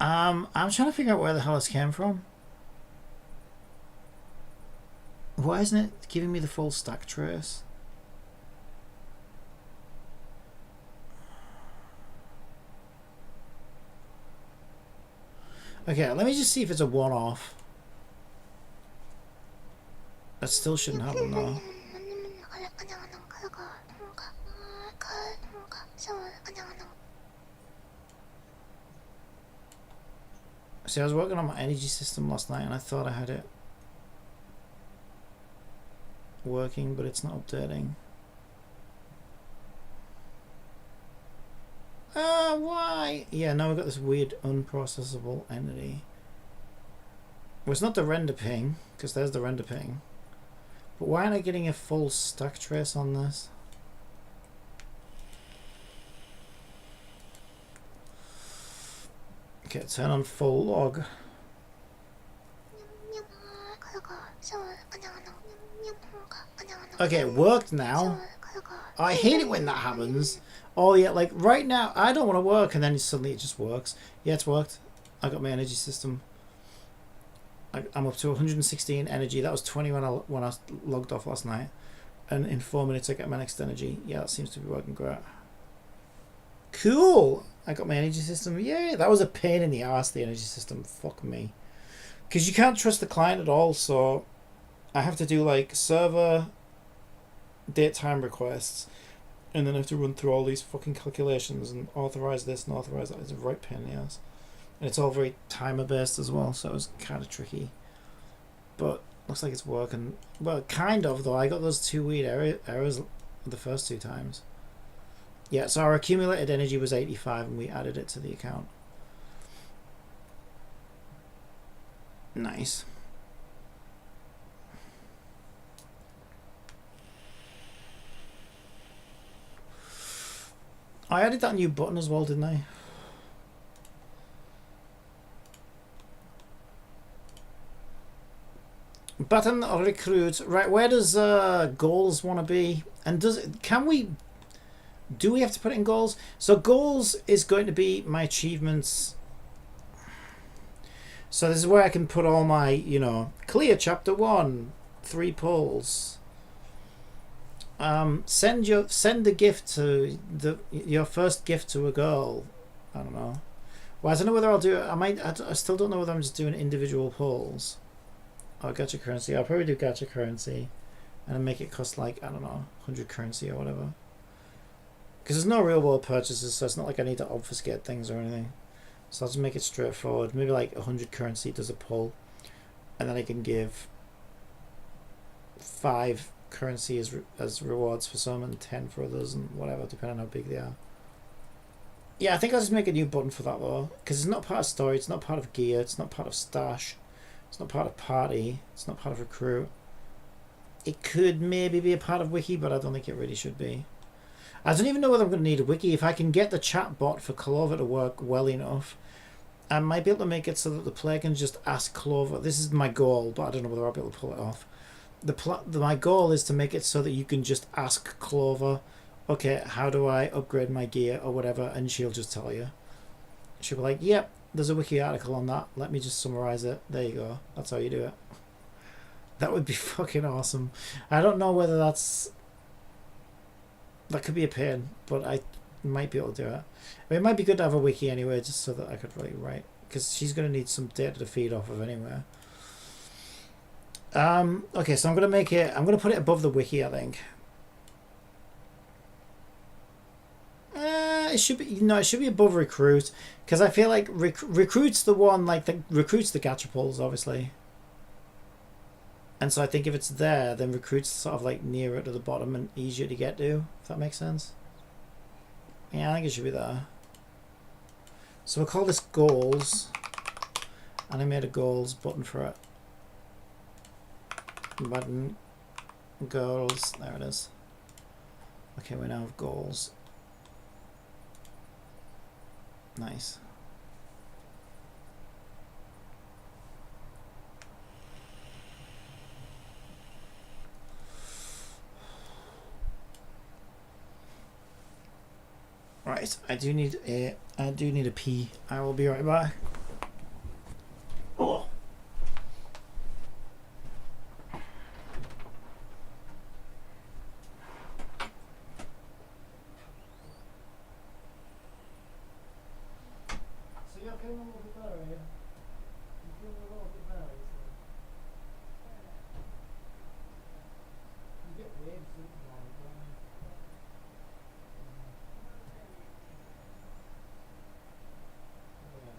I'm trying to figure out where the hell this came from. Why isn't it giving me the full stack trace? Okay, let me just see if it's a one-off. That still shouldn't happen though. See, I was working on my energy system last night and I thought I had it working, but it's not updating. Why? Yeah, now we've got this weird unprocessable entity. Well, it's not the render ping, because there's the render ping. But why aren't I getting a full stack trace on this? Okay, turn on full log. Okay, it worked now. I hate it when that happens. Oh yeah, like right now, I don't want to work and then suddenly it just works. Yeah, it's worked. I got my energy system. I'm up to 116 energy. That was 20 when I logged off last night. And in 4 minutes I get my next energy. Yeah, that seems to be working great. Cool! I got my energy system. Yay! That was a pain in the ass, the energy system. Fuck me. Because you can't trust the client at all, so I have to do like server date time requests. And then I have to run through all these fucking calculations and authorize this and authorize that. It's a right pain in the ass. And it's all very timer based as well, so it was kind of tricky. But looks like it's working. Well, kind of, though. I got those 2 weird errors the first 2 times. Yeah, so our accumulated energy was 85 and we added it to the account. Nice. I added that new button as well, didn't I? button or recruit. Right, where does goals want to be? And do we have to put in goals? So goals is going to be my achievements. So this is where I can put all my, you know, clear chapter 1, 3 pulls. Send a gift to your first gift to a girl. I don't know. Well, I don't know whether I'll do it. I still don't know whether I'm just doing individual pulls. Oh, gacha currency. I'll probably do gacha currency, and make it cost like, I don't know, 100 currency or whatever. Because there's no real world purchases, so it's not like I need to obfuscate things or anything. So I'll just make it straightforward. Maybe like 100 currency does a pull, and then I can give 5 currency as rewards for some and 10 for others and whatever, depending on how big they are. Yeah, I think I'll just make a new button for that though, because it's not part of story, it's not part of gear, it's not part of stash, it's not part of party, it's not part of recruit. It could maybe be a part of wiki, but I don't think it really should be. I don't even know whether I'm going to need a wiki. If I can get the chatbot for Clover to work well enough, I might be able to make it so that the player can just ask Clover. This is my goal, but I don't know whether I'll be able to pull it off. My goal is to make it so that you can just ask Clover, okay, how do I upgrade my gear or whatever, and she'll just tell you. She'll be like, yep, there's a wiki article on that. Let me just summarize it. There you go. That's how you do it. That would be fucking awesome. I don't know whether that could be a pain, but I might be able to do it. I mean, it might be good to have a wiki anyway, just so that I could really write, because she's going to need some data to feed off of anyway. Okay, so I'm going to put it above the wiki, I think. It should be above recruit, because I feel like recruit's the one, like recruit's the gacha pulls, obviously. And so I think if it's there, then recruit's sort of like nearer to the bottom and easier to get to, if that makes sense. Yeah, I think it should be there. So we'll call this goals, and I made a goals button for it. Button, goals, there it is. Okay, we now have goals. Nice. Right, I do need a pee. I will be right back. Oh. So you're feeling a little bit better, are you? You feeling a little bit better, you get waves sleeping all the time. Yeah.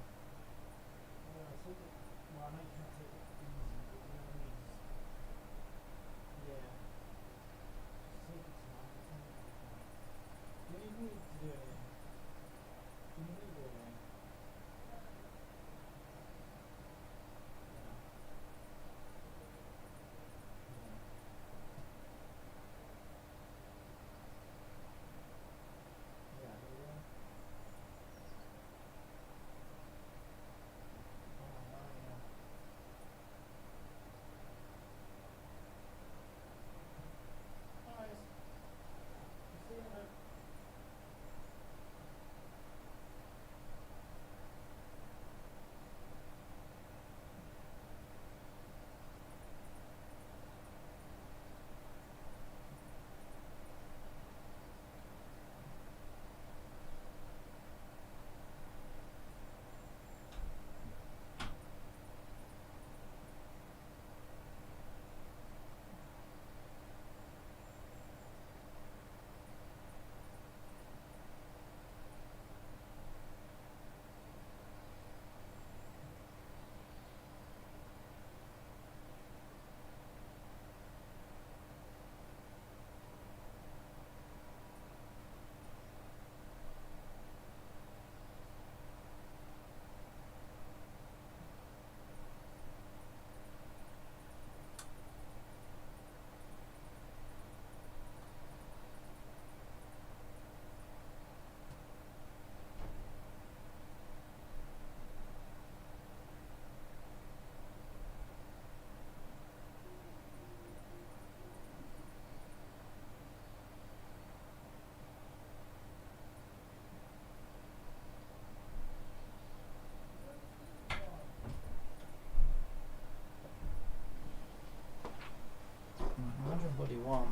bloody one.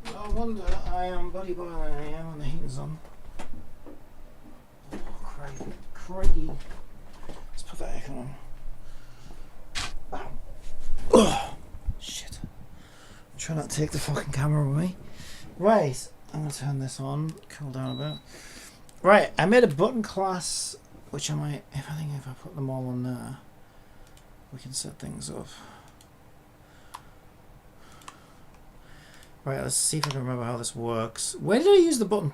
No wonder I am bloody boiling I am when the heating's on. Oh, crikey. Let's put that aircon on. Oh, shit. Try not to take the fucking camera away. Right, I'm gonna turn this on, cool down a bit. Right, I made a button class, which I might, if I put them all on there, we can set things up. Right, let's see if I can remember how this works. Where did I use the button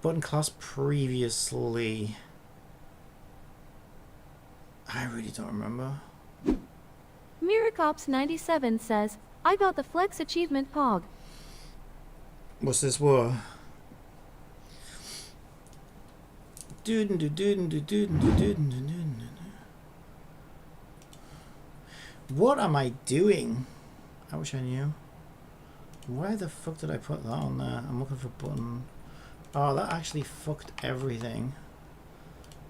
button class previously? I really don't remember. Miracops97 says, I got the Flex Achievement Pog. What's this war? What am I doing? I wish I knew. Why the fuck did I put that on there? I'm looking for a button. Oh, that actually fucked everything.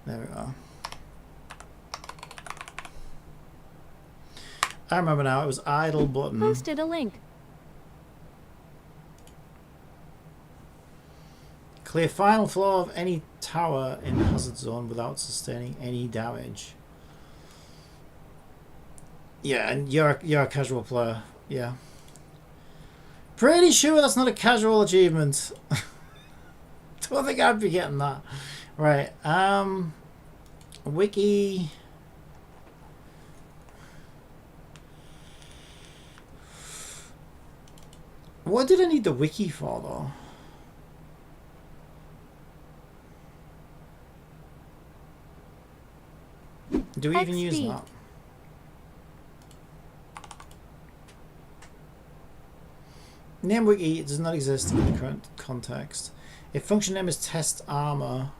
There we go. I remember now, it was idle button. Posted a link. Clear final floor of any tower in the hazard zone without sustaining any damage. Yeah, and you're a casual player. Yeah. Pretty sure that's not a casual achievement. Don't think I'd be getting that. Right. Wiki. What did I need the wiki for though? Do we even use that? Name wiki does not exist in the current context. If function name is test armor.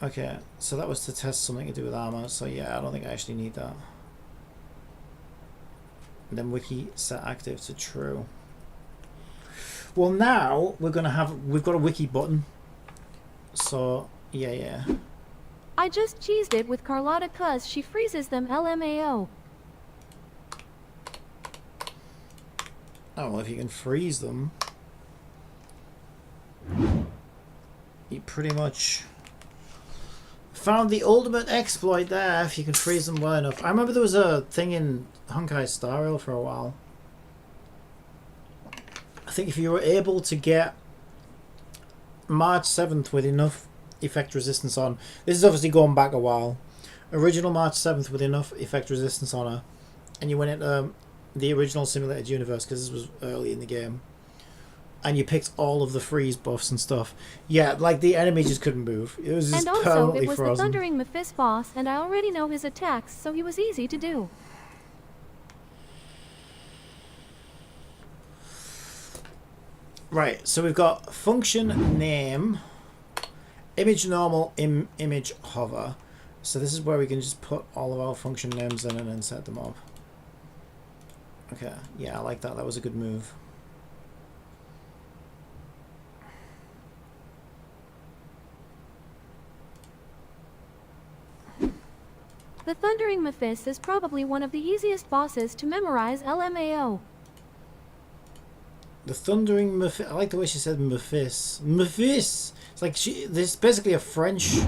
Okay, so that was to test something to do with armor. So yeah, I don't think I actually need that. And then wiki set active to true. Well, now we've got a wiki button. So yeah. I just cheesed it with Carlotta cuz she freezes them LMAO. Oh, well, if you can freeze them, you pretty much found the ultimate exploit there, if you can freeze them well enough. I remember there was a thing in Honkai Star Rail for a while. I think if you were able to get March 7th with enough effect resistance on, this is obviously going back a while, original March 7th with enough effect resistance on her, and you went into the original simulated universe, because this was early in the game, and you picked all of the freeze buffs and stuff. Yeah, like the enemy just couldn't move. It was just and also, permanently it was frozen. the Thundering Mephis boss, and I already know his attacks, so he was easy to do. Right, so we've got function name, image normal, image hover. So this is where we can just put all of our function names in and then set them up. Okay, yeah, I like that. That was a good move. The Thundering Mephis is probably one of the easiest bosses to memorize LMAO. The Thundering Mephis. I like the way she said Mephis. Mephis! It's like this is basically a French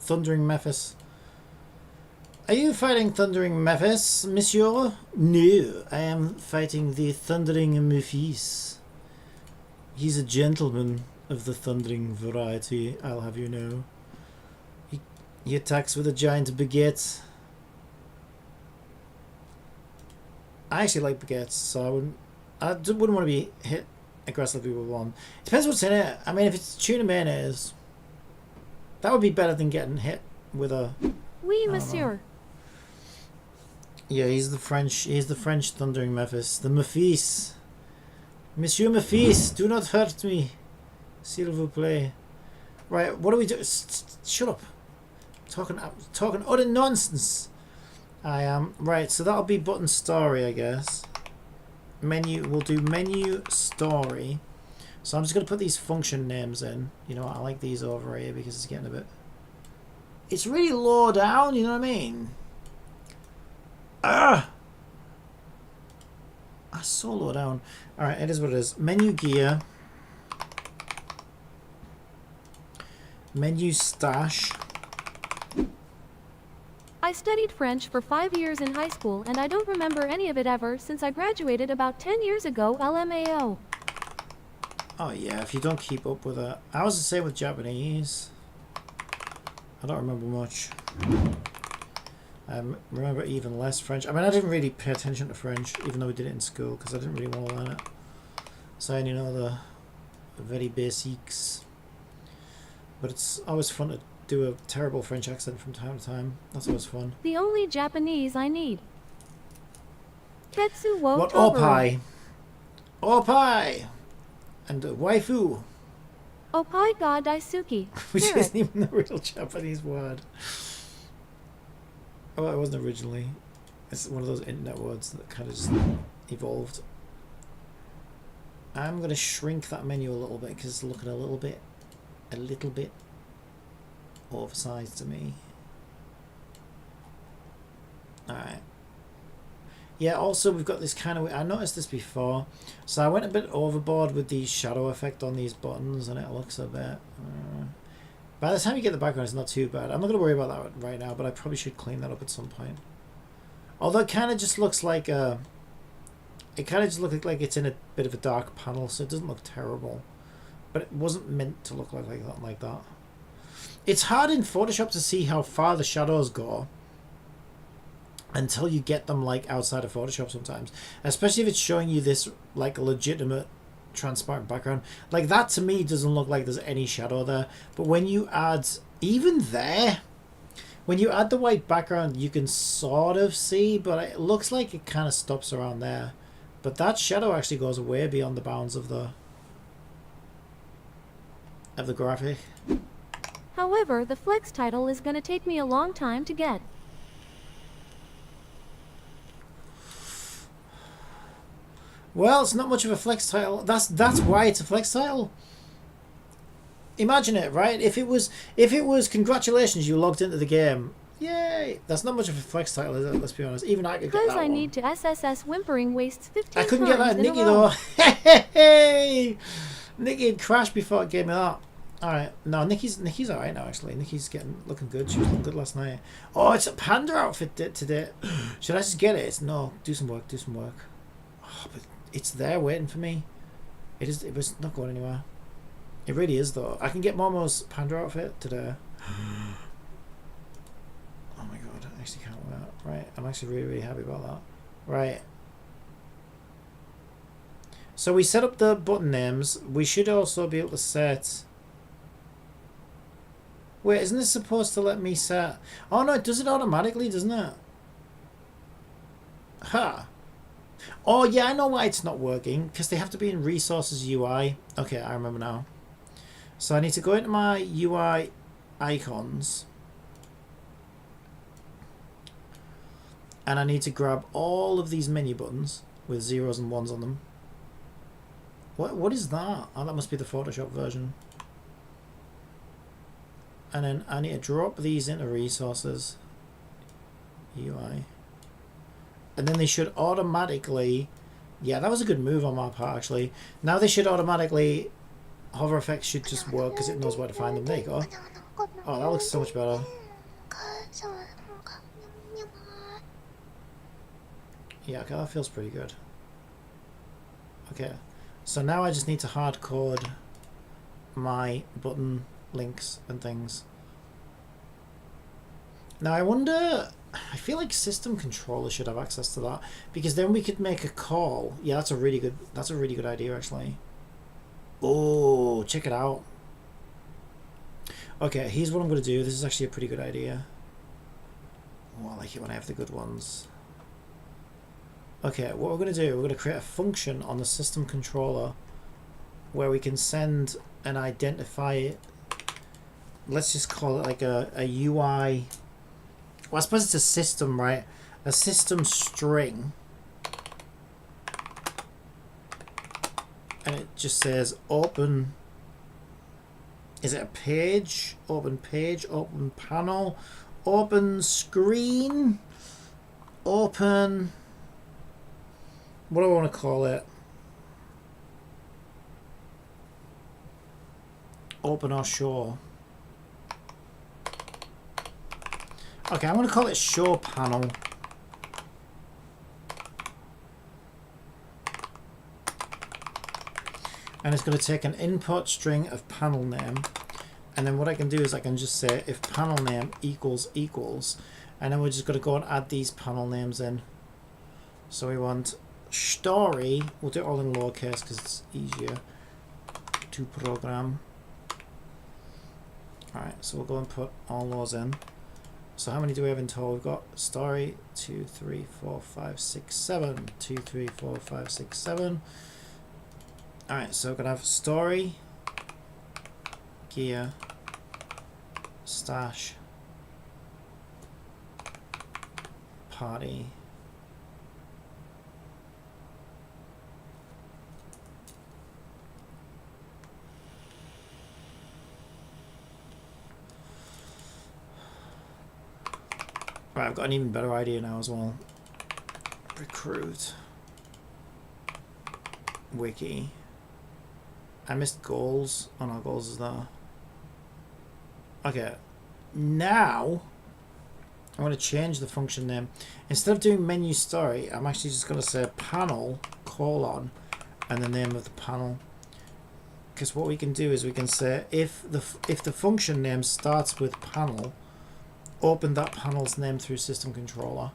Thundering Mephis. Are you fighting Thundering Mephis, monsieur? No, I am fighting the Thundering Mephis. He's a gentleman of the thundering variety, I'll have you know. He attacks with a giant baguette. I actually like baguettes, so I wouldn't want to be hit aggressively with one. Depends what's in it. I mean, if it's tuna mayonnaise, that would be better than getting hit with a... Oui, monsieur. Yeah, he's the French Thundering Mephis. The Mephis. Monsieur Mephis, do not hurt me. S'il vous plaît. Right, what do we do? Shut up. Talking utter nonsense. I am. Right, so that'll be button story, I guess. Menu, we'll do menu story. So I'm just going to put these function names in. You know what, I like these over here because it's getting a bit... It's really low down, you know what I mean? Ah! I so low down. Alright, it is what it is. Menu gear. Menu stash. I studied French for 5 years in high school and I don't remember any of it ever since I graduated about 10 years ago, LMAO. Oh yeah, if you don't keep up with it. I was the same with Japanese. I don't remember much. I remember even less French. I mean, I didn't really pay attention to French, even though we did it in school, because I didn't really want to learn it. So I only know the very basics. But it's always fun to do a terrible French accent from time to time. That's always fun. The only Japanese I need. Ketsu wo What Toboro. opai? Opai! And waifu, Opai ga daisuki. which Spirit. isn't even the real Japanese word. Oh, it wasn't originally. It's one of those internet words that kind of just evolved. I'm going to shrink that menu a little bit because it's looking a little bit oversized to me. Alright. Yeah, also we've got this kind of... I noticed this before. So I went a bit overboard with the shadow effect on these buttons and it looks a bit... by the time you get the background, it's not too bad. I'm not going to worry about that right now, but I probably should clean that up at some point. Although it kind of just looks like a... It kind of just looks like it's in a bit of a dark panel, so it doesn't look terrible. But it wasn't meant to look like that. It's hard in Photoshop to see how far the shadows go until you get them like outside of Photoshop sometimes. Especially if it's showing you this like legitimate transparent background. Like that to me doesn't look like there's any shadow there. But when you add, even there, when you add the white background you can sort of see, but it looks like it kind of stops around there. But that shadow actually goes way beyond the bounds of the graphic. However, the flex title is going to take me a long time to get. Well, it's not much of a flex title. That's why it's a flex title. Imagine it, right? If it was congratulations, you logged into the game. Yay! That's not much of a flex title, is it? Let's be honest. Even I could get that Because I one. need to SSS whimpering wastes 15 I couldn't get that times in Nikki a row. though. Hey! Nikki had crashed before it gave me that. Alright, no, Nikki's alright now actually. Nikki's looking good. She was looking good last night. Oh, it's a panda outfit today. Should I just get it? No, do some work. Oh, but it's there waiting for me. It was not going anywhere. It really is though. I can get Momo's panda outfit today. Oh my god, I actually can't wait. Right, I'm actually really happy about that. Right. So we set up the button names. We should also be able to set... Wait, isn't this supposed to let me set... Oh no, it does it automatically, doesn't it? Ha! Oh yeah, I know why it's not working. Because they have to be in Resources UI. Okay, I remember now. So I need to go into my UI icons. And I need to grab all of these menu buttons with zeros and ones on them. What is that? Oh, that must be the Photoshop version. And then I need to drop these into Resources UI. And then they should automatically... Yeah, that was a good move on my part actually. Now they should automatically... Hover effects should just work because it knows where to find them. There you go. Oh, that looks so much better. Yeah, okay, that feels pretty good. Okay, so now I just need to hard code my button links and things. Now I wonder, I feel like system controller should have access to that because then we could make a call. Yeah, that's a really good idea actually. Oh, check it out. Okay, here's what I'm going to do. This is actually a pretty good idea. Oh, I like it when I have the good ones. Okay, what we're going to do, we're going to create a function on the system controller where we can send and identify, let's just call it like a UI, well I suppose it's a system, right? A system string. And it just says open, is it a page? Open page, open panel, open screen, open. What do I want to call it? Open or show? Okay, I'm going to call it show panel. And it's going to take an input string of panel name. And then what I can do is I can just say if panel name equals equals. And then we're just going to go and add these panel names in. So we want story. We'll do it all in lowercase because it's easier to program. Alright, so we'll go and put all those in. So how many do we have in total? We've got story 2, 3, 4, 5, 6, 7. 2, 3, 4, 5, 6, 7. Alright, so we're going to have story, gear, stash, party, right, I've got an even better idea now as well. Recruit, wiki. I missed goals. Oh no, goals is there. Okay, now I want to change the function name. Instead of doing menu story, I'm actually just going to say panel colon and the name of the panel. Because what we can do is we can say if the function name starts with panel, open that panel's name through system controller.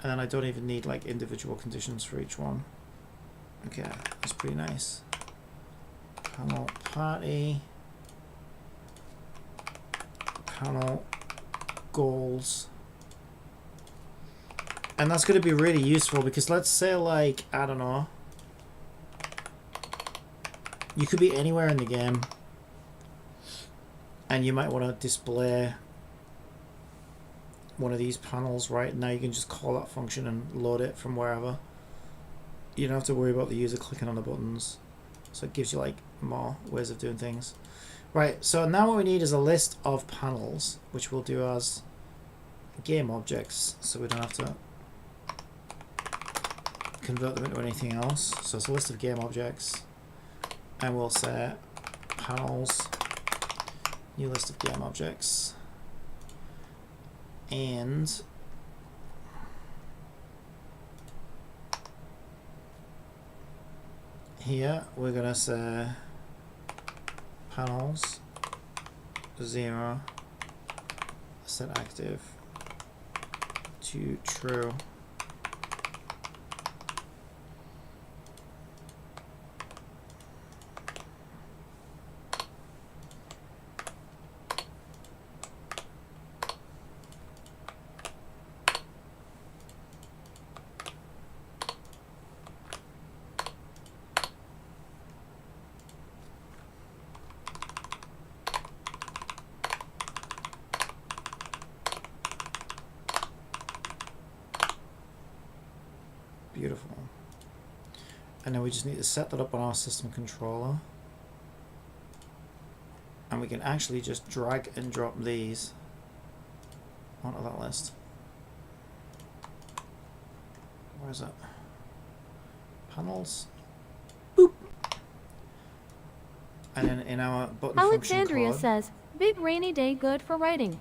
And then I don't even need like individual conditions for each one. Okay, that's pretty nice. Panel party, panel goals. And that's going to be really useful because let's say like, I don't know, you could be anywhere in the game and you might want to display one of these panels. Right now you can just call that function and load it from wherever. You don't have to worry about the user clicking on the buttons, so it gives you like more ways of doing things. Right, so now what we need is a list of panels, which we'll do as game objects, so we don't have to convert them into anything else. So it's a list of game objects, and we'll say panels, new list of game objects. And here we're gonna say panels 0 set active to true. Beautiful. And then we just need to set that up on our system controller. And we can actually just drag and drop these onto that list. Where is it? Panels. Boop. And then in our button Alexandria function code, says, big rainy day good for writing.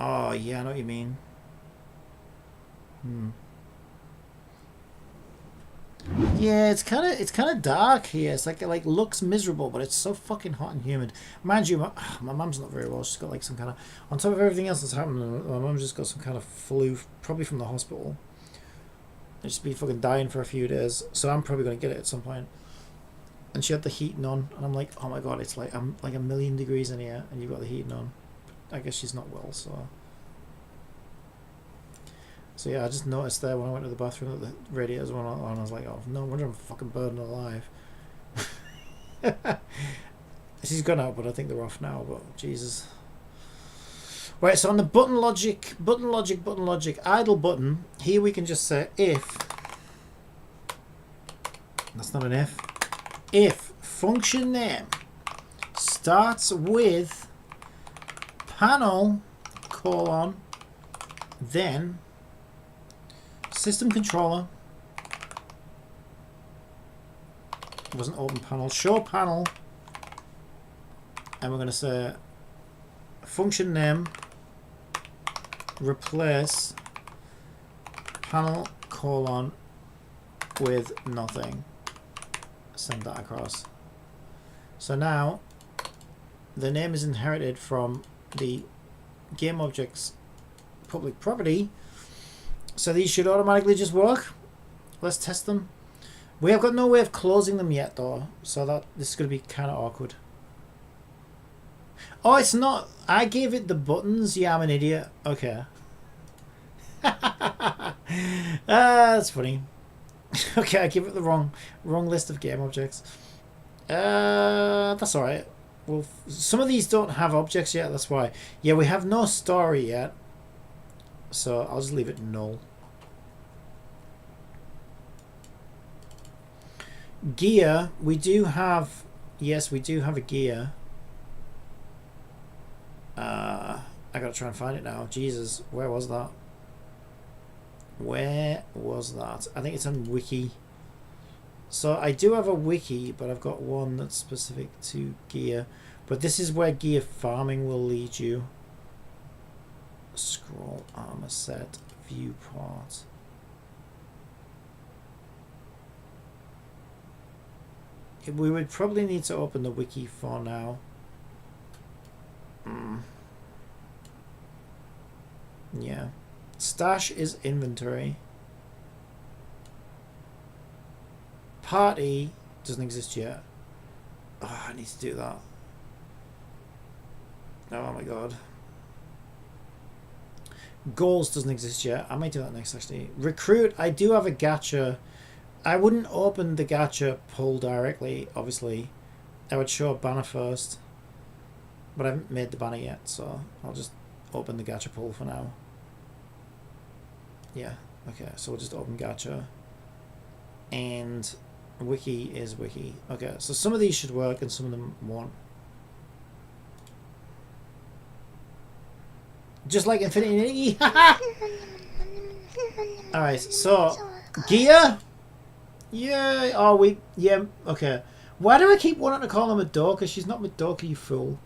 oh yeah, I know what you mean. Yeah, it's kind of dark here. It's like looks miserable, but it's so fucking hot and humid. Mind you, my mum's not very well. She's got like some kind of, on top of everything else that's happening, my mum's just got some kind of flu, probably from the hospital. And she's been fucking dying for a few days, so I'm probably gonna get it at some point. And she had the heating on, and I'm like, oh my god, it's like I'm like 1,000,000 degrees in here, and you've got the heating on. I guess she's not well, so. So yeah, I just noticed there when I went to the bathroom that the radiators went on. I was like, oh, no wonder I'm fucking burned alive. She's gone out, but I think they're off now, but Jesus. Right, so on the button logic, idle button, here we can just say if, that's not an if function name starts with panel colon, then system controller, wasn't open panel, show panel, and we're going to say function name replace panel colon with nothing. Send that across. So now the name is inherited from the game object's public property, so these should automatically just work. Let's test them. We have got no way of closing them yet though, so that this is going to be kind of awkward. Oh, it's not. I gave it the buttons. Yeah, I'm an idiot. Okay. That's funny. Okay, I give it the wrong list of game objects. That's alright. Well, some of these don't have objects yet, that's why. Yeah, we have no story yet. So I'll just leave it null. Gear, we do have... Yes, we do have a gear. I gotta try and find it now. Jesus, where was that? Where was that? I think it's on wiki. So I do have a wiki, but I've got one that's specific to gear. But this is where gear farming will lead you. Scroll armor set viewport. We would probably need to open the wiki for now. Yeah. Stash is inventory. Party doesn't exist yet. Oh, I need to do that. Oh my god. Goals doesn't exist yet. I might do that next actually. Recruit, I do have a gacha. I wouldn't open the gacha pull directly, obviously. I would show a banner first. But I haven't made the banner yet, so I'll just open the gacha pull for now. Yeah, okay, so we'll just open gacha. And wiki is wiki. Okay, so some of these should work and some of them won't. Just like Infinity. Alright, so gear? Yeah, oh yeah, okay. Why do I keep wanting to call her Madoka? She's not Madoka, you fool.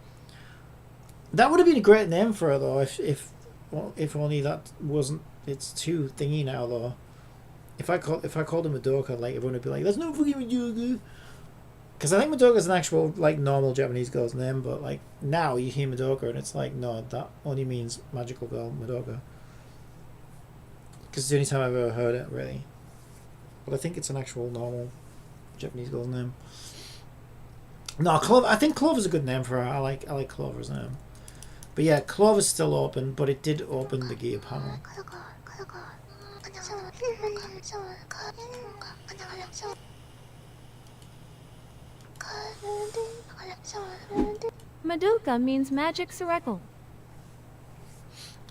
That would have been a great name for her though, if only that wasn't. It's too thingy now though. If I called her Madoka, like everyone would be like, "There's no fucking Madoka." Because I think Madoka is an actual like normal Japanese girl's name, but like now you hear Madoka and it's like, no, that only means magical girl Madoka. Because it's the only time I've ever heard it really. But I think it's an actual normal Japanese girl's name. No, Clover. I think Clover's a good name for her. I like Clover's name. But yeah, Clover's still open, but it did open the gear panel. Madoka means magic circle.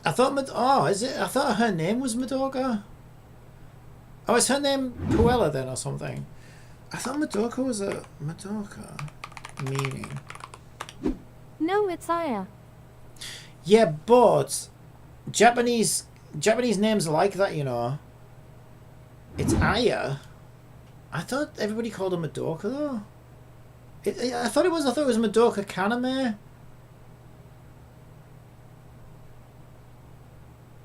I thought oh, is it? I thought her name was Madoka. Oh, is her name Puella then or something? I thought Madoka was a Madoka meaning. No, it's Aya. Yeah, but Japanese names are like that, you know. It's Aya. I thought everybody called her Madoka though. I thought it was Madoka Kaname.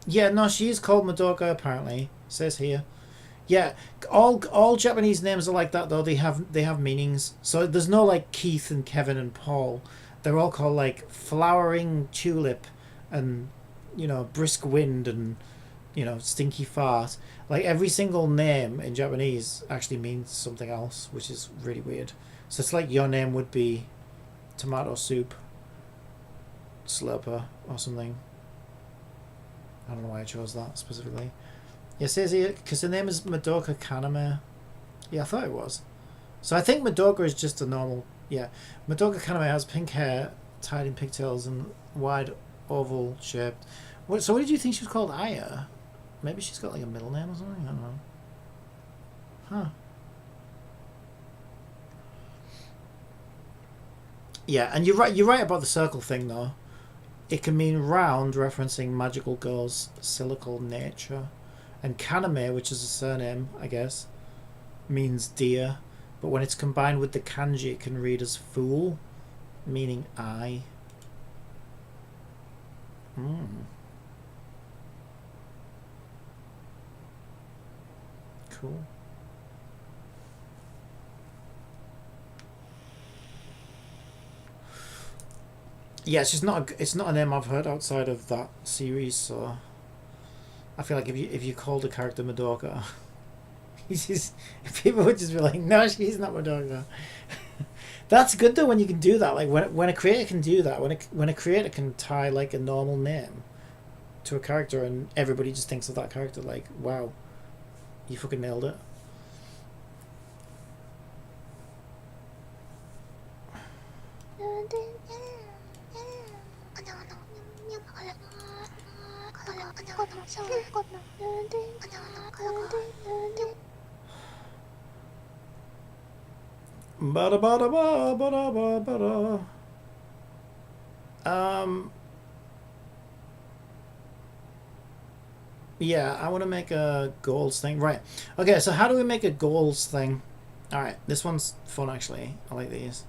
Yeah, no, she is called Madoka apparently. It says here. Yeah, all Japanese names are like that though. They have meanings. So there's no like Keith and Kevin and Paul. They're all called like flowering tulip and, you know, brisk wind and, you know, stinky fart. Like every single name in Japanese actually means something else, which is really weird. So it's like your name would be tomato soup slurper or something. I don't know why I chose that specifically. Yeah, it says here, because the name is Madoka Kaname. Yeah, I thought it was. So I think Madoka is just a normal... Yeah, Madoka Kaname has pink hair, tied in pigtails, and wide oval shaped. So what did you think she was called? Aya? Maybe she's got like a middle name or something? I don't know. Huh. Yeah, and you're right about the circle thing though. It can mean round, referencing magical girl's cyclical nature. And Kaname, which is a surname, I guess, means deer. But when it's combined with the kanji, it can read as fool, meaning eye. Cool. Yeah, it's just not a name I've heard outside of that series, so I feel like if you called a character Madoka, people would just be like, no, she's not Madoka. That's good though when you can do that. Like when a creator can do that, when a creator can tie like a normal name to a character and everybody just thinks of that character, like, wow, you fucking nailed it. Yeah, I want to make a goals thing. Right. Okay, so how do we make a goals thing? Alright, this one's fun actually. I like these.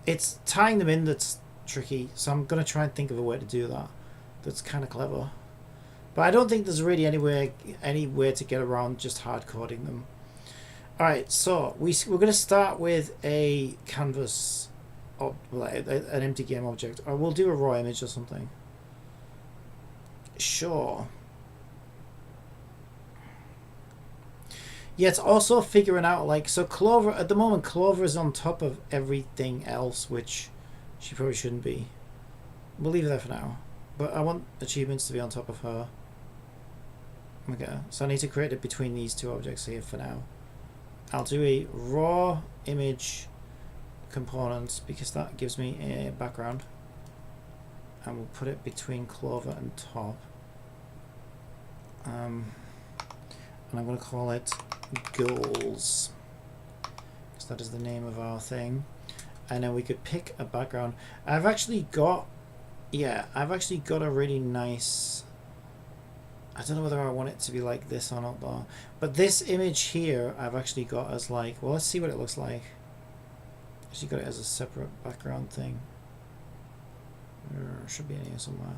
It's tying them in that's tricky, so I'm going to try and think of a way to do that. That's kind of clever. But I don't think there's really any way to get around just hard coding them. Alright, so we're going to start with a canvas, an empty game object. Or we'll do a raw image or something. Sure. Yeah, it's also figuring out, like, so Clover, at the moment, Clover is on top of everything else, which she probably shouldn't be. We'll leave it there for now. But I want achievements to be on top of her. Okay, so I need to create it between these two objects here for now. I'll do a raw image component because that gives me a background. And we'll put it between Clover and top. And I'm going to call it goals, because that is the name of our thing. And then we could pick a background. I've actually got a really nice, I don't know whether I want it to be like this or not though, but this image here I've actually got as like, well, let's see what it looks like. Actually got it as a separate background thing. There should be in here somewhere.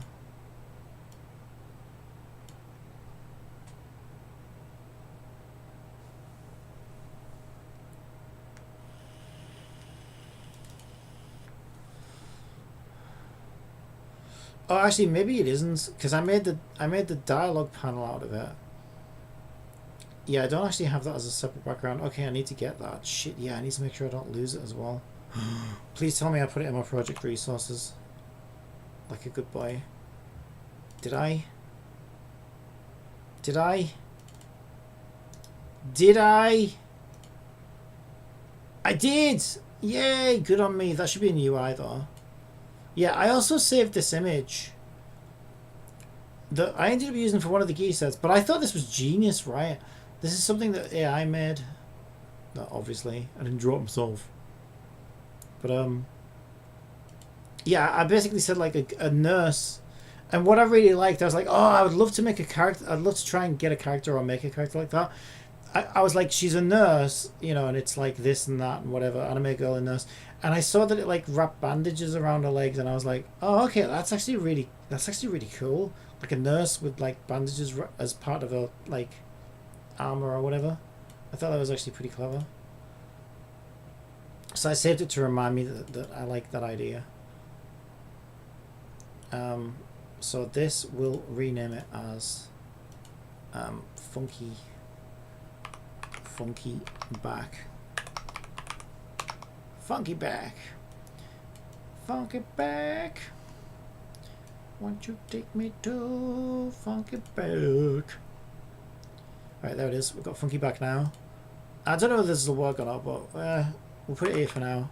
Oh, actually, maybe it isn't, because I made the dialogue panel out of it. Yeah, I don't actually have that as a separate background. Okay, I need to get that. Shit, yeah, I need to make sure I don't lose it as well. Please tell me I put it in my project resources. Like a good boy. Did I? Did I? Did I? I did! Yay! Good on me. That should be in UI though. Yeah, I also saved this image that I ended up using for one of the key sets, but I thought this was genius, right? This is something that AI made. No, obviously, I didn't draw it myself. But yeah, I basically said like a nurse, and what I really liked, I was like, oh, I would love to make a character. I'd love to try and get a character or make a character like that. I was like, she's a nurse, you know, and it's like this and that and whatever, anime girl and nurse. And I saw that it like wrapped bandages around her legs, and I was like, oh, okay, that's actually really cool. Like a nurse with like bandages as part of her like armor or whatever. I thought that was actually pretty clever. So I saved it to remind me that I like that idea. So this will rename it as funky back. Funky back. Funky back. Won't you take me to funky back? Alright, there it is. We've got funky back now. I don't know if this will work or not, but we'll put it here for now.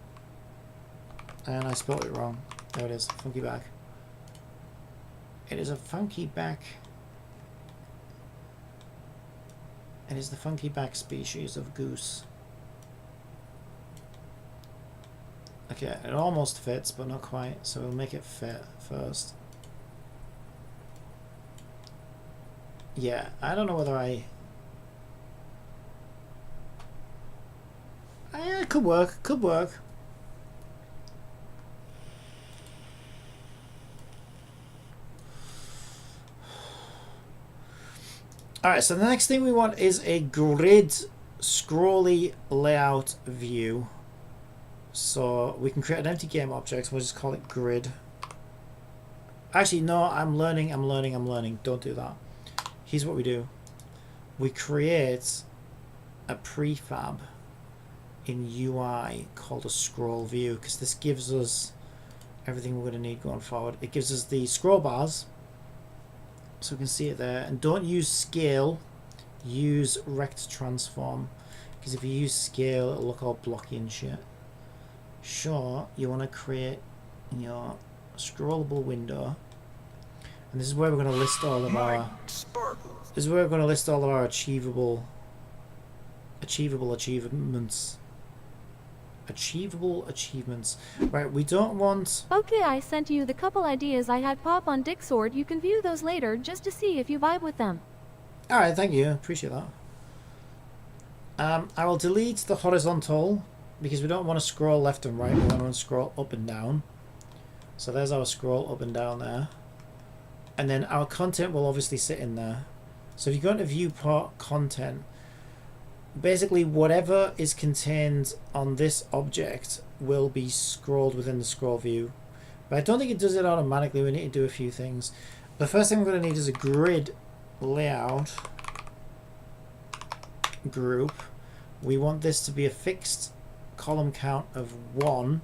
And I spelled it wrong. There it is. Funky back. It is a funky back. It is the funky back species of goose. Okay, it almost fits, but not quite. So we'll make it fit first. Yeah, I don't know whether it could work. Could work. Alright, so the next thing we want is a grid scrolly layout view. So we can create an empty game object. We'll just call it grid. Actually, no, I'm learning. Don't do that. Here's what we do. We create a prefab in UI called a scroll view, because this gives us everything we're going to need going forward. It gives us the scroll bars, so we can see it there. And don't use scale, use rect transform, because if you use scale it'll look all blocky and shit. Sure, you want to create your scrollable window, and this is where we're going to list all of our achievable achievements. Right, we don't want... Okay, I sent you the couple ideas I had pop on Discord. You can view those later just to see if you vibe with them. Alright, thank you. Appreciate that. I will delete the horizontal because we don't want to scroll left and right. We want to scroll up and down. So there's our scroll up and down there. And then our content will obviously sit in there. So if you go into viewport content, basically whatever is contained on this object will be scrolled within the scroll view. But I don't think it does it automatically. We need to do a few things. The first thing we're going to need is a grid layout group. We want this to be a fixed column count of 1,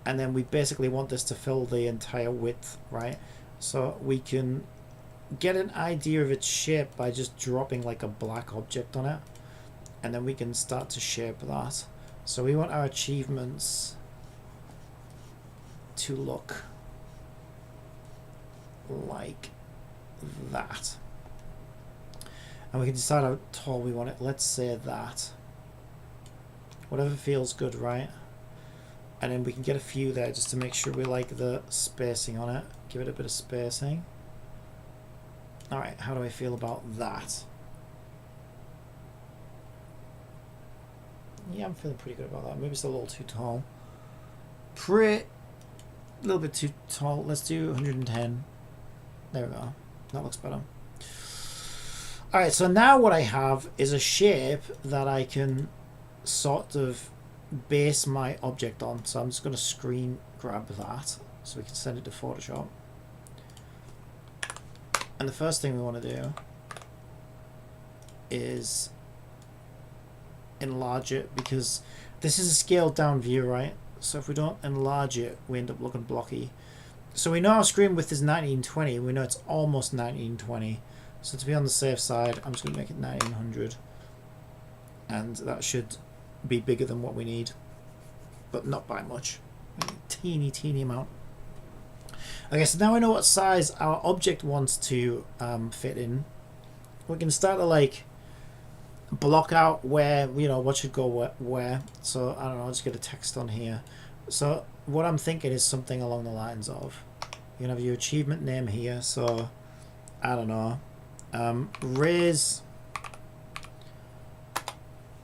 and then we basically want this to fill the entire width, right? So we can get an idea of its shape by just dropping like a black object on it, and then we can start to shape that. So we want our achievements to look like that, and we can decide how tall we want it. Let's say that, whatever feels good, right? And then we can get a few there just to make sure we like the spacing on it. Give it a bit of spacing. Alright, how do I feel about that? Yeah, I'm feeling pretty good about that. Maybe it's a little too tall. A little bit too tall. Let's do 110. There we go. That looks better. Alright, so now what I have is a shape that I can sort of base my object on. So I'm just going to screen grab that so we can send it to Photoshop. And the first thing we want to do is enlarge it, because this is a scaled down view, right? So if we don't enlarge it, we end up looking blocky. So we know our screen width is 1920. We know it's almost 1920. So to be on the safe side, I'm just going to make it 1900. And that should be bigger than what we need, but not by much. Teeny amount. Okay, so now we know what size our object wants to fit in. We can start to like block out where, you know, what should go where. So I don't know, I'll just get a text on here. So what I'm thinking is something along the lines of, you can have your achievement name here. So I don't know, raise,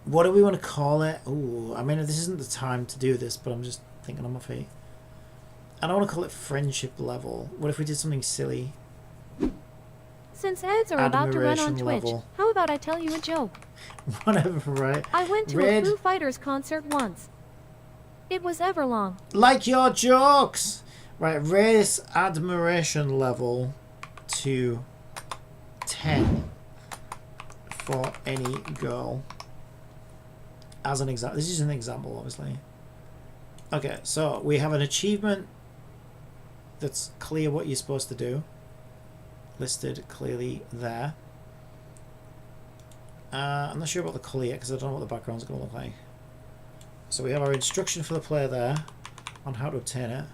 what do we want to call it? Ooh, I mean, this isn't the time to do this, but I'm just thinking on my feet. I don't want to call it friendship level. What if we did something silly? Since ads are about to run on Admiration Twitch, level. how about I tell you a joke? Whatever, right? I went to a Foo Fighters concert once. It was everlong. Like your jokes! Right, raise admiration level to 10 for any girl. As an example. This is an example, obviously. Okay, so we have an achievement that's clear what you're supposed to do. Listed clearly there. I'm not sure about the color yet because I don't know what the background's going to look like. So we have our instruction for the player there on how to obtain it.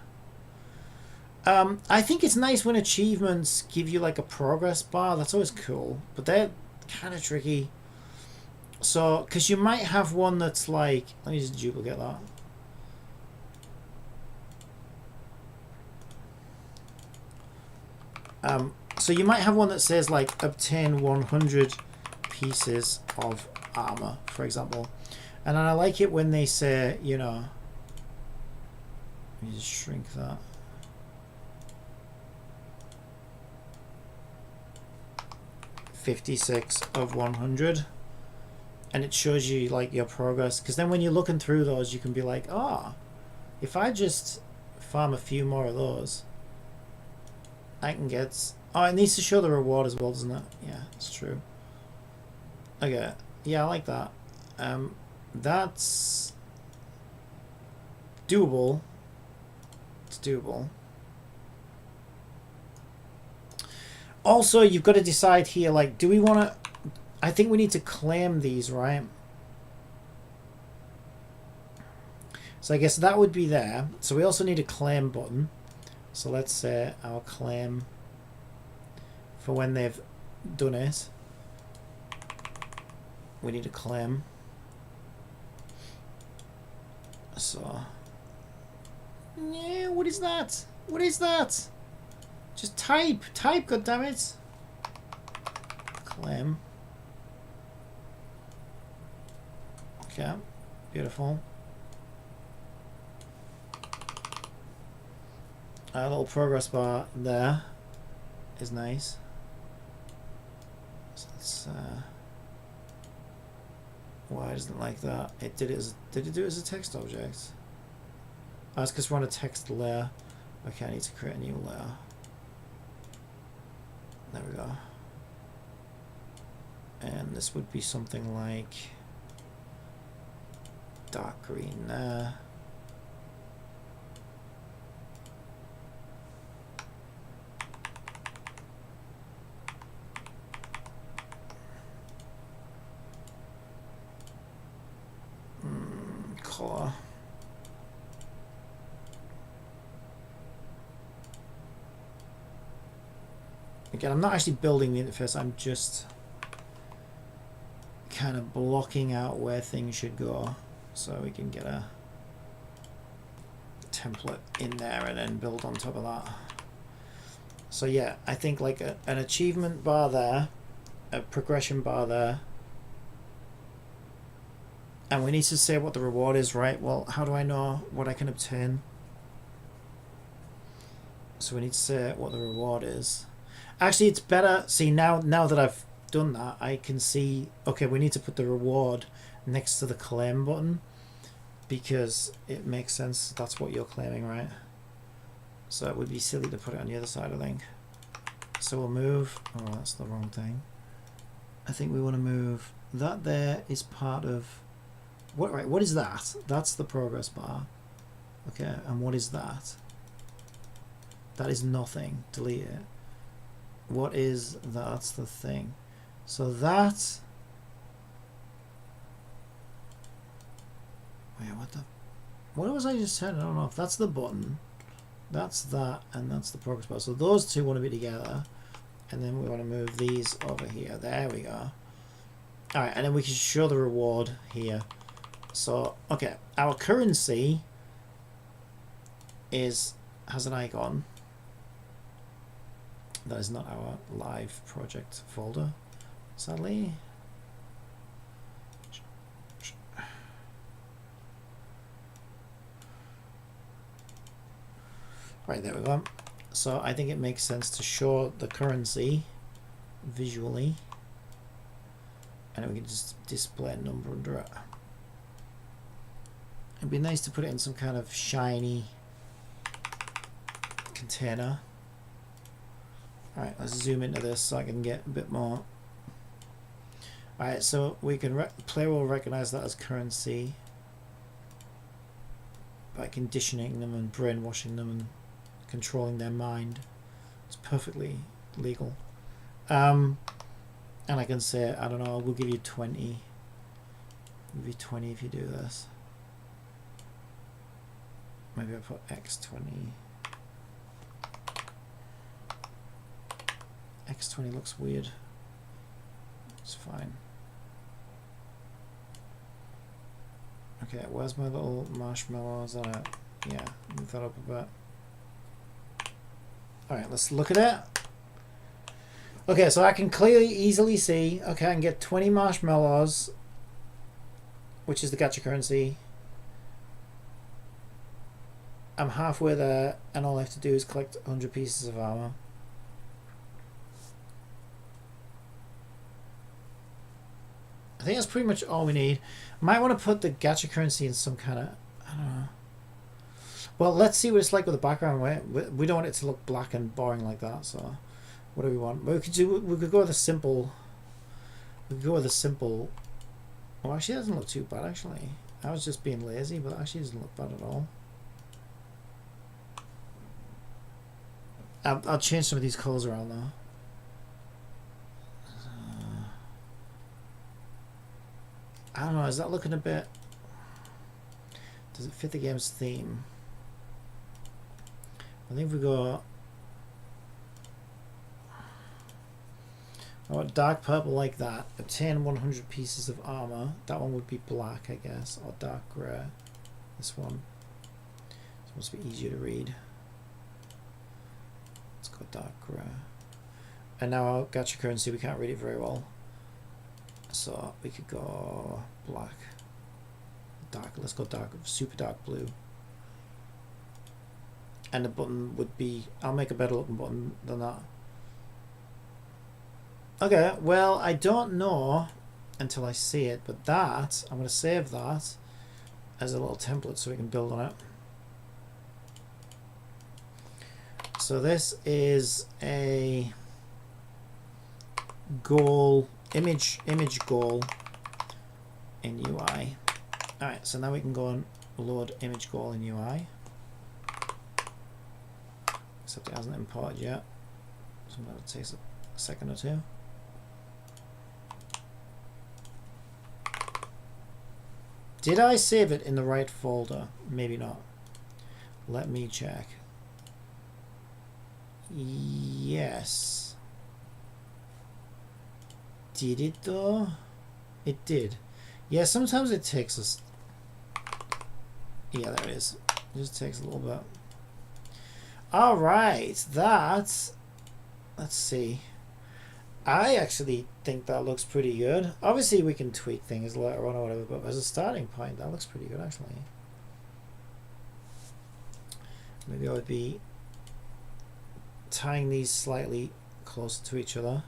I think it's nice when achievements give you like a progress bar. That's always cool, but they're kind of tricky. So, because you might have one that's like, let me just duplicate that. So you might have one that says like obtain 100 pieces of armor, for example. And I like it when they say, you know, let me just shrink that. $56 of 100, and it shows you like your progress, because then when you're looking through those you can be like, oh, if I just farm a few more of those I can get, oh, it needs to show the reward as well, doesn't it? Yeah, it's true. Okay, yeah, I like that. That's doable. It's doable. Also, you've got to decide here, like, do we want to... I think we need to claim these, right? So I guess that would be there. So we also need a claim button. So let's say our claim for when they've done it. We need a claim. So... yeah, what is that? What is that? Just type, goddammit. Claim. Okay, beautiful. A little progress bar there is nice. So let's, why doesn't it like that? It did it as, did it do it as a text object? Oh, it's because we're on a text layer. Okay, I need to create a new layer. There we go. And this would be something like dark green there. Color. Again, I'm not actually building the interface, I'm just kind of blocking out where things should go so we can get a template in there and then build on top of that. So yeah, I think like an achievement bar there, a progression bar there, and we need to say what the reward is, right? Well, how do I know what I can obtain? So we need to say what the reward is. Actually, it's better. See, now that I've done that, I can see, okay, we need to put the reward next to the claim button because it makes sense. That's what you're claiming, right? So it would be silly to put it on the other side, I think. So we'll move, oh, that's the wrong thing. I think we want to move that there is part of, what, right, what is that? That's the progress bar. Okay, and what is that? That is nothing. Delete it. What is that? That's the thing. So that... wait, what the... what was I just saying? I don't know if that's the button. That's that, and that's the progress bar. So those two want to be together. And then we want to move these over here. There we go. Alright, and then we can show the reward here. So, okay, our currency has an icon. That is not our live project folder, sadly. Right, there we go. So I think it makes sense to show the currency visually, and then we can just display a number under it. It'd be nice to put it in some kind of shiny container. Alright, let's zoom into this so I can get a bit more. Alright, so we can player will recognize that as currency by conditioning them and brainwashing them and controlling their mind. It's perfectly legal. And I can say, I don't know, we'll give you 20. I'll give you 20 if you do this. Maybe I put X20. X20 looks weird. It's fine. Okay, where's my little marshmallows? Yeah, move that up a bit. Alright, let's look at it. Okay, so I can clearly, easily see. Okay, I can get 20 marshmallows, which is the gacha currency. I'm halfway there, and all I have to do is collect 100 pieces of armor. I think that's pretty much all we need. Might want to put the gacha currency in some kind of, I don't know. Well, let's see what it's like with the background. We don't want it to look black and boring like that. So, what do we want? We could do. We could go with a simple. We could go with a simple. Oh, actually, it doesn't look too bad. Actually, I was just being lazy, but actually, it doesn't look bad at all. I'll change some of these colors around though. I don't know, is that looking a bit... Does it fit the game's theme? I think if we go... Oh, dark purple like that. Obtain 100 pieces of armor. That one would be black, I guess. Or dark grey. This one. This must be easier to read. Let's go dark grey. And now our gacha currency, we can't read it very well. So we could go black, dark. Let's go dark, super dark blue. And the button would be. I'll make a better looking button than that. Okay, well I don't know until I see it, but that I'm going to save that as a little template so we can build on it. So this is a goal. Image goal in UI. Alright, so now we can go and load image goal in UI. Except it hasn't imported yet. So that takes a second or two. Did I save it in the right folder? Maybe not. Let me check. Yes. Did it though? It did. Yeah, sometimes it takes us. Yeah, there it is. It just takes a little bit. Alright, that's. Let's see. I actually think that looks pretty good. Obviously, we can tweak things later on or whatever, but as a starting point, that looks pretty good actually. Maybe I would be tying these slightly closer to each other.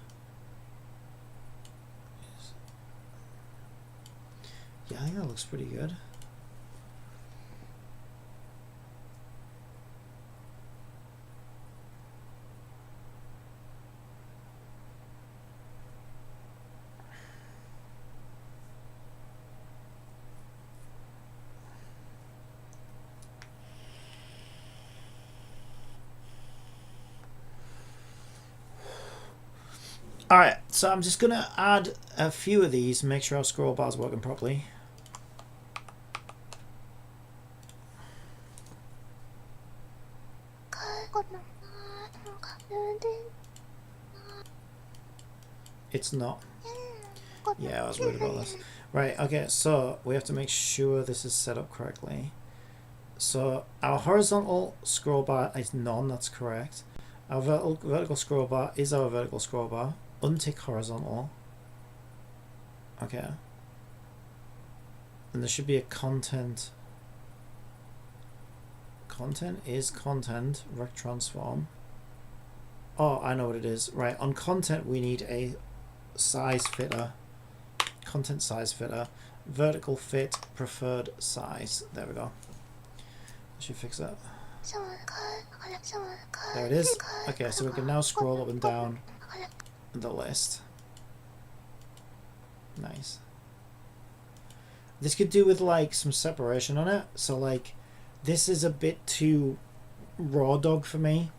Yeah, I think that looks pretty good. Alright, so I'm just going to add a few of these, make sure our scroll bar's working properly. It's not. Yeah, I was worried about this. Right, okay, so we have to make sure this is set up correctly. So our horizontal scroll bar is none, that's correct. Our vertical scroll bar is our vertical scroll bar. Untick horizontal. Okay. And there should be a content. Content is content, rect transform. Oh, I know what it is. Right, on content we need a size fitter. Content size fitter. Vertical fit preferred size. There we go. I should fix that. There it is. Okay, so we can now scroll up and down the list. Nice. This could do with like some separation on it. So like this is a bit too raw dog for me.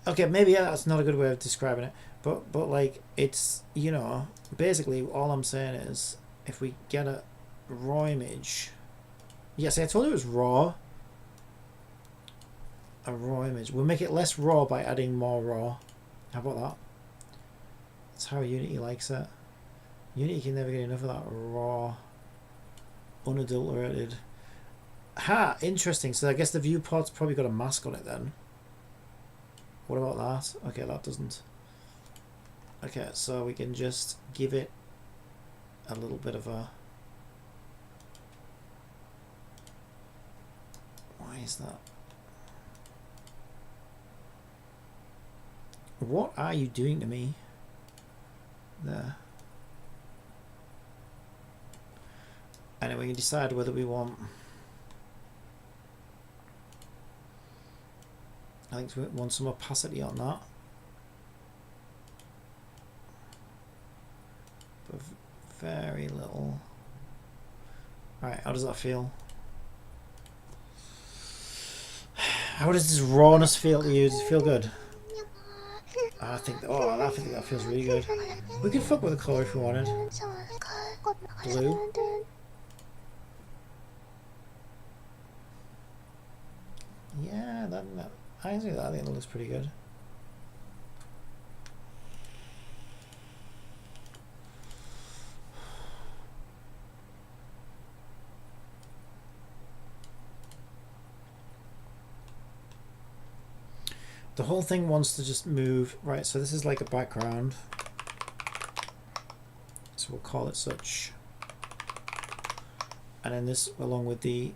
Okay, maybe that's not a good way of describing it, but like it's, you know, basically all I'm saying is if we get a raw image. Yes, I told you it was raw. A raw image. We'll make it less raw by adding more raw. How about that? That's how Unity likes it. Unity can never get enough of that raw, unadulterated. Ha! Interesting. So I guess the viewport's probably got a mask on it then. What about that? Okay, that doesn't. Okay, so we can just give it a little bit of a... Why is that? What are you doing to me? There. And then we can decide whether we want... I think we want some opacity on that. But very little. Alright, how does that feel? How does this rawness feel to you? Does it feel good? I think that feels really good. We could fuck with the colour if we wanted. Blue. Yeah, I think that looks pretty good. The whole thing wants to just move, right, so this is like a background. So we'll call it such. And then this, along with the,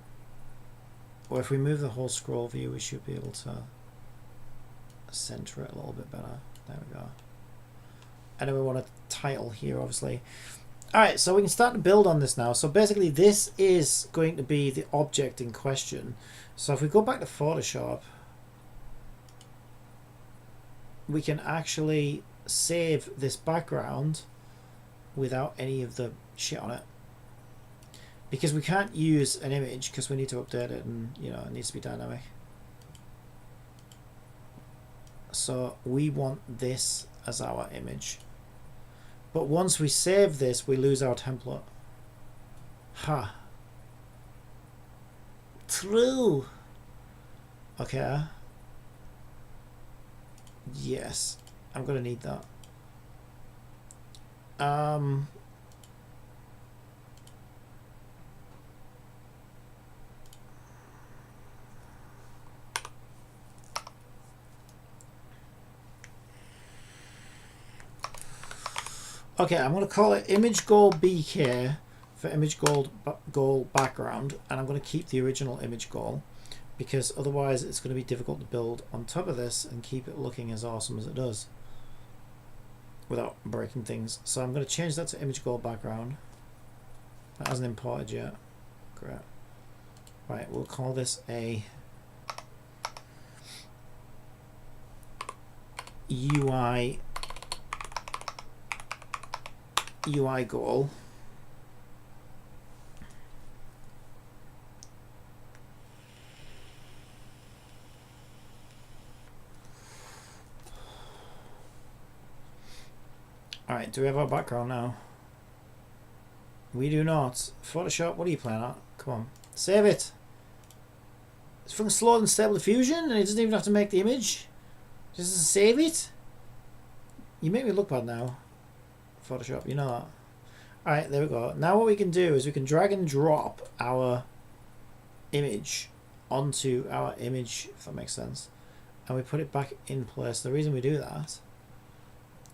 or if we move the whole scroll view, we should be able to center it a little bit better. There we go. And then we want a title here, obviously. Alright, so we can start to build on this now. So basically this is going to be the object in question. So if we go back to Photoshop, we can actually save this background without any of the shit on it, because we can't use an image because we need to update it, and you know, it needs to be dynamic. So we want this as our image, but once we save this we lose our template. Ha. True. Okay. Yes, I'm gonna need that. Okay, I'm gonna call it image goal BK for image goal background, and I'm gonna keep the original image goal, because otherwise it's going to be difficult to build on top of this and keep it looking as awesome as it does without breaking things. So I'm going to change that to image goal background. That hasn't imported yet. Great. Right, we'll call this a UI goal. Alright, do we have our background now? We do not. Photoshop, what are you playing at? Come on. Save it! It's fucking slower than Stable Diffusion and it doesn't even have to make the image. Just save it? You make me look bad now. Photoshop, you know that. Alright, there we go. Now what we can do is we can drag and drop our image onto our image, if that makes sense. And we put it back in place. The reason we do that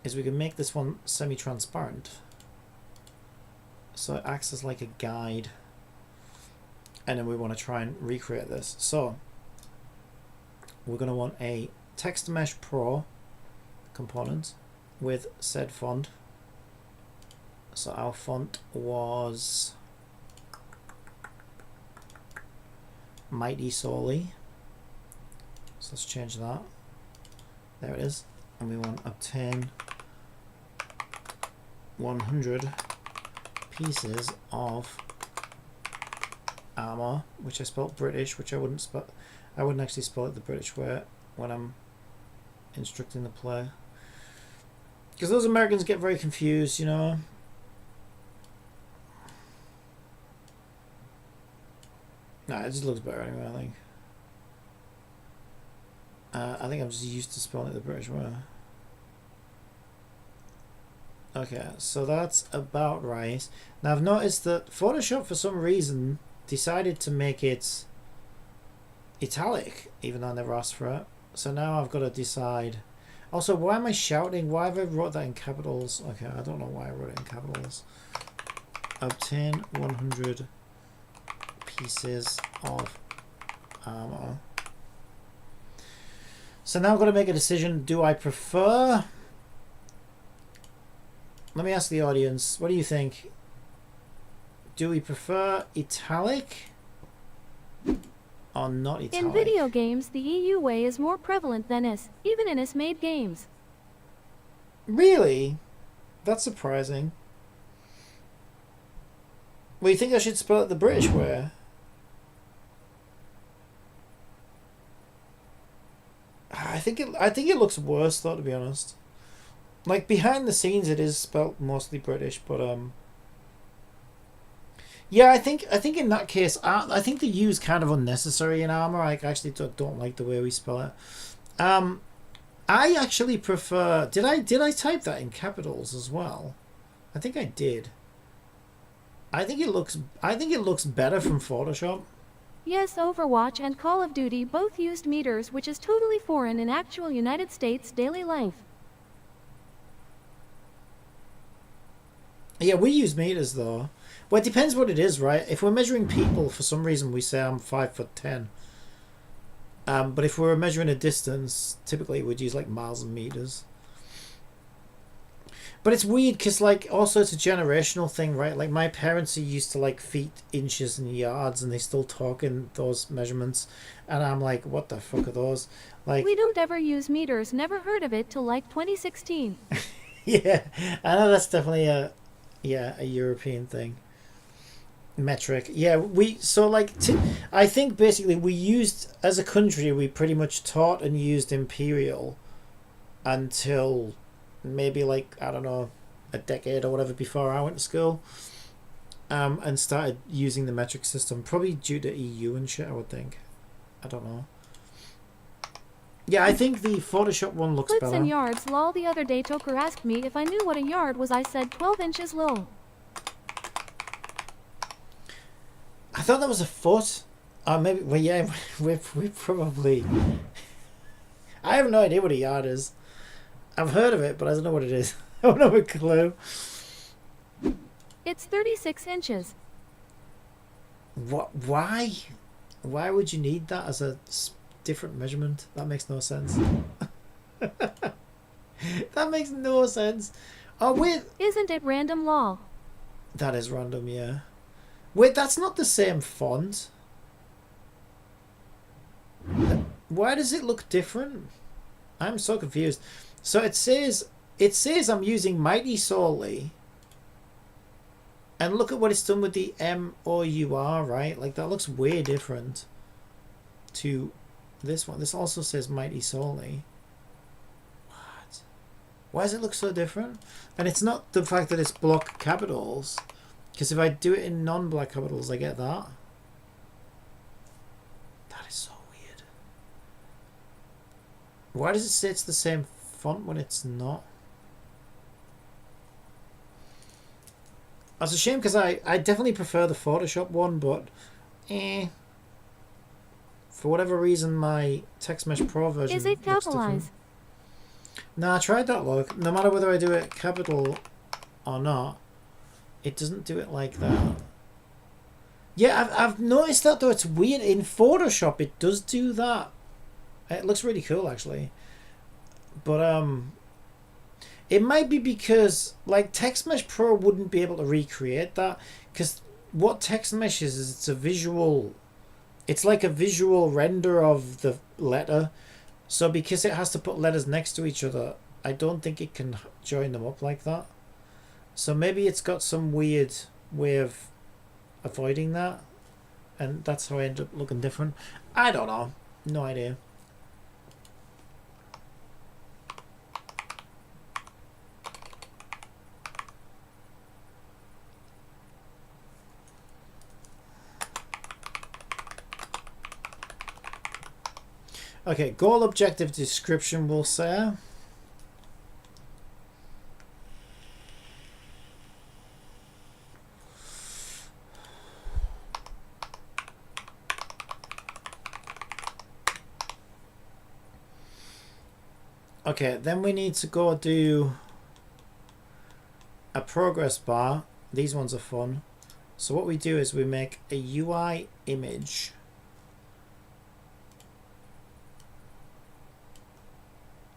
is we can make this one semi-transparent, so it acts as like a guide, and then we want to try and recreate this. So we're going to want a Text Mesh Pro component with said font. So our font was Mighty Solely, so let's change that. There it is. And we want obtain 100 pieces of armor, which I spelled British, which I wouldn't actually spell it the British way when I'm instructing the player, because those Americans get very confused, you know. Nah, it just looks better anyway, I think. I think I'm just used to spelling it the British way. Okay, so that's about right. Now I've noticed that Photoshop for some reason decided to make it italic, even though I never asked for it. So now I've got to decide. Also, why am I shouting? Why have I wrote that in capitals? Okay, I don't know why I wrote it in capitals. Obtain 100 pieces of armor. So now I've got to make a decision. Do I prefer... Let me ask the audience. What do you think? Do we prefer italic or not italic? In video games, the EU way is more prevalent than is, even in is-made games. Really? That's surprising. Well, you think I should spell it the British way? I think it looks worse though, to be honest. Like behind the scenes it is spelt mostly British, but yeah, I think in that case I think the U is kind of unnecessary in armor. I actually don't like the way we spell it. I actually prefer... Did I type that in capitals as well? I think I did. I think it looks better from Photoshop. Yes, Overwatch and Call of Duty both used meters, which is totally foreign in actual United States daily life. Yeah, we use meters though. Well, it depends what it is, right? If we're measuring people, for some reason we say I'm 5'10". But if we're measuring a distance, typically we'd use like miles and meters. But it's weird because like also it's a generational thing, right? Like my parents are used to like feet, inches and yards, and they still talk in those measurements, and I'm like, what the fuck are those? Like, we don't ever use meters, never heard of it till like 2016. Yeah, I know that's definitely a European thing. Metric. Yeah, I think basically we used, as a country, we pretty much taught and used imperial until maybe like, I don't know, a decade or whatever before I went to school, and started using the metric system, probably due to EU and shit, I would think. I don't know. Yeah, I think the Photoshop one looks Splits better. and yards, lol. The other day Toker asked me if I knew what a yard was. I said 12 inches, lol. I thought that was a foot. Maybe, well, yeah, we probably... I have no idea what a yard is. I've heard of it, but I don't know what it is. I don't have a clue. It's 36 inches. What? Why? Why would you need that as a different measurement? That makes no sense. That makes no sense. Oh, wait. Isn't it random, lol? That is random, yeah. Wait, that's not the same font. Why does it look different? I'm so confused. So it says I'm using Mighty solely. And look at what it's done with the MOUR, right? Like that looks way different to this one. This also says Mighty solely. What? Why does it look so different? And it's not the fact that it's block capitals. Because if I do it in non-black capitals, I get that. That is so weird. Why does it say it's the same font when it's not? That's a shame because I definitely prefer the Photoshop one, but for whatever reason my TextMesh Pro version is it capitalized? Nah, I tried that look. No matter whether I do it capital or not, it doesn't do it like that. Yeah, I've noticed that though. It's weird. In Photoshop it does do that. It looks really cool actually. But it might be because like TextMesh Pro wouldn't be able to recreate that, because what TextMesh is it's a visual, it's like a visual render of the letter. So because it has to put letters next to each other, I don't think it can join them up like that. So maybe it's got some weird way of avoiding that, and that's how I end up looking different. I don't know. No idea. Okay, goal objective description we'll say. Okay, then we need to go do a progress bar. These ones are fun. So what we do is we make a UI image.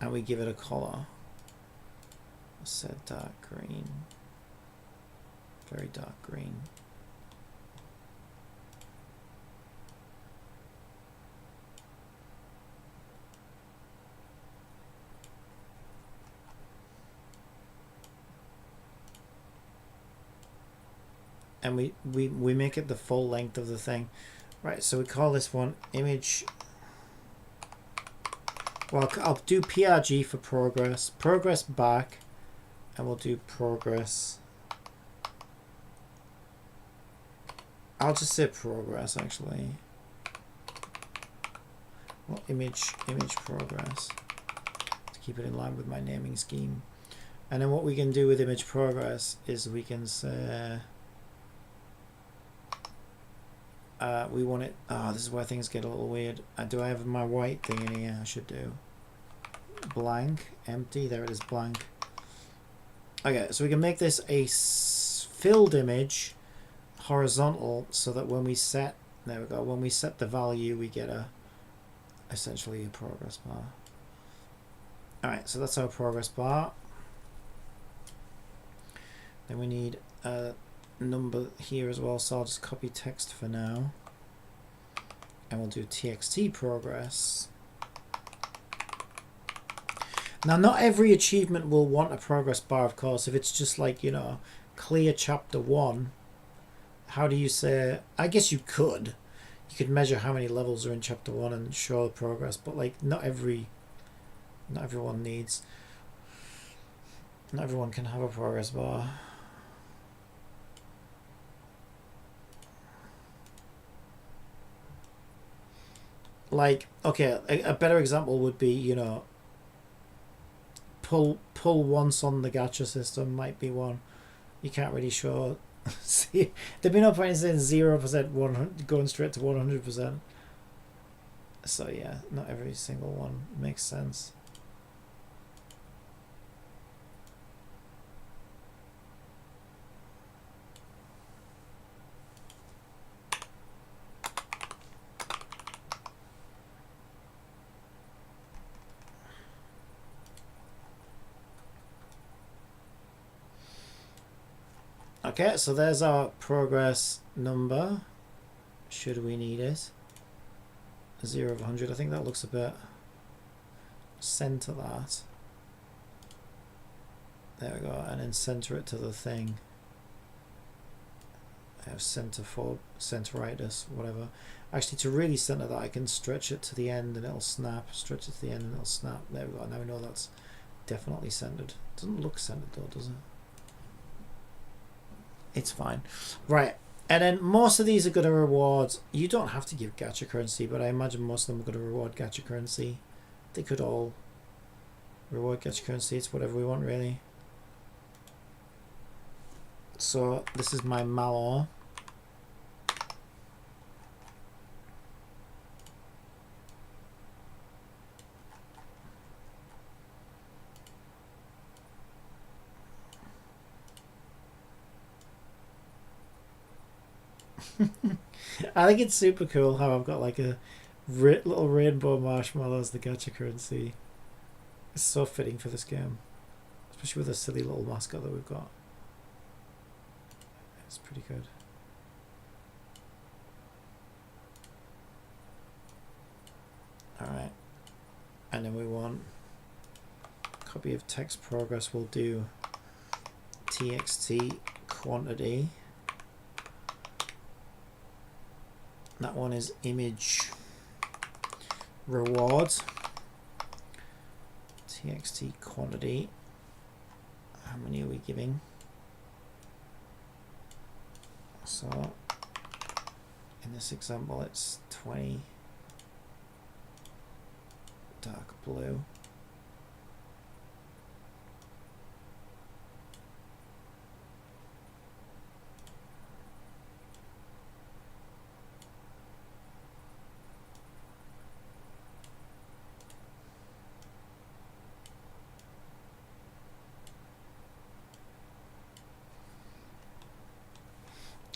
And we give it a color. Set dark green. Very dark green. And we make it the full length of the thing. Right, so we call this one image. Well, I'll do PRG for progress. Progress back. And we'll do progress. I'll just say progress actually. Well, image progress. To keep it in line with my naming scheme. And then what we can do with image progress is we can say we want it. Oh, this is where things get a little weird. Do I have my white thing in here? I should do. Blank, empty. There it is, blank. Okay, so we can make this a filled image, horizontal, so that when we set, there we go. When we set the value, we get essentially a progress bar. All right, so that's our progress bar. Then we need a number here as well, so I'll just copy text for now. And we'll do txt progress. Now, not every achievement will want a progress bar, of course. If it's just like, you know, clear chapter 1, how do you say, I guess you could measure how many levels are in chapter 1 and show the progress, but like not everyone can have a progress bar. Like, okay, a better example would be, you know, pull once on the gacha system might be one. You can't really show. See, there'd be no point in saying 0%, 100, going straight to 100%. So yeah, not every single one makes sense. Okay, so there's our progress number. Should we need it? 0 of 100. I think that looks a bit. Center that. There we go, and then center it to the thing. I have center centeritis, whatever. Actually, to really center that, I can stretch it to the end and it'll snap. Stretch it to the end and it'll snap. There we go. Now we know that's definitely centered. Doesn't look centered though, does it? It's fine. Right. And then most of these are going to reward. You don't have to give gacha currency, but I imagine most of them are going to reward gacha currency. They could all reward gacha currency. It's whatever we want, really. So this is my malor. I think it's super cool how I've got like a little rainbow marshmallow as the gacha currency. It's so fitting for this game, especially with a silly little mascot that we've got. It's pretty good. Alright, and then we want copy of text progress. We'll do txt quantity. That one is image reward. Txt quantity. How many are we giving? So in this example it's 20 dark blue.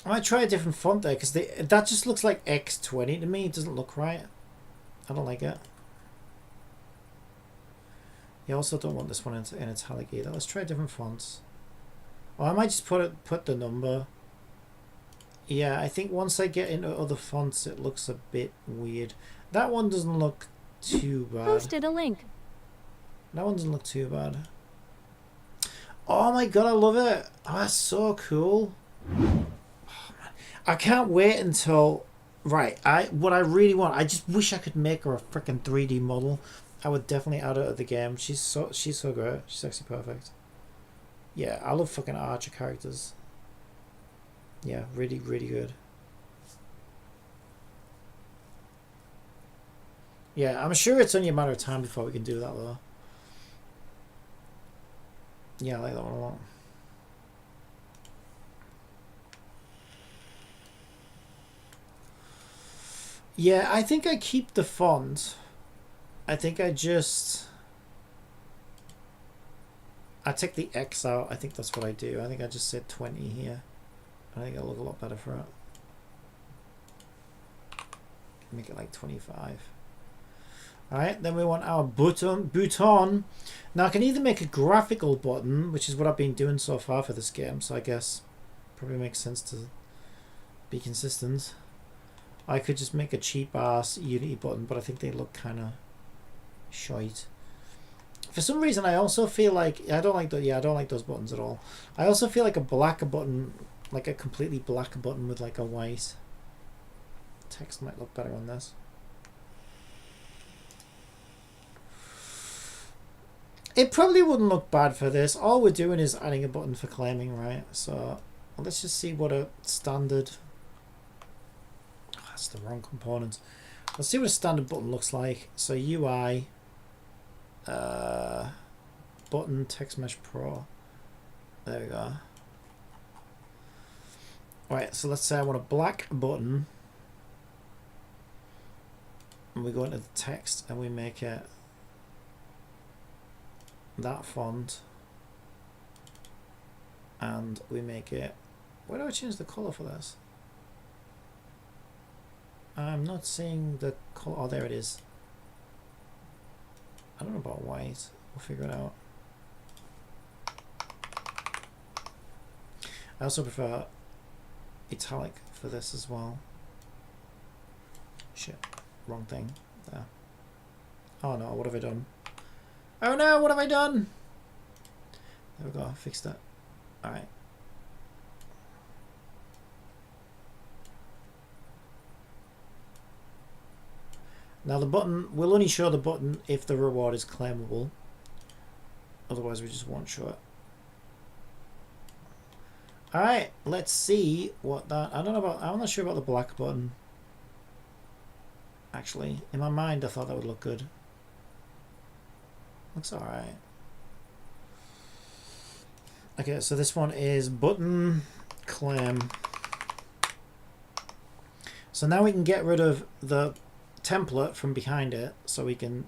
I might try a different font there because that just looks like X20 to me. It doesn't look right. I don't like it. You also don't want this one in italic either. Let's try different fonts. Or I might just put the number. Yeah, I think once I get into other fonts, it looks a bit weird. That one doesn't look too bad. Posted a link. That one doesn't look too bad. Oh my god, I love it. Oh, that's so cool. Oh, man. I can't wait until... Right, what I really want, I just wish I could make her a freaking 3D model. I would definitely add her to the game. She's so great. She's actually perfect. Yeah, I love fucking Archer characters. Yeah, really, really good. Yeah, I'm sure it's only a matter of time before we can do that though. Yeah, I like that one a lot. Yeah, I think I keep the font. I think I take the X out. I think that's what I do. I think I just said 20 here. I think it'll look a lot better for it. Make it like 25. Alright, then we want our button. Now I can either make a graphical button, which is what I've been doing so far for this game, so I guess probably makes sense to be consistent. I could just make a cheap ass Unity button, but I think they look kind of shite. For some reason, I also feel like I don't like those buttons at all. I also feel like a black button, like a completely black button with like a white text might look better on this. It probably wouldn't look bad for this. All we're doing is adding a button for claiming, right? So let's just see what a standard... Oh, that's the wrong component. Let's see what a standard button looks like. So UI, button, text mesh pro. There we go. Alright, so let's say I want a black button. And we go into the text and we make it that font, and we make it... Where do I change the color for this? I'm not seeing the color. Oh, there it is. I don't know about white. We'll figure it out. I also prefer italic for this as well. Shit, wrong thing there. Oh no, what have I done? Oh no, what have I done? There we go, fixed it. Alright. Now the button, we'll only show the button if the reward is claimable. Otherwise we just won't show it. Alright, let's see what that... I'm not sure about the black button. Actually, in my mind I thought that would look good. Looks alright. Okay, so this one is button claim. So now we can get rid of the template from behind it, so we can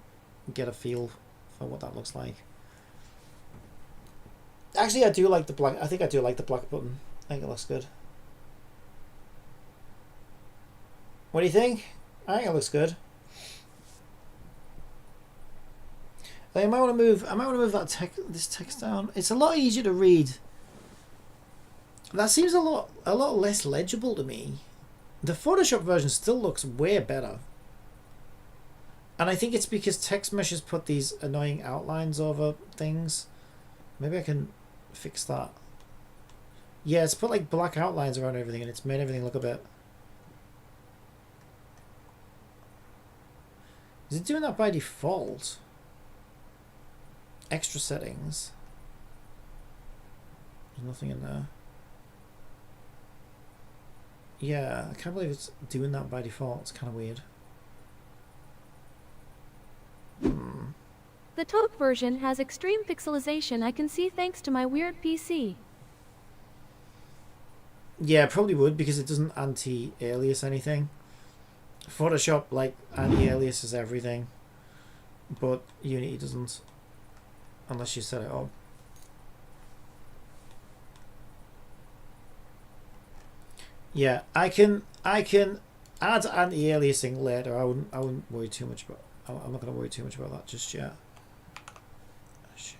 get a feel for what that looks like. Actually, I do like the black. I think I do like the black button. I think it looks good. What do you think? I think it looks good. I might want to move. I might want to move that this text down. It's a lot easier to read. That seems a lot less legible to me. The Photoshop version still looks way better. And I think it's because text mesh has put these annoying outlines over things. Maybe I can fix that. Yeah, it's put like black outlines around everything, and it's made everything look a bit... Is it doing that by default? Extra settings. There's nothing in there. Yeah, I can't believe it's doing that by default. It's kind of weird. The taupe version has extreme pixelization I can see thanks to my weird PC. Yeah, it probably would, because it doesn't anti-alias anything. Photoshop, like, anti-aliases everything. But Unity doesn't. Unless you set it up. Yeah, I can add anti-aliasing later. I wouldn't worry too much about. I'm not going to worry too much about that just yet. Shit.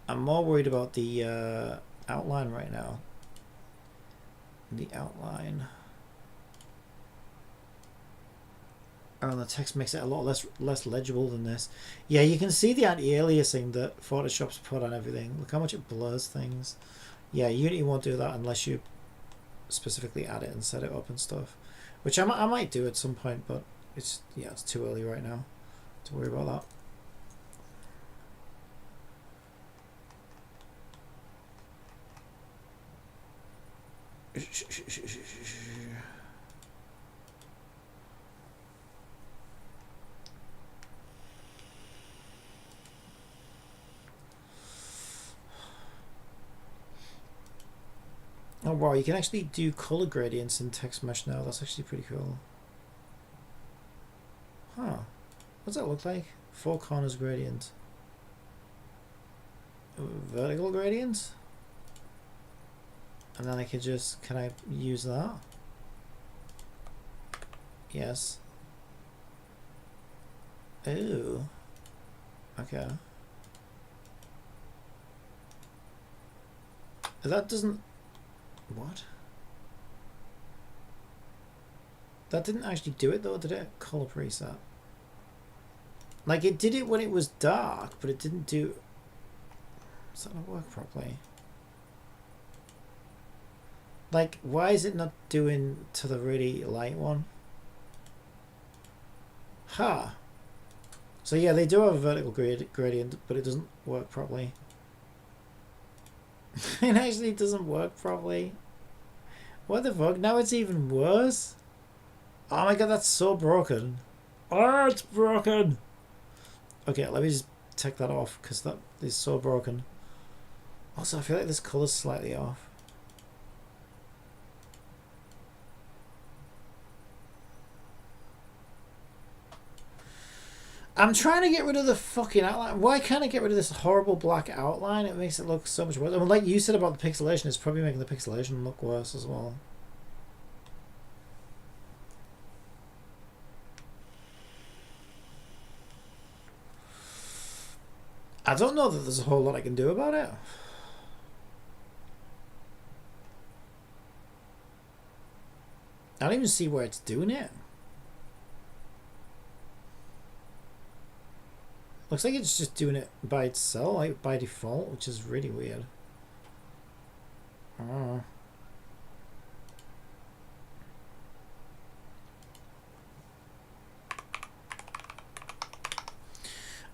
I'm more worried about the outline right now. The outline. Oh, and the text makes it a lot less legible than this. Yeah, you can see the anti-aliasing that Photoshop's put on everything. Look how much it blurs things. Yeah, Unity won't do that unless you specifically add it and set it up and stuff. Which I might do at some point, but it's too early right now to worry about that. Oh wow, you can actually do color gradients in text mesh now. That's actually pretty cool. Huh. What does that look like? 4 corners gradient. Vertical gradient? And then I could just, can I use that? Yes. Ooh. Okay. That doesn't... What? That didn't actually do it though, did it? Color preset. Like it did it when it was dark, but it didn't do... Does that not work properly? Like, why is it not doing to the really light one? Huh. So yeah, they do have a vertical gradient, but it doesn't work properly. It actually doesn't work properly. What the fuck? Now it's even worse. Oh my god, that's so broken. Oh, it's broken. Okay, let me just take that off because that is so broken. Also, I feel like this color's slightly off. I'm trying to get rid of the fucking outline. Why can't I get rid of this horrible black outline? It makes it look so much worse. I mean, like you said about the pixelation, it's probably making the pixelation look worse as well. I don't know that there's a whole lot I can do about it. I don't even see where it's doing it. Looks like it's just doing it by itself, like by default, which is really weird. Oh.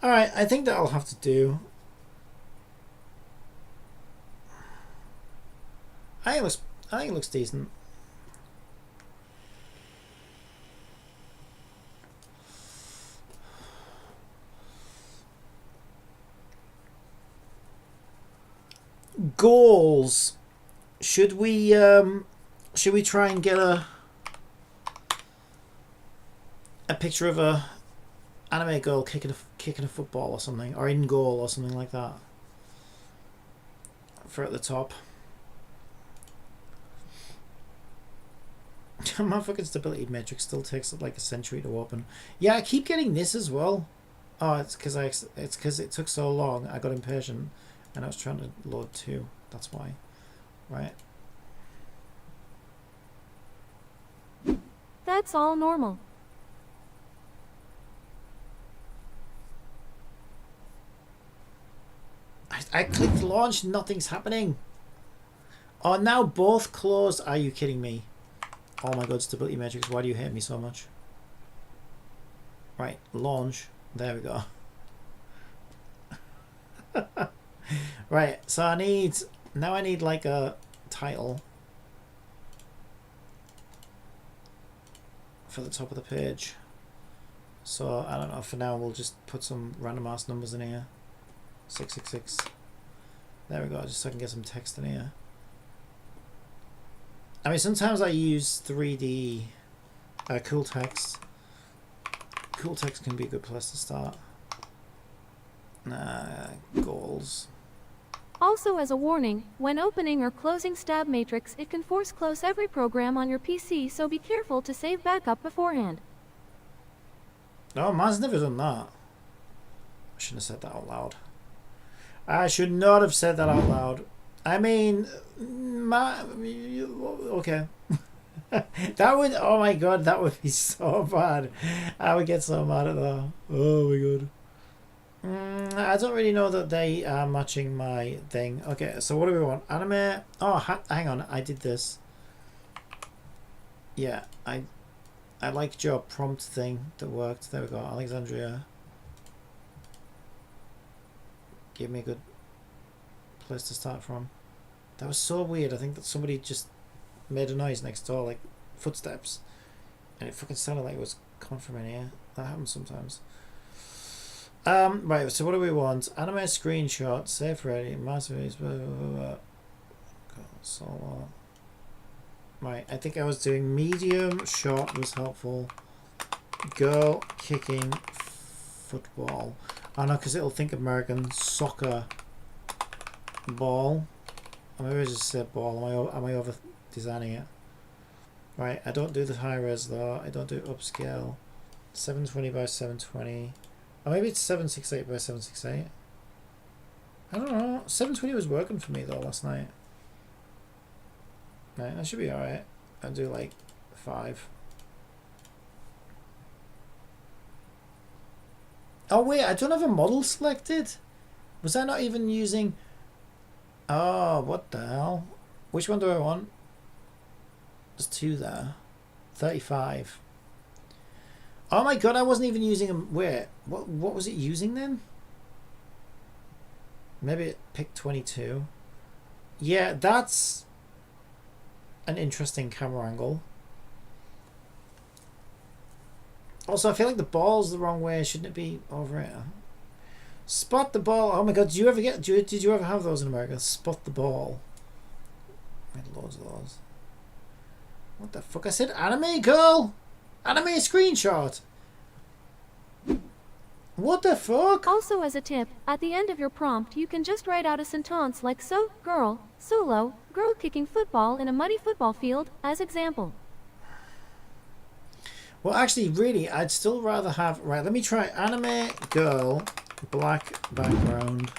Alright, I think that'll have to do. I think it looks decent. Goals. Should we try and get a picture of a anime girl kicking a football or something, or in goal or something like that for at the top? My fucking stability matrix still takes like a century to open. Yeah, I keep getting this as well. Oh, it's because it took so long. I got impatient and I was trying to load 2. That's why. Right. That's all normal. I clicked launch, nothing's happening. Oh, now both closed. Are you kidding me? Oh my god, stability matrix, why do you hate me so much? Right, launch. There we go. Right, so I need like a title for the top of the page. So I don't know, for now we'll just put some random ass numbers in here. 666. There we go, just so I can get some text in here. I mean, sometimes I use 3D cool text. Cool text can be a good place to start. Goals. Also as a warning, when opening or closing Stab Matrix it can force close every program on your PC, so be careful to save backup beforehand. Oh, mine's never done that. I shouldn't have said that out loud. I should not have said that out loud. I mean, okay. That would, oh my god, that would be so bad. I would get so mad at that. Oh my god. I don't really know that they are matching my thing. Okay, so what do we want? Anime. Oh, hang on. I did this. Yeah, I liked your prompt thing that worked. There we go. Alexandria. Give me a good place to start from. That was so weird. I think that somebody just made a noise next door, like footsteps. And it fucking sounded like it was coming from in here. That happens sometimes. Right, so what do we want? Anime screenshot, safe ready, masterpiece, blah, blah, blah, blah. Solo. Right, I think I was doing medium, short was helpful. Girl kicking football. Oh no, because it'll think American soccer ball. Or maybe I just said ball. Am I over designing it? Right, I don't do the high res though. I don't do upscale. 720 by 720. Or maybe it's 768 by 768. I don't know. 720 was working for me though last night. Right, that should be alright. I'll do like 5. Oh wait, I don't have a model selected. Was I not even using... Oh, what the hell? Which one do I want? There's 2 there. 35. Oh my god, I wasn't even using a... Wait, what was it using then? Maybe it picked 22. Yeah, that's an interesting camera angle. Also, I feel like the ball's the wrong way. Shouldn't it be over here? Spot the ball. Oh my god, did you ever have those in America? Spot the ball. I had loads of those. What the fuck? I said anime, girl! Anime screenshot! What the fuck? Also as a tip, at the end of your prompt you can just write out a sentence like so, girl, solo, girl kicking football in a muddy football field, as example. Well, actually, really, I'd still rather have... Right, let me try anime, girl, black background.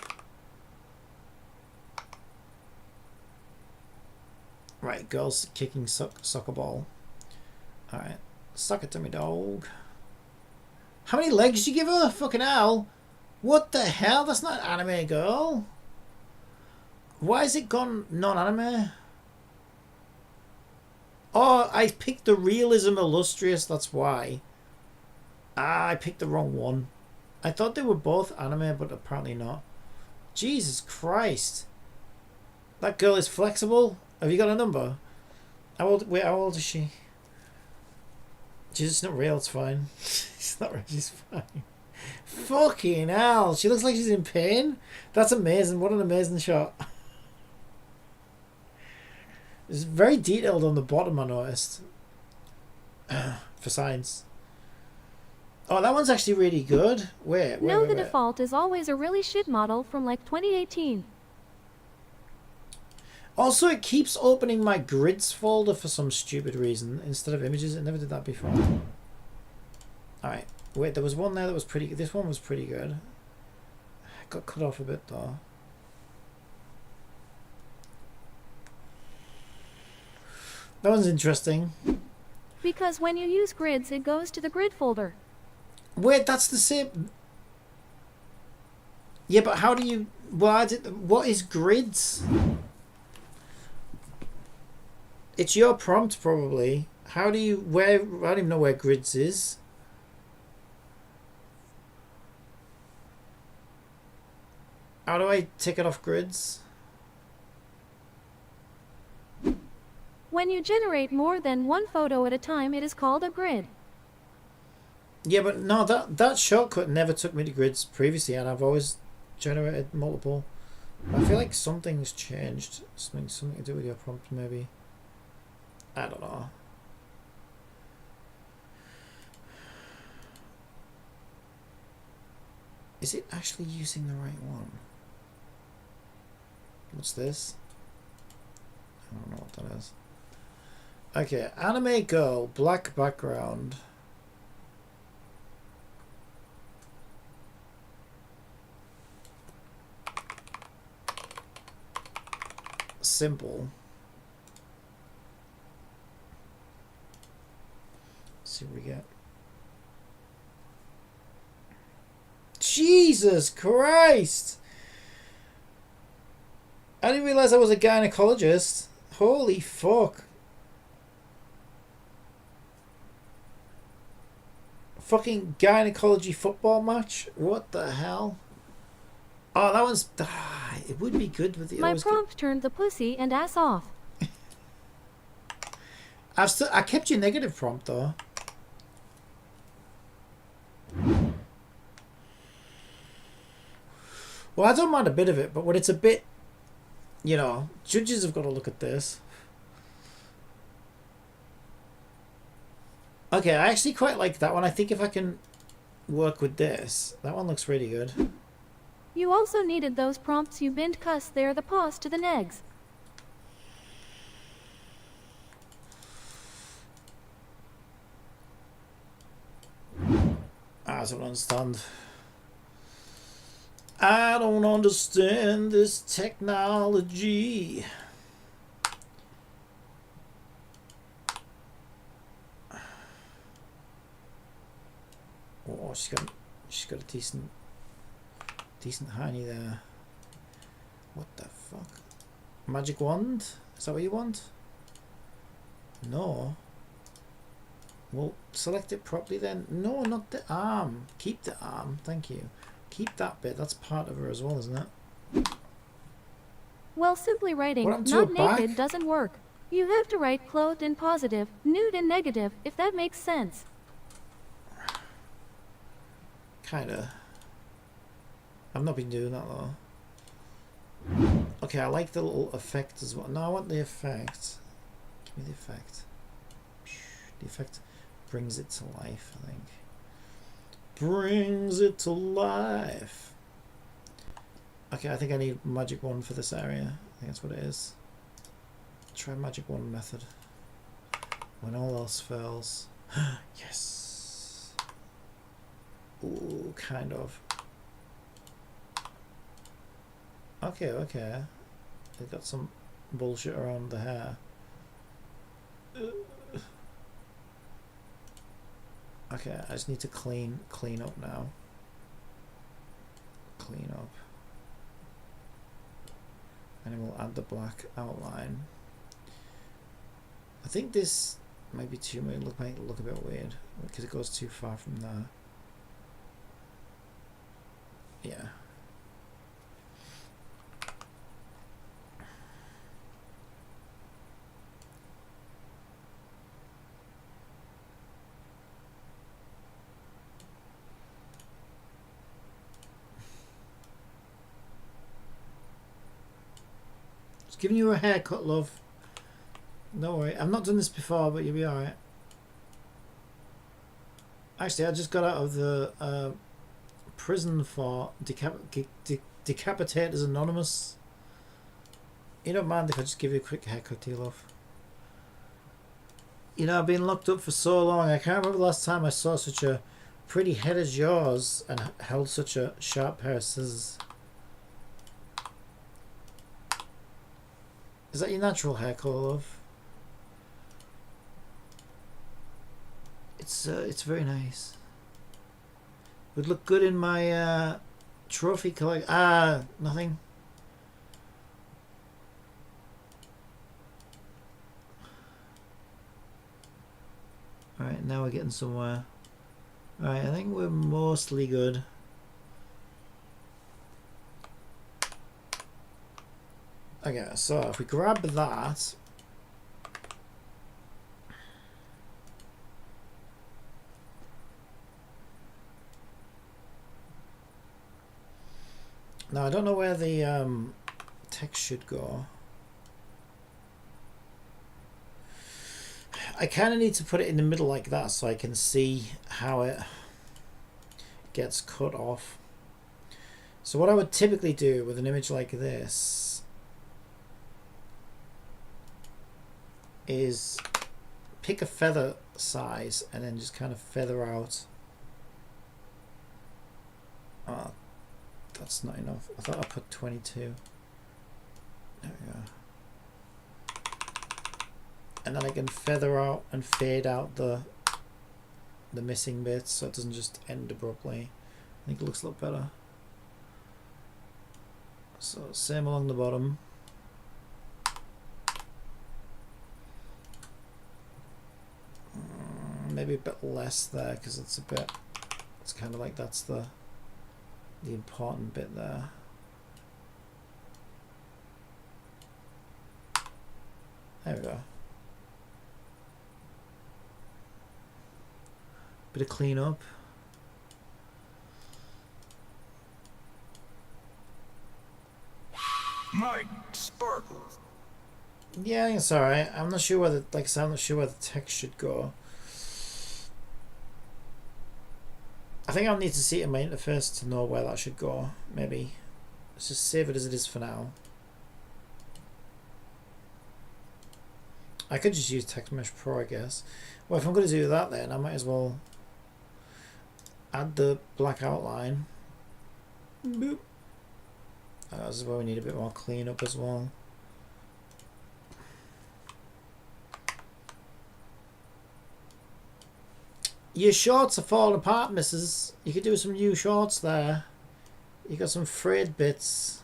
Right, girls kicking soccer ball. Alright, suck it to me, dog. How many legs did you give her? Fucking hell. What the hell? That's not anime, girl. Why has it gone non-anime? Oh, I picked the realism illustrious, that's why. Ah, I picked the wrong one. I thought they were both anime, but apparently not. Jesus Christ. That girl is flexible. Have you got a number? How old is she? She's not real, it's fine. She's not real, she's fine. Fucking hell, she looks like she's in pain. That's amazing, what an amazing shot. It's very detailed on the bottom, I noticed. For science. Oh, that one's actually really good. Wait. The default is always a really shit model from like 2018. Also, it keeps opening my grids folder for some stupid reason instead of images. It never did that before. Alright. Wait, there was one there that was pretty good. This one was pretty good. Got cut off a bit though. That one's interesting. Because when you use grids, it goes to the grid folder. Wait, that's the same. Yeah, but how do you... What is grids? It's your prompt, probably. How do you... I don't even know where grids is. How do I take it off grids? When you generate more than one photo at a time, it is called a grid. Yeah, but no, that shortcut never took me to grids previously, and I've always generated multiple. I feel like something's changed. Something to do with your prompt, maybe. I don't know. Is it actually using the right one? What's this? I don't know what that is. Okay, anime girl, black background. Simple. Let's see what we get. Jesus Christ! I didn't realize I was a gynecologist. Holy fuck. Fucking gynecology football match? What the hell? Oh, that one's... it would be good with the... My prompt turned the pussy and ass off. I kept your negative prompt though. Well, I don't mind a bit of it, but when it's a bit... You know, judges have got to look at this. Okay, I actually quite like that one. I think if I can work with this, that one looks really good. You also needed those prompts you binned cuss there the pause to the negs. I don't understand. I don't understand this technology. Oh, she's got a decent hiney there. What the fuck? Magic wand? Is that what you want? No. Well, select it properly then. No, not the arm. Keep the arm. Thank you. Keep that bit. That's part of her as well, isn't it? Well, simply writing What happened to not her back? naked doesn't work. You have to write clothed in positive, nude in negative, if that makes sense. Kinda. I've not been doing that though. Okay, I like the little effect as well. No, I want the effect. Give me the effect. The effect brings it to life, I think. Brings it to life. Okay, I think I need magic wand for this area. I think that's what it is. Try magic wand method. When all else fails. Yes. Ooh, kind of. Okay, okay. They've got some bullshit around the hair. Okay, I just need to clean up now. Clean up. And then we'll add the black outline. I think this might be too might look a bit weird because it goes too far from there. Yeah. Just giving you a haircut, love. Don't worry. I've not done this before, but you'll be alright. Actually, I just got out of the prison for Decapitators Anonymous. You don't mind if I just give you a quick haircut, dear love? You know, I've been locked up for so long. I can't remember the last time I saw such a pretty head as yours and held such a sharp pair of scissors. Is that your natural hair colour, love? It's very nice. Would look good in my trophy collection. Ah, nothing. Alright, now we're getting somewhere. Alright, I think we're mostly good. Okay, so if we grab that. Now I don't know where the text should go. I kind of need to put it in the middle like that so I can see how it gets cut off. So what I would typically do with an image like this is pick a feather size and then just kind of feather out. Oh, that's not enough. I thought I put 22. There we go. And then I can feather out and fade out the missing bits so it doesn't just end abruptly. I think it looks a lot better. So same along the bottom. Maybe a bit less there because it's kind of like that's the important bit there. There we go. Bit of clean up. My sparkles. Yeah, I think it's alright. I'm not sure where the, like I said, I'm not sure where the text should go. I think I'll need to see it in my interface to know where that should go. Maybe. Let's just save it as it is for now. I could just use Text Mesh Pro, I guess. Well, if I'm going to do that then, I might as well add the black outline. Boop. This is where we need a bit more cleanup as well. Your shorts are falling apart, missus. You could do some new shorts there. You got some frayed bits.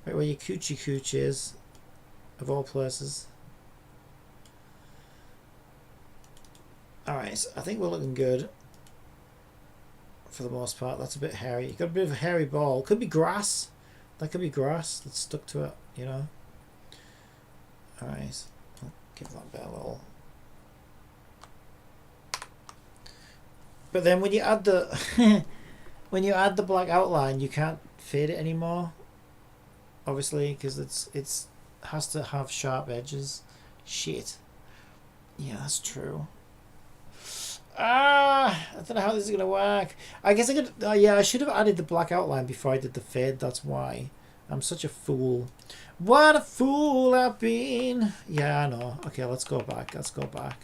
Right where your coochie cooch is. Of all places. Alright, so I think we're looking good. For the most part, that's a bit hairy. You got a bit of a hairy ball. Could be grass. That could be grass that's stuck to it, you know. Alright, I'll give that bit a little. But then when you add the when you add the black outline, you can't fade it anymore. Obviously, because it's has to have sharp edges. Shit. Yeah, that's true. I don't know how this is gonna work. I guess I could. Yeah, I should have added the black outline before I did the fade. That's why. I'm such a fool. What a fool I've been. Yeah, I know. Okay, let's go back. Let's go back.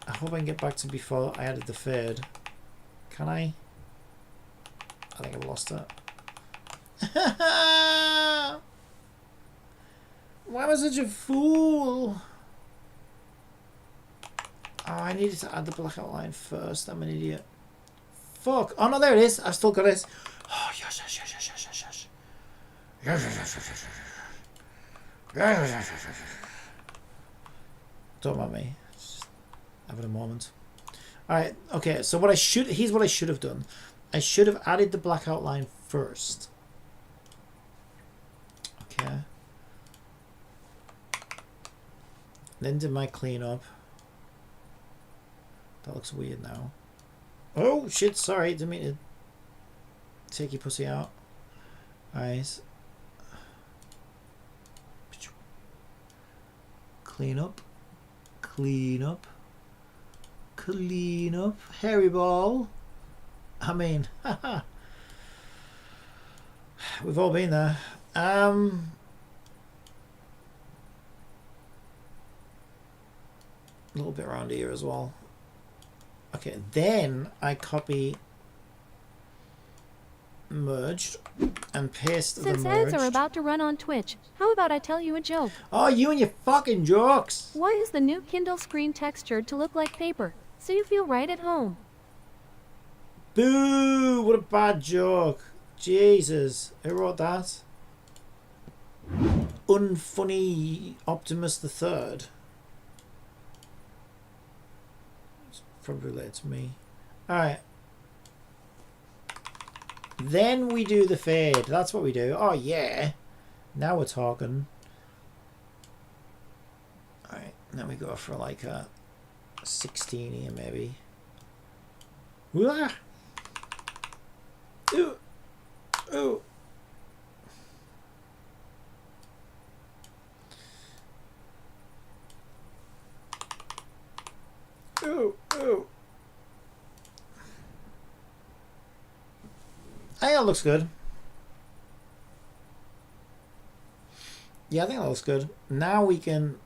I hope I can get back to before I added the fade. Can I? I think I've lost it. Why am I such a fool? Oh, I needed to add the black outline first. I'm an idiot. Fuck. Oh no, there it is. I've still got it. Oh, yes, yes, yes, yes, yes, yes, yes. Yes, yes, yes, yes, yes, yes, yes, yes, yes, yes. Don't mind me. Just having a moment. Alright, okay, so what I should, here's what I should have done. I should have added the black outline first. Okay. Then did my cleanup. That looks weird now. Oh shit, sorry, didn't mean to take your pussy out. Alright. Clean up. Clean up. Clean up. Hairy ball. I mean, haha. We've all been there. A little bit around here as well. Okay, then I copy merged and paste Since the merged. ads are about to run on Twitch, how about I tell you a joke? Oh, you and your fucking jokes! Why is the new Kindle screen textured to look like paper, so you feel right at home? Boo! What a bad joke. Jesus. Who wrote that? Unfunny Optimus the Third. It's probably related to me. Alright. Then we do the fade. That's what we do. Oh yeah. Now we're talking. Alright. Now we go for like a 16 here maybe. Wah! Ooh. Ooh. Ooh. Ooh. I think that looks good. Yeah, I think that looks good. Now we can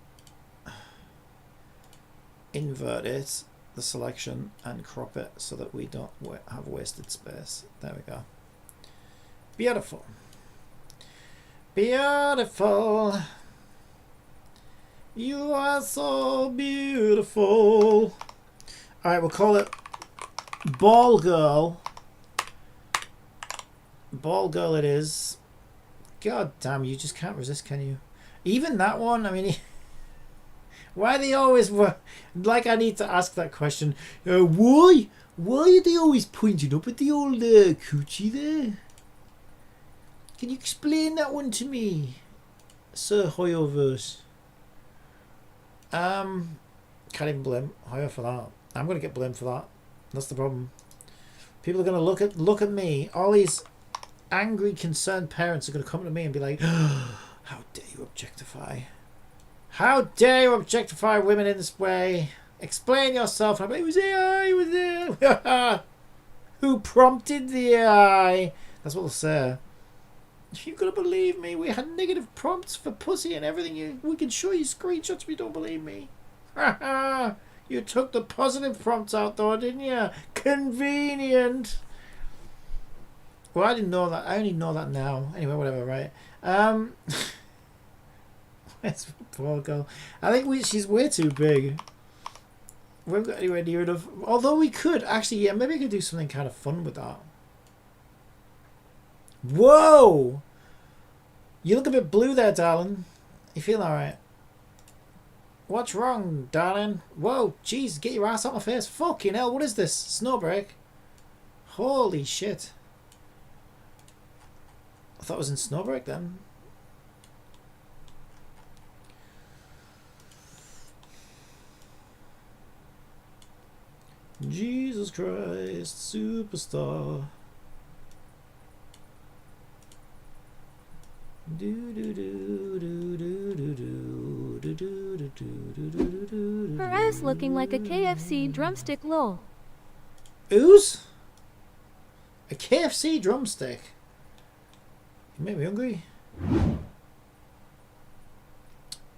invert it, the selection, and crop it so that we don't have wasted space. There we go. Beautiful. Beautiful. You are so beautiful. Alright, we'll call it Ball Girl. Ball Girl it is. God damn, you just can't resist, can you? Even that one, I mean... Why are they always... Like, I need to ask that question. Why? Why are they always pointing up at the old coochie there? Can you explain that one to me? Sir Hoyoverse. Can't even blame Hoyo for that. I'm going to get blamed for that. That's the problem. People are going to look at me. All these angry, concerned parents are going to come to me and be like, how dare you objectify? How dare you objectify women in this way? Explain yourself. I'm like, it was AI, it was AI. Who prompted the AI? That's what they'll say. You've got to believe me. We had negative prompts for pussy and everything. We can show you screenshots if you don't believe me. You took the positive prompts out though, didn't you? Convenient. Well, I didn't know that. I only know that now. Anyway, whatever, right? Where's poor girl? I think she's way too big. We haven't got anywhere near enough. Although we could. Actually, yeah, maybe I could do something kind of fun with that. Whoa! You look a bit blue there, darling. You feeling alright? What's wrong, darling? Whoa, jeez, get your ass out my face. Fucking hell, what is this? Snowbreak? Holy shit. I thought it was in Snowbreak then. Jesus Christ, superstar. Her ass looking like a KFC drumstick lol. Ooze? A KFC drumstick? You made me hungry.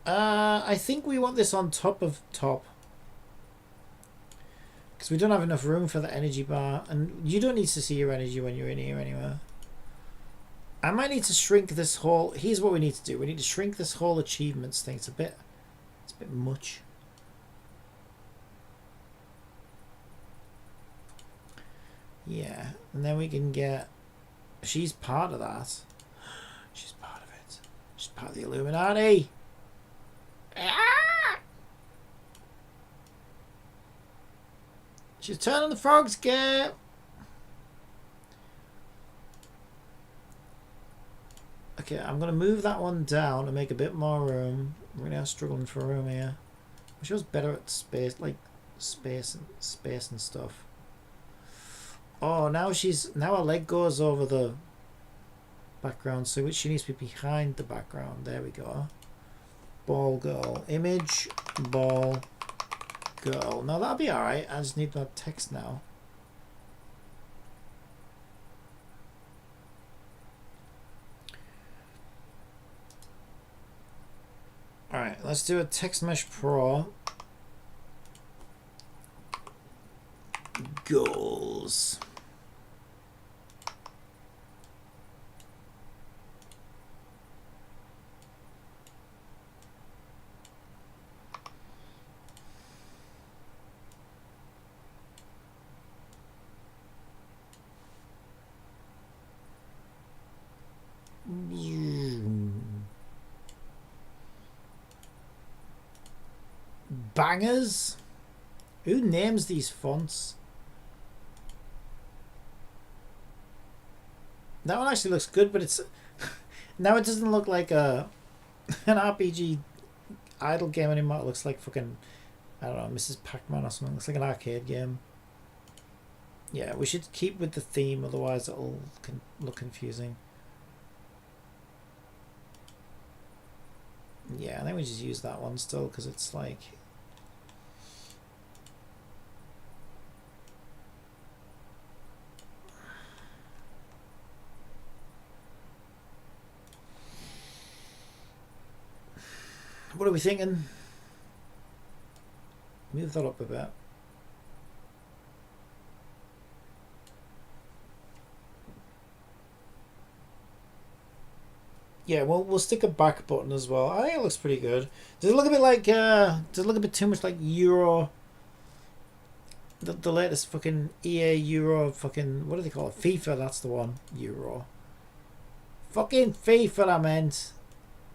I think we want this on top of top. Because we don't have enough room for the energy bar. And you don't need to see your energy when you're in here anyway. I might need to shrink this whole... Here's what we need to do. We need to shrink this whole achievements thing. It's a bit much. Yeah. And then we can get... She's part of that. She's part of it. She's part of the Illuminati. Ah! She's turning the frog's gate. Okay, I'm going to move that one down and make a bit more room. We're now struggling for room here. She was better at space, like space and stuff. Oh, now her leg goes over the background, so she needs to be behind the background. There we go. Ball girl. Image, ball girl. No, that'll be alright. I just need that text now. Alright, let's do a Text Mesh Pro. Goals. Bangers? Who names these fonts? That one actually looks good, but it's now it doesn't look like an RPG idle game anymore. It looks like fucking, I don't know, Mrs. Pac-Man or something. It looks like an arcade game. Yeah, we should keep with the theme, otherwise it'll look confusing. Yeah, I think we just use that one still because it's like... What are we thinking? Move that up a bit. Yeah, we'll stick a back button as well. I think it looks pretty good. Does it look a bit like does it look a bit too much like Euro? The latest fucking EA Euro fucking, what do they call it? FIFA, that's the one. Euro. Fucking FIFA, I meant.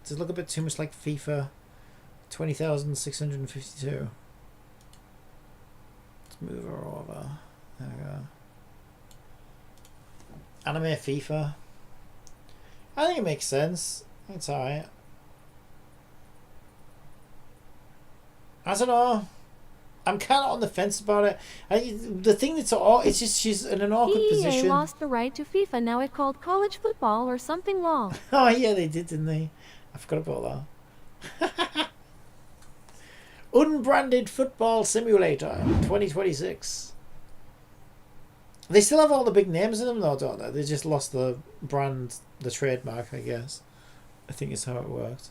Does it look a bit too much like FIFA 20,652? Let's move her over. There we go. Anime FIFA. I think it makes sense. It's alright. I don't know. I'm kind of on the fence about it. The thing that's it's just she's in an awkward EA position. lost the right to FIFA, now it called college football or something long. Oh yeah, they did, didn't they? I forgot about that. Unbranded Football Simulator 2026. They still have all the big names in them though, don't they? They just lost the brand, the trademark, I guess. I think is how it worked.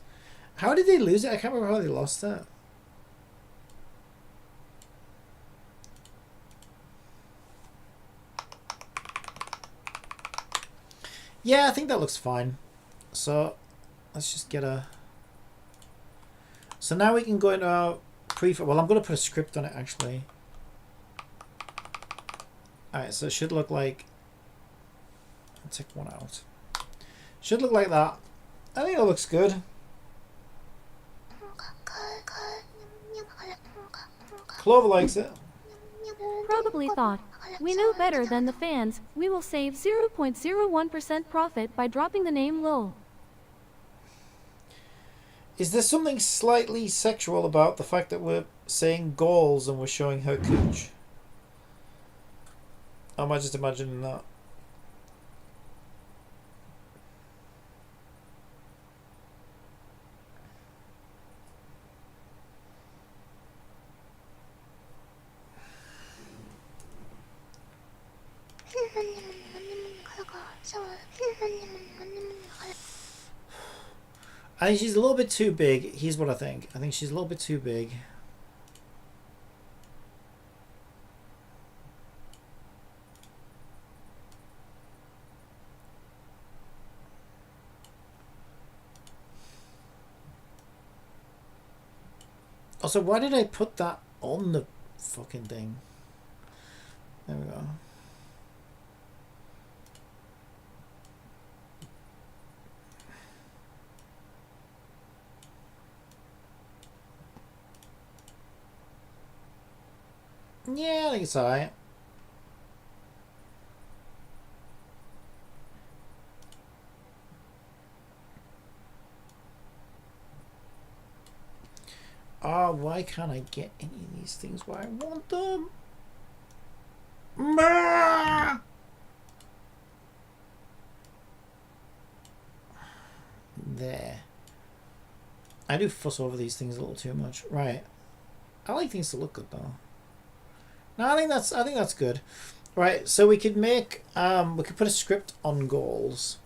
How did they lose it? I can't remember how they lost it. Yeah, I think that looks fine. So let's just get a... So now we can go into our well, I'm going to put a script on it actually. Alright, so it should look like... I'll take one out. Should look like that. I think it looks good. Clover likes it. Probably thought, we know better than the fans, we will save 0.01% profit by dropping the name LOL. Is there something slightly sexual about the fact that we're saying goals and we're showing her cooch? Or am I just imagining that? I think she's a little bit too big. Here's what I think. I think she's a little bit too big. Also, why did I put that on the fucking thing? There we go. Yeah, I think it's alright. Oh, why can't I get any of these things where I want them? There. I do fuss over these things a little too much. Right. I like things to look good though. No, I think that's good. Right, so we could make we could put a script on goals.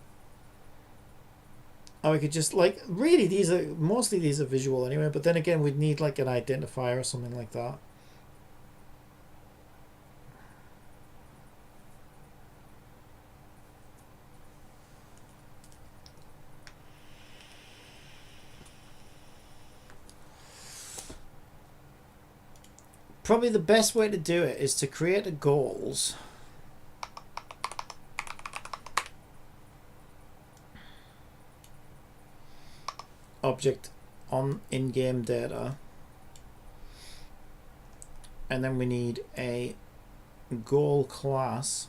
Or we could just like really these are visual anyway, but then again we'd need like an identifier or something like that. Probably the best way to do it is to create a goals. Object on in-game data. And then we need a goal class.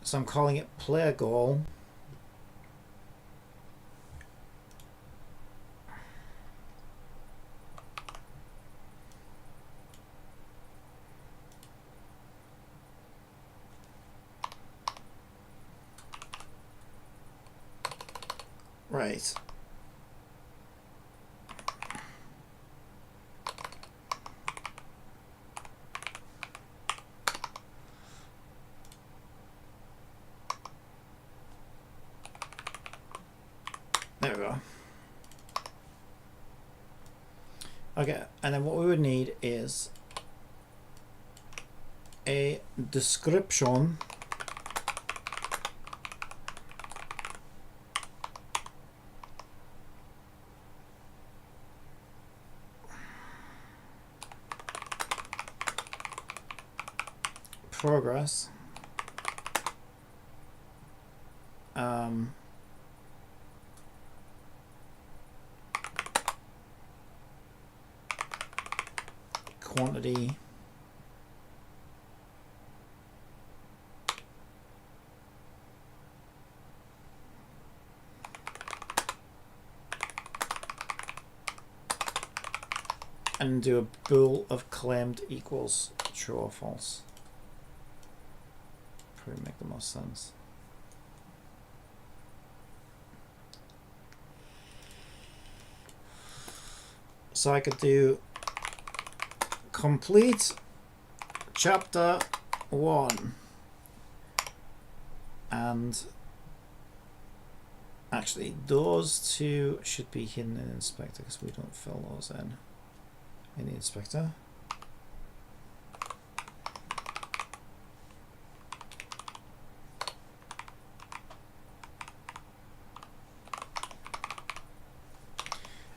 So I'm calling it player goal. Right. There we go. Okay, and then what we would need is a description progress quantity and do a bool of claimed equals true or false. Probably make the most sense. So I could do complete chapter 1 and actually those two should be hidden in inspector because we don't fill those in the inspector.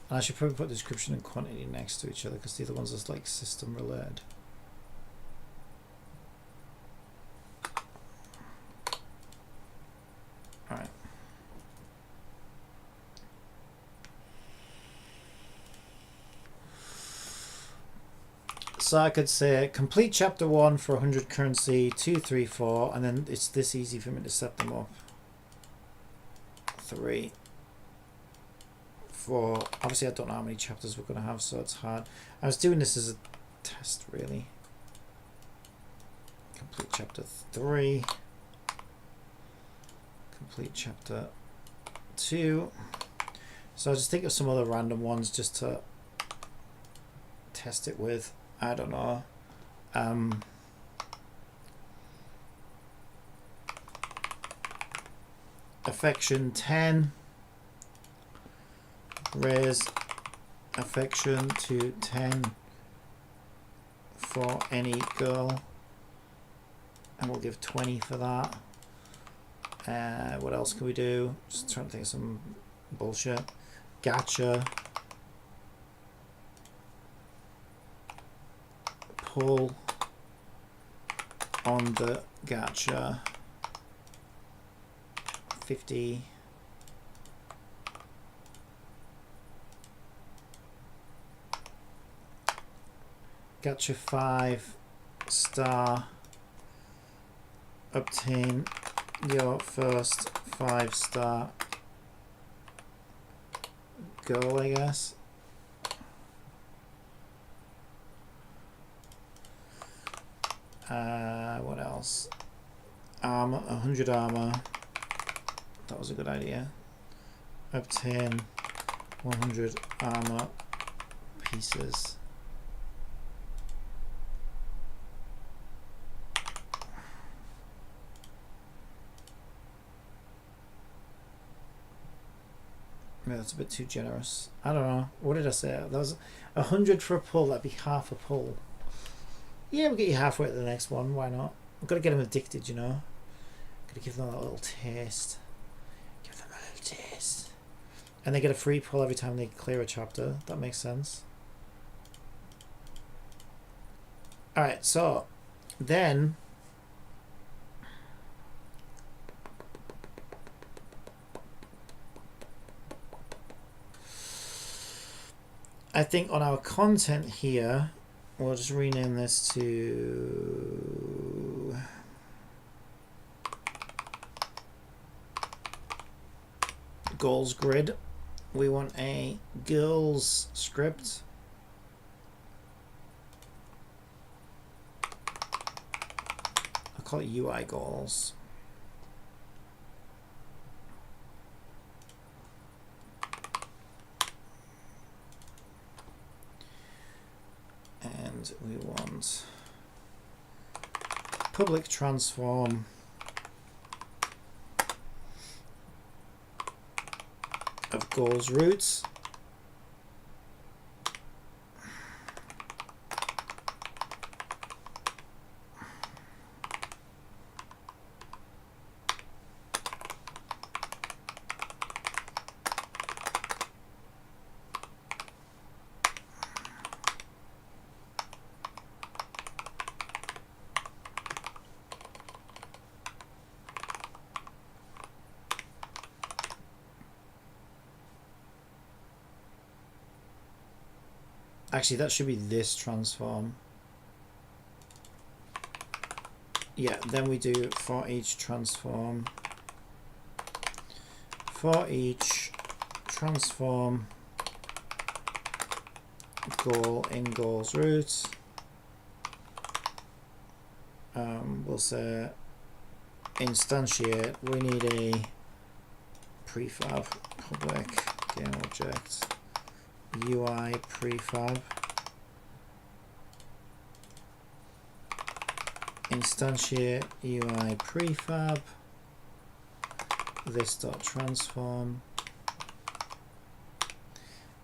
And I should probably put description and quantity next to each other because the other ones is like system related. Alright. So I could say complete chapter 1 for 100 currency, 2, 3, 4, and then it's this easy for me to set them up. 3, 4. Obviously I don't know how many chapters we're going to have, so it's hard. I was doing this as a test really. Complete chapter 3. Complete chapter 2. So I'll just think of some other random ones just to test it with. I don't know. Affection 10. Raise affection to 10 for any girl. And we'll give 20 for that. What else can we do? Just trying to think of some bullshit. Gacha. Pull on the gacha. 50. Gacha 5 star. Obtain your first 5-star girl, I guess. What else? Armor, 100 armor. That was a good idea. Obtain 100 armor pieces. Yeah, that's a bit too generous. I don't know. What did I say? That was 100 for a pull. That'd be half a pull. Yeah, we'll get you halfway to the next one. Why not? We've got to get them addicted, you know. Got to give them a little taste. Give them a little taste. And they get a free pull every time they clear a chapter. That makes sense. Alright, so then I think on our content here, we'll just rename this to goals grid. We want a girls script. I'll call it UI goals. And we want public transform of goals roots. Actually, that should be this transform. Yeah, then we do for each transform. For each transform goal in goals root. We'll say instantiate. We need a prefab public game object. UI prefab instantiate UI prefab this dot transform,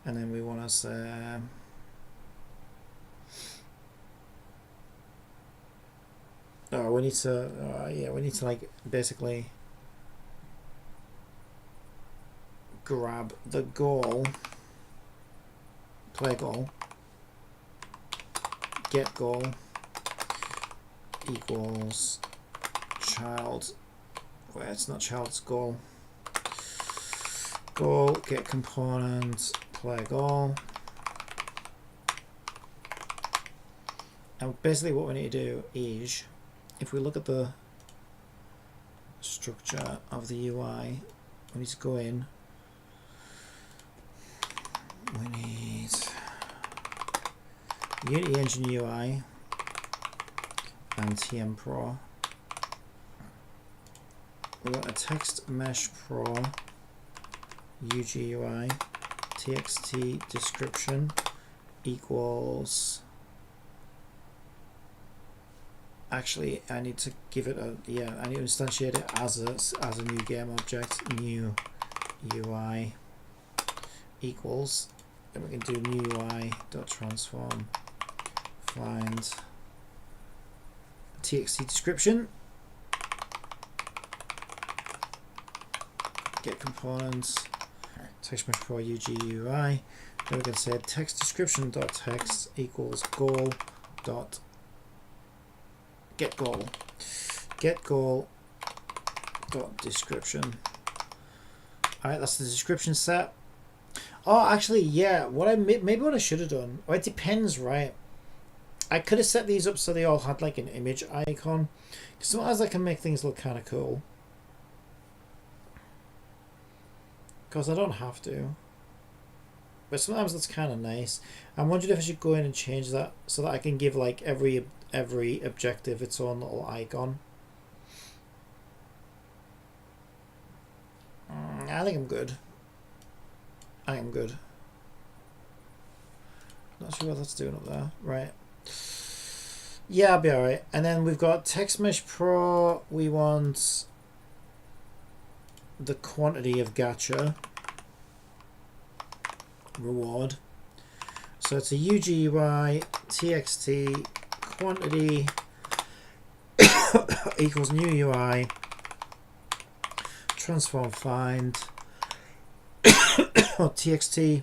and then we want to say we need to like basically grab the goal, play goal, get goal equals child, where it's not child, it's goal, goal get component play goal. And basically what we need to do is, if we look at the structure of the UI, we need to go in, we need Unity Engine UI and TM Pro. We want a Text Mesh Pro UGUI TXT description equals, actually I need to give it a, I need to instantiate it as a new game object, new UI equals, then we can do new UI dot transform find TXT description, get components text mesh pro UGUI, then we can say text description dot text equals goal dot get goal dot description. Alright, that's the description set. Oh, actually, yeah, maybe what I should have done, or it depends, right? I could have set these up so they all had like an image icon, because sometimes I can make things look kind of cool. Because I don't have to, but sometimes that's kind of nice. I'm wondering if I should go in and change that so that I can give like every objective its own little icon. I think I'm good. Not sure what that's doing up there. Right. Yeah, I'll be alright. And then we've got Text Mesh Pro. We want the quantity of gacha reward. So it's a UGUI TXT quantity equals new UI transform find or TXT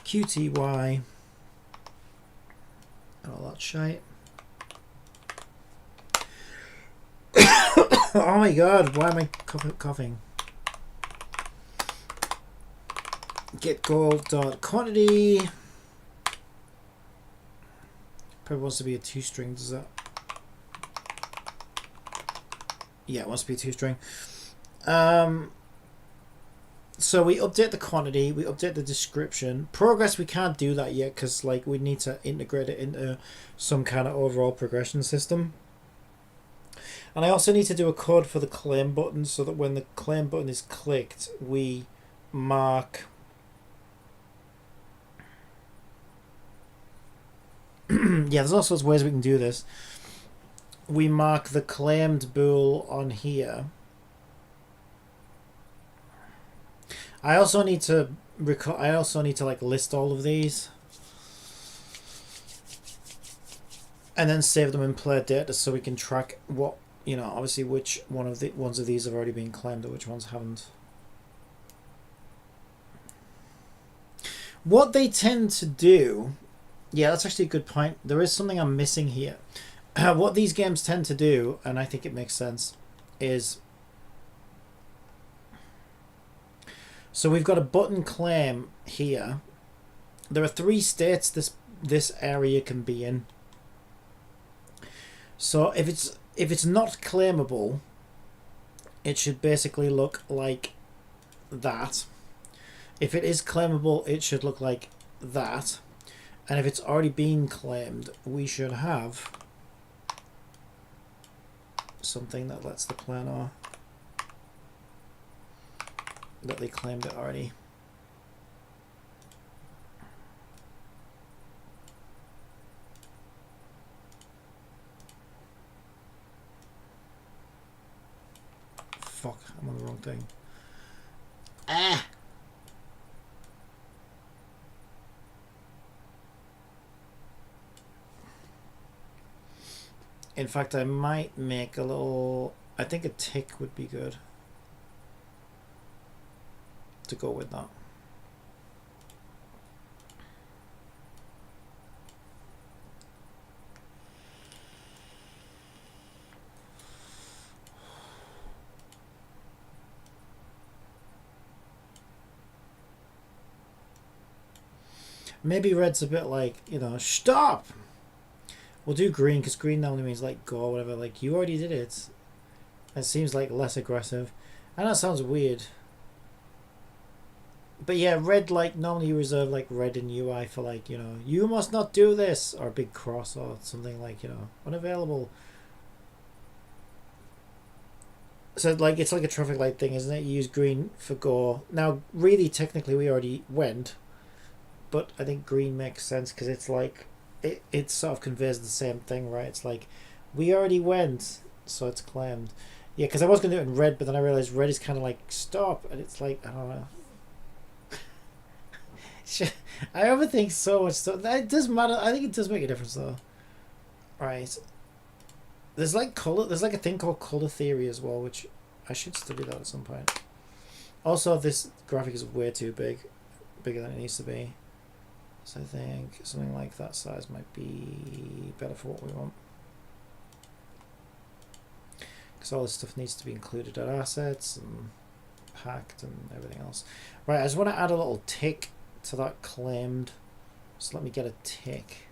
QTY and all that shite. Oh my god, why am I coughing? Get goal dot quantity. Probably wants to be a 2-string, does that? Yeah, it wants to be a 2-string. So we update the quantity, we update the description. Progress, we can't do that yet because like we need to integrate it into some kind of overall progression system. And I also need to do a code for the claim button so that when the claim button is clicked, we mark Yeah, there's all sorts of ways we can do this. We mark the claimed bull on here. I also need to like list all of these and then save them in player data so we can track what, you know, obviously which ones of these have already been claimed or which ones haven't. What they tend to do, yeah, that's actually a good point. There is something I'm missing here. What these games tend to do, and I think it makes sense, is so we've got a button claim here. There are 3 states this area can be in. So if it's not claimable, it should basically look like that. If it is claimable, it should look like that. And if it's already been claimed, we should have something that lets the player know that they claimed it already. Fuck, I'm on the wrong thing. Ah! In fact, I might make a little... I think a tick would be good to go with that. Maybe red's a bit like, you know, stop! We'll do green, because green normally means like go or whatever. Like, you already did it. It seems like less aggressive. I know it sounds weird. But yeah, red, like, normally you reserve like red in UI for like, you know, you must not do this, or a big cross or something like, you know, unavailable. So like, it's like a traffic light thing, isn't it? You use green for go. Now, really, technically, we already went, but I think green makes sense because it's like, it sort of conveys the same thing, right? It's like, we already went, so it's claimed. Yeah, because I was going to do it in red, but then I realized red is kind of like, stop, and it's like, I don't know. I overthink so much stuff. It doesn't matter. I think it does make a difference, though. Right. There's like color. There's like a thing called color theory as well, which I should study that at some point. Also, this graphic is way too big, bigger than it needs to be. So I think something like that size might be better for what we want. Because all this stuff needs to be included at assets and packed and everything else. Right, I just want to add a little tick to that claimed. So let me get a tick.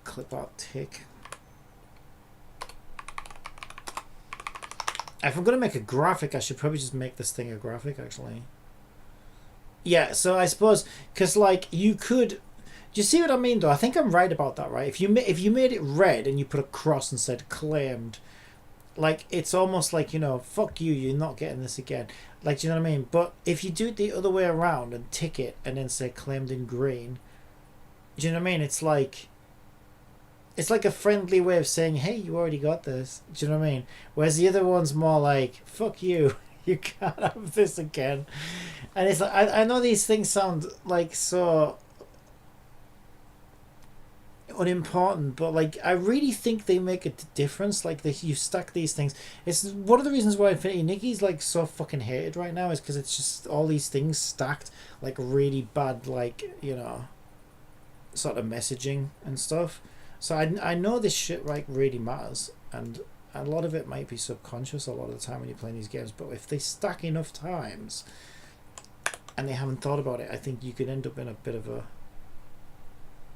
Clip out tick. If I'm going to make a graphic, I should probably just make this thing a graphic, actually. Yeah, so I suppose, because like you could, do you see what I mean though? I think I'm right about that, right? If you made it red and you put a cross and said claimed, like it's almost like, you know, fuck you, you're not getting this again. Like, do you know what I mean? But if you do it the other way around and tick it and then say claimed in green, do you know what I mean? It's like a friendly way of saying, hey, you already got this. Do you know what I mean? Whereas the other one's more like, fuck you, you can't have this again. And it's like, I know these things sound like so unimportant, but like I really think they make a difference. Like you stack these things. It's one of the reasons why Infinity Nikki's like so fucking hated right now, is because it's just all these things stacked like really bad, like, you know, sort of messaging and stuff. So I know this shit like really matters, and a lot of it might be subconscious a lot of the time when you're playing these games, but if they stack enough times and they haven't thought about it, I think you could end up in a bit of a...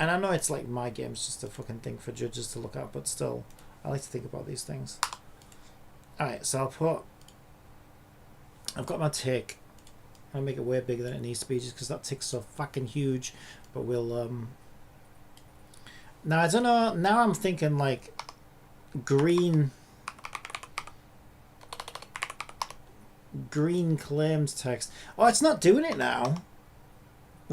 And I know it's like my game's just a fucking thing for judges to look at, but still, I like to think about these things. Alright, so I've got my tick. I'll make it way bigger than it needs to be just because that tick's so fucking huge, but we'll... Now, I don't know, now I'm thinking like green claims text. Oh, it's not doing it now.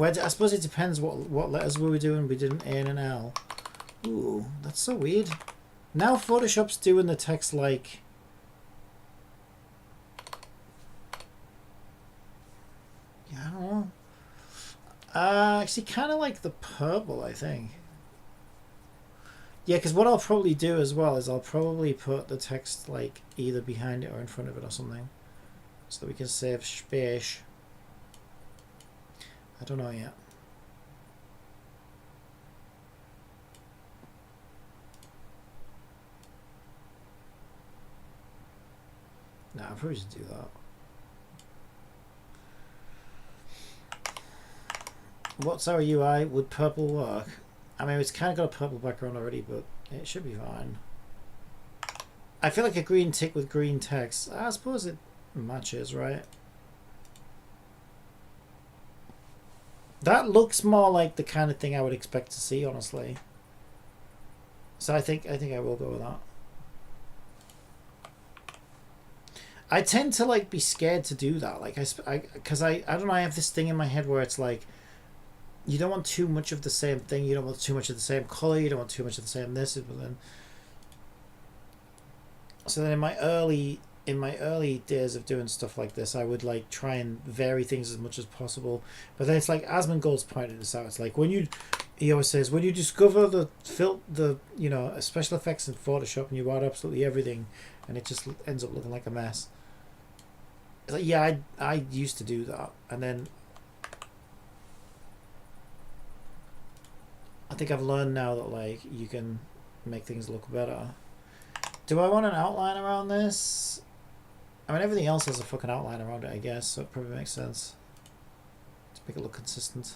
Well, I suppose it depends what letters we were doing. We did an A and an L. Ooh, that's so weird. Now Photoshop's doing the text like... Yeah, I don't know. Actually, kind of like the purple, I think. Yeah, because what I'll probably do as well is I'll probably put the text like either behind it or in front of it or something, so that we can save space. I don't know yet. Nah, I probably should do that. What's our UI? Would purple work? I mean, it's kind of got a purple background already, but it should be fine. I feel like a green tick with green text. I suppose it matches, right? That looks more like the kind of thing I would expect to see, honestly. So I think I will go with that. I tend to like be scared to do that, like because I don't know, I have this thing in my head where it's like, you don't want too much of the same thing, you don't want too much of the same color, you don't want too much of the same this, but then so then in my early days of doing stuff like this, I would like try and vary things as much as possible. But then it's like Asmongold's pointed this out, it's like when he always says, when you discover the you know, special effects in Photoshop and you add absolutely everything and it just ends up looking like a mess. It's like, yeah, I used to do that, and then I think I've learned now that like you can make things look better. Do I want an outline around this? I mean, everything else has a fucking outline around it, I guess, so it probably makes sense to make it look consistent.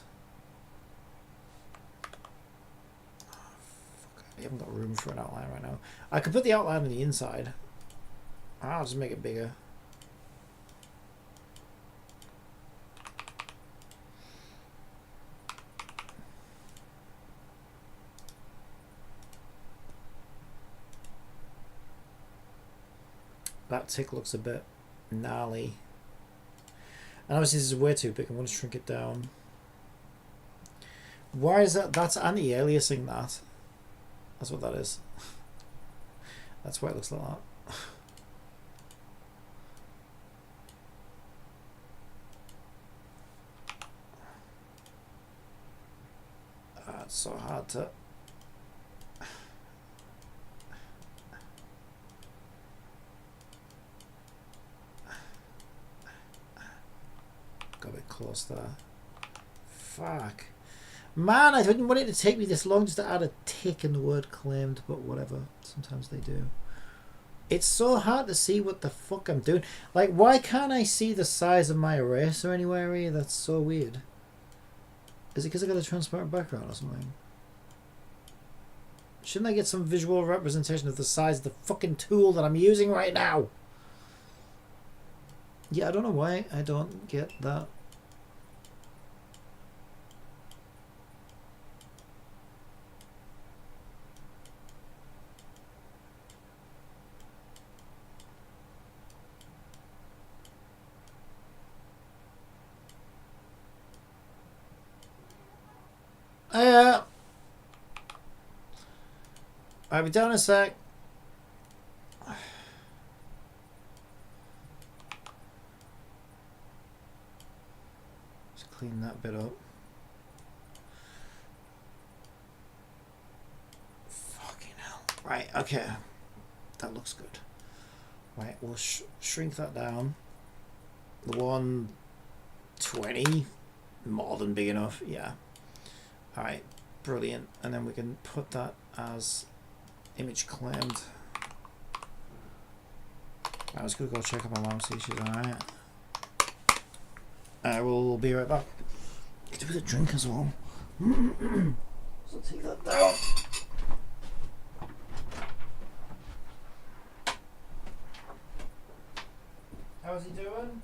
Oh, fuck. I haven't got room for an outline right now. I could put the outline on the inside. I'll just make it bigger. That tick looks a bit gnarly. And obviously this is way too big. I'm going to shrink it down. Why is that? That's anti-aliasing that. That's what that is. That's why it looks like that. It's so hard to... Got a bit close there. Fuck. Man, I didn't want it to take me this long just to add a tick in the word claimed, but whatever. Sometimes they do. It's so hard to see what the fuck I'm doing. Like, why can't I see the size of my eraser anywhere here? That's so weird. Is it because I got a transparent background or something? Shouldn't I get some visual representation of the size of the fucking tool that I'm using right now? Yeah, I don't know why I don't get that. I'll be down in a sec. Just clean that bit up. Fucking hell. Right, okay. That looks good. Right, we'll shrink that down. The 120, more than big enough, yeah. Alright, brilliant. And then we can put that as image claimed. I was gonna go check up on mom, see if she's alright. I will be right back. Get a bit of drink as well. So take that down. How's he doing?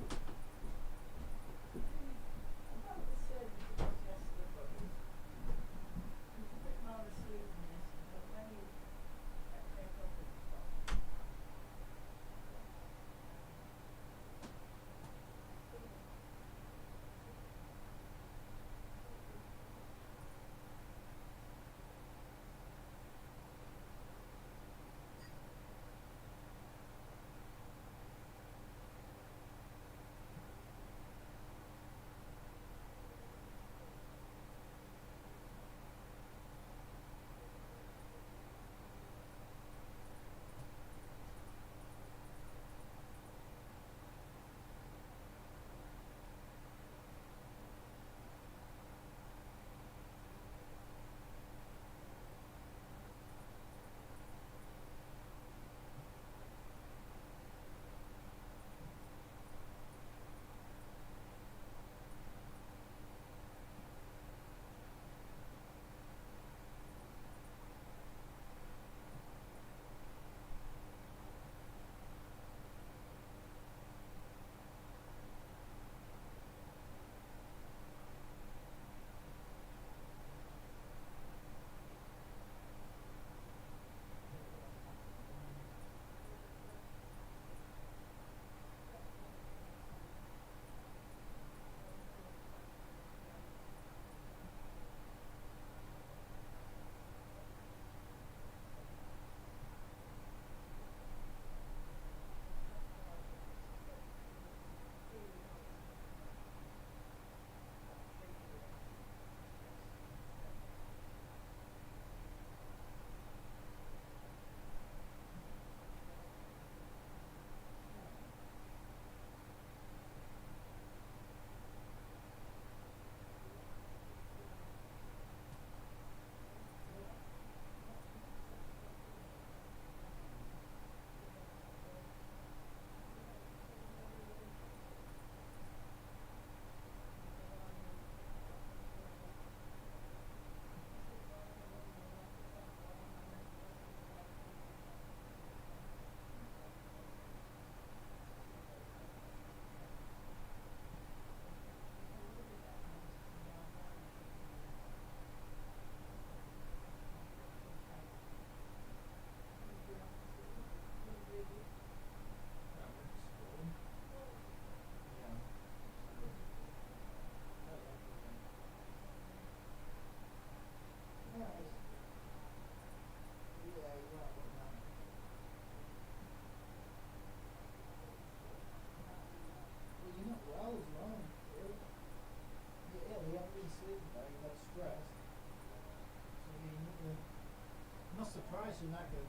not surprised you're not good.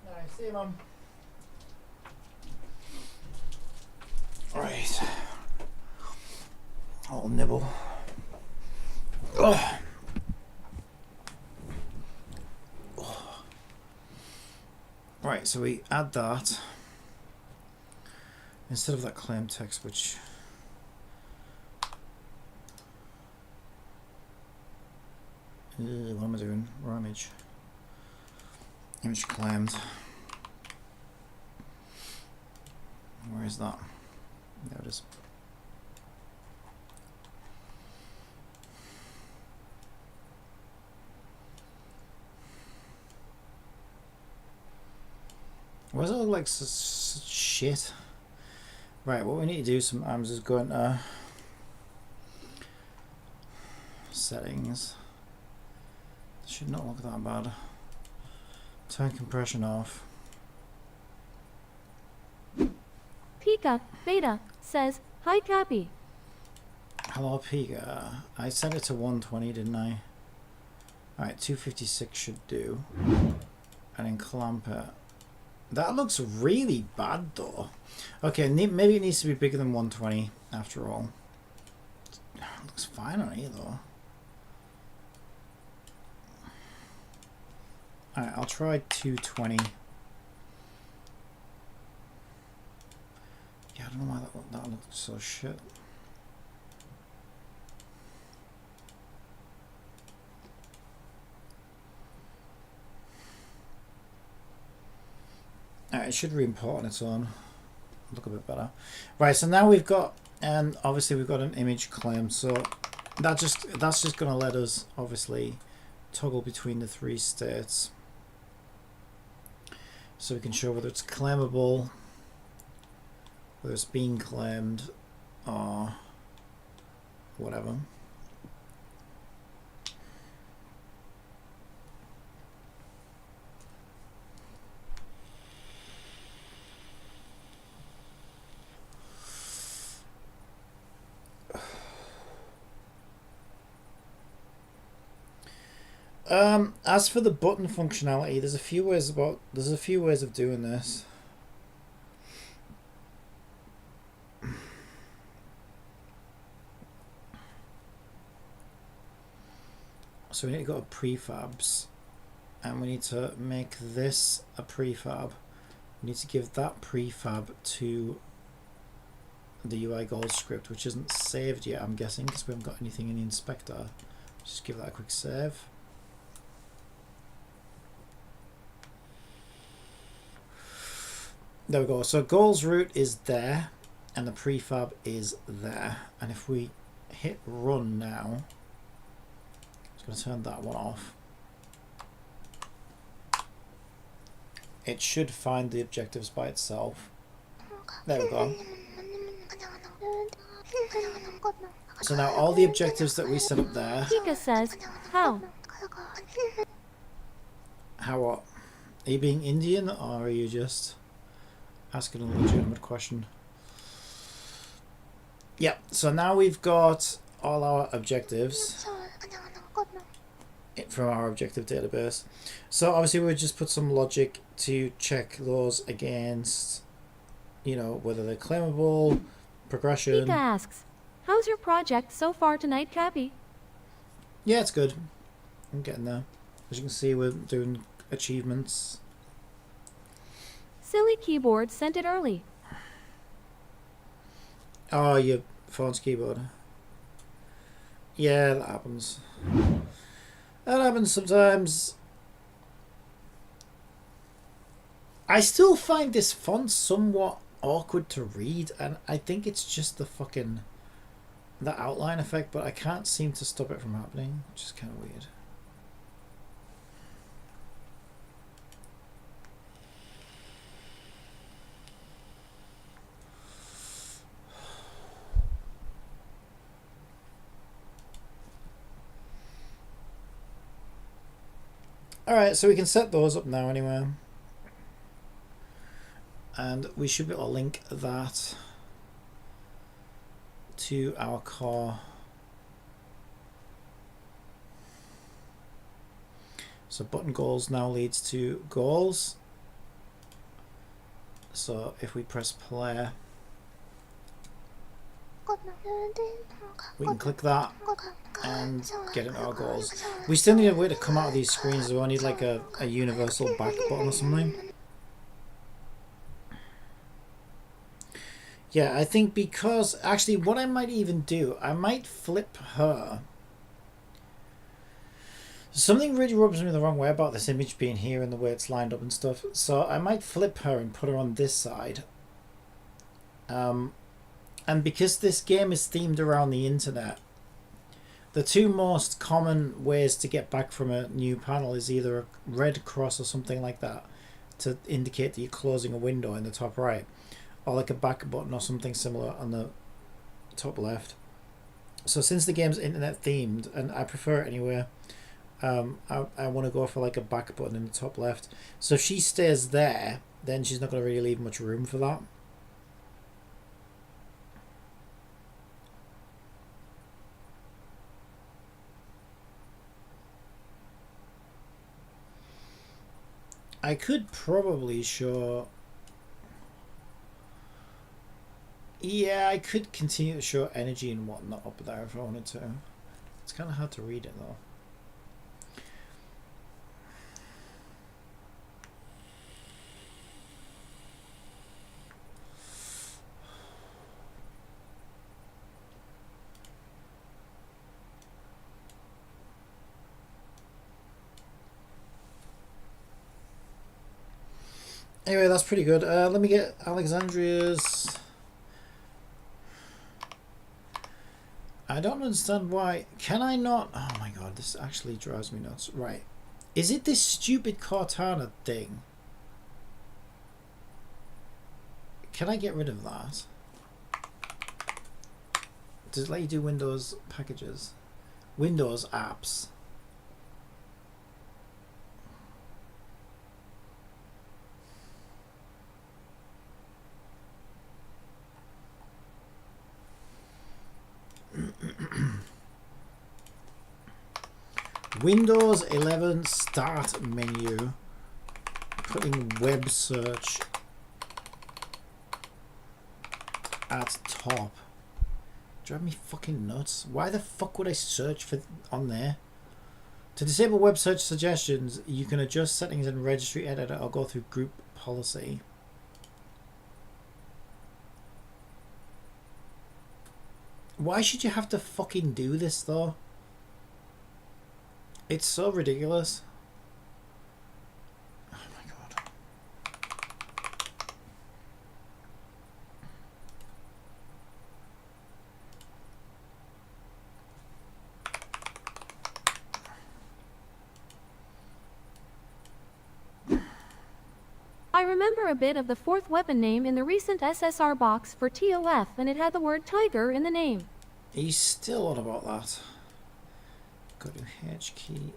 Alright, see you, Mum. Right. I'll nibble. Ugh. Right, so we add that instead of that claim text, which what am I doing? Raw image. Image claimed. Where is that? There it is. Why does it look like such shit? Right, what we need to do sometimes is go into settings. It should not look that bad. Turn compression off. Pika Beta says, "Hi Cappy." Hello Pika. I set it to 120, didn't I? Alright, 256 should do. And then clamp it. That looks really bad though. Okay, maybe it needs to be bigger than 120 after all. It looks fine on here though. Alright, I'll try 220. Yeah, I don't know why that looks so shit. Alright, it should re-import on its own. Look a bit better. Right, so now we've got, and obviously we've got an image claim, so that's just going to let us obviously toggle between the three states. So we can show whether it's claimable, whether it's being claimed, or whatever. As for the button functionality, there's a few ways of doing this. So we need to go to prefabs, and we need to make this a prefab. We need to give that prefab to the UI goals script, which isn't saved yet, I'm guessing, because we haven't got anything in the inspector. Just give that a quick save. There we go. So goals root is there, and the prefab is there. And if we hit run now, it's going to turn that one off. It should find the objectives by itself. There we go. So now all the objectives that we set up there. Pika says, "How?" How what? Are you being Indian, or are you just asking a legitimate question? Yeah, so now we've got all our objectives from our objective database. So obviously we just put some logic to check those against, you know, whether they're claimable, progression. Pika asks, "How's your project so far tonight, Cappy?" Yeah, it's good. I'm getting there. As you can see, we're doing achievements. Silly Keyboard sent it early. Oh, your phone's keyboard. Yeah, that happens. That happens sometimes. I still find this font somewhat awkward to read, and I think it's just the outline effect, but I can't seem to stop it from happening, which is kind of weird. Alright, so we can set those up now anyway. And we should be able to link that to our core. So button goals now leads to goals. So if we press play, we can click that and get into our goals. We still need a way to come out of these screens, so I need like a universal back button or something. Yeah, I think because actually what I might even do, I might flip her. Something really rubs me the wrong way about this image being here and the way it's lined up and stuff. So I might flip her and put her on this side. And because this game is themed around the internet, the two most common ways to get back from a new panel is either a red cross or something like that to indicate that you're closing a window in the top right, or like a back button or something similar on the top left. So since the game's internet themed, and I prefer it anyway, I want to go for like a back button in the top left. So if she stays there, then she's not going to really leave much room for that. I could probably show... Yeah, I could continue to show energy and whatnot up there if I wanted to. It's kind of hard to read it though. Anyway, that's pretty good. Let me get Alexandria's... I don't understand why. Can I not... Oh my god, this actually drives me nuts. Right. Is it this stupid Cortana thing? Can I get rid of that? Does it let you do Windows packages? Windows apps. Windows 11 start menu, putting web search at top. Drive me fucking nuts. Why the fuck would I search for on there? To disable web search suggestions, you can adjust settings in registry editor or go through group policy. Why should you have to fucking do this though? It's so ridiculous. Oh my god. I remember a bit of the fourth weapon name in the recent SSR box for TOF, and it had the word tiger in the name. He's still on about that. Go to H key.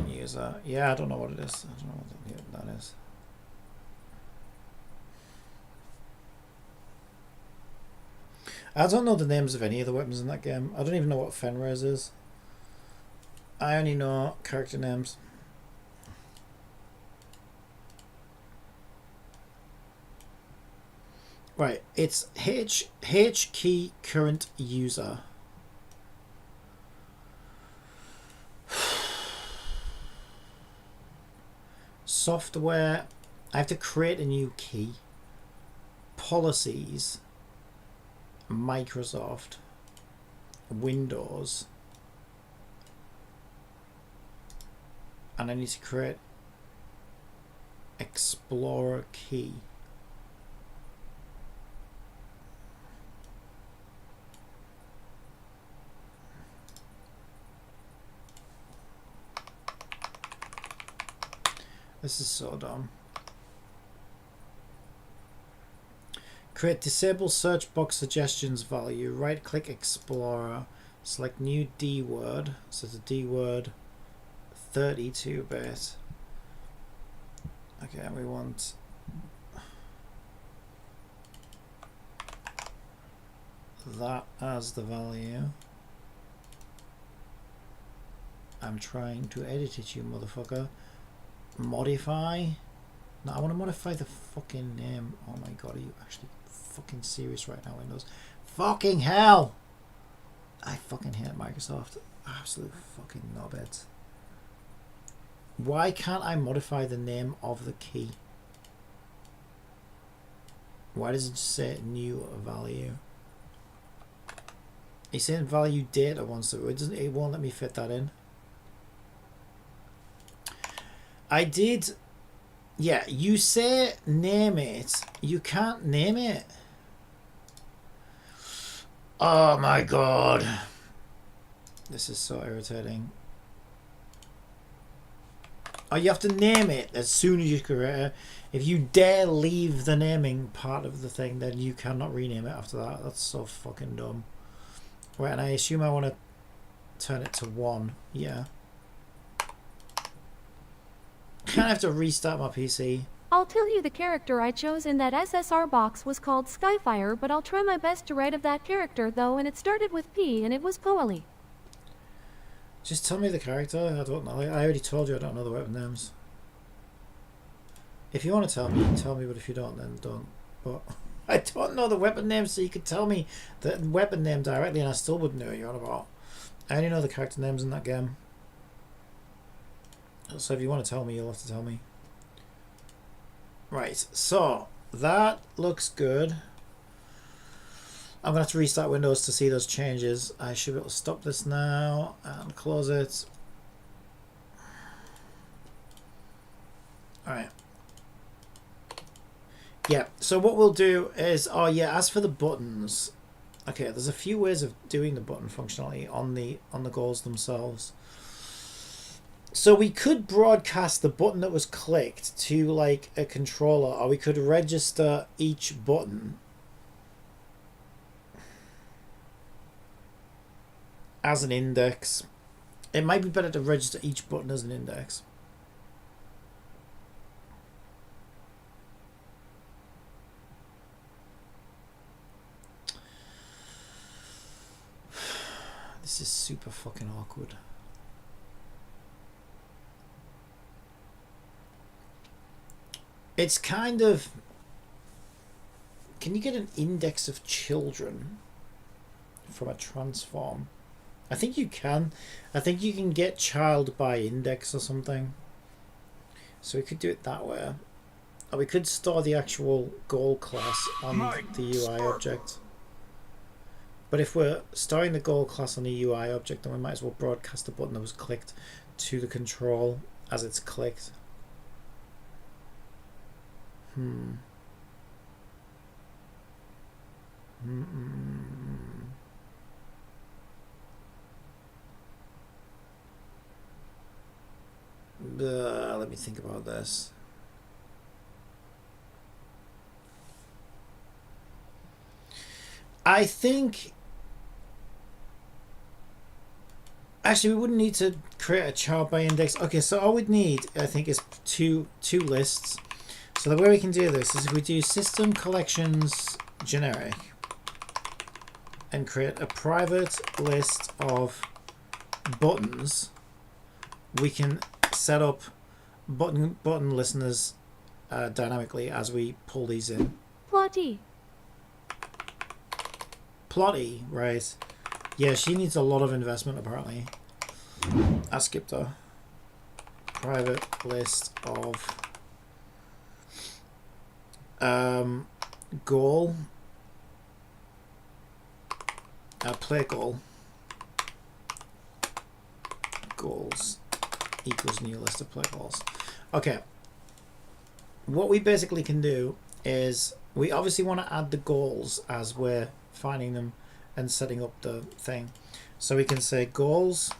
User. Yeah, I don't know what it is. I don't know what that is. I don't know the names of any of the weapons in that game. I don't even know what Fenris is. I only know character names. Right, it's H key current user. Software, I have to create a new key. Policies, Microsoft, Windows, and I need to create Explorer key. This is so dumb. Create disable search box suggestions value. Right click Explorer. Select new D word. So it's a D word 32-bit. Okay, we want that as the value. I'm trying to edit it, you motherfucker. Modify. No, I want to modify the fucking name. Oh my god, are you actually fucking serious right now, Windows? Fucking hell! I fucking hate Microsoft. Absolute fucking knobheads. Why can't I modify the name of the key? Why does it just say new value? It's saying value data once, so it won't let me fit that in. I did. Yeah, you say name it. You can't name it. Oh my god. This is so irritating. Oh, you have to name it as soon as you create it. If you dare leave the naming part of the thing, then you cannot rename it after that. That's so fucking dumb. Right, and I assume I want to turn it to 1. Yeah. Kind of have to restart my PC. I'll tell you the character I chose in that SSR box was called Skyfire, but I'll try my best to write of that character though, and it started with P and it was Poely. Just tell me the character. I don't know. I already told you I don't know the weapon names. If you want to tell me, tell me, but if you don't, then don't. But I don't know the weapon names, so you could tell me the weapon name directly and I still wouldn't know what you're on about. I only know the character names in that game. So if you want to tell me, you'll have to tell me. Right, so that looks good. I'm going to have to restart Windows to see those changes. I should be able to stop this now and close it. Alright. Yeah, so what we'll do is, oh yeah, as for the buttons, okay, there's a few ways of doing the button functionality on the goals themselves. So we could broadcast the button that was clicked to like a controller, or we could register each button as an index. It might be better to register each button as an index. This is super fucking awkward. It's kind of... Can you get an index of children from a transform? I think you can. I think you can get child by index or something. So we could do it that way. Or we could store the actual goal class on the UI object. But if we're storing the goal class on the UI object, then we might as well broadcast the button that was clicked to the control as it's clicked. Let me think about this. I think actually we wouldn't need to create a child by index. Okay, so all we'd need, I think, is two lists. So the way we can do this is if we do system collections generic and create a private list of buttons, we can set up button listeners dynamically as we pull these in. Plotty, right. Yeah, she needs a lot of investment apparently. I skipped her. Private list of goal, play goals equals new list of play goals. Okay, what we basically can do is we obviously want to add the goals as we're finding them and setting up the thing. So we can say goals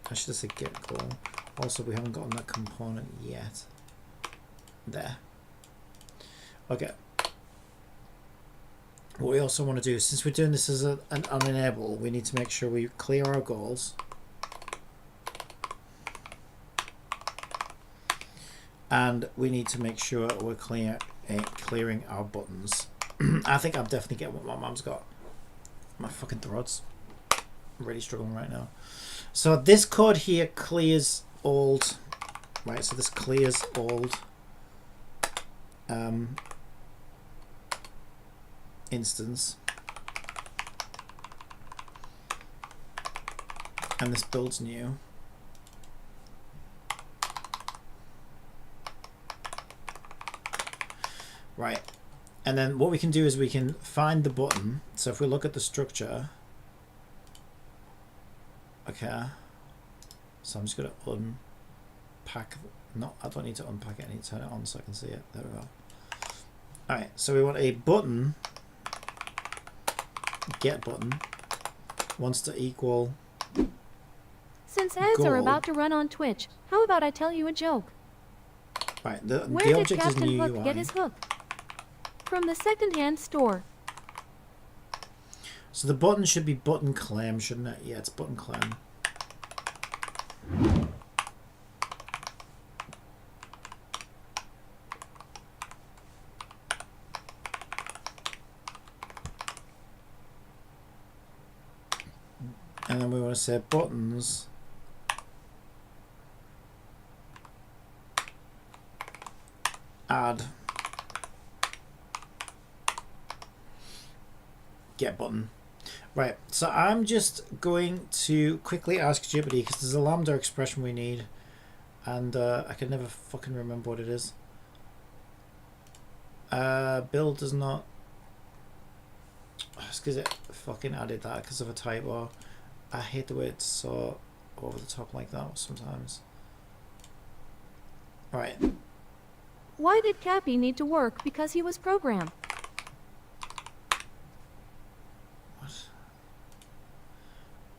I should have said get goal. Also, we haven't gotten that component yet. There. Okay. what we also want to do, since we're doing this as an unenable, we need to make sure we clear our goals. And we need to make sure we're clearing our buttons. I think I'm definitely getting what my mum's got. My fucking throats. I'm really struggling right now. So this code here clears old. Right, so this clears old instance. And this builds new. Right, and then what we can do is we can find the button. So if we look at the structure, okay, so I'm just going to unpack, no, I don't need to unpack it, I need to turn it on so I can see it. There we go. Alright, so we want a button, get button, wants to equal Since ads goal. are about to run on Twitch, how about I tell you a joke? Right, the Where did object is Captain new Hook UI. get his hook? From the second-hand store. So the button should be button claim, shouldn't it? Yeah, it's button claim. And then we want to say buttons add get button. Right, so I'm just going to quickly ask Jupiter because there's a lambda expression we need, and I can never fucking remember what it is. Build does not. It's because it fucking added that because of a typo. I hate the way it's so over the top like that sometimes. Right. Why did Cappy need to work? Because he was programmed. What?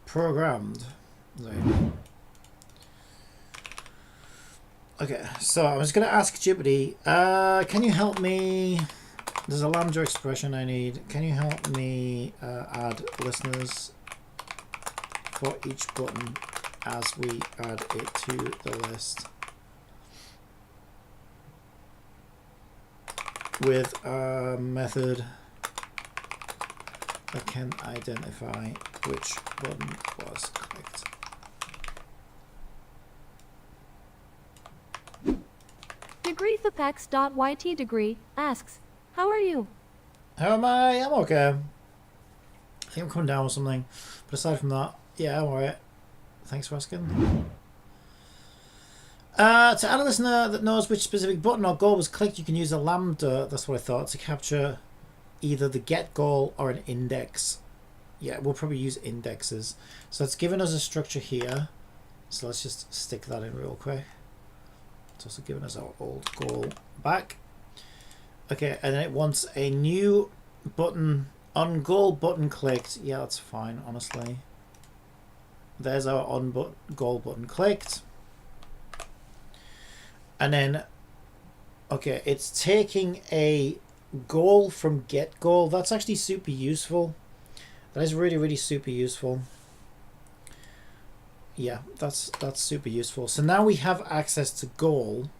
Programmed. Right. Okay, so I'm just going to ask Jupiter, can you help me? There's a lambda expression I need. Can you help me add listeners for each button as we add it to the list with a method that can identify which button was clicked. DegreeThePax.yt degree asks, how are you? How am I? I'm okay. I think I'm coming down with something, but aside from that, yeah, I'm alright. Thanks for asking. To add a listener that knows which specific button or goal was clicked, you can use a lambda, that's what I thought, to capture either the get goal or an index. Yeah, we'll probably use indexes. So it's given us a structure here. So let's just stick that in real quick. It's also given us our old goal back. Okay, and then it wants a new button, on goal button clicked. Yeah, that's fine, honestly. There's our on goal button clicked. And then, okay, it's taking a goal from get goal. That's actually super useful. That is really, really super useful. Yeah, that's super useful. So now we have access to goal.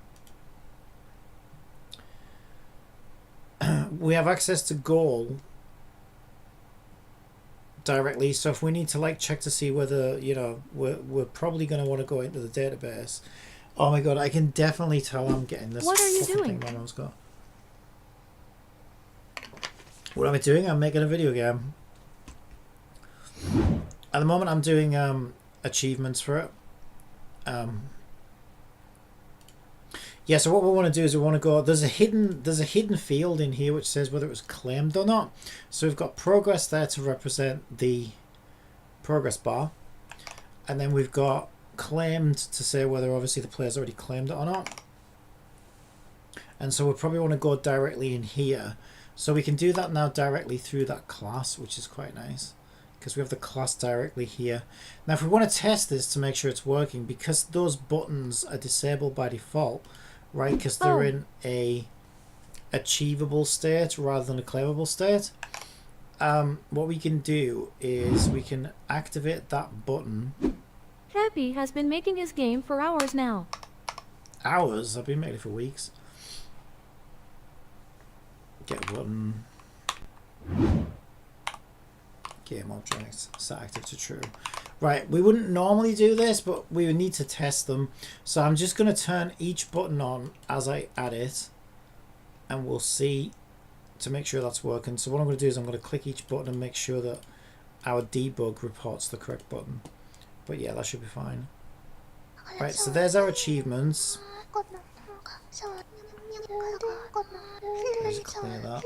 We have access to goal directly. So if we need to like check to see whether, you know, we're probably going to want to go into the database. Oh my god, I can definitely tell I'm getting this. What are you doing? Thing my mom's got. What am I doing? I'm making a video game. At the moment I'm doing achievements for it. Yeah, so what we want to do is we want to go, there's a hidden field in here which says whether it was claimed or not. So we've got progress there to represent the progress bar, and then we've got claimed to say whether obviously the player's already claimed it or not. And so we probably want to go directly in here. So we can do that now directly through that class, which is quite nice because we have the class directly here. Now if we want to test this to make sure it's working, because those buttons are disabled by default, right, because they're in a achievable state rather than a claimable state, what we can do is we can activate that button. Cappy has been making his game for hours now. Hours? I've been making it for weeks. Get a button. Game objects. Set active to true. Right, we wouldn't normally do this, but we would need to test them. So I'm just going to turn each button on as I add it. And we'll see to make sure that's working. So what I'm going to do is I'm going to click each button and make sure that our debug reports the correct button. But yeah, that should be fine. Right, so there's our achievements. Let's clear that.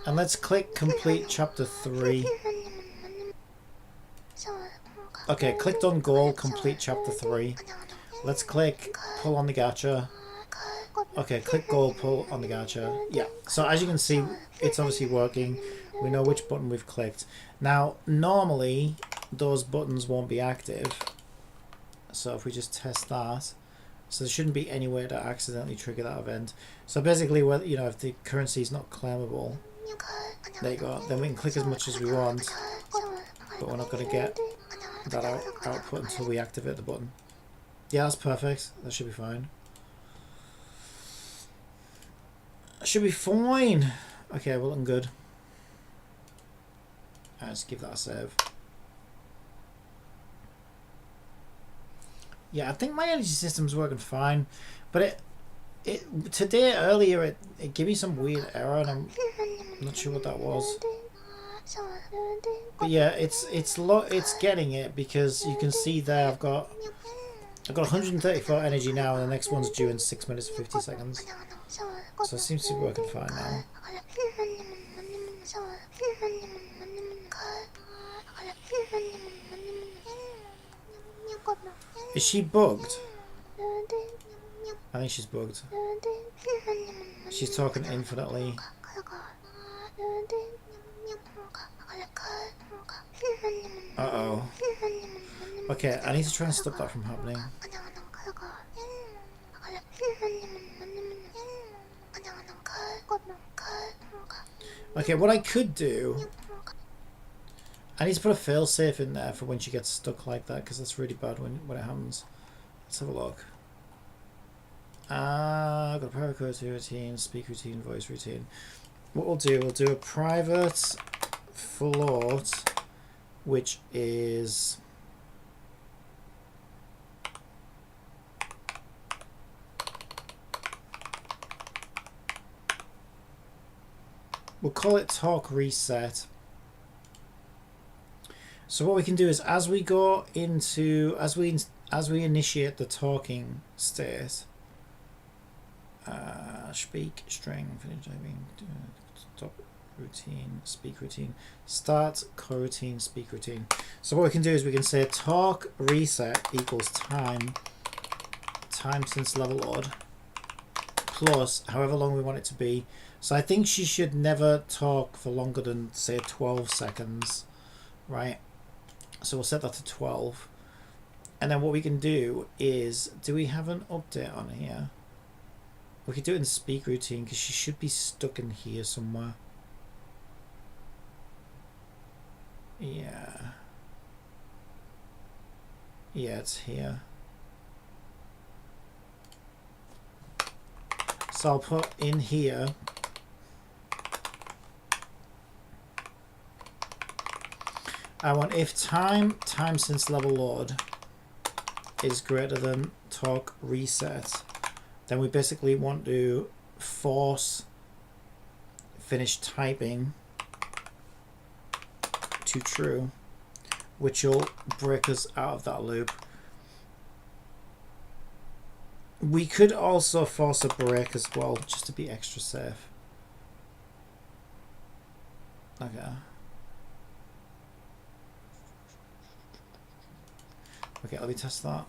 And let's click complete chapter 3. Okay, clicked on goal, complete chapter 3. Let's click pull on the gacha. Okay, click goal, pull on the gacha. Yeah, so as you can see, it's obviously working. We know which button we've clicked. Now, normally, those buttons won't be active. So if we just test that, so there shouldn't be any way to accidentally trigger that event. So basically, whether, you know, if the currency is not claimable, there you go, then we can click as much as we want, but we're not going to get that output until we activate the button. Yeah, that's perfect. That should be fine. Should be fine. Okay, we're looking good. Let's give that a save. Yeah, I think my energy system's working fine, but today earlier it gave me some weird error, and I'm not sure what that was. But yeah, it's getting it, because you can see there I've got 134 energy now, and the next one's due in 6 minutes and 50 seconds. So it seems to be working fine now. Is she bugged? I think she's bugged. She's talking infinitely. Uh-oh. Okay, I need to try and stop that from happening. Okay, what I could do, I need to put a failsafe in there for when she gets stuck like that, because that's really bad when it happens. Let's have a look. I've got a private code routine, speak routine, voice routine. What we'll do a private float, which is we'll call it talk reset. So what we can do is, as we go into, as we initiate the talking state, speak string, finish typing, stop routine, speak routine, start coroutine, speak routine. So what we can do is we can say talk reset equals time since level load plus however long we want it to be. So I think she should never talk for longer than, say, 12 seconds, right? So we'll set that to 12. And then what we can do is, do we have an update on here? We could do it in speak routine, because she should be stuck in here somewhere. Yeah. Yeah, it's here. So I'll put in here I want if time since level load is greater than talk reset, then we basically want to force finish typing to true, which will break us out of that loop. We could also force a break as well, just to be extra safe. Okay. Okay, let me test that.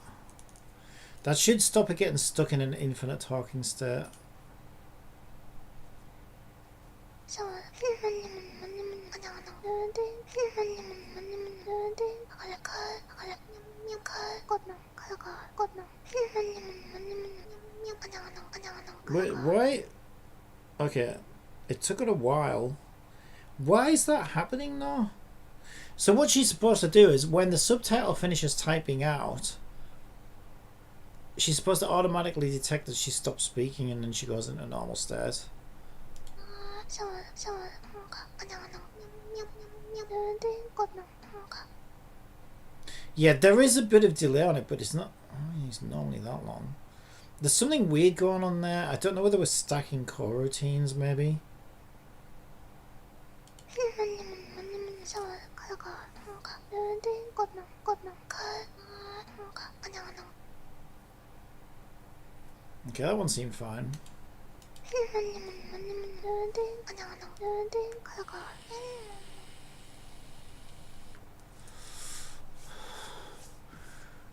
That should stop it getting stuck in an infinite talking state. Wait, okay. It took it a while. Why is that happening though? So what she's supposed to do is when the subtitle finishes typing out, she's supposed to automatically detect that she stops speaking and then she goes into normal state. Yeah, there is a bit of delay on it, but it's not. It's normally that long. There's something weird going on there. I don't know whether we're stacking core routines, maybe. Okay, that one seemed fine.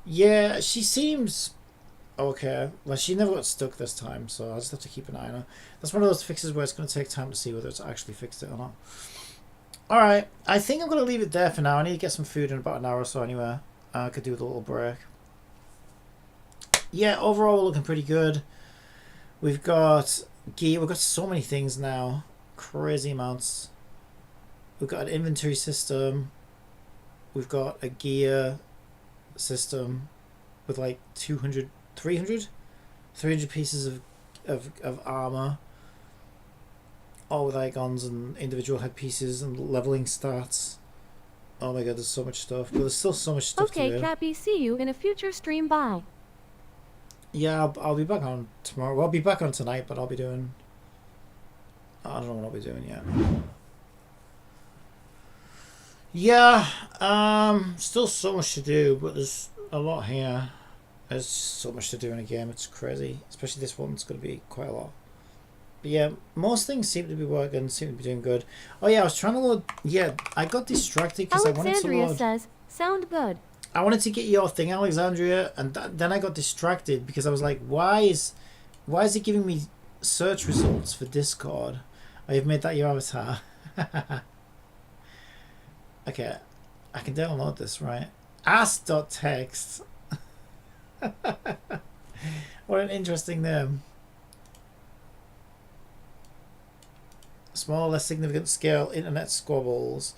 Yeah, she seems okay. Well, she never got stuck this time, so I'll just have to keep an eye on her. That's one of those fixes where it's going to take time to see whether it's actually fixed it or not. Alright, I think I'm going to leave it there for now. I need to get some food in about an hour or so anyway. I could do with a little break. Yeah, overall we're looking pretty good. We've got gear. We've got so many things now. Crazy amounts. We've got an inventory system. We've got a gear system with like 300 pieces of armor, all with icons and individual headpieces and leveling stats. Oh my god, there's so much stuff, but there's still so much stuff to do. Okay, Cappy, see you in a future stream. Bye. Yeah, I'll be back on tomorrow. Well, I'll be back on tonight, but I'll be doing... I don't know what I'll be doing yet. Yeah, still so much to do, but there's a lot here. There's so much to do in a game, it's crazy. Especially this one's going to be quite a lot. But yeah, most things seem to be working, seem to be doing good. Oh yeah, I was trying to load... Yeah, I got distracted because I wanted to load... Alexandria says, sound good. I wanted to get your thing, Alexandria, and then I got distracted because I was like, why is it giving me search results for Discord? Oh, you've made that your avatar. Okay, I can download this, right? Ask.text. What an interesting name. Small, less significant scale internet squabbles.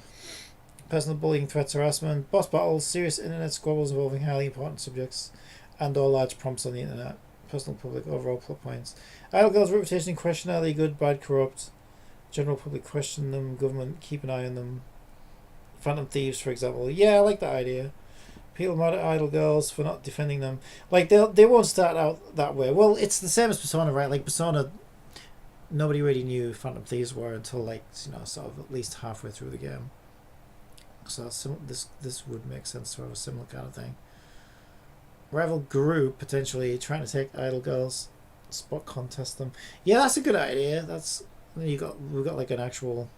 Personal bullying, threats, harassment, boss battles, serious internet squabbles involving highly important subjects, and or large prompts on the internet. Personal, public, overall plot points. Idle girls' reputation in question. Are they good, bad, corrupt? General public question them. Government keep an eye on them. Phantom thieves, for example. Yeah, I like that idea. People mad at idle girls for not defending them. Like they won't start out that way. Well, it's the same as Persona, right? Like Persona, nobody really knew who Phantom thieves were until like sort of at least halfway through the game. So this would make sense to have a similar kind of thing. Rival group potentially trying to take idle girls, spot contest them. Yeah, that's a good idea. That's we've got like an actual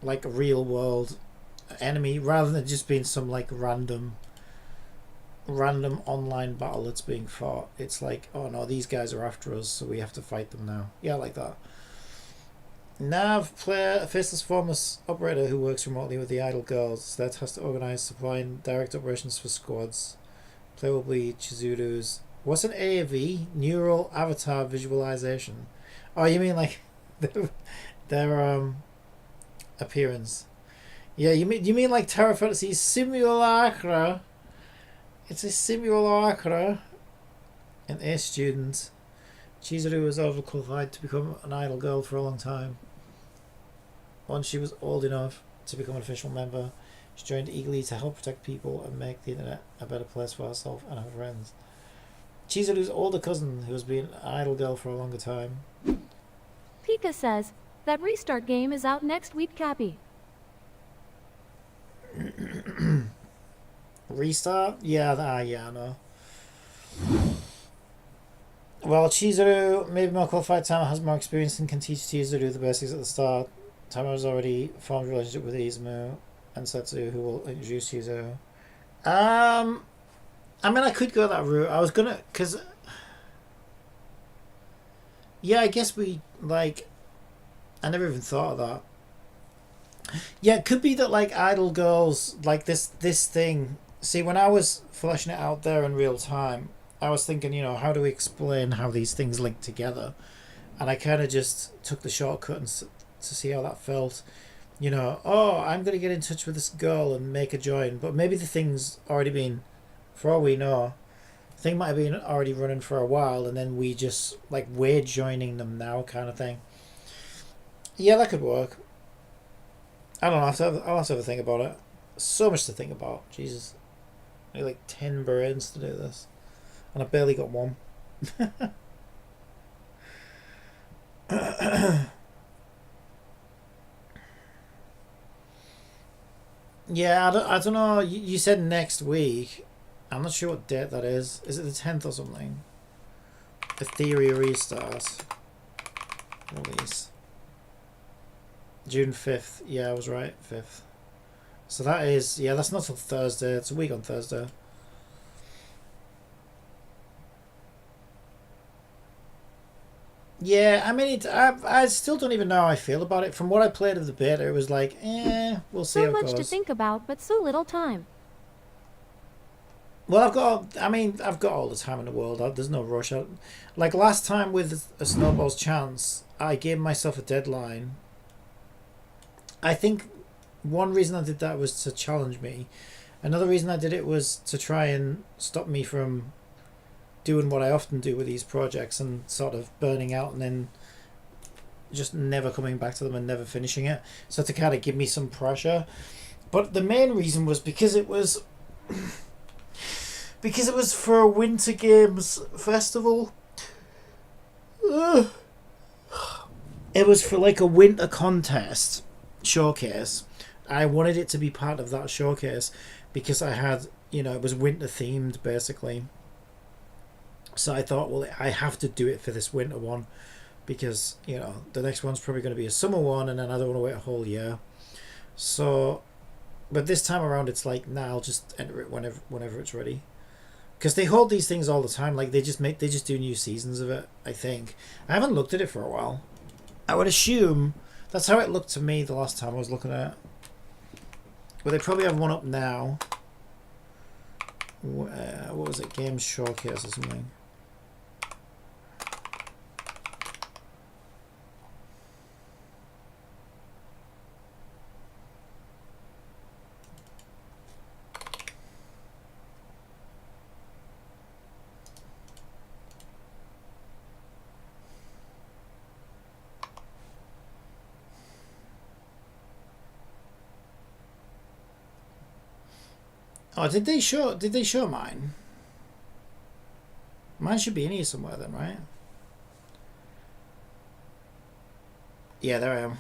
like a real world enemy rather than just being some like random online battle that's being fought. It's like, oh no, these guys are after us, so we have to fight them now. Yeah, I like that. Nav player, a faceless formless operator who works remotely with the idle girls that has to organize supply and direct operations for squads. Player will be Chizuru's. What's an AAV? Neural avatar visualization. Oh, you mean like their appearance? Yeah, you mean like Terra Fantasy Simulacra? It's a simulacra. An A student. Chizuru was overqualified to become an idle girl for a long time. Once she was old enough to become an official member, she joined eagerly to help protect people and make the internet a better place for herself and her friends. Chizuru's older cousin, who has been an idle girl for a longer time. Pika says, that restart game is out next week, Cappy. Restart? Yeah, I know. Well, Chizuru, maybe more qualified, Tama has more experience and can teach Chizuru the basics at the start. Tama has already formed a relationship with Izumu and Setsu, who will introduce Chizuru. I mean, I could go that route. I was gonna, cause yeah, I guess we like. I never even thought of that. Yeah, it could be that like idle girls like this thing. See, when I was fleshing it out there in real time, I was thinking, how do we explain how these things link together? and I kind of just took the shortcut and to see how that felt. You know, oh, I'm going to get in touch with this girl and make a join, but maybe the thing's already been, for all we know, the thing might have been already running for a while, and then we just, like, we're joining them now kind of thing. Yeah, that could work. I don't know, I'll have to have a think about it. So much to think about, Jesus. I need like 10 brains to do this, and I barely got one. Yeah, I don't know. You said next week. I'm not sure what date that is. Is it the 10th or something? The theory restart. Release. June 5th. Yeah, I was right. 5th. So that is... Yeah, that's not till Thursday. It's a week on Thursday. Yeah, I mean, I still don't even know how I feel about it. From what I played of the beta, it was like, we'll see how it goes. So much to think about, but so little time. Well, I've got all the time in the world. There's no rush. Like last time with a Snowball's Chance, I gave myself a deadline. I think one reason I did that was to challenge me. Another reason I did it was to try and stop me from doing what I often do with these projects and sort of burning out and then just never coming back to them and never finishing it. So to kind of give me some pressure. But the main reason was because it was for a Winter Games festival. Ugh. It was for like a winter contest showcase. I wanted it to be part of that showcase because I had, you know, it was winter themed basically. So I thought, well, I have to do it for this winter one because, you know, the next one's probably going to be a summer one and then I don't want to wait a whole year. So, but this time around it's like, nah, I'll just enter it whenever it's ready. Because they hold these things all the time. Like they just do new seasons of it, I think. I haven't looked at it for a while. I would assume that's how it looked to me the last time I was looking at it. But they probably have one up now. What was it? Games Showcase or something. Oh, did they show mine? Mine should be in here somewhere then, right? Yeah, there I am.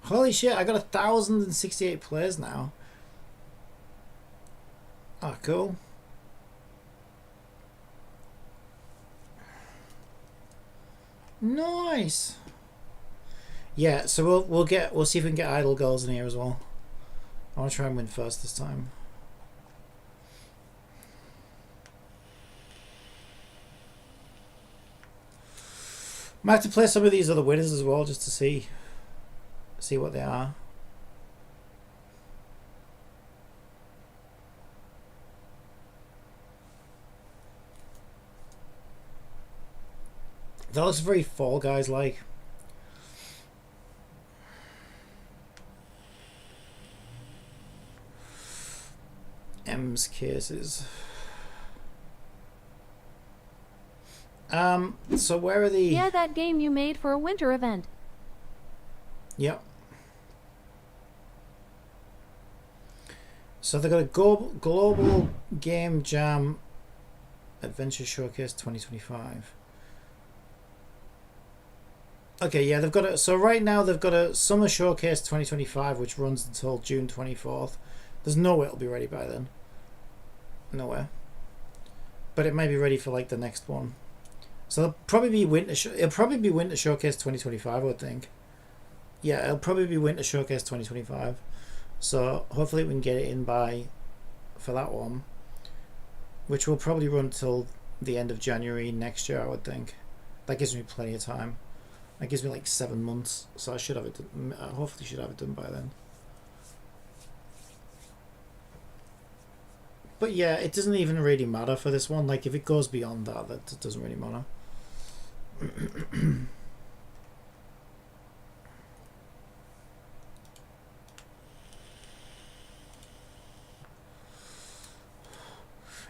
Holy shit, I got 1,068 players now. Oh, cool. Nice. Yeah, so we'll see if we can get idle girls in here as well. I want to try and win first this time. Might have to play some of these other winners as well just to see what they are. That looks very Fall Guys like. M's cases. So where are the... Yeah, that game you made for a winter event. Yep. So they've got a global game jam adventure showcase 2025. Okay, yeah, they've got a... So right now they've got a summer showcase 2025 which runs until June 24th. There's no way it'll be ready by then. Nowhere. But it may be ready for like the next one. So it'll probably be Winter Showcase 2025, I would think. Yeah, it'll probably be Winter Showcase 2025. So hopefully we can get it in for that one, which will probably run till the end of January next year, I would think. That gives me plenty of time. That gives me like 7 months, so I should have it. Hopefully, should have it done by then. But yeah, it doesn't even really matter for this one. Like if it goes beyond that, that doesn't really matter.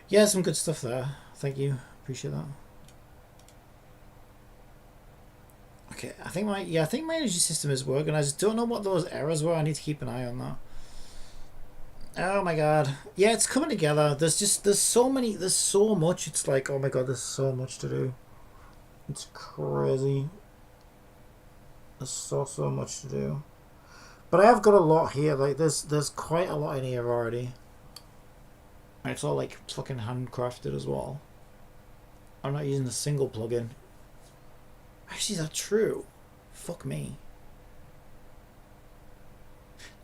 Yeah, some good stuff there. Thank you. Appreciate that. Okay, I think my energy system is working. I just don't know what those errors were. I need to keep an eye on that. Oh my god. Yeah, it's coming together. There's so much. It's like, oh my god, there's so much to do. It's crazy. There's so much to do. But I have got a lot here. Like there's quite a lot in here already. And it's all like fucking handcrafted as well. I'm not using a single plugin. Actually, is that true? Fuck me.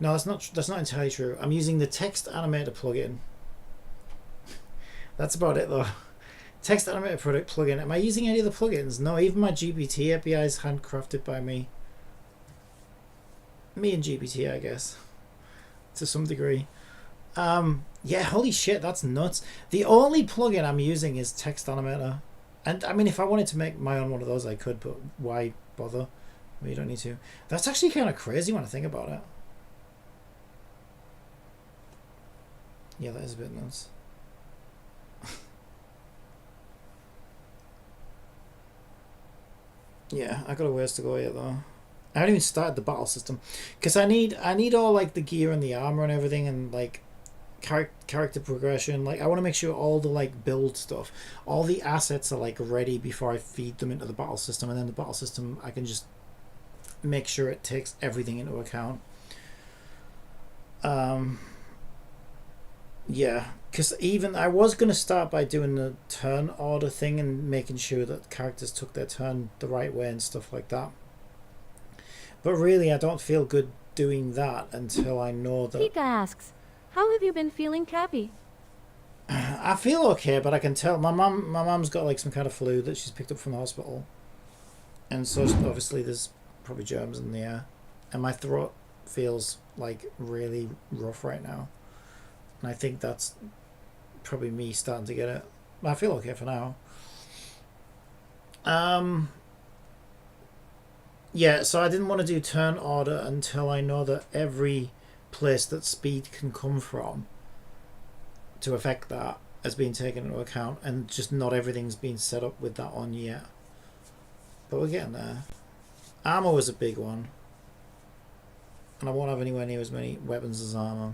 No, that's not entirely true. I'm using the text animator plugin. That's about it though. Text animator product plugin. Am I using any of the plugins? No, even my GPT API is handcrafted by me. Me and GPT, I guess, to some degree. Yeah, holy shit, that's nuts. The only plugin I'm using is text animator. And I mean, if I wanted to make my own one of those, I could, but why bother? Well, you don't need to. That's actually kind of crazy when I think about it. Yeah, that is a bit nuts. Yeah, I got a ways to go yet though. I haven't even started the battle system because I need all like the gear and the armor and everything, and like character progression. Like I want to make sure all the like build stuff, all the assets are like ready before I feed them into the battle system, and then the battle system I can just make sure it takes everything into account. Yeah, because even I was going to start by doing the turn order thing and making sure that characters took their turn the right way and stuff like that. But really, I don't feel good doing that until I know that... Pika asks, how have you been feeling, Cappy? I feel okay, but I can tell my mum's got like some kind of flu that she's picked up from the hospital. And so obviously there's probably germs in the air. And my throat feels like really rough right now. And I think that's probably me starting to get it. But I feel okay for now. Yeah, so I didn't want to do turn order until I know that every place that speed can come from to affect that has been taken into account, and just not everything's been set up with that on yet. But we're getting there. Armor was a big one. And I won't have anywhere near as many weapons as armor.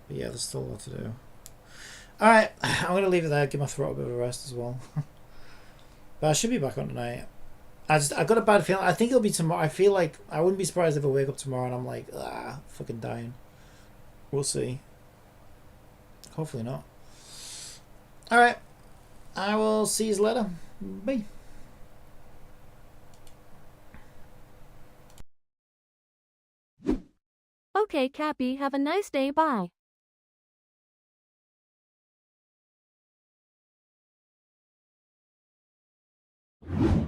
But yeah, there's still a lot to do. Alright, I'm going to leave it there, give my throat a bit of a rest as well. But I should be back on tonight. I got a bad feeling. I think it'll be tomorrow. I feel like I wouldn't be surprised if I wake up tomorrow and I'm like, fucking dying. We'll see. Hopefully not. Alright. I will see you later. Bye. Okay, Cappy, have a nice day, bye. You